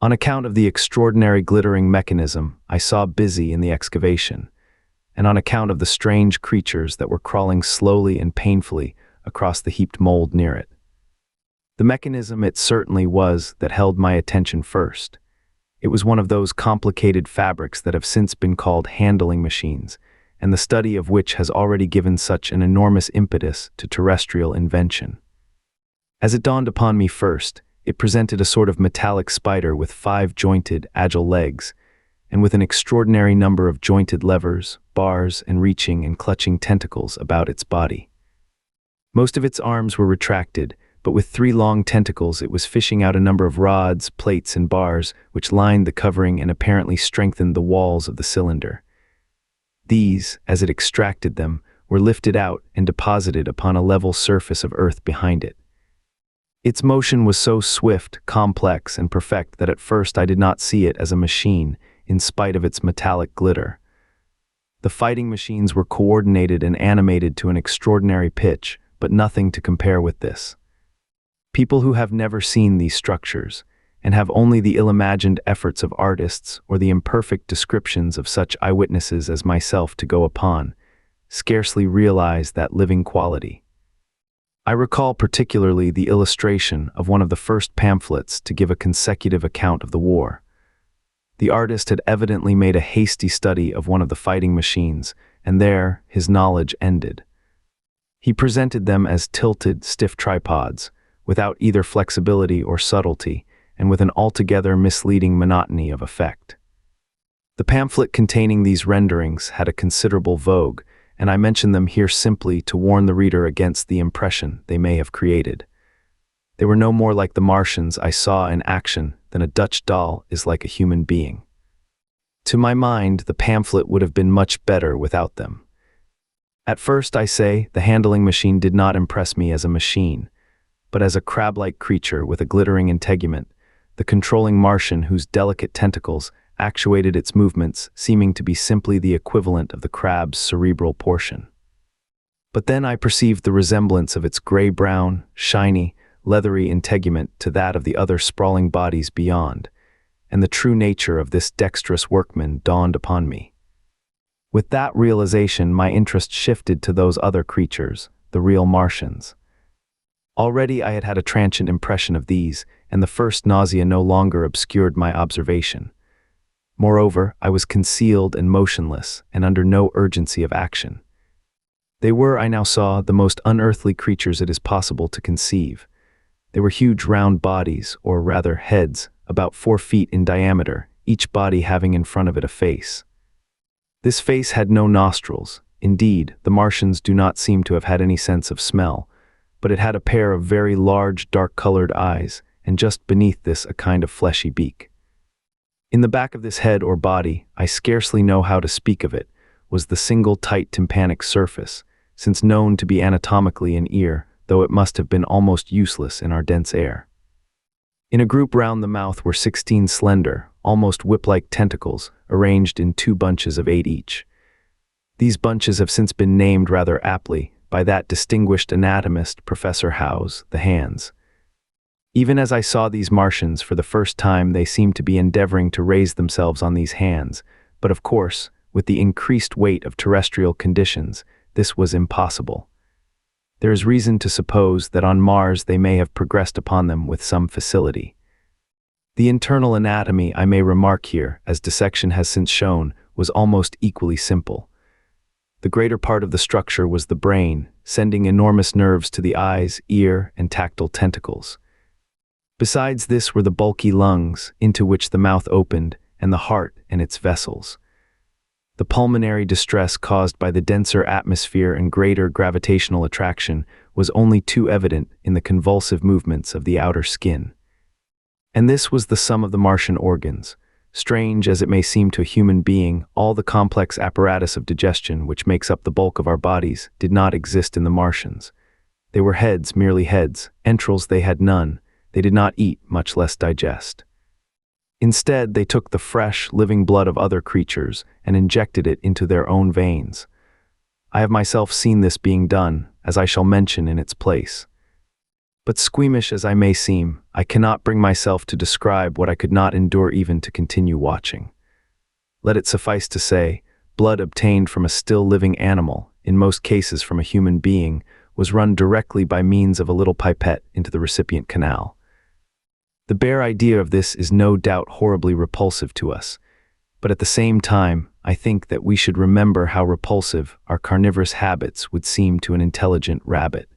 On account of the extraordinary glittering mechanism I saw busy in the excavation, and on account of the strange creatures that were crawling slowly and painfully across the heaped mold near it. The mechanism it certainly was that held my attention first. It was one of those complicated fabrics that have since been called handling machines, and the study of which has already given such an enormous impetus to terrestrial invention. As it dawned upon me first, it presented a sort of metallic spider with 5 jointed, agile legs, and with an extraordinary number of jointed levers, bars, and reaching and clutching tentacles about its body. Most of its arms were retracted, but with 3 long tentacles it was fishing out a number of rods, plates, and bars which lined the covering and apparently strengthened the walls of the cylinder. These, as it extracted them, were lifted out and deposited upon a level surface of earth behind it. Its motion was so swift, complex, and perfect that at first I did not see it as a machine, in spite of its metallic glitter. The fighting machines were coordinated and animated to an extraordinary pitch, but nothing to compare with this. People who have never seen these structures, and have only the ill-imagined efforts of artists or the imperfect descriptions of such eyewitnesses as myself to go upon, scarcely realize that living quality. I recall particularly the illustration of one of the first pamphlets to give a consecutive account of the war. The artist had evidently made a hasty study of one of the fighting machines, and there his knowledge ended. He presented them as tilted, stiff tripods, without either flexibility or subtlety, and with an altogether misleading monotony of effect. The pamphlet containing these renderings had a considerable vogue, and I mention them here simply to warn the reader against the impression they may have created. They were no more like the Martians I saw in action than a Dutch doll is like a human being. To my mind, the pamphlet would have been much better without them. At first, I say, the handling machine did not impress me as a machine, but as a crab-like creature with a glittering integument, the controlling Martian whose delicate tentacles actuated its movements, seeming to be simply the equivalent of the crab's cerebral portion. But then I perceived the resemblance of its gray-brown, shiny, leathery integument to that of the other sprawling bodies beyond, and the true nature of this dexterous workman dawned upon me. With that realization, my interest shifted to those other creatures, the real Martians. Already I had had a transient impression of these, and the first nausea no longer obscured my observation. Moreover, I was concealed and motionless, and under no urgency of action. They were, I now saw, the most unearthly creatures it is possible to conceive. They were huge round bodies, or rather heads, about 4 feet in diameter, each body having in front of it a face. This face had no nostrils. Indeed, the Martians do not seem to have had any sense of smell, but it had a pair of very large, dark-colored eyes, and just beneath this a kind of fleshy beak. In the back of this head or body, I scarcely know how to speak of it, was the single tight tympanic surface, since known to be anatomically an ear, though it must have been almost useless in our dense air. In a group round the mouth were 16 slender, almost whip-like tentacles, arranged in 2 bunches of 8 each. These bunches have since been named rather aptly by that distinguished anatomist, Professor Howes, the hands. Even as I saw these Martians for the first time, they seemed to be endeavoring to raise themselves on these hands, but of course, with the increased weight of terrestrial conditions, this was impossible. There is reason to suppose that on Mars they may have progressed upon them with some facility. The internal anatomy, I may remark here, as dissection has since shown, was almost equally simple. The greater part of the structure was the brain, sending enormous nerves to the eyes, ear, and tactile tentacles. Besides this were the bulky lungs, into which the mouth opened, and the heart and its vessels. The pulmonary distress caused by the denser atmosphere and greater gravitational attraction was only too evident in the convulsive movements of the outer skin. And this was the sum of the Martian organs. Strange as it may seem to a human being, all the complex apparatus of digestion which makes up the bulk of our bodies did not exist in the Martians. They were heads, merely heads. Entrails they had none. They did not eat, much less digest. Instead, they took the fresh, living blood of other creatures and injected it into their own veins. I have myself seen this being done, as I shall mention in its place. But squeamish as I may seem, I cannot bring myself to describe what I could not endure even to continue watching. Let it suffice to say, blood obtained from a still living animal, in most cases from a human being, was run directly by means of a little pipette into the recipient canal. The bare idea of this is no doubt horribly repulsive to us, but at the same time, I think that we should remember how repulsive our carnivorous habits would seem to an intelligent rabbit.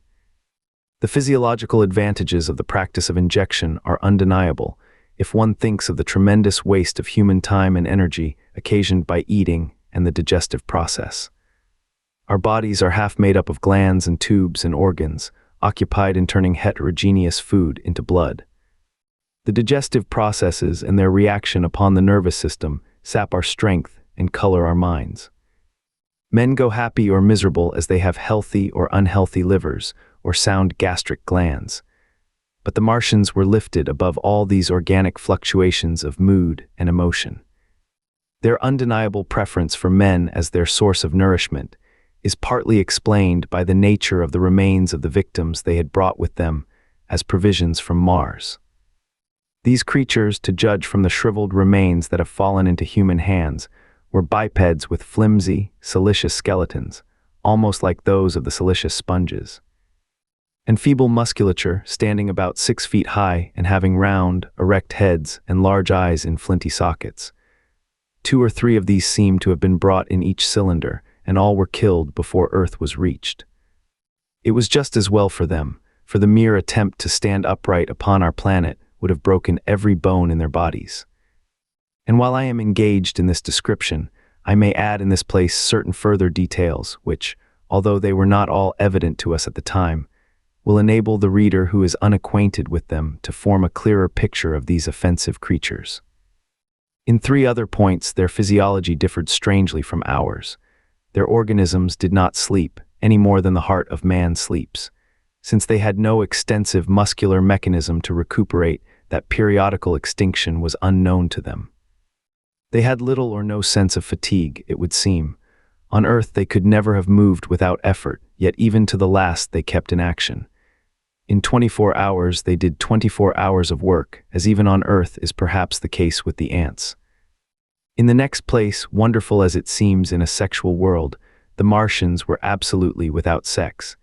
The physiological advantages of the practice of injection are undeniable if one thinks of the tremendous waste of human time and energy occasioned by eating and the digestive process. Our bodies are half made up of glands and tubes and organs, occupied in turning heterogeneous food into blood. The digestive processes and their reaction upon the nervous system sap our strength and color our minds. Men go happy or miserable as they have healthy or unhealthy livers or sound gastric glands. But the Martians were lifted above all these organic fluctuations of mood and emotion. Their undeniable preference for men as their source of nourishment is partly explained by the nature of the remains of the victims they had brought with them as provisions from Mars. These creatures, to judge from the shriveled remains that have fallen into human hands, were bipeds with flimsy, siliceous skeletons, almost like those of the siliceous sponges, and feeble musculature standing about 6 feet high and having round, erect heads and large eyes in flinty sockets. 2 or 3 of these seemed to have been brought in each cylinder, and all were killed before Earth was reached. It was just as well for them, for the mere attempt to stand upright upon our planet would have broken every bone in their bodies. And while I am engaged in this description, I may add in this place certain further details which, although they were not all evident to us at the time, will enable the reader who is unacquainted with them to form a clearer picture of these offensive creatures. In 3 other points, their physiology differed strangely from ours. Their organisms did not sleep, any more than the heart of man sleeps, since they had no extensive muscular mechanism to recuperate. That periodical extinction was unknown to them. They had little or no sense of fatigue, it would seem. On Earth they could never have moved without effort, yet even to the last they kept in action. In 24 hours they did 24 hours of work, as even on Earth is perhaps the case with the ants. In the next place, wonderful as it seems in a sexual world, the Martians were absolutely without sex,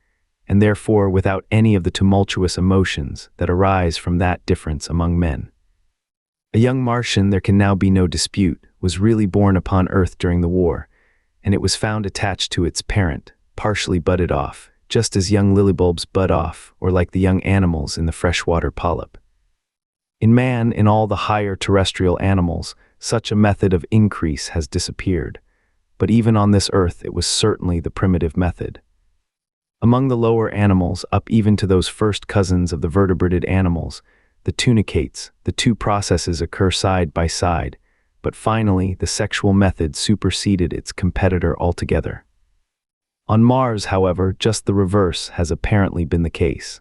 and therefore without any of the tumultuous emotions that arise from that difference among men. A young Martian, there can now be no dispute, was really born upon Earth during the war, and it was found attached to its parent, partially budded off, just as young lilybulbs bud off, or like the young animals in the freshwater polyp. In man, in all the higher terrestrial animals, such a method of increase has disappeared, but even on this Earth it was certainly the primitive method. Among the lower animals, up even to those first cousins of the vertebrated animals, the tunicates, the 2 processes occur side by side, but finally the sexual method superseded its competitor altogether. On Mars, however, just the reverse has apparently been the case.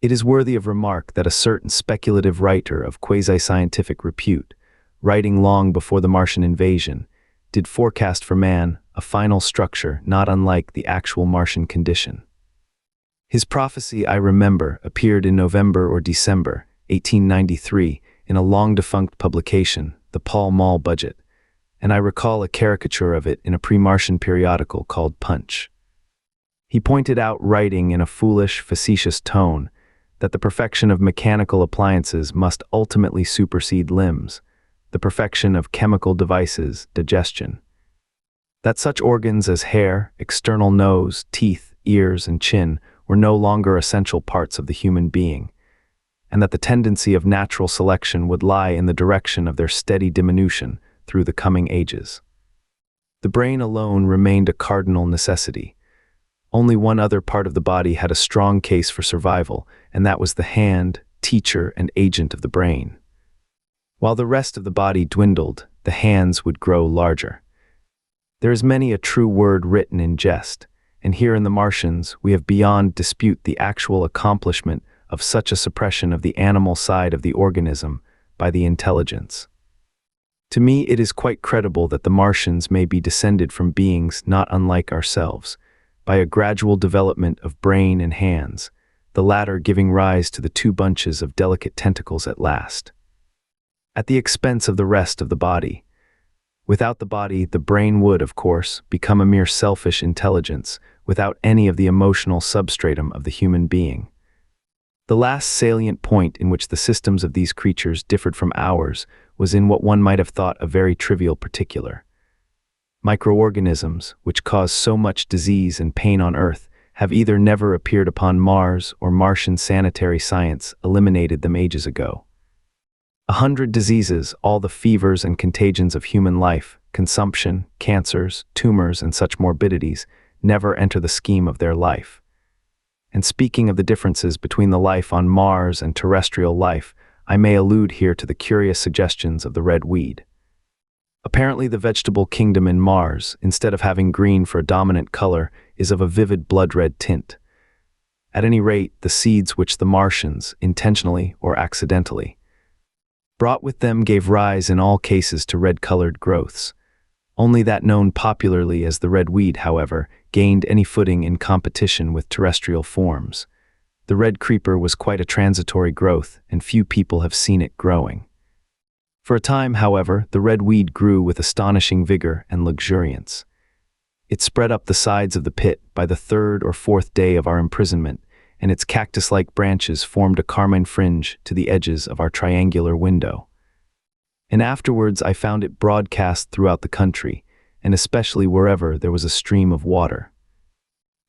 It is worthy of remark that a certain speculative writer of quasi-scientific repute, writing long before the Martian invasion, did forecast for man a final structure not unlike the actual Martian condition. His prophecy, I remember, appeared in November or December 1893 in a long-defunct publication, the Pall Mall Budget, and I recall a caricature of it in a pre-Martian periodical called Punch. He pointed out, writing in a foolish, facetious tone, that the perfection of mechanical appliances must ultimately supersede limbs, the perfection of chemical devices, digestion. That such organs as hair, external nose, teeth, ears, and chin were no longer essential parts of the human being, and that the tendency of natural selection would lie in the direction of their steady diminution through the coming ages. The brain alone remained a cardinal necessity. Only one other part of the body had a strong case for survival, and that was the hand, teacher, and agent of the brain. While the rest of the body dwindled, the hands would grow larger. There is many a true word written in jest, and here in the Martians we have beyond dispute the actual accomplishment of such a suppression of the animal side of the organism by the intelligence. To me it is quite credible that the Martians may be descended from beings not unlike ourselves, by a gradual development of brain and hands, the latter giving rise to the 2 bunches of delicate tentacles at last, at the expense of the rest of the body. Without the body, the brain would, of course, become a mere selfish intelligence, without any of the emotional substratum of the human being. The last salient point in which the systems of these creatures differed from ours was in what one might have thought a very trivial particular. Microorganisms, which cause so much disease and pain on Earth, have either never appeared upon Mars or Martian sanitary science eliminated them ages ago. 100 diseases, all the fevers and contagions of human life, consumption, cancers, tumors, and such morbidities, never enter the scheme of their life. And speaking of the differences between the life on Mars and terrestrial life, I may allude here to the curious suggestions of the red weed. Apparently the vegetable kingdom in Mars, instead of having green for a dominant color, is of a vivid blood-red tint. At any rate, the seeds which the Martians, intentionally or accidentally, brought with them gave rise in all cases to red-colored growths. Only that known popularly as the red weed, however, gained any footing in competition with terrestrial forms. The red creeper was quite a transitory growth, and few people have seen it growing. For a time, however, the red weed grew with astonishing vigor and luxuriance. It spread up the sides of the pit by the 3rd or 4th day of our imprisonment, and its cactus-like branches formed a carmine fringe to the edges of our triangular window. And afterwards I found it broadcast throughout the country, and especially wherever there was a stream of water.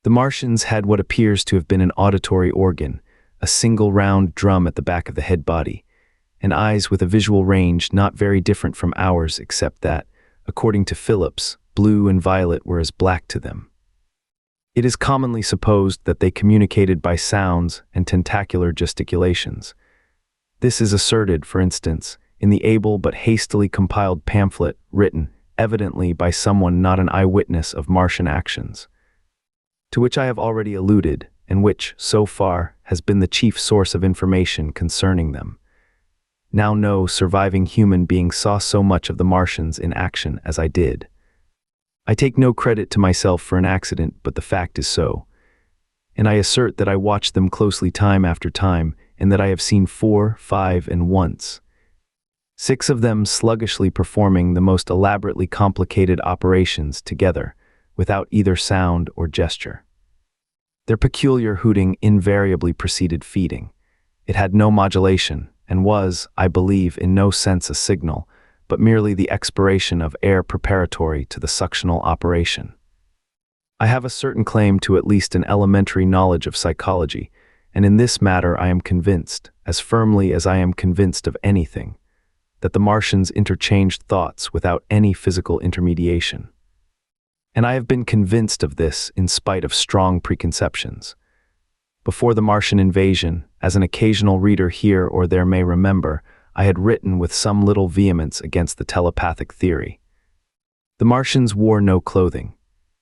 The Martians had what appears to have been an auditory organ, a single round drum at the back of the head body, and eyes with a visual range not very different from ours except that, according to Phillips, blue and violet were as black to them. It is commonly supposed that they communicated by sounds and tentacular gesticulations. This is asserted, for instance, in the able but hastily compiled pamphlet written, evidently by someone not an eyewitness of Martian actions, to which I have already alluded, and which, so far, has been the chief source of information concerning them. Now no surviving human being saw so much of the Martians in action as I did. I take no credit to myself for an accident, but the fact is so. And I assert that I watched them closely time after time, and that I have seen 4, 5, and once 6 of them sluggishly performing the most elaborately complicated operations together, without either sound or gesture. Their peculiar hooting invariably preceded feeding. It had no modulation, and was, I believe, in no sense a signal, but merely the expiration of air preparatory to the suctional operation. I have a certain claim to at least an elementary knowledge of psychology, and in this matter I am convinced, as firmly as I am convinced of anything, that the Martians interchanged thoughts without any physical intermediation. And I have been convinced of this in spite of strong preconceptions. Before the Martian invasion, as an occasional reader here or there may remember, I had written with some little vehemence against the telepathic theory. The Martians wore no clothing.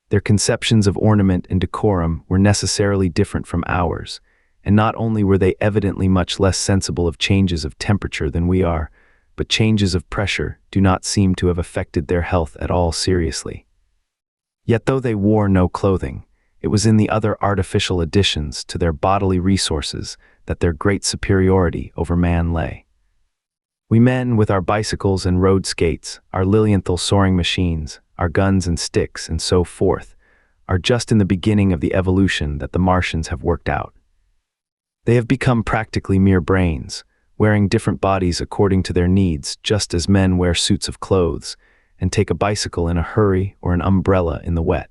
Their conceptions of ornament and decorum were necessarily different from ours, and not only were they evidently much less sensible of changes of temperature than we are, but changes of pressure do not seem to have affected their health at all seriously. Yet though they wore no clothing, it was in the other artificial additions to their bodily resources that their great superiority over man lay. We men, with our bicycles and road skates, our Lilienthal soaring machines, our guns and sticks, and so forth, are just in the beginning of the evolution that the Martians have worked out. They have become practically mere brains, wearing different bodies according to their needs, just as men wear suits of clothes, and take a bicycle in a hurry or an umbrella in the wet.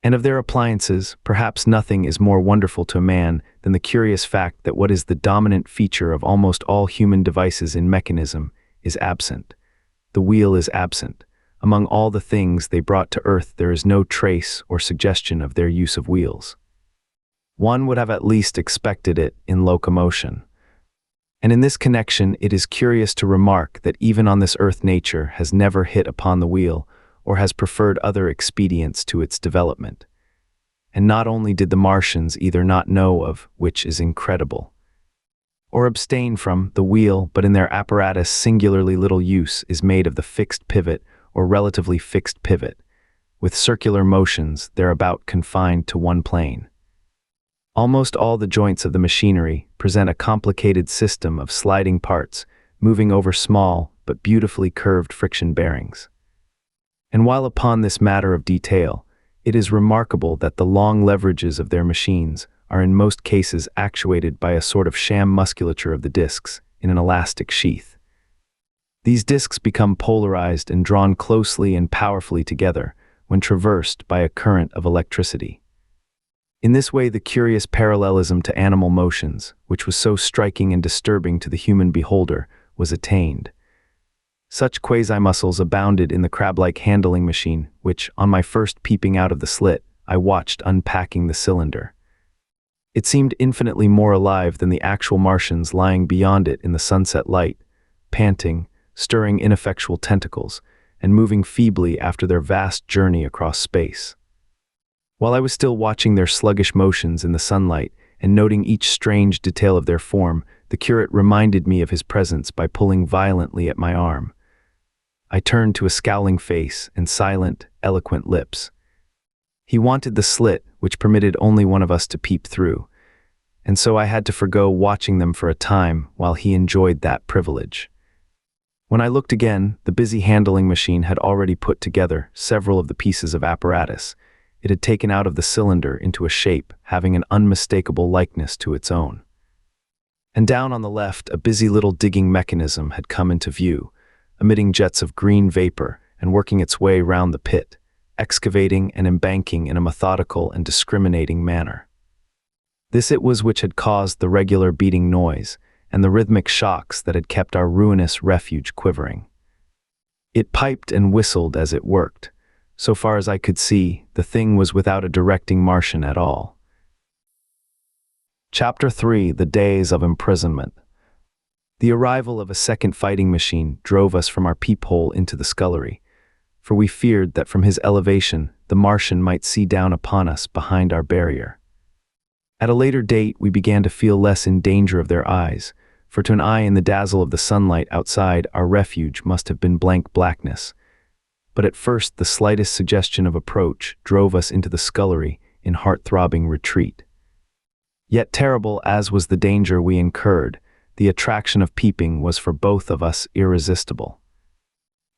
And of their appliances, perhaps nothing is more wonderful to a man than the curious fact that what is the dominant feature of almost all human devices in mechanism is absent. The wheel is absent. Among all the things they brought to earth, there is no trace or suggestion of their use of wheels. One would have at least expected it in locomotion. And in this connection, it is curious to remark that even on this earth nature has never hit upon the wheel, or has preferred other expedients to its development. And not only did the Martians either not know of, which is incredible, or abstain from, the wheel, but in their apparatus singularly little use is made of the fixed pivot or relatively fixed pivot, with circular motions thereabout confined to one plane. Almost all the joints of the machinery present a complicated system of sliding parts, moving over small but beautifully curved friction bearings. And while upon this matter of detail, it is remarkable that the long leverages of their machines are in most cases actuated by a sort of sham musculature of the discs in an elastic sheath. These discs become polarized and drawn closely and powerfully together when traversed by a current of electricity. In this way, the curious parallelism to animal motions, which was so striking and disturbing to the human beholder, was attained. Such quasi-muscles abounded in the crab-like handling machine, which, on my first peeping out of the slit, I watched unpacking the cylinder. It seemed infinitely more alive than the actual Martians lying beyond it in the sunset light, panting, stirring ineffectual tentacles, and moving feebly after their vast journey across space. While I was still watching their sluggish motions in the sunlight and noting each strange detail of their form, the curate reminded me of his presence by pulling violently at my arm. I turned to a scowling face and silent, eloquent lips. He wanted the slit, which permitted only one of us to peep through, and so I had to forgo watching them for a time while he enjoyed that privilege. When I looked again, the busy handling machine had already put together several of the pieces of apparatus. It had taken out of the cylinder into a shape having an unmistakable likeness to its own. And down on the left, a busy little digging mechanism had come into view, emitting jets of green vapor and working its way round the pit, excavating and embanking in a methodical and discriminating manner. This it was which had caused the regular beating noise and the rhythmic shocks that had kept our ruinous refuge quivering. It piped and whistled as it worked. So far as I could see, the thing was without a directing Martian at all. Chapter 3: The Days of Imprisonment. The arrival of a second fighting machine drove us from our peephole into the scullery, for we feared that from his elevation the Martian might see down upon us behind our barrier. At a later date we began to feel less in danger of their eyes, for to an eye in the dazzle of the sunlight outside our refuge must have been blank blackness. But at first the slightest suggestion of approach drove us into the scullery in heart-throbbing retreat. Yet terrible as was the danger we incurred, the attraction of peeping was for both of us irresistible.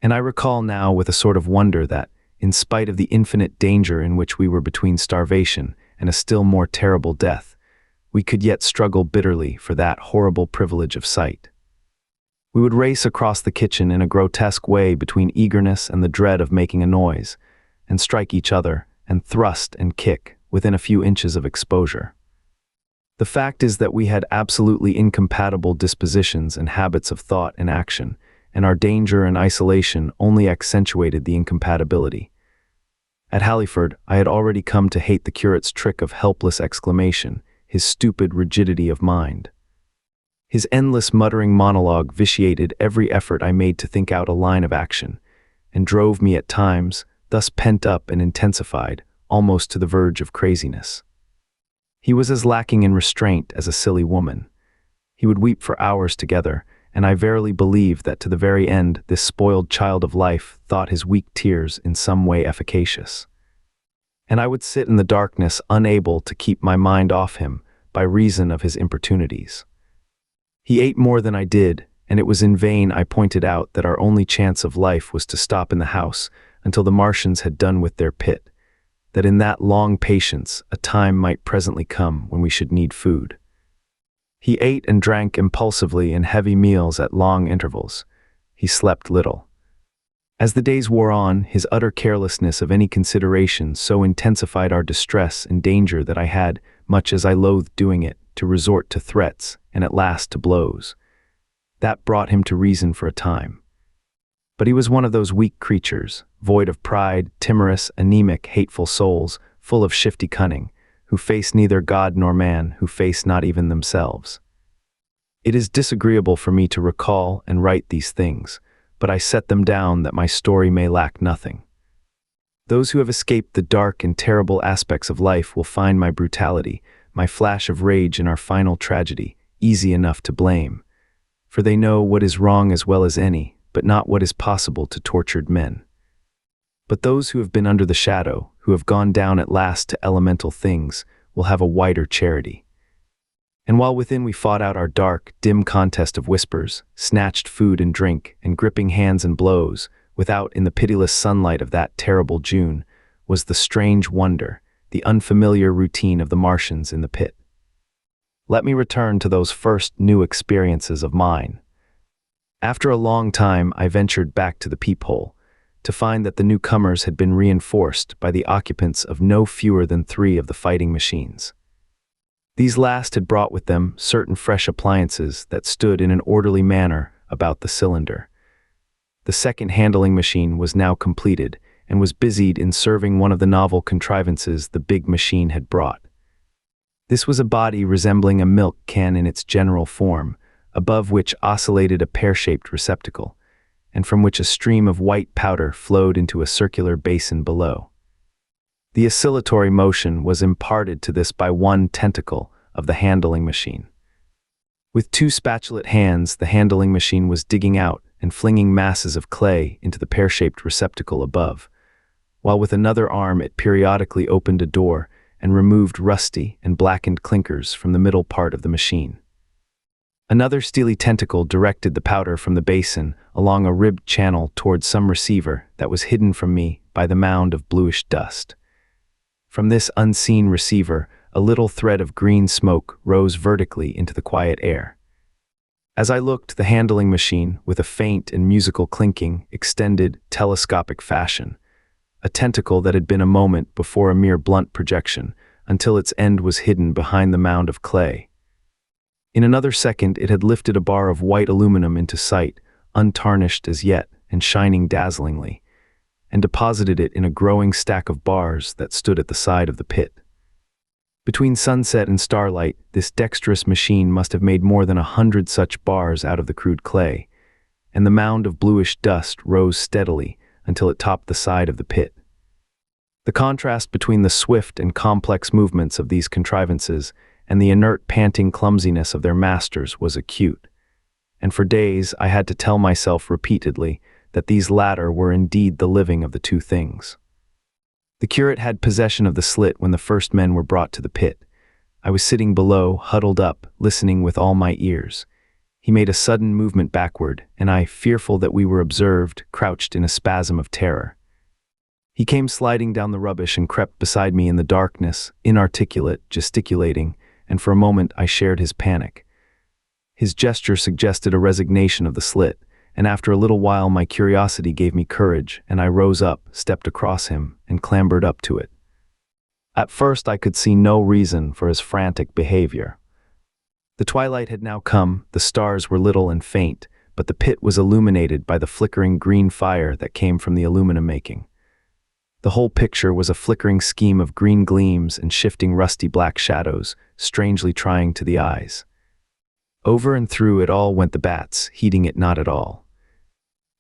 And I recall now with a sort of wonder that, in spite of the infinite danger in which we were between starvation and a still more terrible death, we could yet struggle bitterly for that horrible privilege of sight. We would race across the kitchen in a grotesque way between eagerness and the dread of making a noise, and strike each other, and thrust and kick within a few inches of exposure. The fact is that we had absolutely incompatible dispositions and habits of thought and action, and our danger and isolation only accentuated the incompatibility. At Halliford, I had already come to hate the curate's trick of helpless exclamation, his stupid rigidity of mind. His endless muttering monologue vitiated every effort I made to think out a line of action, and drove me at times, thus pent up and intensified, almost to the verge of craziness. He was as lacking in restraint as a silly woman. He would weep for hours together, and I verily believe that to the very end this spoiled child of life thought his weak tears in some way efficacious. And I would sit in the darkness unable to keep my mind off him by reason of his importunities. He ate more than I did, and it was in vain I pointed out that our only chance of life was to stop in the house until the Martians had done with their pit, that in that long patience a time might presently come when we should need food. He ate and drank impulsively in heavy meals at long intervals. He slept little. As the days wore on, his utter carelessness of any consideration so intensified our distress and danger that I had, much as I loathed doing it, to resort to threats and at last to blows. That brought him to reason for a time. But he was one of those weak creatures, void of pride, timorous, anemic, hateful souls, full of shifty cunning, who face neither God nor man, who face not even themselves. It is disagreeable for me to recall and write these things, but I set them down that my story may lack nothing. Those who have escaped the dark and terrible aspects of life will find my brutality, my flash of rage in our final tragedy, easy enough to blame, for they know what is wrong as well as any, but not what is possible to tortured men. But those who have been under the shadow, who have gone down at last to elemental things, will have a wider charity. And while within we fought out our dark, dim contest of whispers, snatched food and drink, and gripping hands and blows, without, in the pitiless sunlight of that terrible June, was the strange wonder, the unfamiliar routine of the Martians in the pit. Let me return to those first new experiences of mine. After a long time I ventured back to the peephole, to find that the newcomers had been reinforced by the occupants of no fewer than 3 of the fighting machines. These last had brought with them certain fresh appliances that stood in an orderly manner about the cylinder. The second handling machine was now completed and was busied in serving one of the novel contrivances the big machine had brought. This was a body resembling a milk can in its general form, above which oscillated a pear-shaped receptacle, and from which a stream of white powder flowed into a circular basin below. The oscillatory motion was imparted to this by one tentacle of the handling machine. With 2 spatulate hands, the handling machine was digging out and flinging masses of clay into the pear-shaped receptacle above, while with another arm it periodically opened a door and removed rusty and blackened clinkers from the middle part of the machine. Another steely tentacle directed the powder from the basin along a ribbed channel towards some receiver that was hidden from me by the mound of bluish dust. From this unseen receiver, a little thread of green smoke rose vertically into the quiet air. As I looked, the handling machine, with a faint and musical clinking, extended telescopic fashion, a tentacle that had been a moment before a mere blunt projection, until its end was hidden behind the mound of clay. In another second it had lifted a bar of white aluminum into sight, untarnished as yet and shining dazzlingly, and deposited it in a growing stack of bars that stood at the side of the pit. Between sunset and starlight, this dexterous machine must have made more than 100 such bars out of the crude clay, and the mound of bluish dust rose steadily until it topped the side of the pit. The contrast between the swift and complex movements of these contrivances and the inert, panting clumsiness of their masters was acute, and for days I had to tell myself repeatedly that these latter were indeed the living of the two things. The curate had possession of the slit when the first men were brought to the pit. I was sitting below, huddled up, listening with all my ears. He made a sudden movement backward, and I, fearful that we were observed, crouched in a spasm of terror. He came sliding down the rubbish and crept beside me in the darkness, inarticulate, gesticulating, and for a moment I shared his panic. His gesture suggested a resignation of the slit, and after a little while my curiosity gave me courage, and I rose up, stepped across him, and clambered up to it. At first I could see no reason for his frantic behavior. The twilight had now come, the stars were little and faint, but the pit was illuminated by the flickering green fire that came from the aluminum making. The whole picture was a flickering scheme of green gleams and shifting rusty black shadows, strangely trying to the eyes. Over and through it all went the bats, heeding it not at all.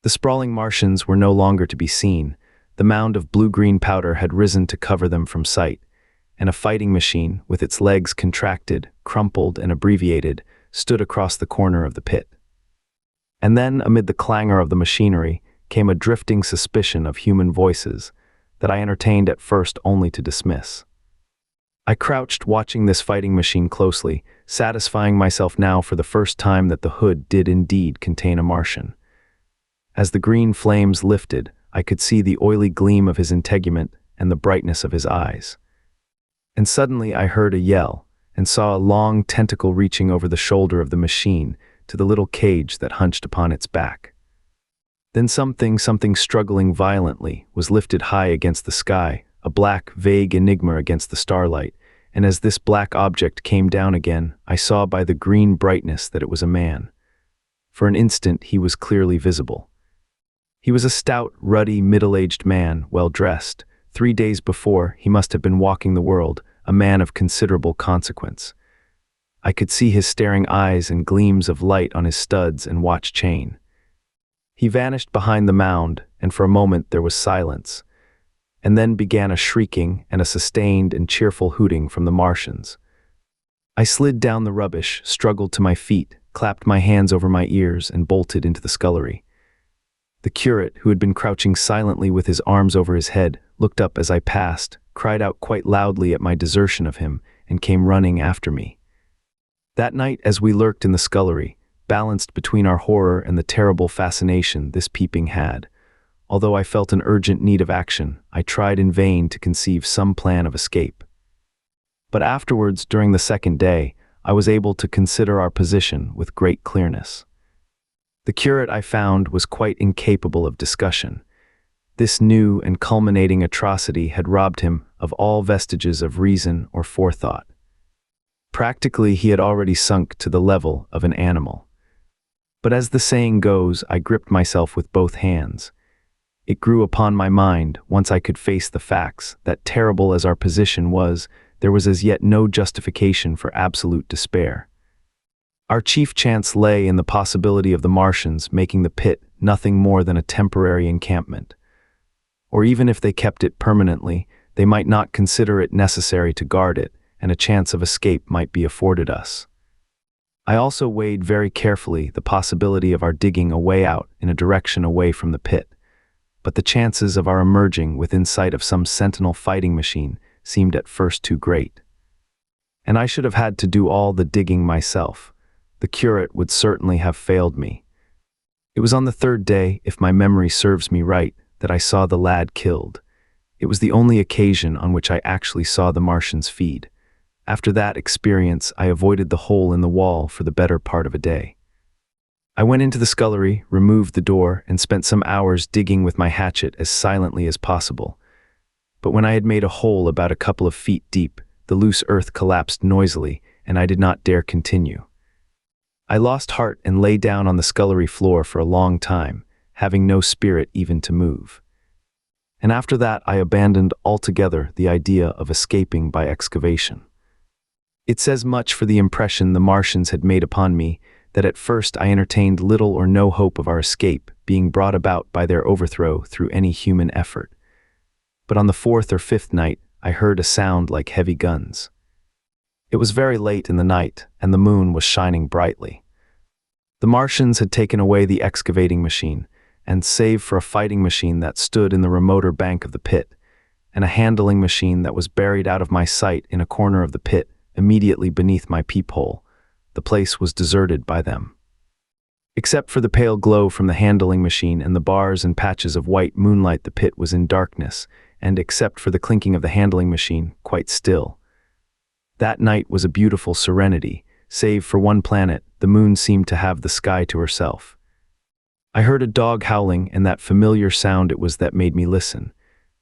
The sprawling Martians were no longer to be seen. The mound of blue-green powder had risen to cover them from sight, and a fighting machine, with its legs contracted, crumpled, and abbreviated, stood across the corner of the pit. And then, amid the clangor of the machinery, came a drifting suspicion of human voices that I entertained at first only to dismiss. I crouched watching this fighting machine closely, satisfying myself now for the first time that the hood did indeed contain a Martian. As the green flames lifted, I could see the oily gleam of his integument and the brightness of his eyes. And suddenly I heard a yell, and saw a long tentacle reaching over the shoulder of the machine to the little cage that hunched upon its back. Then something struggling violently was lifted high against the sky, a black, vague enigma against the starlight, and as this black object came down again, I saw by the green brightness that it was a man. For an instant he was clearly visible. He was a stout, ruddy, middle-aged man, well-dressed. 3 days before, he must have been walking the world, a man of considerable consequence. I could see his staring eyes and gleams of light on his studs and watch chain. He vanished behind the mound, and for a moment there was silence, and then began a shrieking and a sustained and cheerful hooting from the Martians. I slid down the rubbish, struggled to my feet, clapped my hands over my ears, and bolted into the scullery. The curate, who had been crouching silently with his arms over his head, looked up as I passed, cried out quite loudly at my desertion of him, and came running after me. That night, as we lurked in the scullery, balanced between our horror and the terrible fascination this peeping had, although I felt an urgent need of action, I tried in vain to conceive some plan of escape. But afterwards, during the second day, I was able to consider our position with great clearness. The curate, I found, was quite incapable of discussion. This new and culminating atrocity had robbed him of all vestiges of reason or forethought. Practically, he had already sunk to the level of an animal. But as the saying goes, I gripped myself with both hands. It grew upon my mind, once I could face the facts, that terrible as our position was, there was as yet no justification for absolute despair. Our chief chance lay in the possibility of the Martians making the pit nothing more than a temporary encampment. Or even if they kept it permanently, they might not consider it necessary to guard it, and a chance of escape might be afforded us. I also weighed very carefully the possibility of our digging a way out in a direction away from the pit, but the chances of our emerging within sight of some sentinel fighting machine seemed at first too great. And I should have had to do all the digging myself. The curate would certainly have failed me. It was on the third day, if my memory serves me right, that I saw the lad killed. It was the only occasion on which I actually saw the Martians feed. After that experience, I avoided the hole in the wall for the better part of a day. I went into the scullery, removed the door, and spent some hours digging with my hatchet as silently as possible, But when I had made a hole about a couple of feet deep, the loose earth collapsed noisily, and I did not dare continue. I lost heart and lay down on the scullery floor for a long time, having no spirit even to move. And after that I abandoned altogether the idea of escaping by excavation. It says much for the impression the Martians had made upon me that at first I entertained little or no hope of our escape being brought about by their overthrow through any human effort. But on the fourth or fifth night I heard a sound like heavy guns. It was very late in the night, and the moon was shining brightly. The Martians had taken away the excavating machine, and save for a fighting machine that stood in the remoter bank of the pit, and a handling machine that was buried out of my sight in a corner of the pit immediately beneath my peephole, the place was deserted by them. Except for the pale glow from the handling machine and the bars and patches of white moonlight, the pit was in darkness, and except for the clinking of the handling machine, quite still. That night was a beautiful serenity. Save for one planet, the moon seemed to have the sky to herself. I heard a dog howling, and that familiar sound it was that made me listen.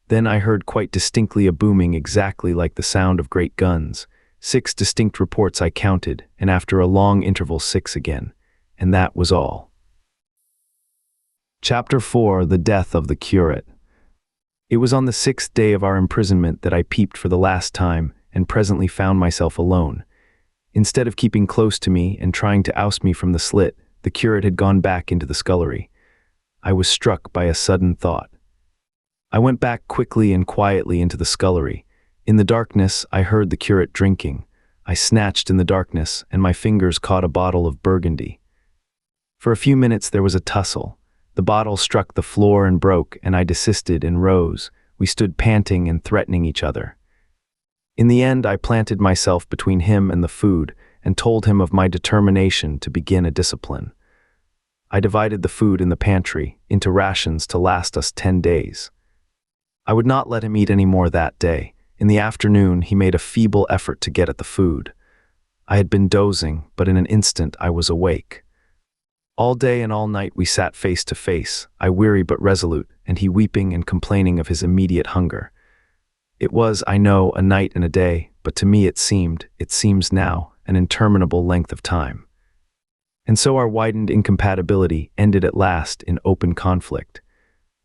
Then I heard quite distinctly a booming exactly like the sound of great guns. 6 distinct reports I counted, and after a long interval 6 again, and that was all. Chapter 4: The Death of the Curate. It was on the 6th day of our imprisonment that I peeped for the last time, and presently found myself alone. Instead of keeping close to me and trying to oust me from the slit, the curate had gone back into the scullery. I was struck by a sudden thought. I went back quickly and quietly into the scullery. In the darkness, I heard the curate drinking. I snatched in the darkness, and my fingers caught a bottle of Burgundy. For a few minutes there was a tussle. The bottle struck the floor and broke, and I desisted and rose. We stood panting and threatening each other. In the end, I planted myself between him and the food, and told him of my determination to begin a discipline. I divided the food in the pantry into rations to last us 10 days. I would not let him eat any more that day. In the afternoon, he made a feeble effort to get at the food. I had been dozing, but in an instant I was awake. All day and all night we sat face to face, I weary but resolute, and he weeping and complaining of his immediate hunger. It was, I know, a night and a day, but to me it seems now, an interminable length of time. And so our widened incompatibility ended at last in open conflict.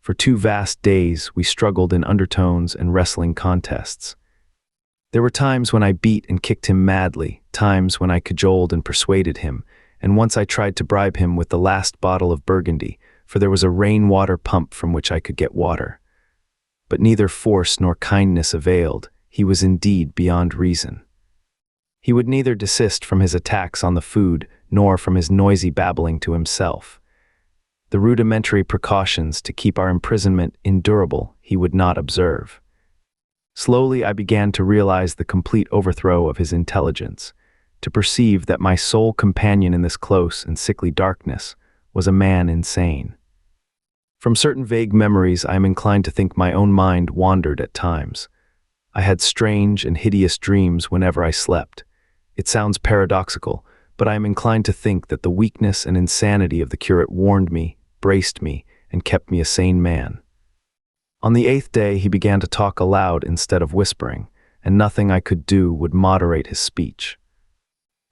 For 2 vast days we struggled in undertones and wrestling contests. There were times when I beat and kicked him madly, times when I cajoled and persuaded him, and once I tried to bribe him with the last bottle of Burgundy, for there was a rainwater pump from which I could get water. But neither force nor kindness availed. He was indeed beyond reason. He would neither desist from his attacks on the food, nor from his noisy babbling to himself. The rudimentary precautions to keep our imprisonment endurable he would not observe. Slowly I began to realize the complete overthrow of his intelligence, to perceive that my sole companion in this close and sickly darkness was a man insane. From certain vague memories I am inclined to think my own mind wandered at times. I had strange and hideous dreams whenever I slept. It sounds paradoxical, but I am inclined to think that the weakness and insanity of the curate warned me, braced me, and kept me a sane man. On the 8th day he began to talk aloud instead of whispering, and nothing I could do would moderate his speech.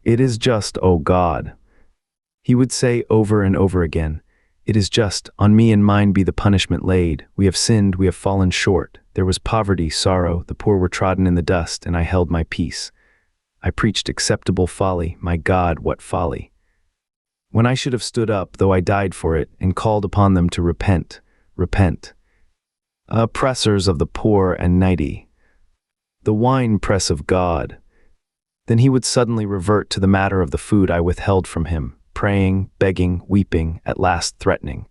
"It is just, O God," he would say over and over again. "It is just, on me and mine be the punishment laid. We have sinned, we have fallen short. There was poverty, sorrow, the poor were trodden in the dust, and I held my peace. I preached acceptable folly, my God, what folly! When I should have stood up, though I died for it, and called upon them to repent, repent. Oppressors of the poor and needy, the wine-press of God." Then he would suddenly revert to the matter of the food I withheld from him, praying, begging, weeping, at last threatening.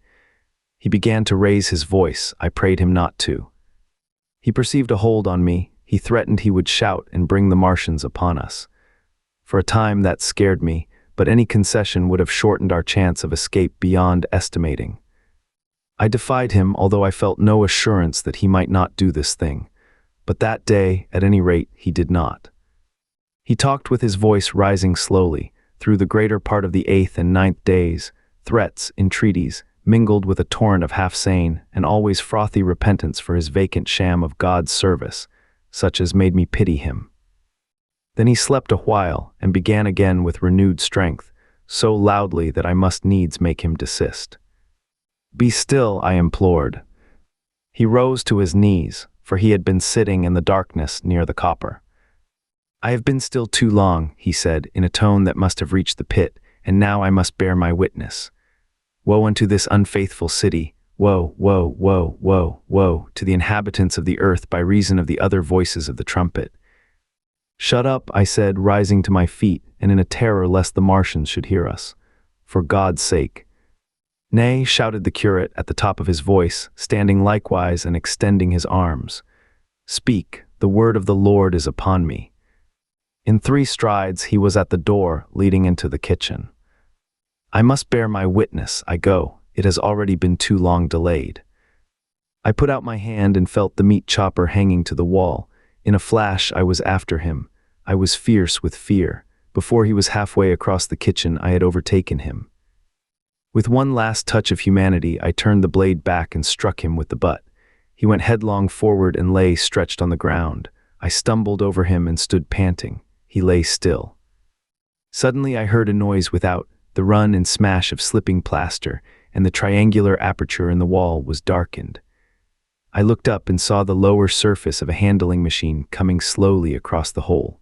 He began to raise his voice. I prayed him not to. He perceived a hold on me. He threatened he would shout and bring the Martians upon us. For a time that scared me, but any concession would have shortened our chance of escape beyond estimating. I defied him, although I felt no assurance that he might not do this thing. But that day, at any rate, he did not. He talked with his voice rising slowly, through the greater part of the 8th and 9th days, threats, entreaties, mingled with a torrent of half-sane and always frothy repentance for his vacant sham of God's service, such as made me pity him. Then he slept a while and began again with renewed strength, so loudly that I must needs make him desist. "Be still," I implored. He rose to his knees, for he had been sitting in the darkness near the copper. "I have been still too long," he said, in a tone that must have reached the pit, "and now I must bear my witness. Woe unto this unfaithful city, woe, woe, woe, woe, woe, to the inhabitants of the earth by reason of the other voices of the trumpet." "Shut up," I said, rising to my feet, and in a terror lest the Martians should hear us. "For God's sake." "Nay," shouted the curate at the top of his voice, standing likewise and extending his arms. "Speak, the word of the Lord is upon me." In 3 strides he was at the door leading into the kitchen. "I must bear my witness, I go. It has already been too long delayed." I put out my hand and felt the meat chopper hanging to the wall. In a flash I was after him. I was fierce with fear. Before he was halfway across the kitchen, I had overtaken him. With one last touch of humanity, I turned the blade back and struck him with the butt. He went headlong forward and lay stretched on the ground. I stumbled over him and stood panting. He lay still. Suddenly I heard a noise without, the run and smash of slipping plaster, and the triangular aperture in the wall was darkened. I looked up and saw the lower surface of a handling machine coming slowly across the hole.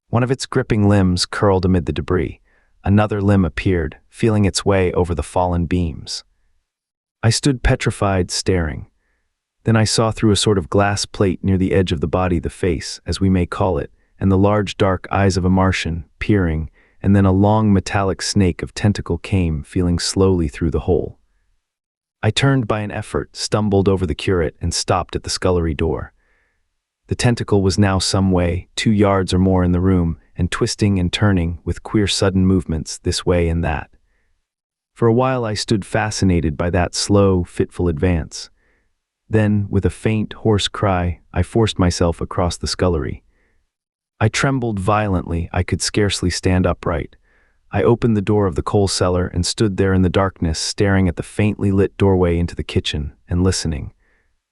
One of its gripping limbs curled amid the debris. Another limb appeared, feeling its way over the fallen beams. I stood petrified, staring. Then I saw through a sort of glass plate near the edge of the body the face, as we may call it, and the large dark eyes of a Martian, peering, and then a long metallic snake of tentacle came, feeling slowly through the hole. I turned by an effort, stumbled over the curate, and stopped at the scullery door. The tentacle was now some way, 2 yards or more in the room, and twisting and turning, with queer sudden movements, this way and that. For a while I stood fascinated by that slow, fitful advance. Then, with a faint, hoarse cry, I forced myself across the scullery. I trembled violently. I could scarcely stand upright. I opened the door of the coal cellar and stood there in the darkness, staring at the faintly lit doorway into the kitchen and listening.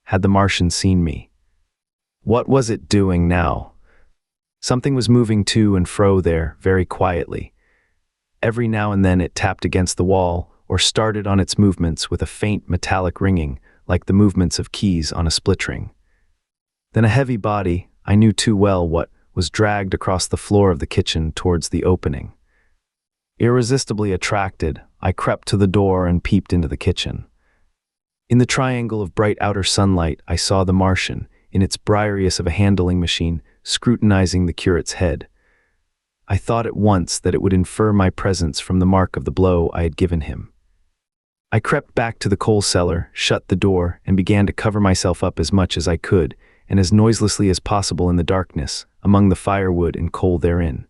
Had the Martian seen me? What was it doing now? Something was moving to and fro there, very quietly. Every now and then it tapped against the wall or started on its movements with a faint metallic ringing, like the movements of keys on a split ring. Then a heavy body, I knew too well what, was dragged across the floor of the kitchen towards the opening. Irresistibly attracted, I crept to the door and peeped into the kitchen. In the triangle of bright outer sunlight, I saw the Martian, in its briarious of a handling machine, scrutinizing the curate's head. I thought at once that it would infer my presence from the mark of the blow I had given him. I crept back to the coal cellar, shut the door, and began to cover myself up as much as I could, and as noiselessly as possible in the darkness, among the firewood and coal therein.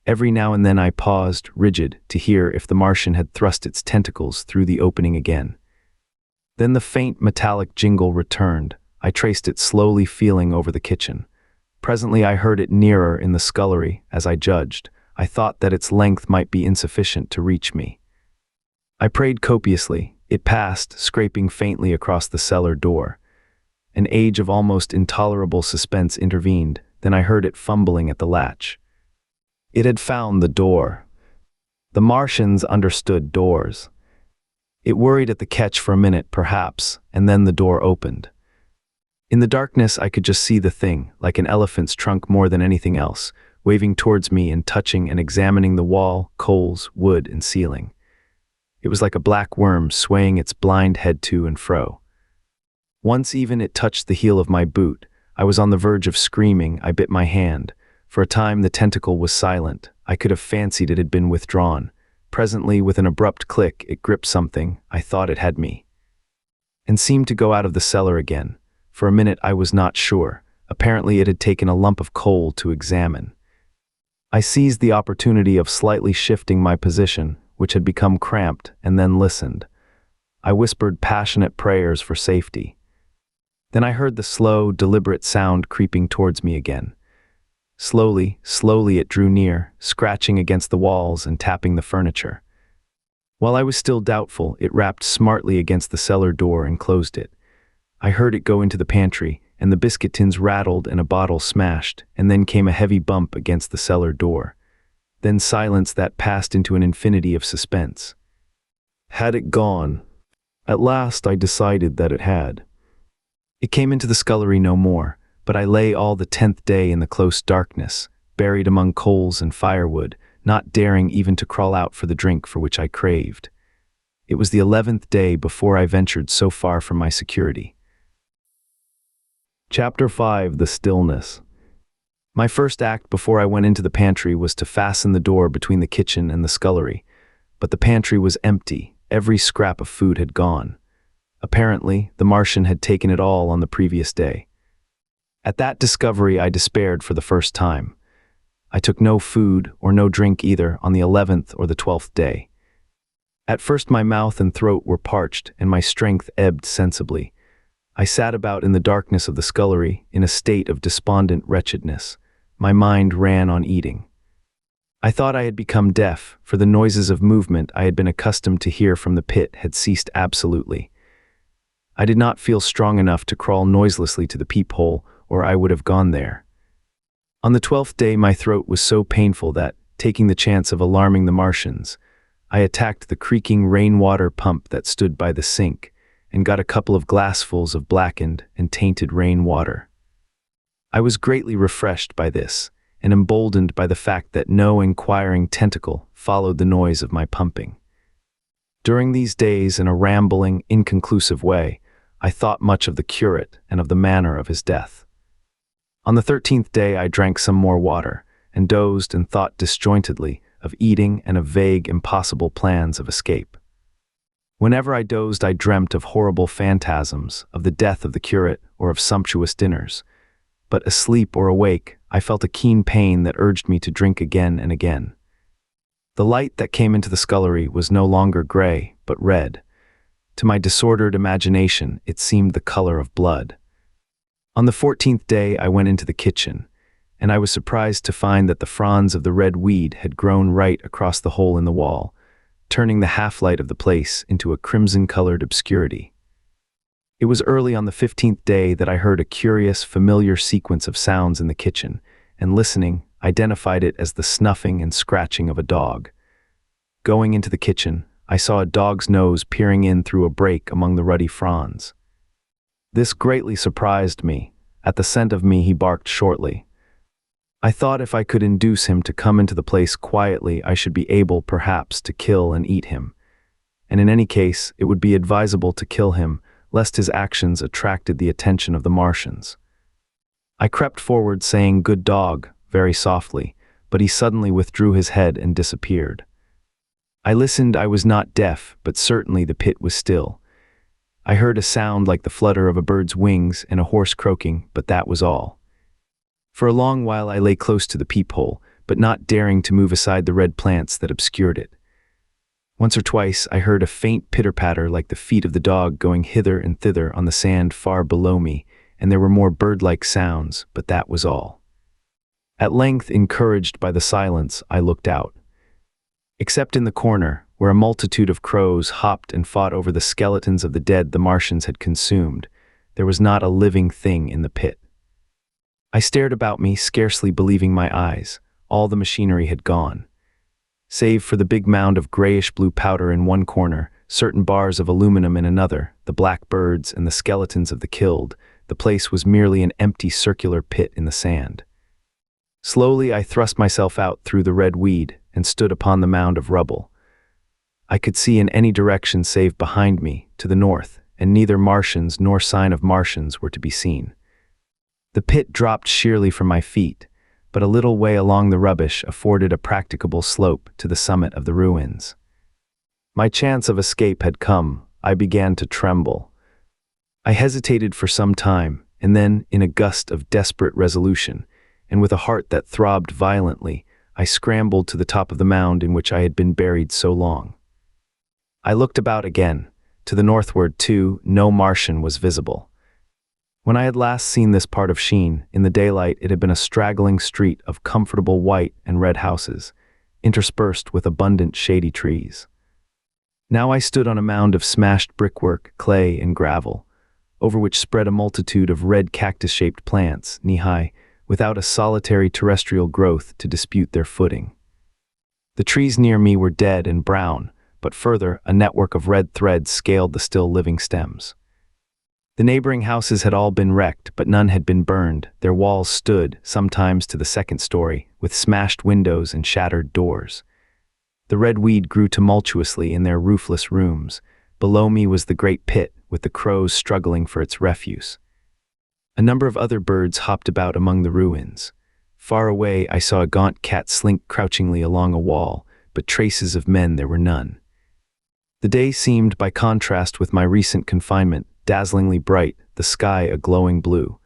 Every now and then I paused, rigid, to hear if the Martian had thrust its tentacles through the opening again. Then the faint metallic jingle returned. I traced it slowly, feeling over the kitchen. Presently I heard it nearer in the scullery, as I judged. I thought that its length might be insufficient to reach me. I prayed copiously. It passed, scraping faintly across the cellar door. An age of almost intolerable suspense intervened. Then I heard it fumbling at the latch. It had found the door. The Martians understood doors. It worried at the catch for a minute, perhaps, and then the door opened. In the darkness I could just see the thing, like an elephant's trunk more than anything else, waving towards me and touching and examining the wall, coals, wood, and ceiling. It was like a black worm swaying its blind head to and fro. Once even it touched the heel of my boot. I was on the verge of screaming. I bit my hand. For a time the tentacle was silent. I could have fancied it had been withdrawn. Presently, with an abrupt click, it gripped something. I thought it had me, and seemed to go out of the cellar again. For a minute I was not sure. Apparently it had taken a lump of coal to examine. I seized the opportunity of slightly shifting my position, which had become cramped, and then listened. I whispered passionate prayers for safety. Then I heard the slow, deliberate sound creeping towards me again. Slowly, slowly it drew near, scratching against the walls and tapping the furniture. While I was still doubtful, it rapped smartly against the cellar door and closed it. I heard it go into the pantry, and the biscuit tins rattled and a bottle smashed, and then came a heavy bump against the cellar door. Then silence that passed into an infinity of suspense. Had it gone? At last I decided that it had. It came into the scullery no more, but I lay all the 10th day in the close darkness, buried among coals and firewood, not daring even to crawl out for the drink for which I craved. It was the 11th day before I ventured so far from my security. Chapter 5: The Stillness. My first act before I went into the pantry was to fasten the door between the kitchen and the scullery, but the pantry was empty. Every scrap of food had gone. Apparently, the Martian had taken it all on the previous day. At that discovery, I despaired for the first time. I took no food or no drink either on the 11th or the 12th day. At first my mouth and throat were parched and my strength ebbed sensibly. I sat about in the darkness of the scullery in a state of despondent wretchedness. My mind ran on eating. I thought I had become deaf, for the noises of movement I had been accustomed to hear from the pit had ceased absolutely. I did not feel strong enough to crawl noiselessly to the peephole, or I would have gone there. On the 12th day my throat was so painful that, taking the chance of alarming the Martians, I attacked the creaking rainwater pump that stood by the sink and got a couple of glassfuls of blackened and tainted rainwater. I was greatly refreshed by this and emboldened by the fact that no inquiring tentacle followed the noise of my pumping. During these days, in a rambling, inconclusive way, I thought much of the curate and of the manner of his death. On the 13th day I drank some more water, and dozed and thought disjointedly of eating and of vague, impossible plans of escape. Whenever I dozed I dreamt of horrible phantasms, of the death of the curate or of sumptuous dinners. But asleep or awake, I felt a keen pain that urged me to drink again and again. The light that came into the scullery was no longer gray, but red. To my disordered imagination, it seemed the color of blood. On the 14th day I went into the kitchen, and I was surprised to find that the fronds of the red weed had grown right across the hole in the wall, turning the half-light of the place into a crimson-colored obscurity. It was early on the 15th day that I heard a curious, familiar sequence of sounds in the kitchen, and listening, identified it as the snuffing and scratching of a dog. Going into the kitchen, I saw a dog's nose peering in through a break among the ruddy fronds. This greatly surprised me. At the scent of me he barked shortly. I thought if I could induce him to come into the place quietly, I should be able, perhaps, to kill and eat him. And in any case, it would be advisable to kill him, lest his actions attracted the attention of the Martians. I crept forward, saying, "Good dog," very softly, but he suddenly withdrew his head and disappeared. I listened. I was not deaf, but certainly the pit was still. I heard a sound like the flutter of a bird's wings and a horse croaking, but that was all. For a long while I lay close to the peephole, but not daring to move aside the red plants that obscured it. Once or twice I heard a faint pitter-patter like the feet of the dog going hither and thither on the sand far below me, and there were more bird-like sounds, but that was all. At length, encouraged by the silence, I looked out. Except in the corner, where a multitude of crows hopped and fought over the skeletons of the dead the Martians had consumed, there was not a living thing in the pit. I stared about me, scarcely believing my eyes. All the machinery had gone. Save for the big mound of grayish-blue powder in one corner, certain bars of aluminum in another, the black birds and the skeletons of the killed, the place was merely an empty circular pit in the sand. Slowly I thrust myself out through the red weed and stood upon the mound of rubble. I could see in any direction save behind me, to the north, and neither Martians nor sign of Martians were to be seen. The pit dropped sheerly from my feet, but a little way along the rubbish afforded a practicable slope to the summit of the ruins. My chance of escape had come. I began to tremble. I hesitated for some time, and then, in a gust of desperate resolution, and with a heart that throbbed violently, I scrambled to the top of the mound in which I had been buried so long. I looked about again. To the northward, too, no Martian was visible. When I had last seen this part of Sheen, in the daylight it had been a straggling street of comfortable white and red houses, interspersed with abundant shady trees. Now I stood on a mound of smashed brickwork, clay, and gravel, over which spread a multitude of red cactus-shaped plants, knee-high, without a solitary terrestrial growth to dispute their footing. The trees near me were dead and brown, but further, a network of red threads scaled the still living stems. The neighboring houses had all been wrecked, but none had been burned. Their walls stood, sometimes to the second story, with smashed windows and shattered doors. The red weed grew tumultuously in their roofless rooms. Below me was the great pit, with the crows struggling for its refuse. A number of other birds hopped about among the ruins. Far away, I saw a gaunt cat slink crouchingly along a wall, but traces of men there were none. The day seemed, by contrast with my recent confinement, dazzlingly bright, the sky a glowing blue.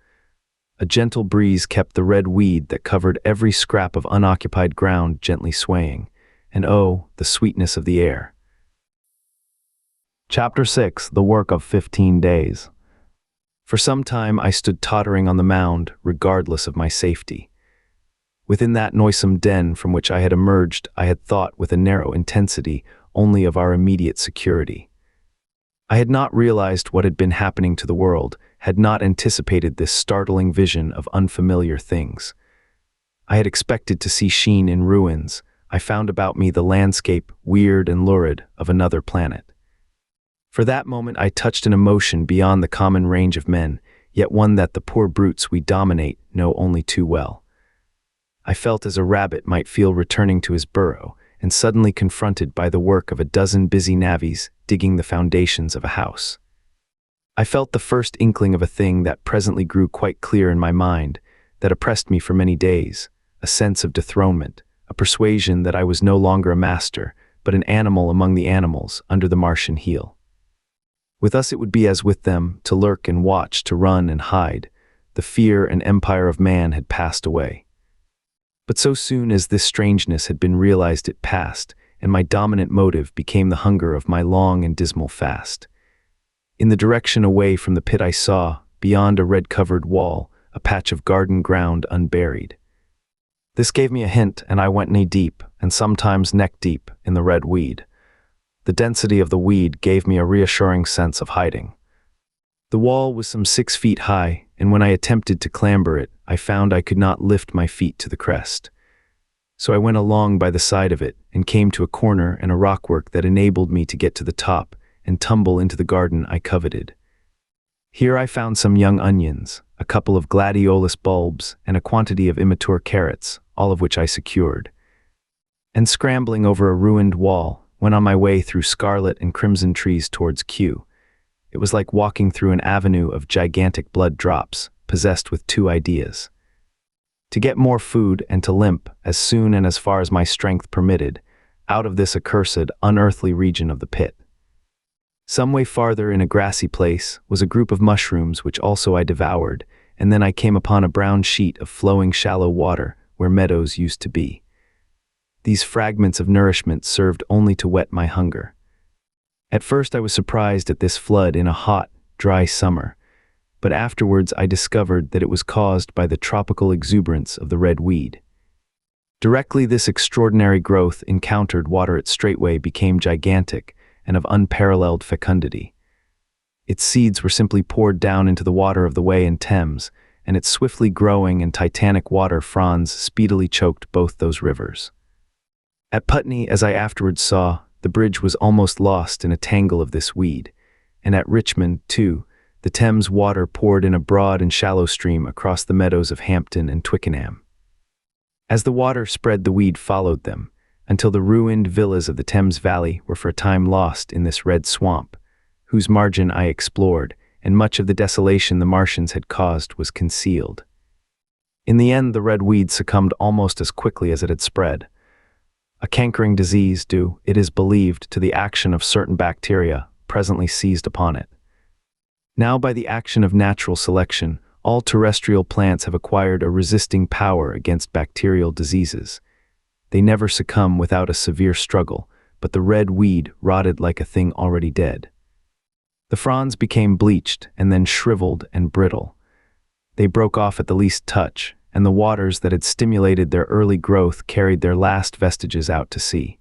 A gentle breeze kept the red weed that covered every scrap of unoccupied ground gently swaying, and oh, the sweetness of the air. Chapter 6: The Work of 15 Days. For some time I stood tottering on the mound, regardless of my safety. Within that noisome den from which I had emerged, I had thought with a narrow intensity only of our immediate security. I had not realized what had been happening to the world, had not anticipated this startling vision of unfamiliar things. I had expected to see Sheen in ruins. I found about me the landscape, weird and lurid, of another planet. For that moment I touched an emotion beyond the common range of men, yet one that the poor brutes we dominate know only too well. I felt as a rabbit might feel returning to his burrow, and suddenly confronted by the work of a dozen busy navvies digging the foundations of a house. I felt the first inkling of a thing that presently grew quite clear in my mind, that oppressed me for many days, a sense of dethronement, a persuasion that I was no longer a master, but an animal among the animals under the Martian heel. With us it would be as with them, to lurk and watch, to run and hide. The fear and empire of man had passed away. But so soon as this strangeness had been realized it passed, and my dominant motive became the hunger of my long and dismal fast. In the direction away from the pit I saw, beyond a red-covered wall, a patch of garden ground unburied. This gave me a hint, and I went knee-deep, and sometimes neck-deep, in the red weed. The density of the weed gave me a reassuring sense of hiding. The wall was some 6 feet high, and when I attempted to clamber it, I found I could not lift my feet to the crest. So I went along by the side of it, and came to a corner and a rockwork that enabled me to get to the top and tumble into the garden I coveted. Here I found some young onions, a couple of gladiolus bulbs, and a quantity of immature carrots, all of which I secured. And scrambling over a ruined wall, went on my way through scarlet and crimson trees towards Kew. It was like walking through an avenue of gigantic blood drops, possessed with 2 ideas. To get more food and to limp, as soon and as far as my strength permitted, out of this accursed, unearthly region of the pit. Some way farther, in a grassy place, was a group of mushrooms which also I devoured, and then I came upon a brown sheet of flowing shallow water where meadows used to be. These fragments of nourishment served only to whet my hunger. At first I was surprised at this flood in a hot, dry summer, but afterwards I discovered that it was caused by the tropical exuberance of the red weed. Directly this extraordinary growth encountered water it straightway became gigantic and of unparalleled fecundity. Its seeds were simply poured down into the water of the Wey and Thames, and its swiftly growing and titanic water fronds speedily choked both those rivers. At Putney, as I afterwards saw, the bridge was almost lost in a tangle of this weed, and at Richmond, too, the Thames water poured in a broad and shallow stream across the meadows of Hampton and Twickenham. As the water spread, the weed followed them, until the ruined villas of the Thames Valley were for a time lost in this red swamp, whose margin I explored, and much of the desolation the Martians had caused was concealed. In the end, the red weed succumbed almost as quickly as it had spread. A cankering disease due, it is believed, to the action of certain bacteria presently seized upon it. Now, by the action of natural selection, all terrestrial plants have acquired a resisting power against bacterial diseases. They never succumb without a severe struggle, but the red weed rotted like a thing already dead. The fronds became bleached and then shriveled and brittle. They broke off at the least touch, and the waters that had stimulated their early growth carried their last vestiges out to sea.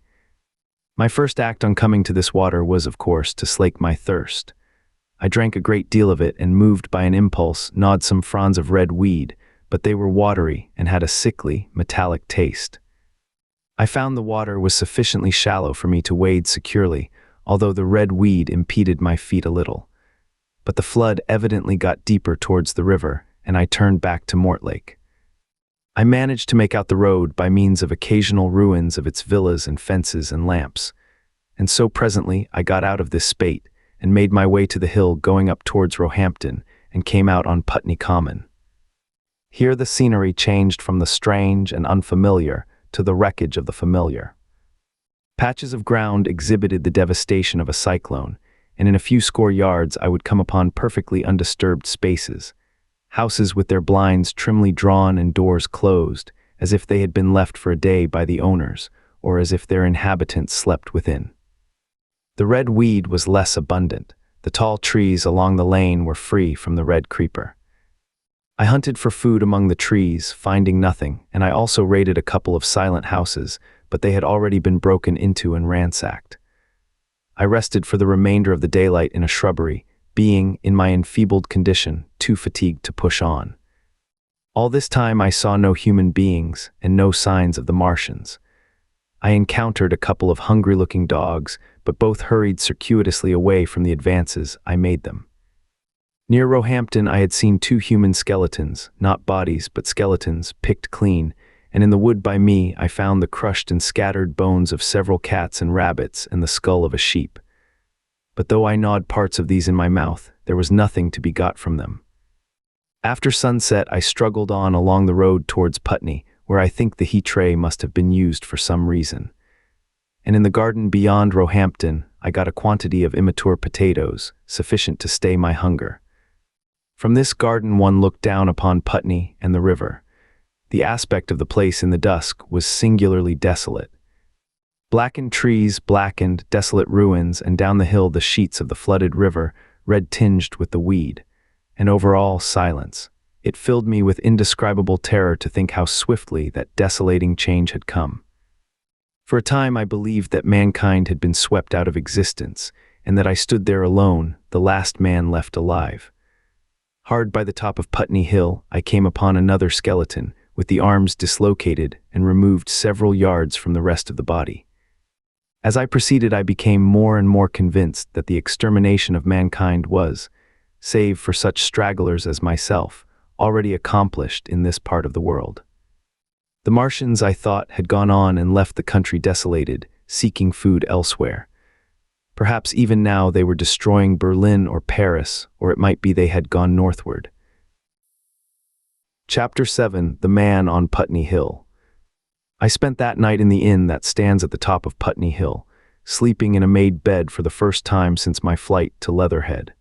My first act on coming to this water was, of course, to slake my thirst. I drank a great deal of it and, moved by an impulse, gnawed some fronds of red weed, but they were watery and had a sickly, metallic taste. I found the water was sufficiently shallow for me to wade securely, although the red weed impeded my feet a little. But the flood evidently got deeper towards the river, and I turned back to Mortlake. I managed to make out the road by means of occasional ruins of its villas and fences and lamps, and so presently I got out of this spate and made my way to the hill going up towards Roehampton, and came out on Putney Common. Here the scenery changed from the strange and unfamiliar to the wreckage of the familiar. Patches of ground exhibited the devastation of a cyclone, and in a few score yards I would come upon perfectly undisturbed spaces, houses with their blinds trimly drawn and doors closed, as if they had been left for a day by the owners, or as if their inhabitants slept within. The red weed was less abundant. The tall trees along the lane were free from the red creeper. I hunted for food among the trees, finding nothing, and I also raided a couple of silent houses, but they had already been broken into and ransacked. I rested for the remainder of the daylight in a shrubbery, being, in my enfeebled condition, too fatigued to push on. All this time I saw no human beings and no signs of the Martians. I encountered a couple of hungry-looking dogs, but both hurried circuitously away from the advances I made them. Near Roehampton I had seen 2 human skeletons, not bodies but skeletons, picked clean, and in the wood by me I found the crushed and scattered bones of several cats and rabbits and the skull of a sheep. But though I gnawed parts of these in my mouth, there was nothing to be got from them. After sunset I struggled on along the road towards Putney, where I think the heat-tray must have been used for some reason. And in the garden beyond Roehampton I got a quantity of immature potatoes, sufficient to stay my hunger. From this garden one looked down upon Putney and the river. The aspect of the place in the dusk was singularly desolate. Blackened trees, blackened, desolate ruins, and down the hill the sheets of the flooded river, red-tinged with the weed, and over all silence. It filled me with indescribable terror to think how swiftly that desolating change had come. For a time I believed that mankind had been swept out of existence, and that I stood there alone, the last man left alive. Hard by the top of Putney Hill, I came upon another skeleton, with the arms dislocated and removed several yards from the rest of the body. As I proceeded, I became more and more convinced that the extermination of mankind was, save for such stragglers as myself, already accomplished in this part of the world. The Martians, I thought, had gone on and left the country desolated, seeking food elsewhere. Perhaps even now they were destroying Berlin or Paris, or it might be they had gone northward. Chapter 7: The Man on Putney Hill. I spent that night in the inn that stands at the top of Putney Hill, sleeping in a made bed for the first time since my flight to Leatherhead.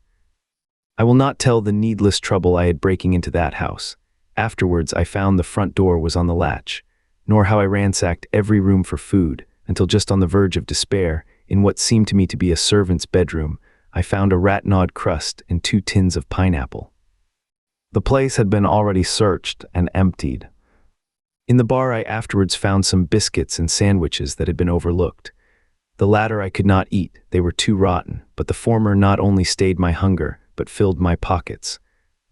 I will not tell the needless trouble I had breaking into that house. Afterwards I found the front door was on the latch, nor how I ransacked every room for food, until just on the verge of despair, in what seemed to me to be a servant's bedroom, I found a rat-gnawed crust and 2 tins of pineapple. The place had been already searched and emptied. In the bar I afterwards found some biscuits and sandwiches that had been overlooked. The latter I could not eat, they were too rotten, but the former not only stayed my hunger, but filled my pockets.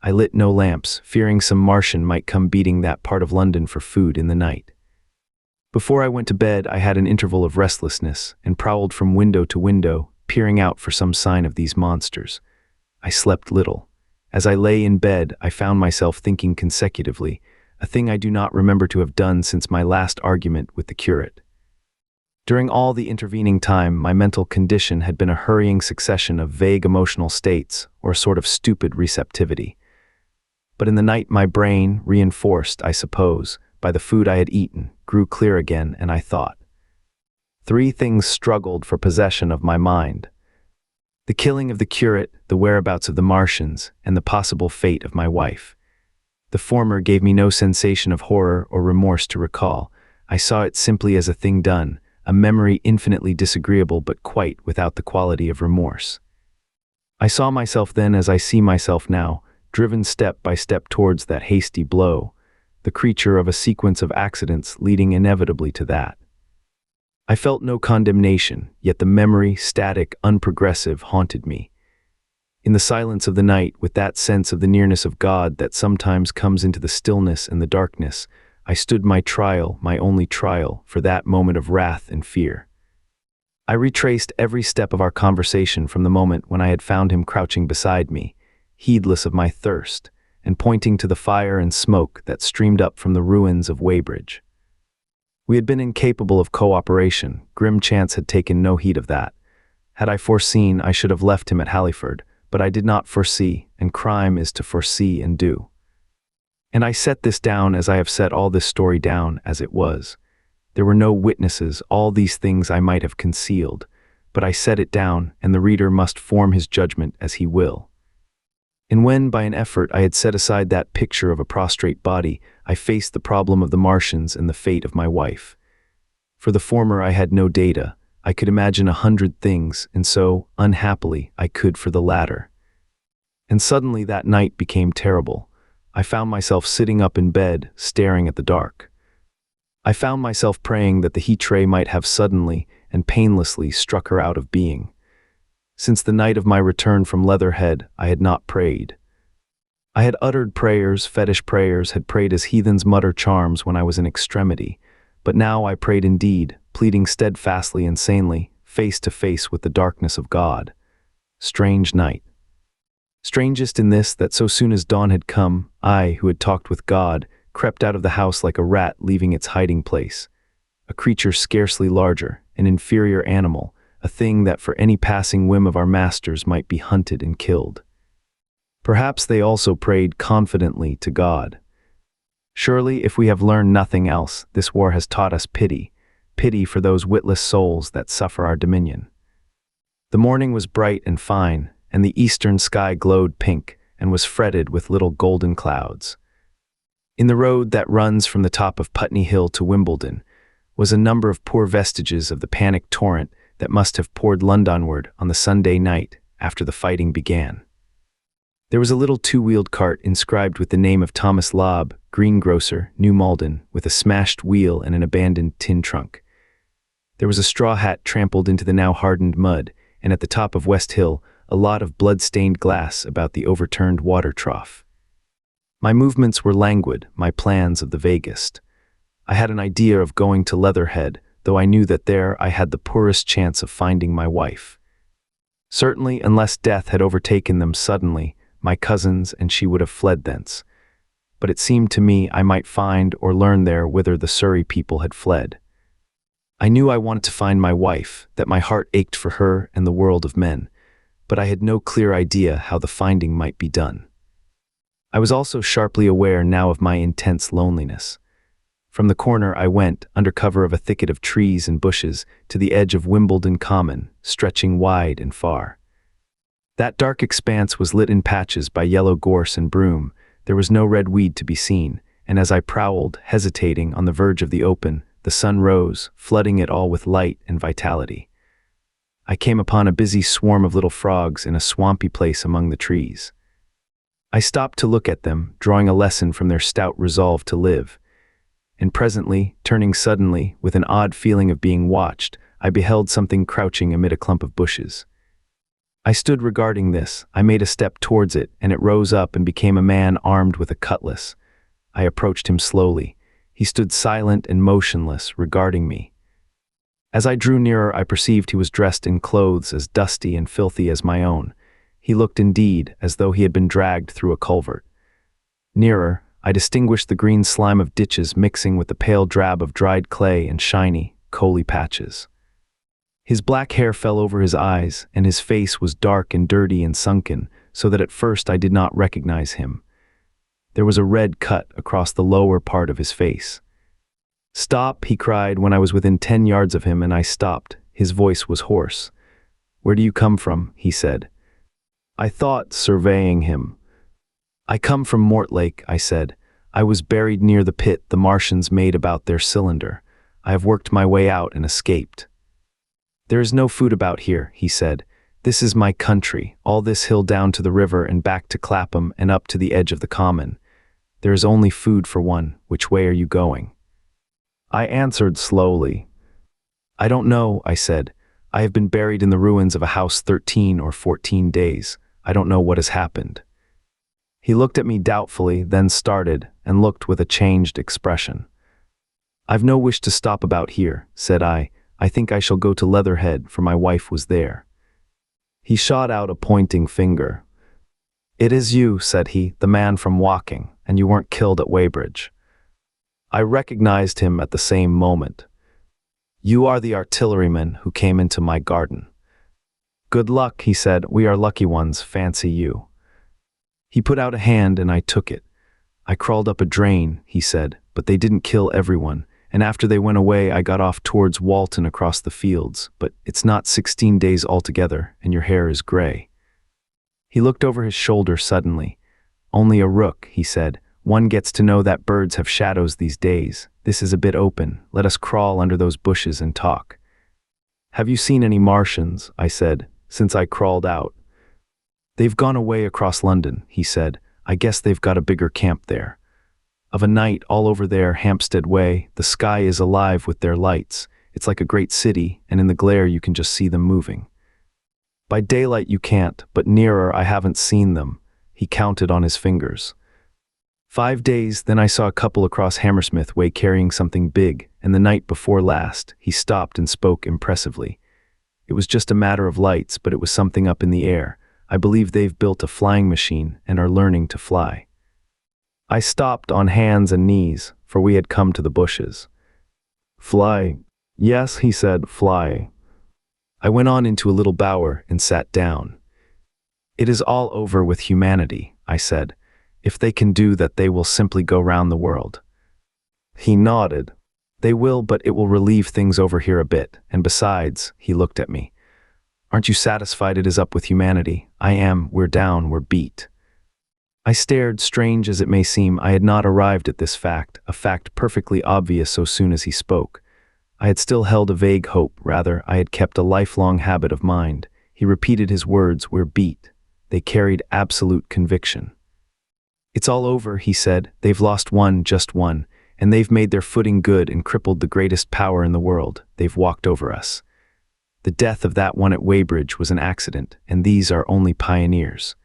I lit no lamps, fearing some Martian might come beating that part of London for food in the night. Before I went to bed I had an interval of restlessness, and prowled from window to window, peering out for some sign of these monsters. I slept little. As I lay in bed I found myself thinking consecutively, a thing I do not remember to have done since my last argument with the curate. During all the intervening time my mental condition had been a hurrying succession of vague emotional states, or a sort of stupid receptivity. But in the night my brain, reinforced, I suppose, by the food I had eaten, grew clear again, and I thought. 3 things struggled for possession of my mind: the killing of the curate, the whereabouts of the Martians, and the possible fate of my wife. The former gave me no sensation of horror or remorse to recall. I saw it simply as a thing done, a memory infinitely disagreeable but quite without the quality of remorse. I saw myself then as I see myself now, driven step by step towards that hasty blow, the creature of a sequence of accidents leading inevitably to that. I felt no condemnation, yet the memory, static, unprogressive, haunted me. In the silence of the night, with that sense of the nearness of God that sometimes comes into the stillness and the darkness, I stood my trial, my only trial, for that moment of wrath and fear. I retraced every step of our conversation from the moment when I had found him crouching beside me, heedless of my thirst, and pointing to the fire and smoke that streamed up from the ruins of Weybridge. We had been incapable of cooperation. Grim chance had taken no heed of that. Had I foreseen, I should have left him at Halliford, but I did not foresee, and crime is to foresee and do. And I set this down as I have set all this story down as it was. There were no witnesses, all these things I might have concealed, but I set it down, and the reader must form his judgment as he will. And when, by an effort, I had set aside that picture of a prostrate body, I faced the problem of the Martians and the fate of my wife. For the former I had no data. I could imagine 100 things, and so, unhappily, I could for the latter. And suddenly that night became terrible. I found myself sitting up in bed, staring at the dark. I found myself praying that the heat ray might have suddenly and painlessly struck her out of being. Since the night of my return from Leatherhead, I had not prayed. I had uttered prayers, fetish prayers, had prayed as heathens mutter charms when I was in extremity, but now I prayed indeed, pleading steadfastly and sanely, face to face with the darkness of God. Strange night. Strangest in this that so soon as dawn had come, I, who had talked with God, crept out of the house like a rat leaving its hiding place. A creature scarcely larger, an inferior animal, a thing that for any passing whim of our masters might be hunted and killed. Perhaps they also prayed confidently to God. Surely, if we have learned nothing else, this war has taught us pity, pity for those witless souls that suffer our dominion. The morning was bright and fine, and the eastern sky glowed pink and was fretted with little golden clouds. In the road that runs from the top of Putney Hill to Wimbledon was a number of poor vestiges of the panic torrent that must have poured Londonward on the Sunday night after the fighting began. There was a little two-wheeled cart inscribed with the name of Thomas Lobb, greengrocer, New Malden, with a smashed wheel and an abandoned tin trunk. There was a straw hat trampled into the now hardened mud, and at the top of West Hill, a lot of blood-stained glass about the overturned water trough. My movements were languid, my plans of the vaguest. I had an idea of going to Leatherhead, though I knew that there I had the poorest chance of finding my wife. Certainly, unless death had overtaken them suddenly, my cousins and she would have fled thence. But it seemed to me I might find or learn there whither the Surrey people had fled. I knew I wanted to find my wife, that my heart ached for her and the world of men, but I had no clear idea how the finding might be done. I was also sharply aware now of my intense loneliness. From the corner I went, under cover of a thicket of trees and bushes, to the edge of Wimbledon Common, stretching wide and far. That dark expanse was lit in patches by yellow gorse and broom. There was no red weed to be seen, and as I prowled, hesitating, on the verge of the open, the sun rose, flooding it all with light and vitality. I came upon a busy swarm of little frogs in a swampy place among the trees. I stopped to look at them, drawing a lesson from their stout resolve to live. And presently, turning suddenly, with an odd feeling of being watched, I beheld something crouching amid a clump of bushes. I stood regarding this. I made a step towards it, and it rose up and became a man armed with a cutlass. I approached him slowly. He stood silent and motionless, regarding me. As I drew nearer, I perceived he was dressed in clothes as dusty and filthy as my own. He looked indeed as though he had been dragged through a culvert. Nearer, I distinguished the green slime of ditches mixing with the pale drab of dried clay and shiny, coaly patches. His black hair fell over his eyes, and his face was dark and dirty and sunken, so that at first I did not recognize him. There was a red cut across the lower part of his face. "Stop," he cried when I was within 10 yards of him, and I stopped. His voice was hoarse. "Where do you come from?" he said. I thought, surveying him. "I come from Mortlake," I said. "I was buried near the pit the Martians made about their cylinder. I have worked my way out and escaped." "There is no food about here," he said. "This is my country, all this hill down to the river and back to Clapham and up to the edge of the common. There is only food for one. Which way are you going?" I answered slowly. I don't know, I said. I have been buried in the ruins of a house 13 or 14 days. I don't know what has happened. He looked at me doubtfully, then started, and looked with a changed expression. I've no wish to stop about here, said I. I think I shall go to Leatherhead, for my wife was there. He shot out a pointing finger. It is you, said he, the man from Woking, and you weren't killed at Weybridge. I recognized him at the same moment. You are the artilleryman who came into my garden. Good luck, he said. We are lucky ones, fancy you. He put out a hand and I took it. I crawled up a drain, he said, but they didn't kill everyone, and after they went away I got off towards Walton across the fields, but it's not 16 days altogether, and your hair is gray. He looked over his shoulder suddenly. Only a rook, he said. One gets to know that birds have shadows these days. This is a bit open. Let us crawl under those bushes and talk. Have you seen any Martians, I said, since I crawled out? They've gone away across London, he said. I guess they've got a bigger camp there. Of a night, all over there, Hampstead Way, the sky is alive with their lights. It's like a great city, and in the glare you can just see them moving. By daylight you can't, but nearer I haven't seen them. He counted on his fingers. 5 days, then I saw a couple across Hammersmith Way carrying something big, and the night before last, he stopped and spoke impressively. It was just a matter of lights, but it was something up in the air. I believe they've built a flying machine and are learning to fly. I stopped on hands and knees, for we had come to the bushes. Fly. Yes, he said, fly. I went on into a little bower and sat down. It is all over with humanity, I said. If they can do that, they will simply go round the world. He nodded. They will, but it will relieve things over here a bit, and besides, he looked at me. Aren't you satisfied it is up with humanity? I am. We're down, we're beat. I stared. Strange as it may seem, I had not arrived at this fact, a fact perfectly obvious so soon as he spoke. I had still held a vague hope, rather, I had kept a lifelong habit of mind. He repeated his words, we're beat. They carried absolute conviction. It's all over, he said. They've lost one, just one, and they've made their footing good and crippled the greatest power in the world. They've walked over us. The death of that one at Weybridge was an accident, and these are only pioneers.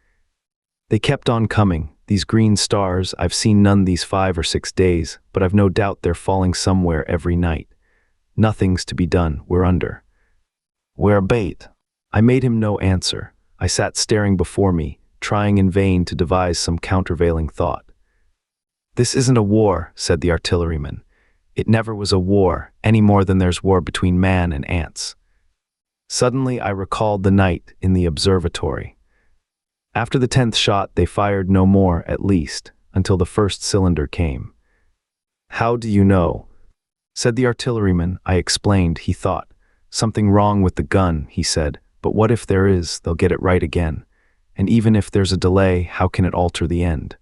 They kept on coming, these green stars. I've seen none these 5 or 6 days, but I've no doubt they're falling somewhere every night. Nothing's to be done, we're under. We're bait. I made him no answer. I sat staring before me, trying in vain to devise some countervailing thought. This isn't a war, said the artilleryman. It never was a war, any more than there's war between man and ants. Suddenly I recalled the night in the observatory. After the 10th shot they fired no more, at least, until the first cylinder came. How do you know? Said the artilleryman. I explained. He thought. Something wrong with the gun, he said, but what if there is? They'll get it right again. And even if there's a delay, how can it alter the end?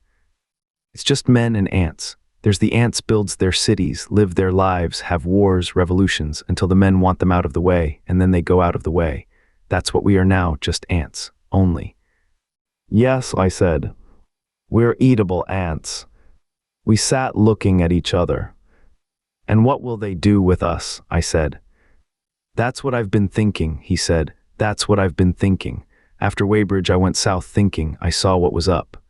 It's just men and ants. There's the ants builds their cities, live their lives, have wars, revolutions, until the men want them out of the way, and then they go out of the way. That's what we are now, just ants, only. Yes, I said. We're eatable ants. We sat looking at each other. And what will they do with us? I said. That's what I've been thinking, he said. That's what I've been thinking. After Weybridge I went south thinking. I saw what was up.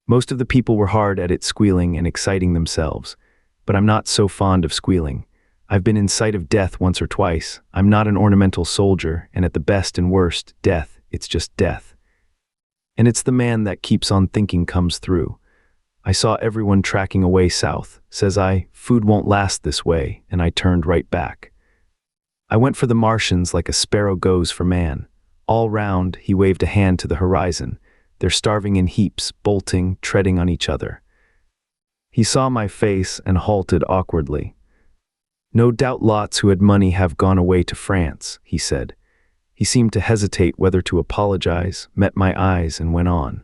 Most of the people were hard at it, squealing and exciting themselves. But I'm not so fond of squealing. I've been in sight of death once or twice. I'm not an ornamental soldier, and at the best and worst, death, it's just death. And it's the man that keeps on thinking comes through. I saw everyone tracking away south. Says I, food won't last this way, and I turned right back. I went for the Martians like a sparrow goes for man. All round, he waved a hand to the horizon. They're starving in heaps, bolting, treading on each other. He saw my face and halted awkwardly. No doubt lots who had money have gone away to France, he said. He seemed to hesitate whether to apologize, met my eyes and went on.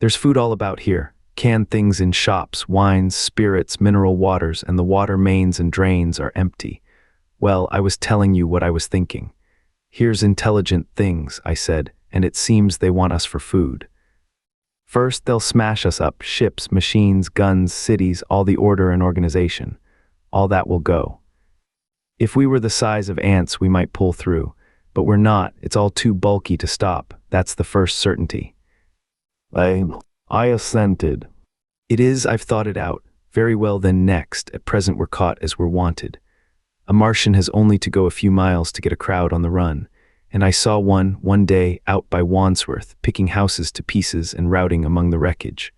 There's food all about here. Canned things in shops, wines, spirits, mineral waters, and the water mains and drains are empty. Well, I was telling you what I was thinking. Here's intelligent things, I said, and it seems they want us for food. First, they'll smash us up, ships, machines, guns, cities, all the order and organization. All that will go. If we were the size of ants, we might pull through, but we're not. It's all too bulky to stop. That's the first certainty. I assented. It is, I've thought it out. Very well then next, at present we're caught as we're wanted. A Martian has only to go a few miles to get a crowd on the run, and I saw one day out by Wandsworth, picking houses to pieces and routing among the wreckage.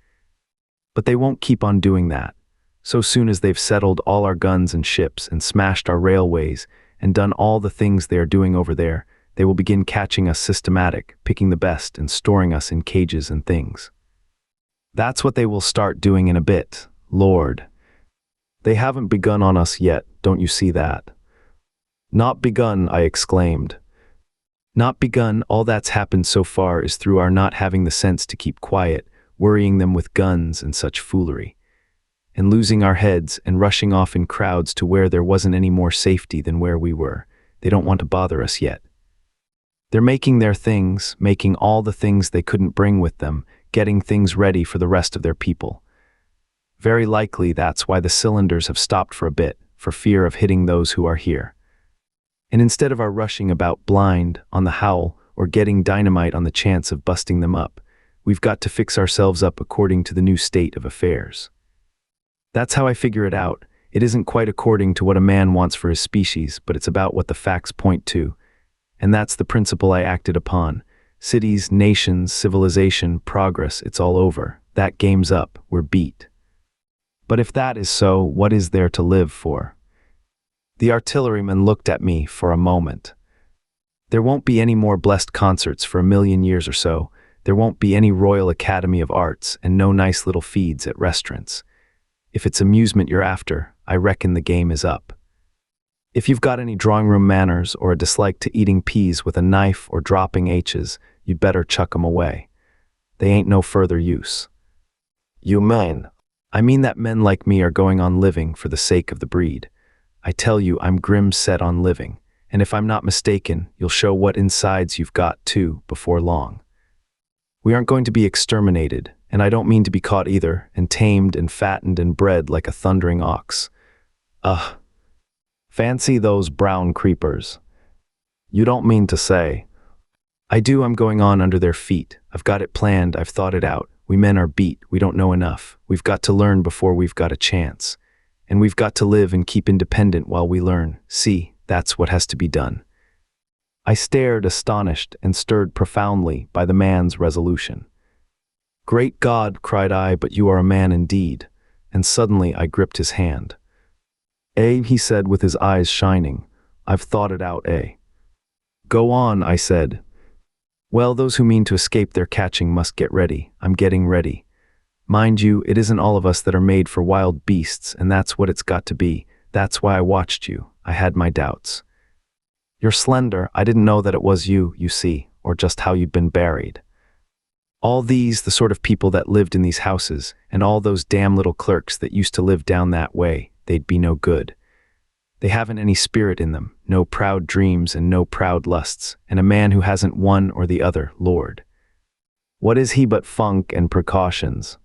But they won't keep on doing that. So soon as they've settled all our guns and ships and smashed our railways and done all the things they are doing over there, they will begin catching us systematic, picking the best and storing us in cages and things. That's what they will start doing in a bit, Lord. They haven't begun on us yet, don't you see that? Not begun, I exclaimed. Not begun, all that's happened so far is through our not having the sense to keep quiet, worrying them with guns and such foolery, and losing our heads and rushing off in crowds to where there wasn't any more safety than where we were. They don't want to bother us yet. They're making their things, making all the things they couldn't bring with them, getting things ready for the rest of their people. Very likely that's why the cylinders have stopped for a bit, for fear of hitting those who are here. And instead of our rushing about blind on the howl or getting dynamite on the chance of busting them up, we've got to fix ourselves up according to the new state of affairs. That's how I figure it out. It isn't quite according to what a man wants for his species, but it's about what the facts point to. And that's the principle I acted upon. Cities, nations, civilization, progress, it's all over. That game's up. We're beat. But if that is so, what is there to live for? The artilleryman looked at me for a moment. There won't be any more blessed concerts for 1,000,000 years or so. There won't be any Royal Academy of Arts and no nice little feeds at restaurants. If it's amusement you're after, I reckon the game is up. If you've got any drawing room manners or a dislike to eating peas with a knife or dropping H's, you'd better chuck 'em away. They ain't no further use. You mean? I mean that men like me are going on living for the sake of the breed. I tell you, I'm grim set on living, and if I'm not mistaken, you'll show what insides you've got, too, before long. We aren't going to be exterminated, and I don't mean to be caught either, and tamed and fattened and bred like a thundering ox. Ugh. Fancy those brown creepers. You don't mean to say. I do, I'm going on under their feet. I've got it planned, I've thought it out. We men are beat, we don't know enough. We've got to learn before we've got a chance. And we've got to live and keep independent while we learn. See, that's what has to be done. I stared astonished and stirred profoundly by the man's resolution. Great God, cried I, but you are a man indeed. And suddenly I gripped his hand. He said with his eyes shining. I've thought it out, Go on, I said. Well, those who mean to escape their catching must get ready. I'm getting ready. Mind you, it isn't all of us that are made for wild beasts, and that's what it's got to be. That's why I watched you. I had my doubts. You're slender. I didn't know that it was you, you see, or just how you'd been buried. All these, the sort of people that lived in these houses, and all those damn little clerks that used to live down that way, they'd be no good. They haven't any spirit in them, no proud dreams and no proud lusts, and a man who hasn't one or the other, Lord. What is he but funk and precautions?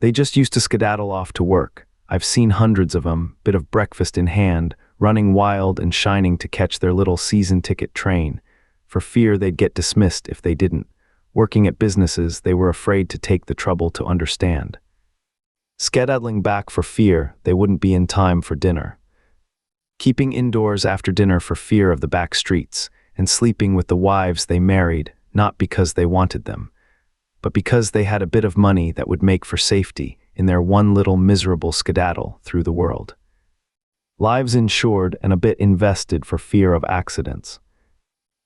They just used to skedaddle off to work. I've seen hundreds of 'em, bit of breakfast in hand, running wild and shining to catch their little season ticket train, for fear they'd get dismissed if they didn't, working at businesses they were afraid to take the trouble to understand. Skedaddling back for fear they wouldn't be in time for dinner. Keeping indoors after dinner for fear of the back streets, and sleeping with the wives they married, not because they wanted them, but because they had a bit of money that would make for safety in their one little miserable skedaddle through the world. Lives insured and a bit invested for fear of accidents.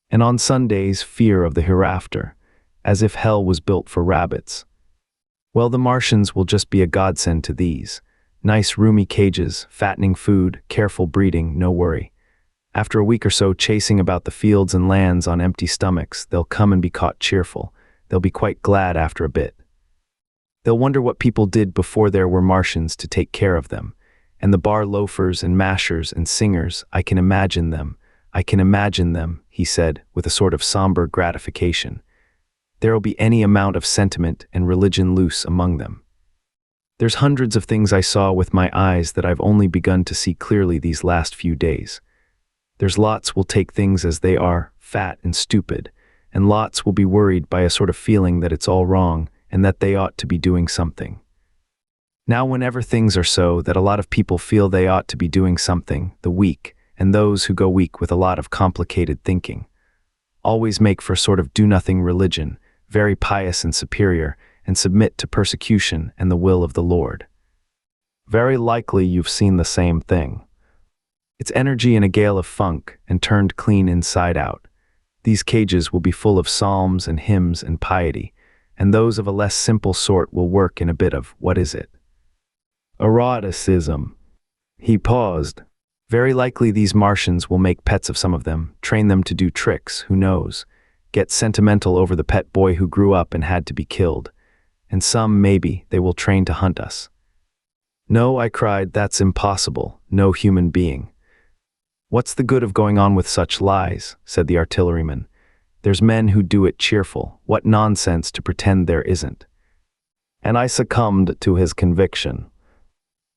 And on Sundays, fear of the hereafter, as if hell was built for rabbits. Well, the Martians will just be a godsend to these. Nice roomy cages, fattening food, careful breeding, no worry. After a week or so chasing about the fields and lands on empty stomachs, they'll come and be caught cheerful. They'll be quite glad after a bit. They'll wonder what people did before there were Martians to take care of them. And the bar loafers and mashers and singers, I can imagine them, he said, with a sort of somber gratification. There'll be any amount of sentiment and religion loose among them. There's hundreds of things I saw with my eyes that I've only begun to see clearly these last few days. There's lots will take things as they are, fat and stupid, and lots will be worried by a sort of feeling that it's all wrong and that they ought to be doing something. Now, whenever things are so that a lot of people feel they ought to be doing something, the weak, and those who go weak with a lot of complicated thinking, always make for a sort of do-nothing religion, very pious and superior, and submit to persecution and the will of the Lord. Very likely you've seen the same thing. It's energy in a gale of funk and turned clean inside out. These cages will be full of psalms and hymns and piety, and those of a less simple sort will work in a bit of, what is it? Eroticism. He paused. Very likely these Martians will make pets of some of them, train them to do tricks, who knows, get sentimental over the pet boy who grew up and had to be killed, and some, maybe, they will train to hunt us. No, I cried, that's impossible, no human being. What's the good of going on with such lies, said the artilleryman. There's men who do it cheerful, what nonsense to pretend there isn't. And I succumbed to his conviction.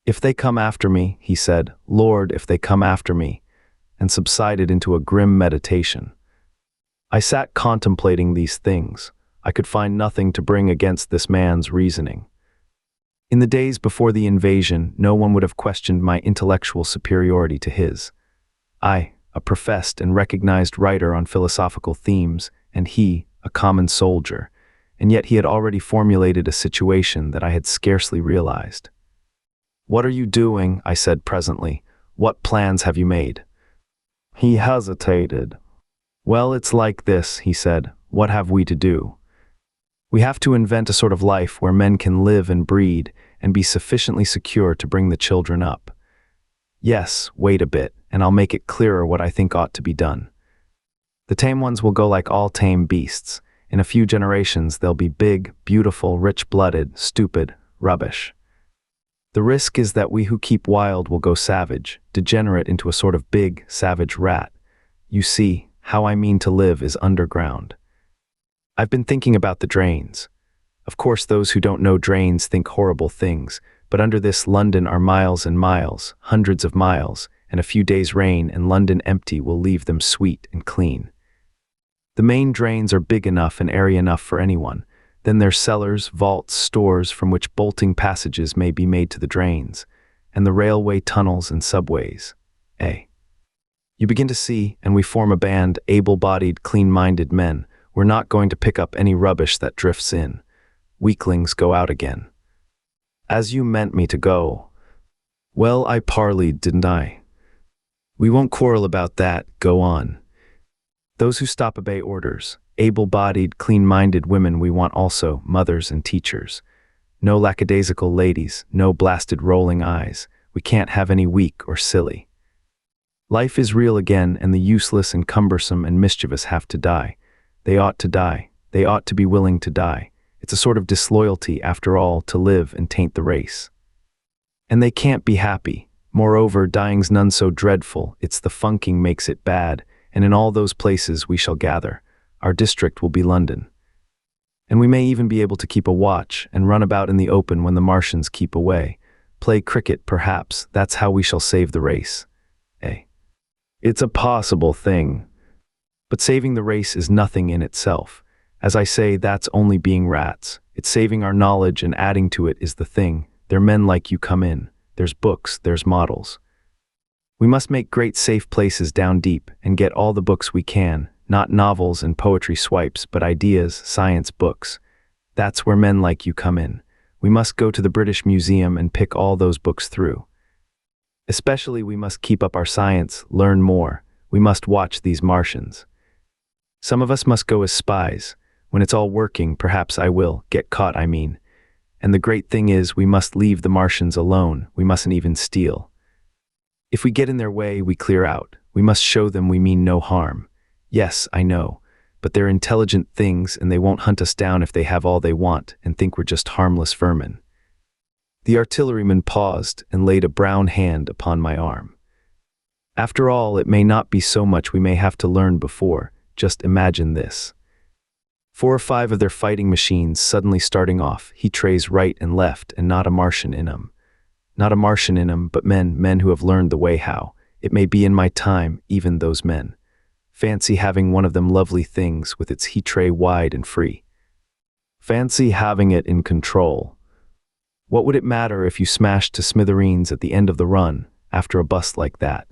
If they come after me, he said, Lord, if they come after me, and subsided into a grim meditation. I sat contemplating these things. I could find nothing to bring against this man's reasoning. In the days before the invasion, no one would have questioned my intellectual superiority to his. I, a professed and recognized writer on philosophical themes, and he, a common soldier, and yet he had already formulated a situation that I had scarcely realized. What are you doing? I said presently. What plans have you made? He hesitated. Well, it's like this, he said. What have we to do? We have to invent a sort of life where men can live and breed and be sufficiently secure to bring the children up. Yes, wait a bit, and I'll make it clearer what I think ought to be done. The tame ones will go like all tame beasts. In a few generations, they'll be big, beautiful, rich-blooded, stupid, rubbish. The risk is that we who keep wild will go savage, degenerate into a sort of big, savage rat. You see, how I mean to live is underground. I've been thinking about the drains. Of course, those who don't know drains think horrible things, but under this London are miles and miles, hundreds of miles, and a few days' rain and London empty will leave them sweet and clean. The main drains are big enough and airy enough for anyone. Then there's cellars, vaults, stores from which bolting passages may be made to the drains, and the railway tunnels and subways. You begin to see, and we form a band, able-bodied, clean-minded men. We're not going to pick up any rubbish that drifts in. Weaklings go out again. As you meant me to go. Well, I parleyed, didn't I? We won't quarrel about that, go on. Those who stop obey orders. Able-bodied, clean-minded women we want also, mothers and teachers. No lackadaisical ladies, no blasted rolling eyes. We can't have any weak or silly. Life is real again, and the useless and cumbersome and mischievous have to die. They ought to die. They ought to be willing to die. It's a sort of disloyalty, after all, to live and taint the race. And they can't be happy. Moreover, dying's none so dreadful. It's the funking makes it bad, and in all those places we shall gather. Our district will be London. And we may even be able to keep a watch and run about in the open when the Martians keep away. Play cricket, perhaps. That's how we shall save the race. It's a possible thing. But saving the race is nothing in itself. As I say, that's only being rats. It's saving our knowledge and adding to it is the thing. There are men like you come in. There's books, there's models. We must make great safe places down deep and get all the books we can. Not novels and poetry swipes, but ideas, science books. That's where men like you come in. We must go to the British Museum and pick all those books through. Especially we must keep up our science, learn more. We must watch these Martians. Some of us must go as spies. When it's all working, perhaps I will, get caught, I mean. And the great thing is, we must leave the Martians alone. We mustn't even steal. If we get in their way, we clear out. We must show them we mean no harm. Yes, I know, but they're intelligent things and they won't hunt us down if they have all they want and think we're just harmless vermin. The artilleryman paused and laid a brown hand upon my arm. After all, it may not be so much we may have to learn before. Just imagine this. 4 or 5 of their fighting machines suddenly starting off, he trays right and left, and not a Martian in 'em. Not a Martian in 'em, but men who have learned the way how. It may be in my time, even those men. Fancy having one of them lovely things with its heat tray wide and free. Fancy having it in control. What would it matter if you smashed to smithereens at the end of the run after a bust like that?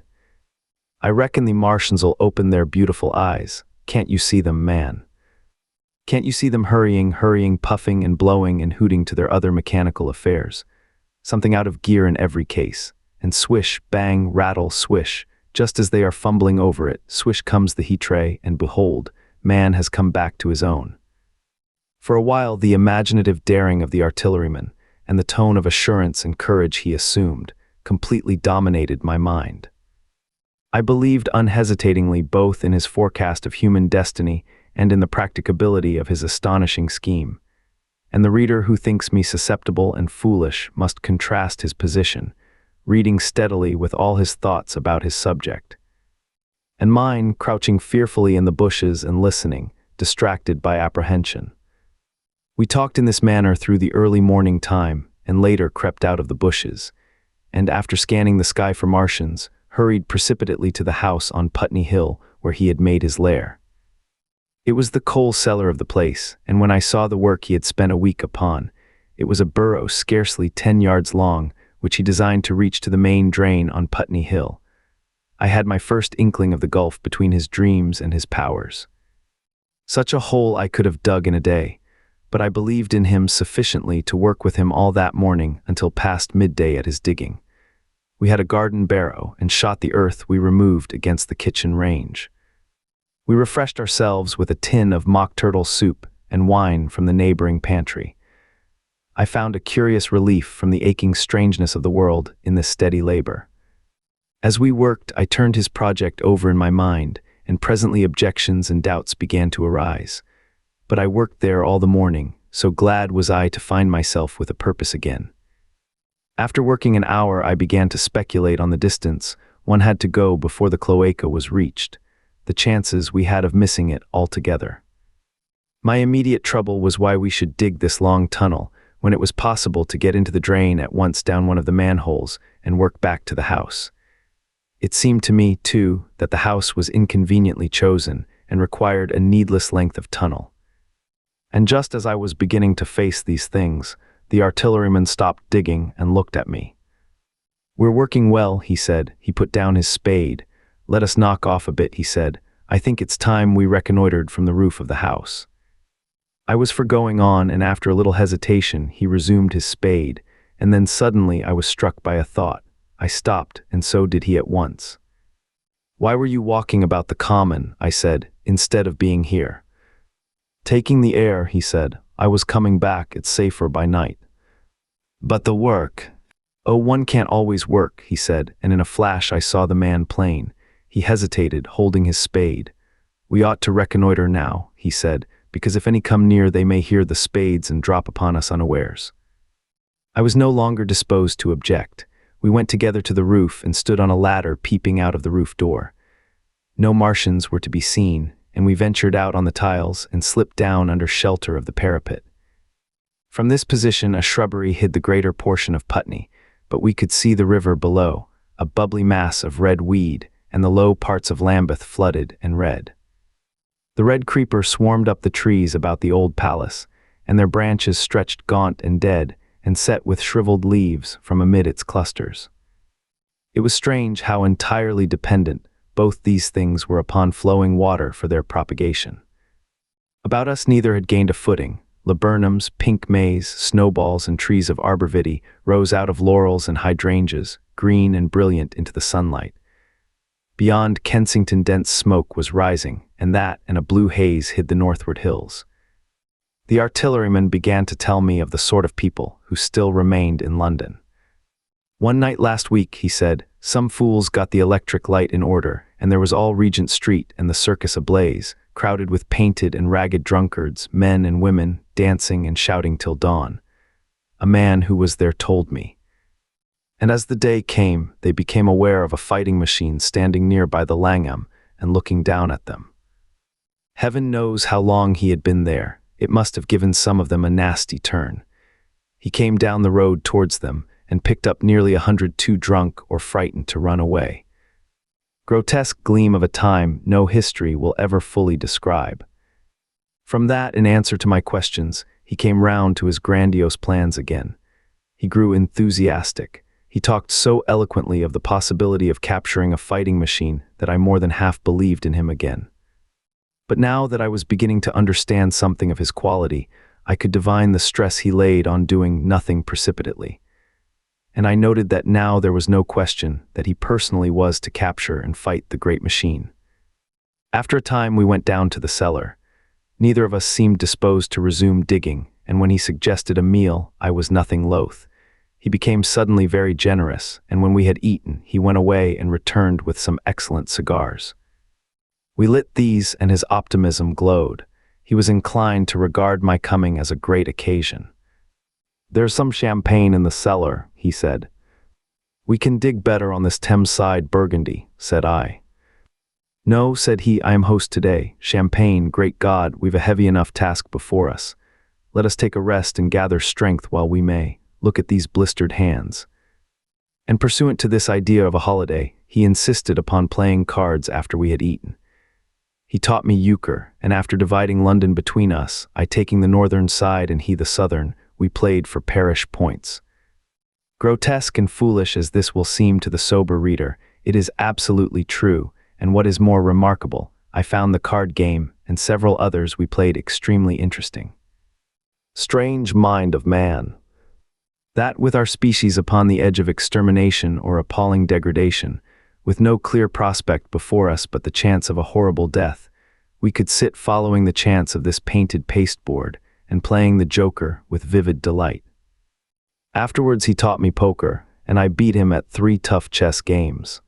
I reckon the Martians'll open their beautiful eyes. Can't you see them, man? Can't you see them hurrying, puffing and blowing and hooting to their other mechanical affairs? Something out of gear in every case. And swish, bang, rattle, swish. Just as they are fumbling over it, swish comes the heat tray, and behold, man has come back to his own. For a while, the imaginative daring of the artilleryman and the tone of assurance and courage he assumed completely dominated my mind. I believed unhesitatingly both in his forecast of human destiny and in the practicability of his astonishing scheme. And the reader who thinks me susceptible and foolish must contrast his position, reading steadily with all his thoughts about his subject. And mine, crouching fearfully in the bushes and listening, distracted by apprehension. We talked in this manner through the early morning time, and later crept out of the bushes, and after scanning the sky for Martians, hurried precipitately to the house on Putney Hill where he had made his lair. It was the coal cellar of the place, and when I saw the work he had spent a week upon, it was a burrow scarcely 10 yards long, which he designed to reach to the main drain on Putney Hill. I had my first inkling of the gulf between his dreams and his powers. Such a hole I could have dug in a day, but I believed in him sufficiently to work with him all that morning until past midday at his digging. We had a garden barrow and shot the earth we removed against the kitchen range. We refreshed ourselves with a tin of mock turtle soup and wine from the neighboring pantry. I found a curious relief from the aching strangeness of the world in this steady labor. As we worked, I turned his project over in my mind, and presently objections and doubts began to arise. But I worked there all the morning, so glad was I to find myself with a purpose again. After working an hour, I began to speculate on the distance one had to go before the cloaca was reached, the chances we had of missing it altogether. My immediate trouble was why we should dig this long tunnel, when it was possible to get into the drain at once down one of the manholes and work back to the house. It seemed to me, too, that the house was inconveniently chosen and required a needless length of tunnel. And just as I was beginning to face these things, the artilleryman stopped digging and looked at me. "We're working well," he said. He put down his spade. "Let us knock off a bit," he said. "I think it's time we reconnoitered from the roof of the house." I was for going on, and after a little hesitation, he resumed his spade, and then suddenly I was struck by a thought. I stopped, and so did he at once. "Why were you walking about the common," I said, "instead of being here?" "Taking the air," he said. "I was coming back. It's safer by night." "But the work?" "Oh, one can't always work," he said, and in a flash I saw the man plain. He hesitated, holding his spade. "We ought to reconnoiter now," he said, "because if any come near they may hear the spades and drop upon us unawares." I was no longer disposed to object. We went together to the roof and stood on a ladder peeping out of the roof door. No Martians were to be seen, and we ventured out on the tiles and slipped down under shelter of the parapet. From this position a shrubbery hid the greater portion of Putney, but we could see the river below, a bubbly mass of red weed, and the low parts of Lambeth flooded and red. The red creeper swarmed up the trees about the old palace, and their branches stretched gaunt and dead, and set with shriveled leaves from amid its clusters. It was strange how entirely dependent both these things were upon flowing water for their propagation. About us neither had gained a footing. Laburnums, pink maize, snowballs, and trees of arborvitae rose out of laurels and hydrangeas, green and brilliant into the sunlight. Beyond, Kensington dense smoke was rising, and that and a blue haze hid the northward hills. The artilleryman began to tell me of the sort of people who still remained in London. "One night last week," he said, "some fools got the electric light in order, and there was all Regent Street and the circus ablaze, crowded with painted and ragged drunkards, men and women, dancing and shouting till dawn. A man who was there told me. And as the day came, they became aware of a fighting machine standing near by the Langham and looking down at them. Heaven knows how long he had been there. It must have given some of them a nasty turn. He came down the road towards them and picked up nearly 100 too drunk or frightened to run away. grotesque gleam of a time no history will ever fully describe. From that, in answer to my questions, he came round to his grandiose plans again. He grew enthusiastic. He talked so eloquently of the possibility of capturing a fighting machine that I more than half believed in him again. But now that I was beginning to understand something of his quality, I could divine the stress he laid on doing nothing precipitately. And I noted that now there was no question that he personally was to capture and fight the great machine. After a time, we went down to the cellar. Neither of us seemed disposed to resume digging, and when he suggested a meal, I was nothing loath. He became suddenly very generous, and when we had eaten, he went away and returned with some excellent cigars. We lit these, and his optimism glowed. He was inclined to regard my coming as a great occasion. "There's some champagne in the cellar," he said. "We can dig better on this Thames-side Burgundy," said I. "No," said he, "I am host today. Champagne, great God, we've a heavy enough task before us. Let us take a rest and gather strength while we may. Look at these blistered hands." And pursuant to this idea of a holiday, he insisted upon playing cards after we had eaten. He taught me euchre, and after dividing London between us, I taking the northern side and he the southern, we played for parish points. Grotesque and foolish as this will seem to the sober reader, it is absolutely true, and what is more remarkable, I found the card game and several others we played extremely interesting. Strange mind of man. That with our species upon the edge of extermination or appalling degradation, with no clear prospect before us but the chance of a horrible death, we could sit following the chance of this painted pasteboard and playing the joker with vivid delight. Afterwards he taught me poker, and I beat him at 3 tough chess games.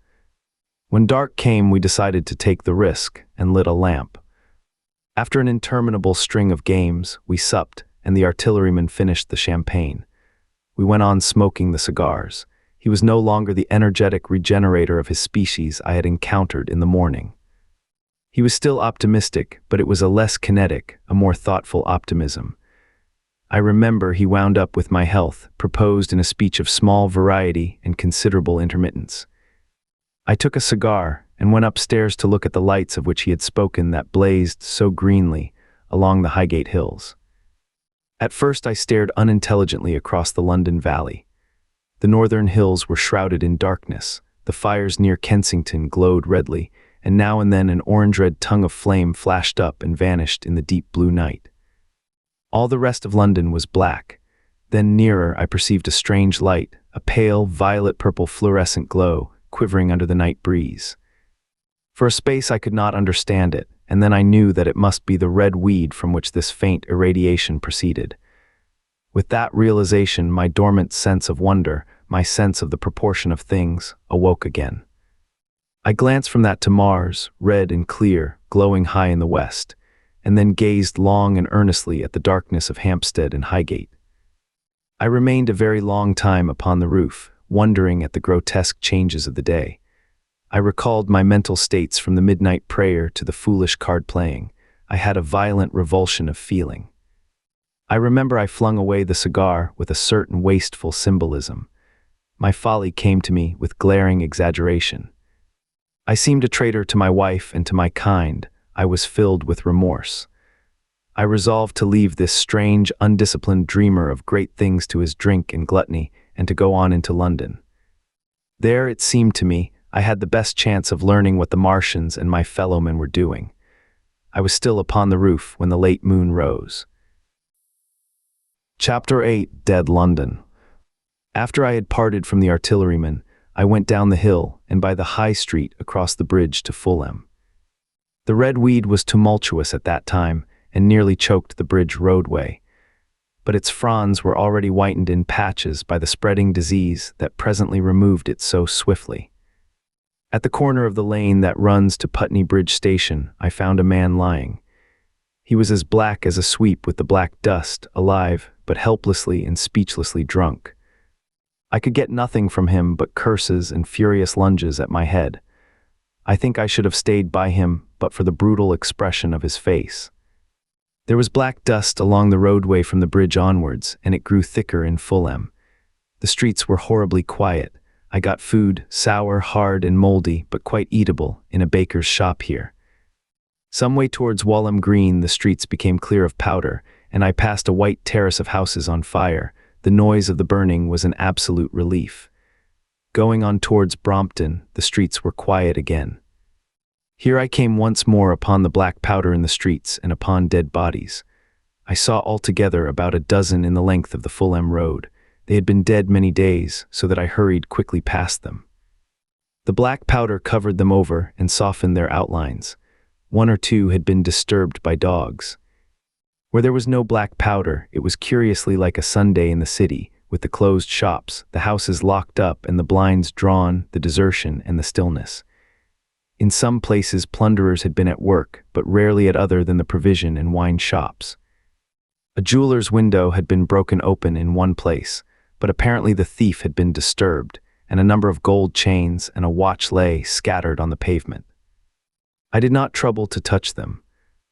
When dark came, we decided to take the risk and lit a lamp. After an interminable string of games, we supped, and the artilleryman finished the champagne. We went on smoking the cigars. He was no longer the energetic regenerator of his species I had encountered in the morning. He was still optimistic, but it was a less kinetic, a more thoughtful optimism. I remember he wound up with my health, proposed in a speech of small variety and considerable intermittence. I took a cigar and went upstairs to look at the lights of which he had spoken that blazed so greenly along the Highgate hills. At first I stared unintelligently across the London Valley. The northern hills were shrouded in darkness, the fires near Kensington glowed redly, and now and then an orange-red tongue of flame flashed up and vanished in the deep blue night. All the rest of London was black. Then nearer I perceived a strange light, a pale, violet-purple fluorescent glow, quivering under the night breeze. For a space I could not understand it, and then I knew that it must be the red weed from which this faint irradiation proceeded. With that realization, my dormant sense of wonder, my sense of the proportion of things, awoke again. I glanced from that to Mars, red and clear, glowing high in the west, and then gazed long and earnestly at the darkness of Hampstead and Highgate. I remained a very long time upon the roof, wondering at the grotesque changes of the day. I recalled my mental states from the midnight prayer to the foolish card-playing. I had a violent revulsion of feeling. I remember I flung away the cigar with a certain wasteful symbolism. My folly came to me with glaring exaggeration. I seemed a traitor to my wife and to my kind. I was filled with remorse. I resolved to leave this strange, undisciplined dreamer of great things to his drink and gluttony, and to go on into London. There, it seemed to me, I had the best chance of learning what the Martians and my fellowmen were doing. I was still upon the roof when the late moon rose. Chapter 8: Dead London. After I had parted from the artilleryman, I went down the hill and by the High Street across the bridge to Fulham. The red weed was tumultuous at that time and nearly choked the bridge roadway, but its fronds were already whitened in patches by the spreading disease that presently removed it so swiftly. At the corner of the lane that runs to Putney Bridge Station, I found a man lying. He was as black as a sweep with the black dust, alive, but helplessly and speechlessly drunk. I could get nothing from him but curses and furious lunges at my head. I think I should have stayed by him but for the brutal expression of his face. There was black dust along the roadway from the bridge onwards, and it grew thicker in Fulham. The streets were horribly quiet. I got food, sour, hard, and moldy, but quite eatable, in a baker's shop here. Some way towards Walham Green, the streets became clear of powder, and I passed a white terrace of houses on fire. The noise of the burning was an absolute relief. Going on towards Brompton, the streets were quiet again. Here I came once more upon the black powder in the streets and upon dead bodies. I saw altogether about a dozen in the length of the Fulham Road. They had been dead many days, so that I hurried quickly past them. The black powder covered them over and softened their outlines. One or two had been disturbed by dogs. Where there was no black powder, it was curiously like a Sunday in the city, with the closed shops, the houses locked up and the blinds drawn, the desertion and the stillness. In some places plunderers had been at work, but rarely at other than the provision and wine shops. A jeweler's window had been broken open in one place, but apparently the thief had been disturbed, and a number of gold chains and a watch lay scattered on the pavement. I did not trouble to touch them.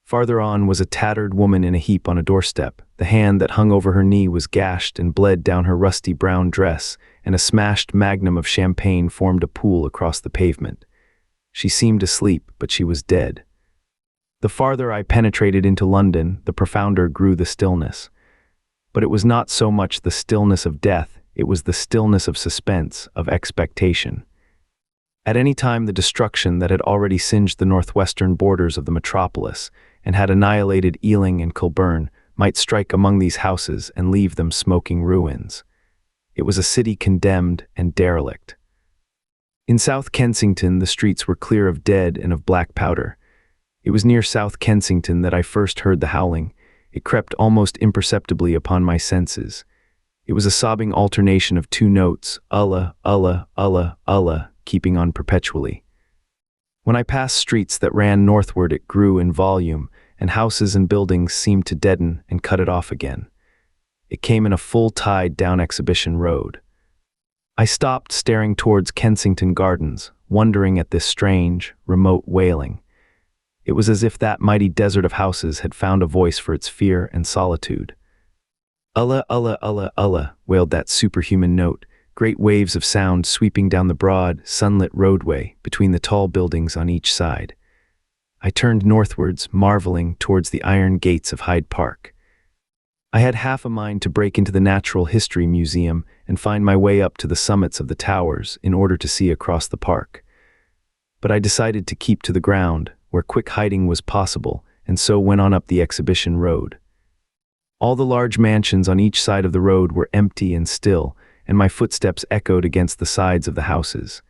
Farther on was a tattered woman in a heap on a doorstep. The hand that hung over her knee was gashed and bled down her rusty brown dress, and a smashed magnum of champagne formed a pool across the pavement. She seemed asleep, but she was dead. The farther I penetrated into London, the profounder grew the stillness. But it was not so much the stillness of death, it was the stillness of suspense, of expectation. At any time the destruction that had already singed the northwestern borders of the metropolis and had annihilated Ealing and Kilburn might strike among these houses and leave them smoking ruins. It was a city condemned and derelict. In South Kensington the streets were clear of dead and of black powder. It was near South Kensington that I first heard the howling. It crept almost imperceptibly upon my senses. It was a sobbing alternation of two notes, Allah, Allah, Allah, Allah, keeping on perpetually. When I passed streets that ran northward it grew in volume, and houses and buildings seemed to deaden and cut it off again. It came in a full tide down Exhibition Road. I stopped staring towards Kensington Gardens, wondering at this strange, remote wailing. It was as if that mighty desert of houses had found a voice for its fear and solitude. Allah, Allah, Allah, Allah, wailed that superhuman note, great waves of sound sweeping down the broad, sunlit roadway between the tall buildings on each side. I turned northwards, marveling towards the iron gates of Hyde Park. I had half a mind to break into the Natural History Museum and find my way up to the summits of the towers in order to see across the park. But I decided to keep to the ground, where quick hiding was possible, and so went on up the Exhibition Road. All the large mansions on each side of the road were empty and still, and my footsteps echoed against the sides of the houses.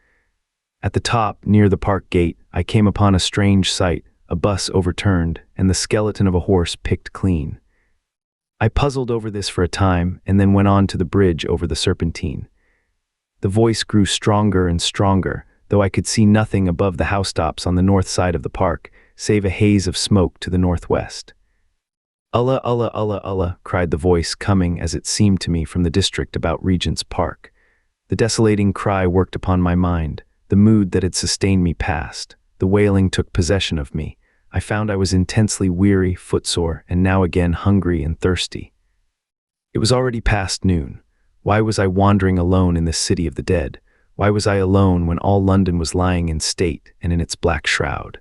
At the top, near the park gate, I came upon a strange sight, a bus overturned, and the skeleton of a horse picked clean. I puzzled over this for a time, and then went on to the bridge over the Serpentine. The voice grew stronger and stronger, though I could see nothing above the housetops on the north side of the park, save a haze of smoke to the northwest. Allah, Allah, Allah, Allah, cried the voice, coming, as it seemed to me, from the district about Regent's Park. The desolating cry worked upon my mind. The mood that had sustained me passed. The wailing took possession of me. I found I was intensely weary, footsore, and now again hungry and thirsty. It was already past noon. Why was I wandering alone in this city of the dead? Why was I alone when all London was lying in state and in its black shroud?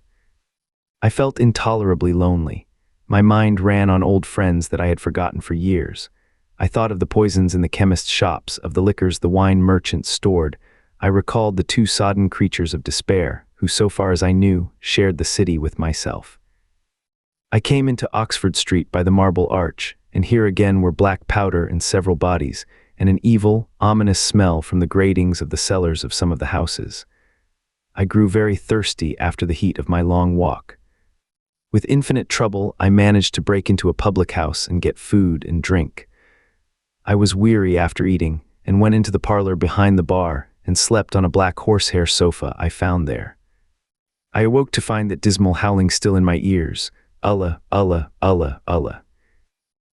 I felt intolerably lonely. My mind ran on old friends that I had forgotten for years. I thought of the poisons in the chemist's shops, of the liquors the wine merchants stored. I recalled the two sodden creatures of despair, who, so far as I knew, shared the city with myself. I came into Oxford Street by the Marble Arch, and here again were black powder and several bodies, and an evil, ominous smell from the gratings of the cellars of some of the houses. I grew very thirsty after the heat of my long walk. With infinite trouble, I managed to break into a public house and get food and drink. I was weary after eating, and went into the parlor behind the bar and slept on a black horsehair sofa I found there. I awoke to find that dismal howling still in my ears. Allah, Allah, Allah, Allah.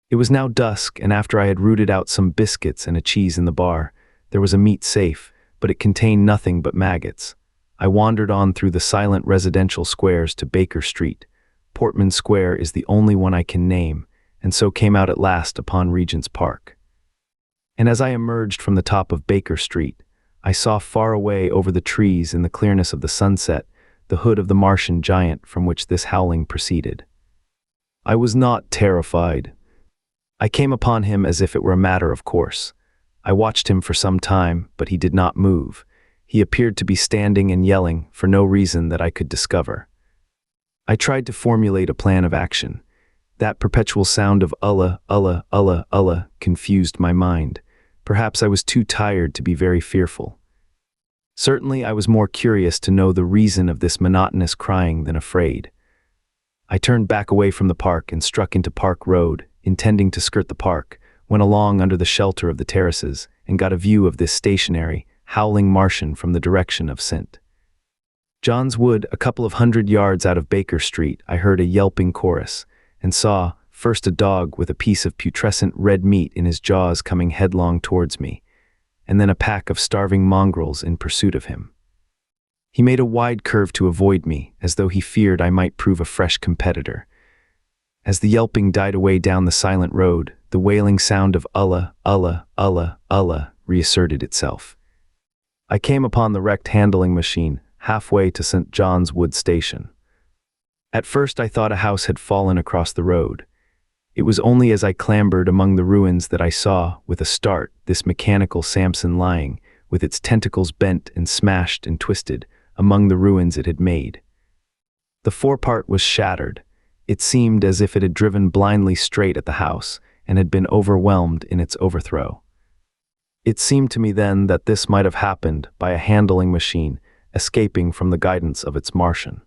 It was now dusk, and after I had rooted out some biscuits and a cheese in the bar, there was a meat safe, but it contained nothing but maggots. I wandered on through the silent residential squares to Baker Street. Portman Square is the only one I can name, and so came out at last upon Regent's Park. And as I emerged from the top of Baker Street, I saw far away over the trees in the clearness of the sunset the hood of the Martian giant from which this howling proceeded. I was not terrified. I came upon him as if it were a matter of course. I watched him for some time, but he did not move. He appeared to be standing and yelling for no reason that I could discover. I tried to formulate a plan of action. That perpetual sound of Allah, Allah, Allah, Allah confused my mind. Perhaps I was too tired to be very fearful. Certainly I was more curious to know the reason of this monotonous crying than afraid. I turned back away from the park and struck into Park Road, intending to skirt the park, went along under the shelter of the terraces, and got a view of this stationary, howling Martian from the direction of St. John's Wood. A couple of 100 yards out of Baker Street, I heard a yelping chorus, and saw, first a dog with a piece of putrescent red meat in his jaws coming headlong towards me, and then a pack of starving mongrels in pursuit of him. He made a wide curve to avoid me, as though he feared I might prove a fresh competitor. As the yelping died away down the silent road, the wailing sound of Allah, Allah, Allah, Allah reasserted itself. I came upon the wrecked handling machine, halfway to St. John's Wood Station. At first I thought a house had fallen across the road. It was only as I clambered among the ruins that I saw, with a start, this mechanical Samson lying, with its tentacles bent and smashed and twisted, among the ruins it had made. The forepart was shattered. It seemed as if it had driven blindly straight at the house, and had been overwhelmed in its overthrow. It seemed to me then that this might have happened by a handling machine, escaping from the guidance of its Martian.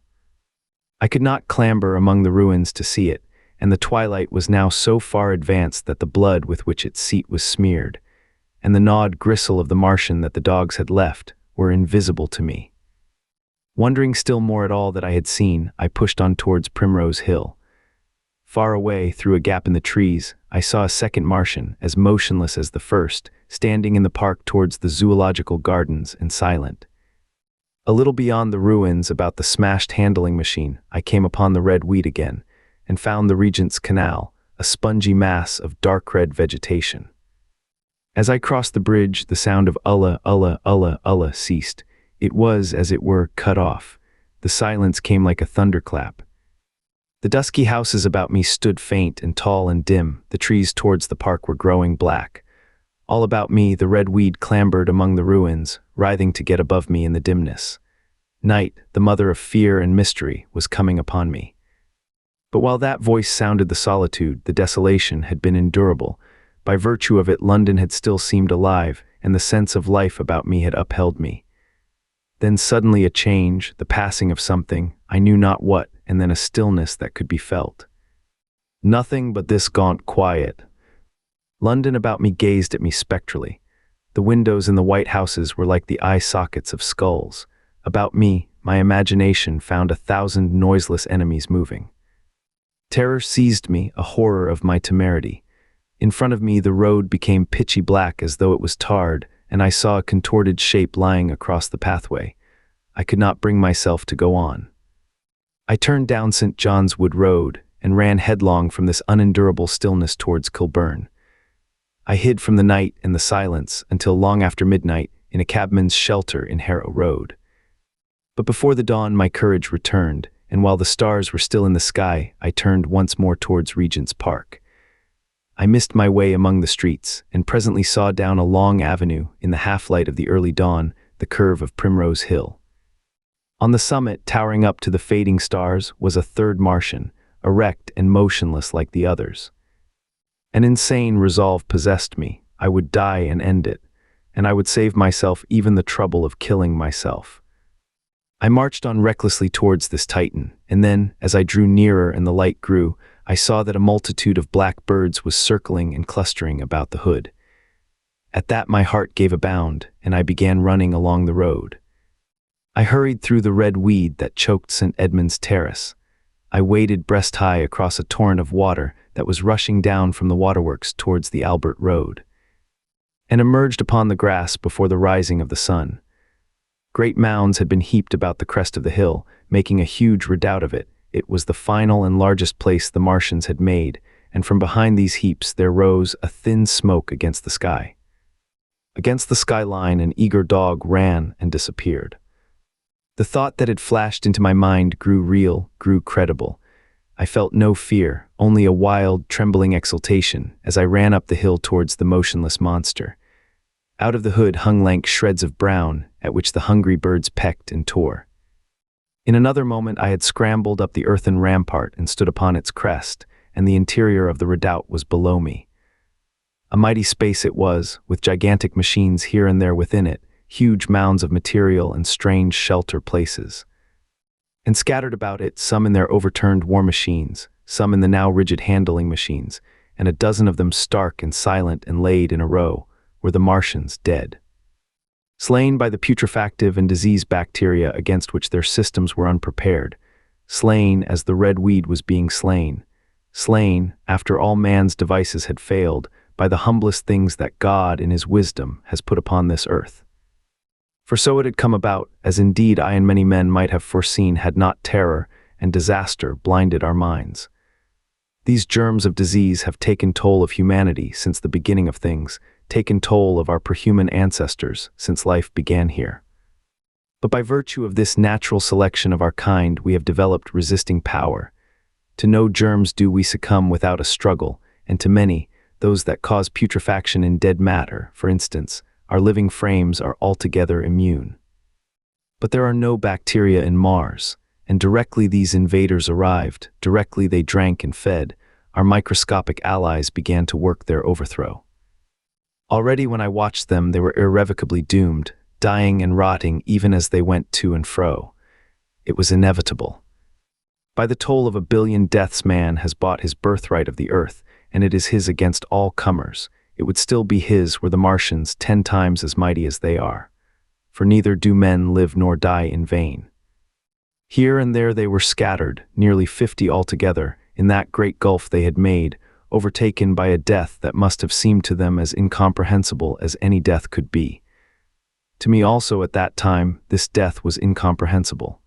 I could not clamber among the ruins to see it, and the twilight was now so far advanced that the blood with which its seat was smeared, and the gnawed gristle of the Martian that the dogs had left, were invisible to me. Wondering still more at all that I had seen, I pushed on towards Primrose Hill. Far away, through a gap in the trees, I saw a second Martian, as motionless as the first, standing in the park towards the zoological gardens and silent. A little beyond the ruins, about the smashed handling machine, I came upon the red weed again, and found the Regent's Canal, a spongy mass of dark red vegetation. As I crossed the bridge, the sound of Allah, Allah, Allah, Allah ceased. It was, as it were, cut off. The silence came like a thunderclap. The dusky houses about me stood faint and tall and dim. The trees towards the park were growing black. All about me the red weed clambered among the ruins, writhing to get above me in the dimness. Night, the mother of fear and mystery, was coming upon me. But while that voice sounded the solitude, the desolation had been endurable. By virtue of it, London had still seemed alive, and the sense of life about me had upheld me. Then suddenly a change, the passing of something, I knew not what, and then a stillness that could be felt. Nothing but this gaunt quiet. London about me gazed at me spectrally. The windows in the white houses were like the eye sockets of skulls. About me, my imagination found 1,000 noiseless enemies moving. Terror seized me, a horror of my temerity. In front of me the road became pitchy black as though it was tarred, and I saw a contorted shape lying across the pathway. I could not bring myself to go on. I turned down St. John's Wood Road, and ran headlong from this unendurable stillness towards Kilburn. I hid from the night and the silence until long after midnight in a cabman's shelter in Harrow Road. But before the dawn my courage returned, and while the stars were still in the sky, I turned once more towards Regent's Park. I missed my way among the streets, and presently saw down a long avenue, in the half-light of the early dawn, the curve of Primrose Hill. On the summit, towering up to the fading stars, was a third Martian, erect and motionless like the others. An insane resolve possessed me. I would die and end it, and I would save myself even the trouble of killing myself. I marched on recklessly towards this Titan, and then, as I drew nearer and the light grew, I saw that a multitude of black birds was circling and clustering about the hood. At that my heart gave a bound, and I began running along the road. I hurried through the red weed that choked St. Edmund's Terrace. I waded breast-high across a torrent of water that was rushing down from the waterworks towards the Albert Road, and emerged upon the grass before the rising of the sun. Great mounds had been heaped about the crest of the hill, making a huge redoubt of it. It was the final and largest place the Martians had made, and from behind these heaps there rose a thin smoke against the sky. Against the skyline, an eager dog ran and disappeared. The thought that had flashed into my mind grew real, grew credible. I felt no fear, only a wild, trembling exultation as I ran up the hill towards the motionless monster. Out of the hood hung lank shreds of brown, at which the hungry birds pecked and tore. In another moment I had scrambled up the earthen rampart and stood upon its crest, and the interior of the redoubt was below me. A mighty space it was, with gigantic machines here and there within it, huge mounds of material and strange shelter places. And scattered about it, some in their overturned war machines, some in the now rigid handling machines, and a dozen of them stark and silent and laid in a row, were the Martians dead. Slain by the putrefactive and disease bacteria against which their systems were unprepared, slain as the red weed was being slain, slain, after all man's devices had failed, by the humblest things that God in his wisdom has put upon this earth. For so it had come about, as indeed I and many men might have foreseen had not terror and disaster blinded our minds. These germs of disease have taken toll of humanity since the beginning of things, taken toll of our prehuman ancestors since life began here. But by virtue of this natural selection of our kind, we have developed resisting power. To no germs do we succumb without a struggle, and to many, those that cause putrefaction in dead matter, for instance, our living frames are altogether immune. But there are no bacteria in Mars, and directly these invaders arrived, directly they drank and fed, our microscopic allies began to work their overthrow. Already when I watched them, they were irrevocably doomed, dying and rotting even as they went to and fro. It was inevitable. By the toll of 1 billion deaths man has bought his birthright of the earth, and it is his against all comers. It would still be his were the Martians 10 times as mighty as they are. For neither do men live nor die in vain. Here and there they were scattered, nearly 50 altogether, in that great gulf they had made, overtaken by a death that must have seemed to them as incomprehensible as any death could be. To me also at that time, this death was incomprehensible.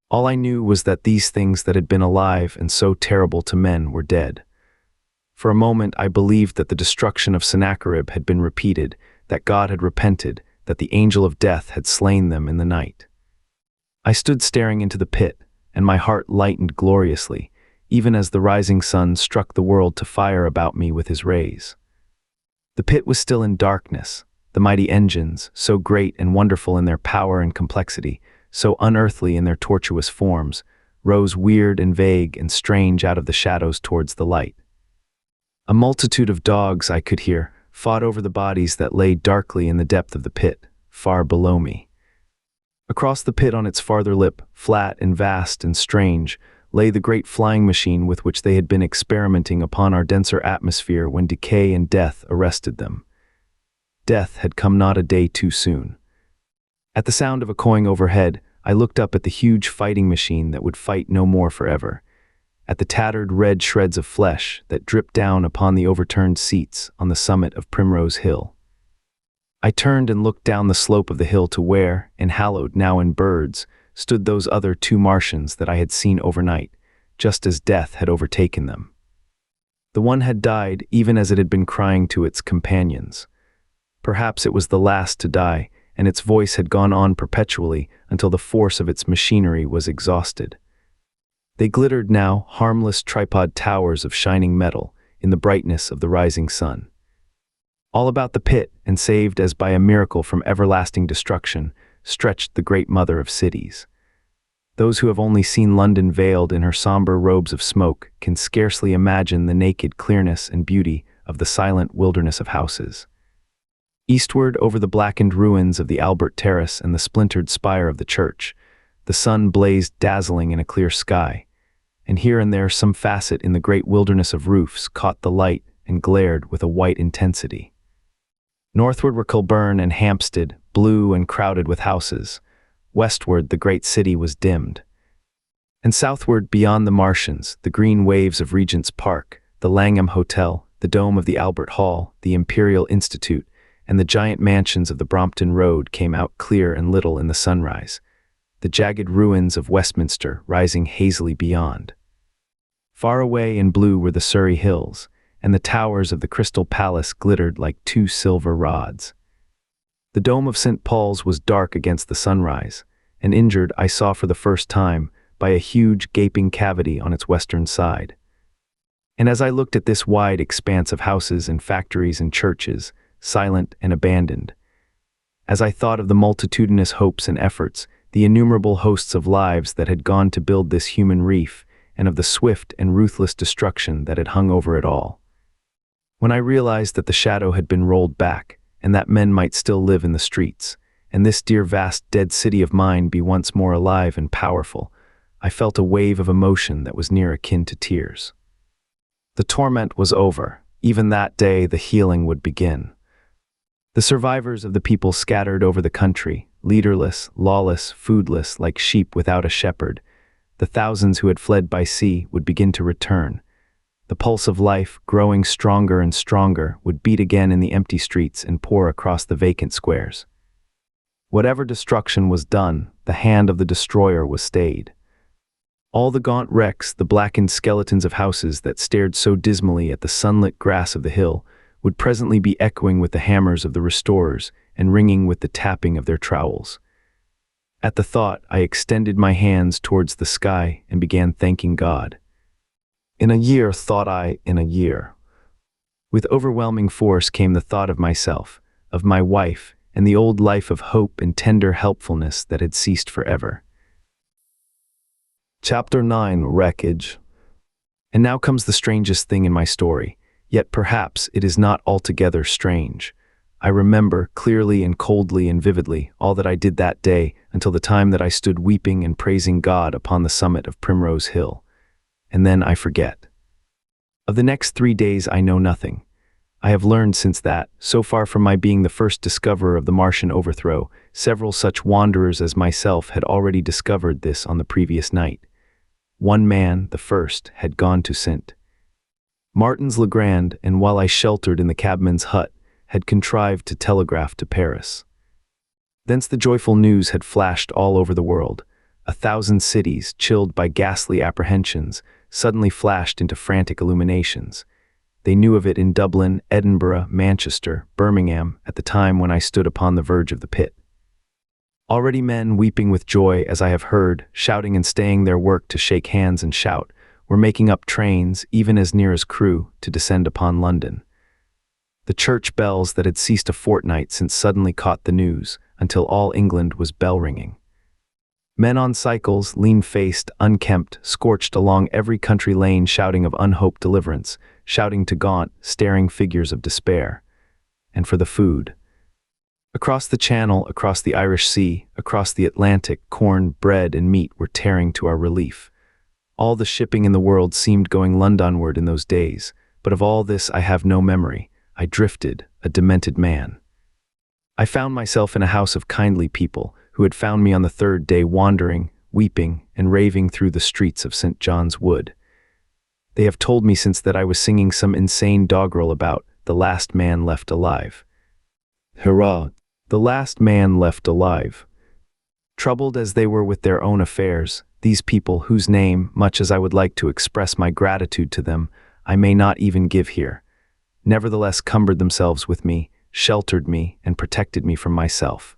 All I knew was that these things that had been alive and so terrible to men were dead. For a moment I believed that the destruction of Sennacherib had been repeated, that God had repented, that the angel of death had slain them in the night. I stood staring into the pit, and my heart lightened gloriously, even as the rising sun struck the world to fire about me with his rays. The pit was still in darkness. The mighty engines, so great and wonderful in their power and complexity, so unearthly in their tortuous forms, rose weird and vague and strange out of the shadows towards the light. A multitude of dogs, I could hear, fought over the bodies that lay darkly in the depth of the pit, far below me. Across the pit on its farther lip, flat and vast and strange, lay the great flying machine with which they had been experimenting upon our denser atmosphere when decay and death arrested them. Death had come not a day too soon. At the sound of a cawing overhead, I looked up at the huge fighting machine that would fight no more forever, at the tattered red shreds of flesh that dripped down upon the overturned seats on the summit of Primrose Hill. I turned and looked down the slope of the hill to where, enhallowed now in birds, stood those other 2 Martians that I had seen overnight, just as death had overtaken them. The one had died even as it had been crying to its companions. Perhaps it was the last to die, and its voice had gone on perpetually until the force of its machinery was exhausted. They glittered now, harmless tripod towers of shining metal, in the brightness of the rising sun. All about the pit, and saved as by a miracle from everlasting destruction, stretched the great mother of cities. Those who have only seen London veiled in her somber robes of smoke can scarcely imagine the naked clearness and beauty of the silent wilderness of houses. Eastward over the blackened ruins of the Albert Terrace and the splintered spire of the church, the sun blazed dazzling in a clear sky, and here and there some facet in the great wilderness of roofs caught the light and glared with a white intensity. Northward were Kilburn and Hampstead, blue and crowded with houses. Westward the great city was dimmed. And southward, beyond the Martians, the green waves of Regent's Park, the Langham Hotel, the dome of the Albert Hall, the Imperial Institute, and the giant mansions of the Brompton Road came out clear and little in the sunrise, the jagged ruins of Westminster rising hazily beyond. Far away in blue were the Surrey hills, and the towers of the Crystal Palace glittered like 2 silver rods. The dome of St. Paul's was dark against the sunrise, and injured I saw for the first time by a huge gaping cavity on its western side. And as I looked at this wide expanse of houses and factories and churches, silent and abandoned, as I thought of the multitudinous hopes and efforts, the innumerable hosts of lives that had gone to build this human reef, and of the swift and ruthless destruction that had hung over it all. When I realized that the shadow had been rolled back, and that men might still live in the streets, and this dear vast dead city of mine be once more alive and powerful, I felt a wave of emotion that was near akin to tears. The torment was over. Even that day the healing would begin. The survivors of the people scattered over the country, leaderless, lawless, foodless, like sheep without a shepherd, the thousands who had fled by sea would begin to return. The pulse of life, growing stronger and stronger, would beat again in the empty streets and pour across the vacant squares. Whatever destruction was done, the hand of the destroyer was stayed. All the gaunt wrecks, the blackened skeletons of houses that stared so dismally at the sunlit grass of the hill, would presently be echoing with the hammers of the restorers and ringing with the tapping of their trowels. At the thought, I extended my hands towards the sky and began thanking God. In a year, thought I, in a year. With overwhelming force came the thought of myself, of my wife, and the old life of hope and tender helpfulness that had ceased forever. Chapter 9, Wreckage. And now comes the strangest thing in my story, yet perhaps it is not altogether strange. I remember, clearly and coldly and vividly, all that I did that day until the time that I stood weeping and praising God upon the summit of Primrose Hill. And then I forget. Of the next 3 days I know nothing. I have learned since that, so far from my being the first discoverer of the Martian overthrow, several such wanderers as myself had already discovered this on the previous night. One man, the first, had gone to St. Martin's le Grand, and while I sheltered in the cabman's hut, had contrived to telegraph to Paris. Thence the joyful news had flashed all over the world. 1,000 cities, chilled by ghastly apprehensions, suddenly flashed into frantic illuminations. They knew of it in Dublin, Edinburgh, Manchester, Birmingham, at the time when I stood upon the verge of the pit. Already men, weeping with joy, as I have heard, shouting and staying their work to shake hands and shout, were making up trains, even as near as Crewe, to descend upon London. The church bells that had ceased a fortnight since suddenly caught the news, until all England was bell-ringing. Men on cycles, lean-faced, unkempt, scorched along every country lane shouting of unhoped deliverance, shouting to gaunt, staring figures of despair. And for the food. Across the Channel, across the Irish Sea, across the Atlantic, corn, bread, and meat were tearing to our relief. All the shipping in the world seemed going Londonward in those days, but of all this I have no memory. I drifted, a demented man. I found myself in a house of kindly people, who had found me on the third day wandering, weeping, and raving through the streets of St. John's Wood. They have told me since that I was singing some insane doggerel about the last man left alive. Hurrah! The last man left alive. Troubled as they were with their own affairs, these people, whose name, much as I would like to express my gratitude to them, I may not even give here, nevertheless cumbered themselves with me, sheltered me, and protected me from myself.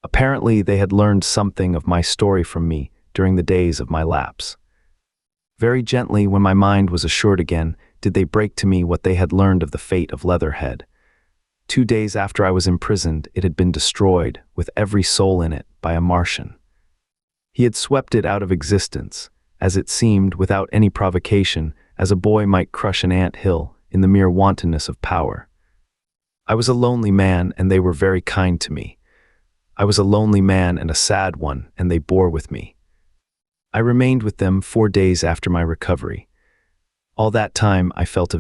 Apparently they had learned something of my story from me during the days of my lapse. Very gently, when my mind was assured again, did they break to me what they had learned of the fate of Leatherhead. 2 days after I was imprisoned, it had been destroyed, with every soul in it, by a Martian. He had swept it out of existence, as it seemed, without any provocation, as a boy might crush an ant hill, in the mere wantonness of power. I was a lonely man, and they were very kind to me. I was a lonely man and a sad one, and they bore with me. I remained with them 4 days after my recovery. All that time I felt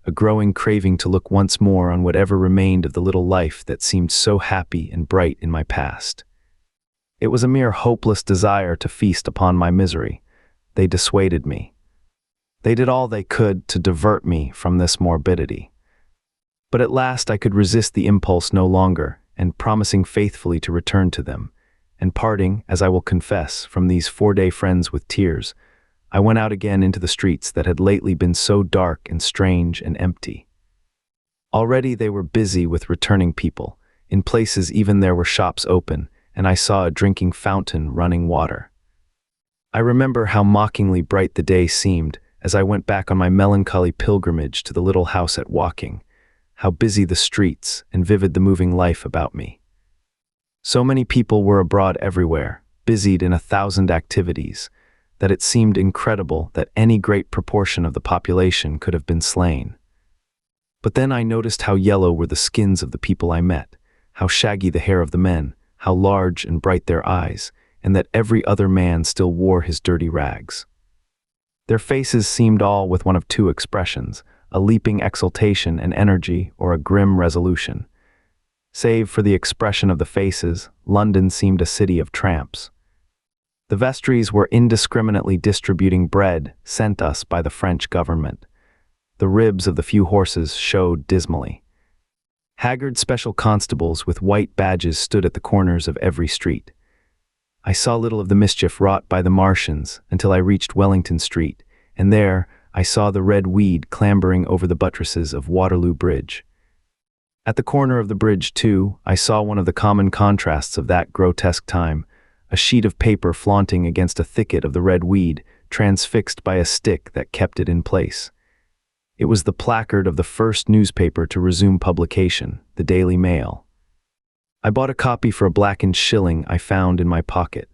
a growing craving to look once more on whatever remained of the little life that seemed so happy and bright in my past. It was a mere hopeless desire to feast upon my misery. They dissuaded me. They did all they could to divert me from this morbidity. But at last I could resist the impulse no longer, and promising faithfully to return to them, and parting, as I will confess, from these 4-day friends with tears, I went out again into the streets that had lately been so dark and strange and empty. Already they were busy with returning people, In places even there were shops open, and I saw a drinking fountain running water. I remember how mockingly bright the day seemed as I went back on my melancholy pilgrimage to the little house at Woking, how busy the streets and vivid the moving life about me. So many people were abroad everywhere, busied in 1,000 activities, that it seemed incredible that any great proportion of the population could have been slain. But then I noticed how yellow were the skins of the people I met, how shaggy the hair of the men, how large and bright their eyes, and that every other man still wore his dirty rags. Their faces seemed all with one of two expressions, a leaping exultation and energy or a grim resolution. Save for the expression of the faces, London seemed a city of tramps. The vestries were indiscriminately distributing bread sent us by the French government. The ribs of the few horses showed dismally. Haggard special constables with white badges stood at the corners of every street. I saw little of the mischief wrought by the Martians until I reached Wellington Street, and there I saw the red weed clambering over the buttresses of Waterloo Bridge. At the corner of the bridge, too, I saw one of the common contrasts of that grotesque time, a sheet of paper flaunting against a thicket of the red weed, transfixed by a stick that kept it in place. It was the placard of the first newspaper to resume publication, the Daily Mail. I bought a copy for a blackened shilling I found in my pocket.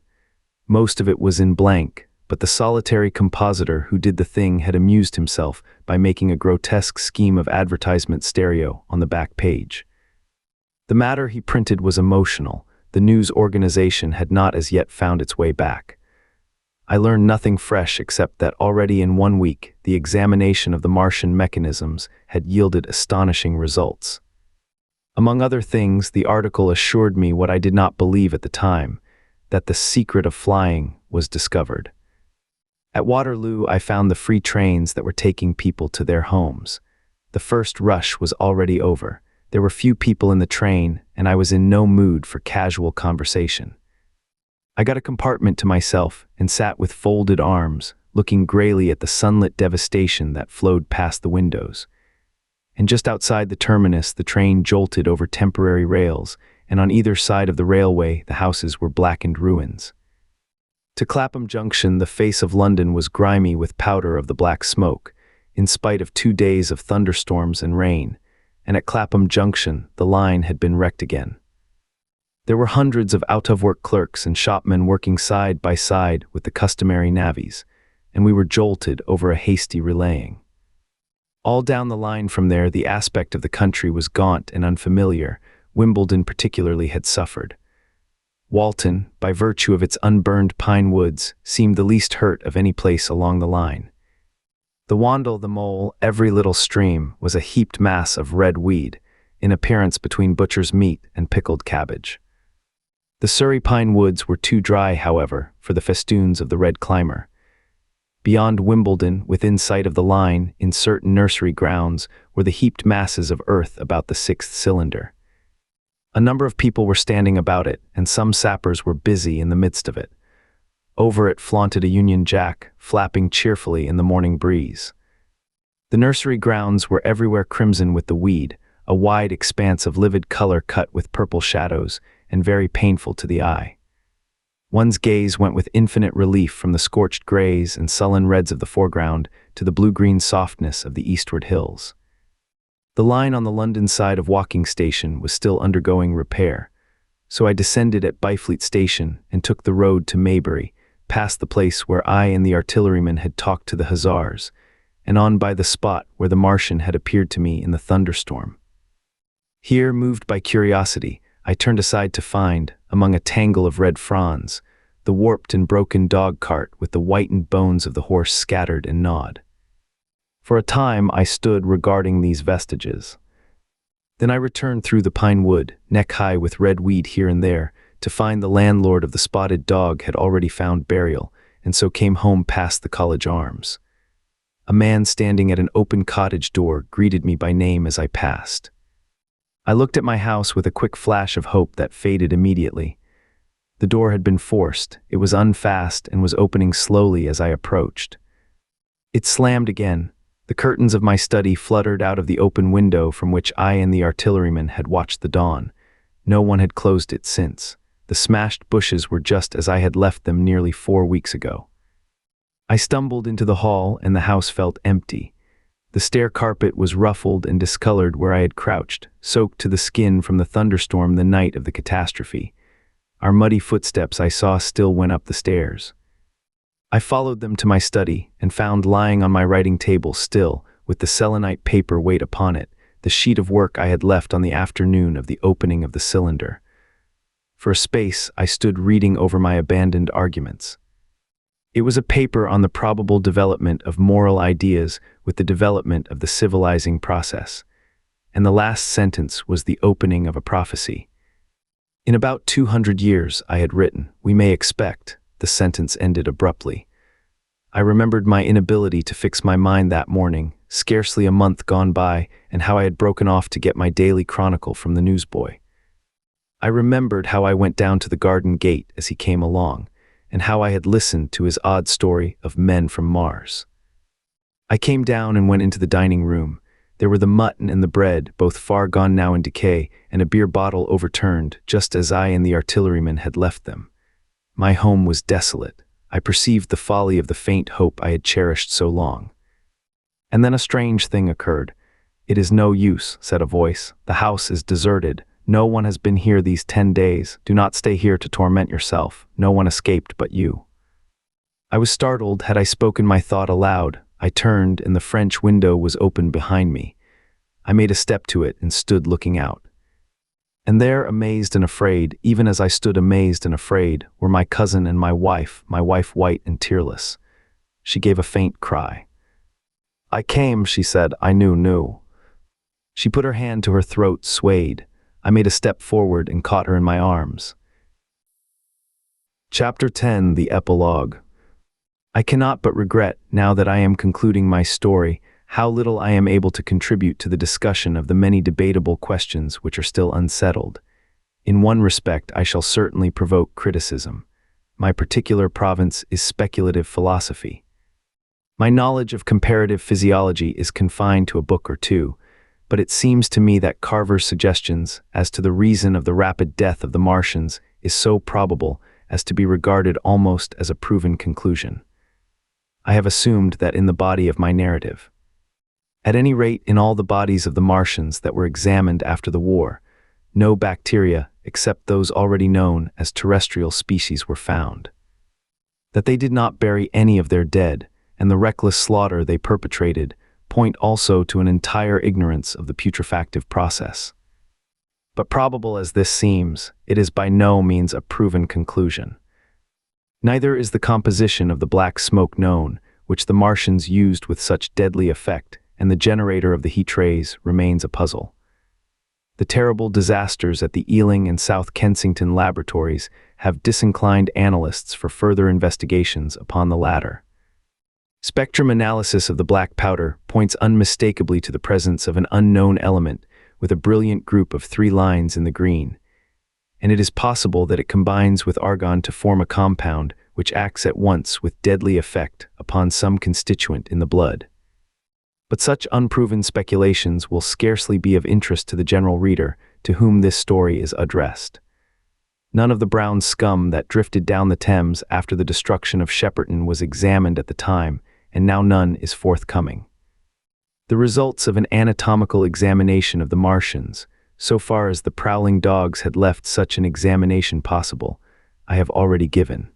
Most of it was in blank, but the solitary compositor who did the thing had amused himself by making a grotesque scheme of advertisement stereo on the back page. The matter he printed was emotional. The news organization had not as yet found its way back. I learned nothing fresh except that already in 1 week, the examination of the Martian mechanisms had yielded astonishing results. Among other things, the article assured me what I did not believe at the time, that the secret of flying was discovered. At Waterloo, I found the free trains that were taking people to their homes. The first rush was already over. There were few people in the train, and I was in no mood for casual conversation. I got a compartment to myself and sat with folded arms, looking grayly at the sunlit devastation that flowed past the windows. And just outside the terminus, the train jolted over temporary rails, and on either side of the railway, the houses were blackened ruins. To Clapham Junction, the face of London was grimy with powder of the black smoke, in spite of 2 days of thunderstorms and rain, and at Clapham Junction, the line had been wrecked again. There were hundreds of out-of-work clerks and shopmen working side by side with the customary navvies, and we were jolted over a hasty relaying. All down the line from there, the aspect of the country was gaunt and unfamiliar. Wimbledon particularly had suffered. Walton, by virtue of its unburned pine woods, seemed the least hurt of any place along the line. The Wandle, the Mole, every little stream, was a heaped mass of red weed, in appearance between butcher's meat and pickled cabbage. The Surrey pine woods were too dry, however, for the festoons of the red climber. Beyond Wimbledon, within sight of the line, in certain nursery grounds, were the heaped masses of earth about the 6th cylinder. A number of people were standing about it, and some sappers were busy in the midst of it. Over it flaunted a Union Jack, flapping cheerfully in the morning breeze. The nursery grounds were everywhere crimson with the weed, a wide expanse of livid color cut with purple shadows, and very painful to the eye. One's gaze went with infinite relief from the scorched grays and sullen reds of the foreground to the blue-green softness of the eastward hills. The line on the London side of Woking Station was still undergoing repair, so I descended at Byfleet Station and took the road to Maybury, past the place where I and the artilleryman had talked to the hussars, and on by the spot where the Martian had appeared to me in the thunderstorm. Here, moved by curiosity, I turned aside to find, among a tangle of red fronds, the warped and broken dog-cart with the whitened bones of the horse scattered and gnawed. For a time I stood regarding these vestiges. Then I returned through the pine wood, neck-high with red weed here and there, to find the landlord of the spotted dog had already found burial, and so came home past the College Arms. A man standing at an open cottage door greeted me by name as I passed. I looked at my house with a quick flash of hope that faded immediately. The door had been forced, it was unfast and was opening slowly as I approached. It slammed again. The curtains of my study fluttered out of the open window from which I and the artilleryman had watched the dawn. No one had closed it since. The smashed bushes were just as I had left them nearly 4 weeks ago. I stumbled into the hall and the house felt empty. The stair carpet was ruffled and discolored where I had crouched, soaked to the skin from the thunderstorm the night of the catastrophe. Our muddy footsteps I saw still went up the stairs. I followed them to my study and found lying on my writing table still, with the selenite paper weight upon it, the sheet of work I had left on the afternoon of the opening of the cylinder. For a space, I stood reading over my abandoned arguments. It was a paper on the probable development of moral ideas with the development of the civilizing process, and the last sentence was the opening of a prophecy. In about 200 years, I had written, we may expect, the sentence ended abruptly. I remembered my inability to fix my mind that morning, scarcely a month gone by, and how I had broken off to get my daily chronicle from the newsboy. I remembered how I went down to the garden gate as he came along, and how I had listened to his odd story of men from Mars. I came down and went into the dining room. There were the mutton and the bread, both far gone now in decay, and a beer bottle overturned, just as I and the artilleryman had left them. My home was desolate. I perceived the folly of the faint hope I had cherished so long. And then a strange thing occurred. "It is no use," said a voice. "The house is deserted. No one has been here these 10 days. Do not stay here to torment yourself. No one escaped but you." I was startled. Had I spoken my thought aloud? I turned, and the French window was open behind me. I made a step to it and stood looking out. And there, amazed and afraid, even as I stood amazed and afraid, were my cousin and my wife white and tearless. She gave a faint cry. "I came," she said. "I knew." She put her hand to her throat, swayed. I made a step forward and caught her in my arms. Chapter 10, the Epilogue. I cannot but regret, now that I am concluding my story, how little I am able to contribute to the discussion of the many debatable questions which are still unsettled. In one respect, I shall certainly provoke criticism. My particular province is speculative philosophy. My knowledge of comparative physiology is confined to a book or two, but it seems to me that Carver's suggestions as to the reason of the rapid death of the Martians is so probable as to be regarded almost as a proven conclusion. I have assumed that in the body of my narrative. At any rate, in all the bodies of the Martians that were examined after the war, no bacteria except those already known as terrestrial species were found. That they did not bury any of their dead, and the reckless slaughter they perpetrated, point also to an entire ignorance of the putrefactive process. But probable as this seems, it is by no means a proven conclusion. Neither is the composition of the black smoke known, which the Martians used with such deadly effect, and the generator of the heat rays remains a puzzle. The terrible disasters at the Ealing and South Kensington laboratories have disinclined analysts for further investigations upon the latter. Spectrum analysis of the black powder points unmistakably to the presence of an unknown element with a brilliant group of 3 lines in the green, and it is possible that it combines with argon to form a compound which acts at once with deadly effect upon some constituent in the blood. But such unproven speculations will scarcely be of interest to the general reader to whom this story is addressed. None of the brown scum that drifted down the Thames after the destruction of Shepperton was examined at the time, and now none is forthcoming. The results of an anatomical examination of the Martians, so far as the prowling dogs had left such an examination possible, I have already given.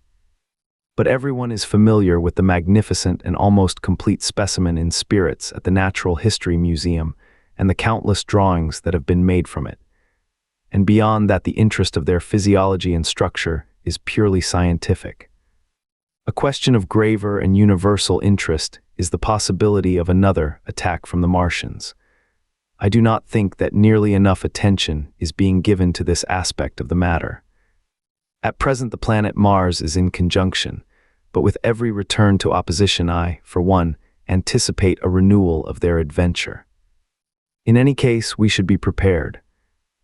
But everyone is familiar with the magnificent and almost complete specimen in spirits at the Natural History Museum and the countless drawings that have been made from it. And beyond that, the interest of their physiology and structure is purely scientific. A question of graver and universal interest is the possibility of another attack from the Martians. I do not think that nearly enough attention is being given to this aspect of the matter. At present, the planet Mars is in conjunction, but with every return to opposition I, for one, anticipate a renewal of their adventure. In any case, we should be prepared.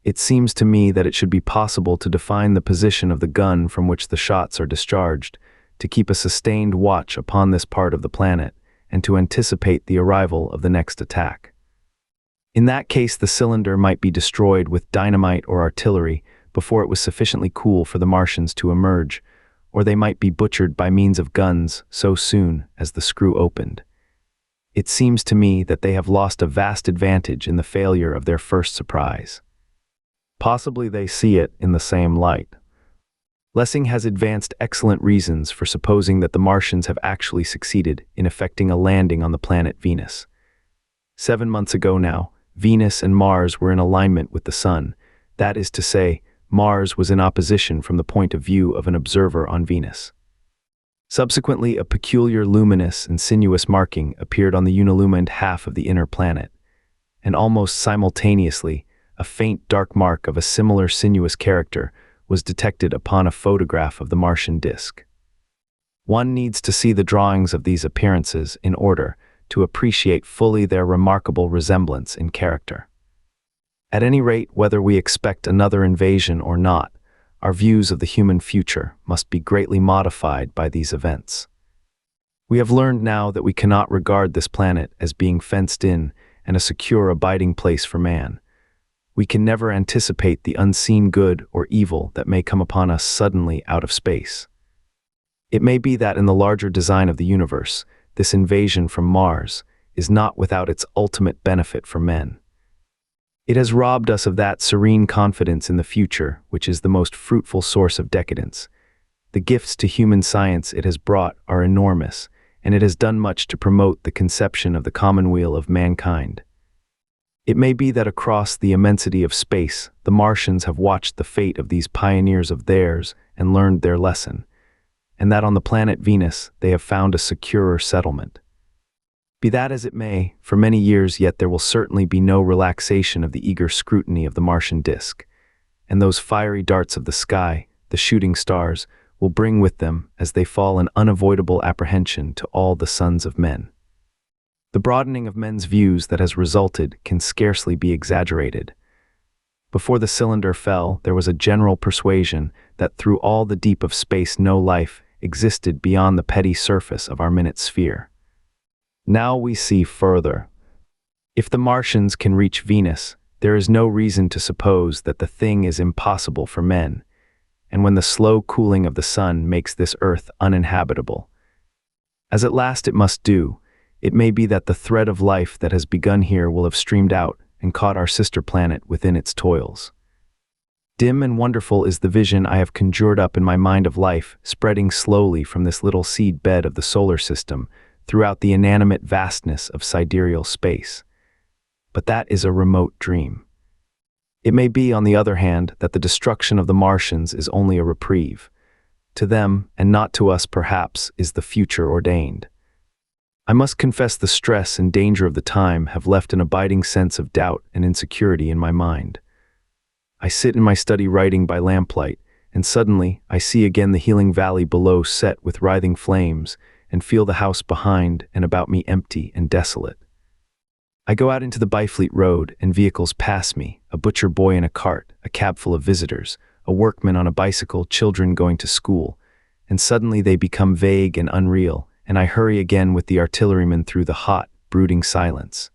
It seems to me that it should be possible to define the position of the gun from which the shots are discharged, to keep a sustained watch upon this part of the planet, and to anticipate the arrival of the next attack. In that case, the cylinder might be destroyed with dynamite or artillery, before it was sufficiently cool for the Martians to emerge, or they might be butchered by means of guns so soon as the screw opened. It seems to me that they have lost a vast advantage in the failure of their first surprise. Possibly they see it in the same light. Lessing has advanced excellent reasons for supposing that the Martians have actually succeeded in effecting a landing on the planet Venus. 7 months ago now, Venus and Mars were in alignment with the Sun. That is to say, Mars was in opposition from the point of view of an observer on Venus. Subsequently, a peculiar luminous and sinuous marking appeared on the unilumined half of the inner planet, and almost simultaneously, a faint dark mark of a similar sinuous character was detected upon a photograph of the Martian disk. One needs to see the drawings of these appearances in order to appreciate fully their remarkable resemblance in character. At any rate, whether we expect another invasion or not, our views of the human future must be greatly modified by these events. We have learned now that we cannot regard this planet as being fenced in and a secure abiding place for man. We can never anticipate the unseen good or evil that may come upon us suddenly out of space. It may be that in the larger design of the universe, this invasion from Mars is not without its ultimate benefit for men. It has robbed us of that serene confidence in the future which is the most fruitful source of decadence. The gifts to human science it has brought are enormous, and it has done much to promote the conception of the commonweal of mankind. It may be that across the immensity of space, the Martians have watched the fate of these pioneers of theirs and learned their lesson, and that on the planet Venus they have found a securer settlement. Be that as it may, for many years yet there will certainly be no relaxation of the eager scrutiny of the Martian disk, and those fiery darts of the sky, the shooting stars, will bring with them, as they fall, an unavoidable apprehension to all the sons of men. The broadening of men's views that has resulted can scarcely be exaggerated. Before the cylinder fell, there was a general persuasion that through all the deep of space no life existed beyond the petty surface of our minute sphere. Now we see further. If the Martians can reach Venus, there is no reason to suppose that the thing is impossible for men, and when the slow cooling of the sun makes this earth uninhabitable, as at last it must do, it may be that the thread of life that has begun here will have streamed out and caught our sister planet within its toils. Dim and wonderful is the vision I have conjured up in my mind of life spreading slowly from this little seed bed of the solar system throughout the inanimate vastness of sidereal space. But that is a remote dream. It may be, on the other hand, that the destruction of the Martians is only a reprieve. To them, and not to us perhaps, is the future ordained. I must confess the stress and danger of the time have left an abiding sense of doubt and insecurity in my mind. I sit in my study writing by lamplight, and suddenly I see again the healing valley below set with writhing flames, and feel the house behind and about me empty and desolate. I go out into the Byfleet Road, and vehicles pass me, a butcher boy in a cart, a cab full of visitors, a workman on a bicycle, children going to school, and suddenly they become vague and unreal, and I hurry again with the artilleryman through the hot, brooding silence.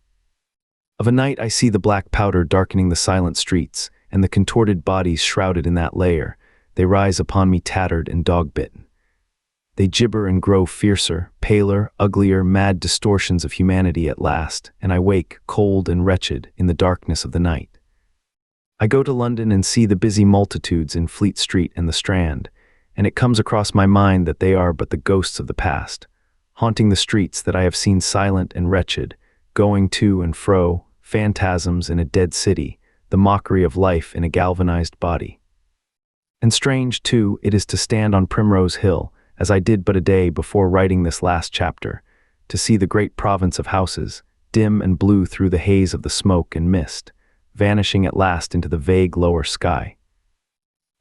Of a night I see the black powder darkening the silent streets, and the contorted bodies shrouded in that layer. They rise upon me tattered and dog-bitten. They gibber and grow fiercer, paler, uglier, mad distortions of humanity at last, and I wake, cold and wretched, in the darkness of the night. I go to London and see the busy multitudes in Fleet Street and the Strand, and it comes across my mind that they are but the ghosts of the past, haunting the streets that I have seen silent and wretched, going to and fro, phantasms in a dead city, the mockery of life in a galvanized body. And strange, too, it is to stand on Primrose Hill, as I did but a day before writing this last chapter, to see the great province of houses, dim and blue through the haze of the smoke and mist, vanishing at last into the vague lower sky.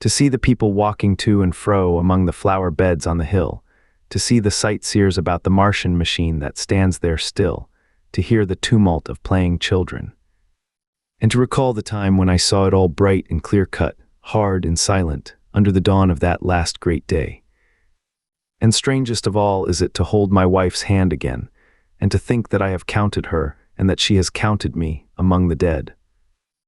To see the people walking to and fro among the flower beds on the hill, to see the sightseers about the Martian machine that stands there still, to hear the tumult of playing children, and to recall the time when I saw it all bright and clear-cut, hard and silent, under the dawn of that last great day. And strangest of all is it to hold my wife's hand again, and to think that I have counted her, and that she has counted me, among the dead.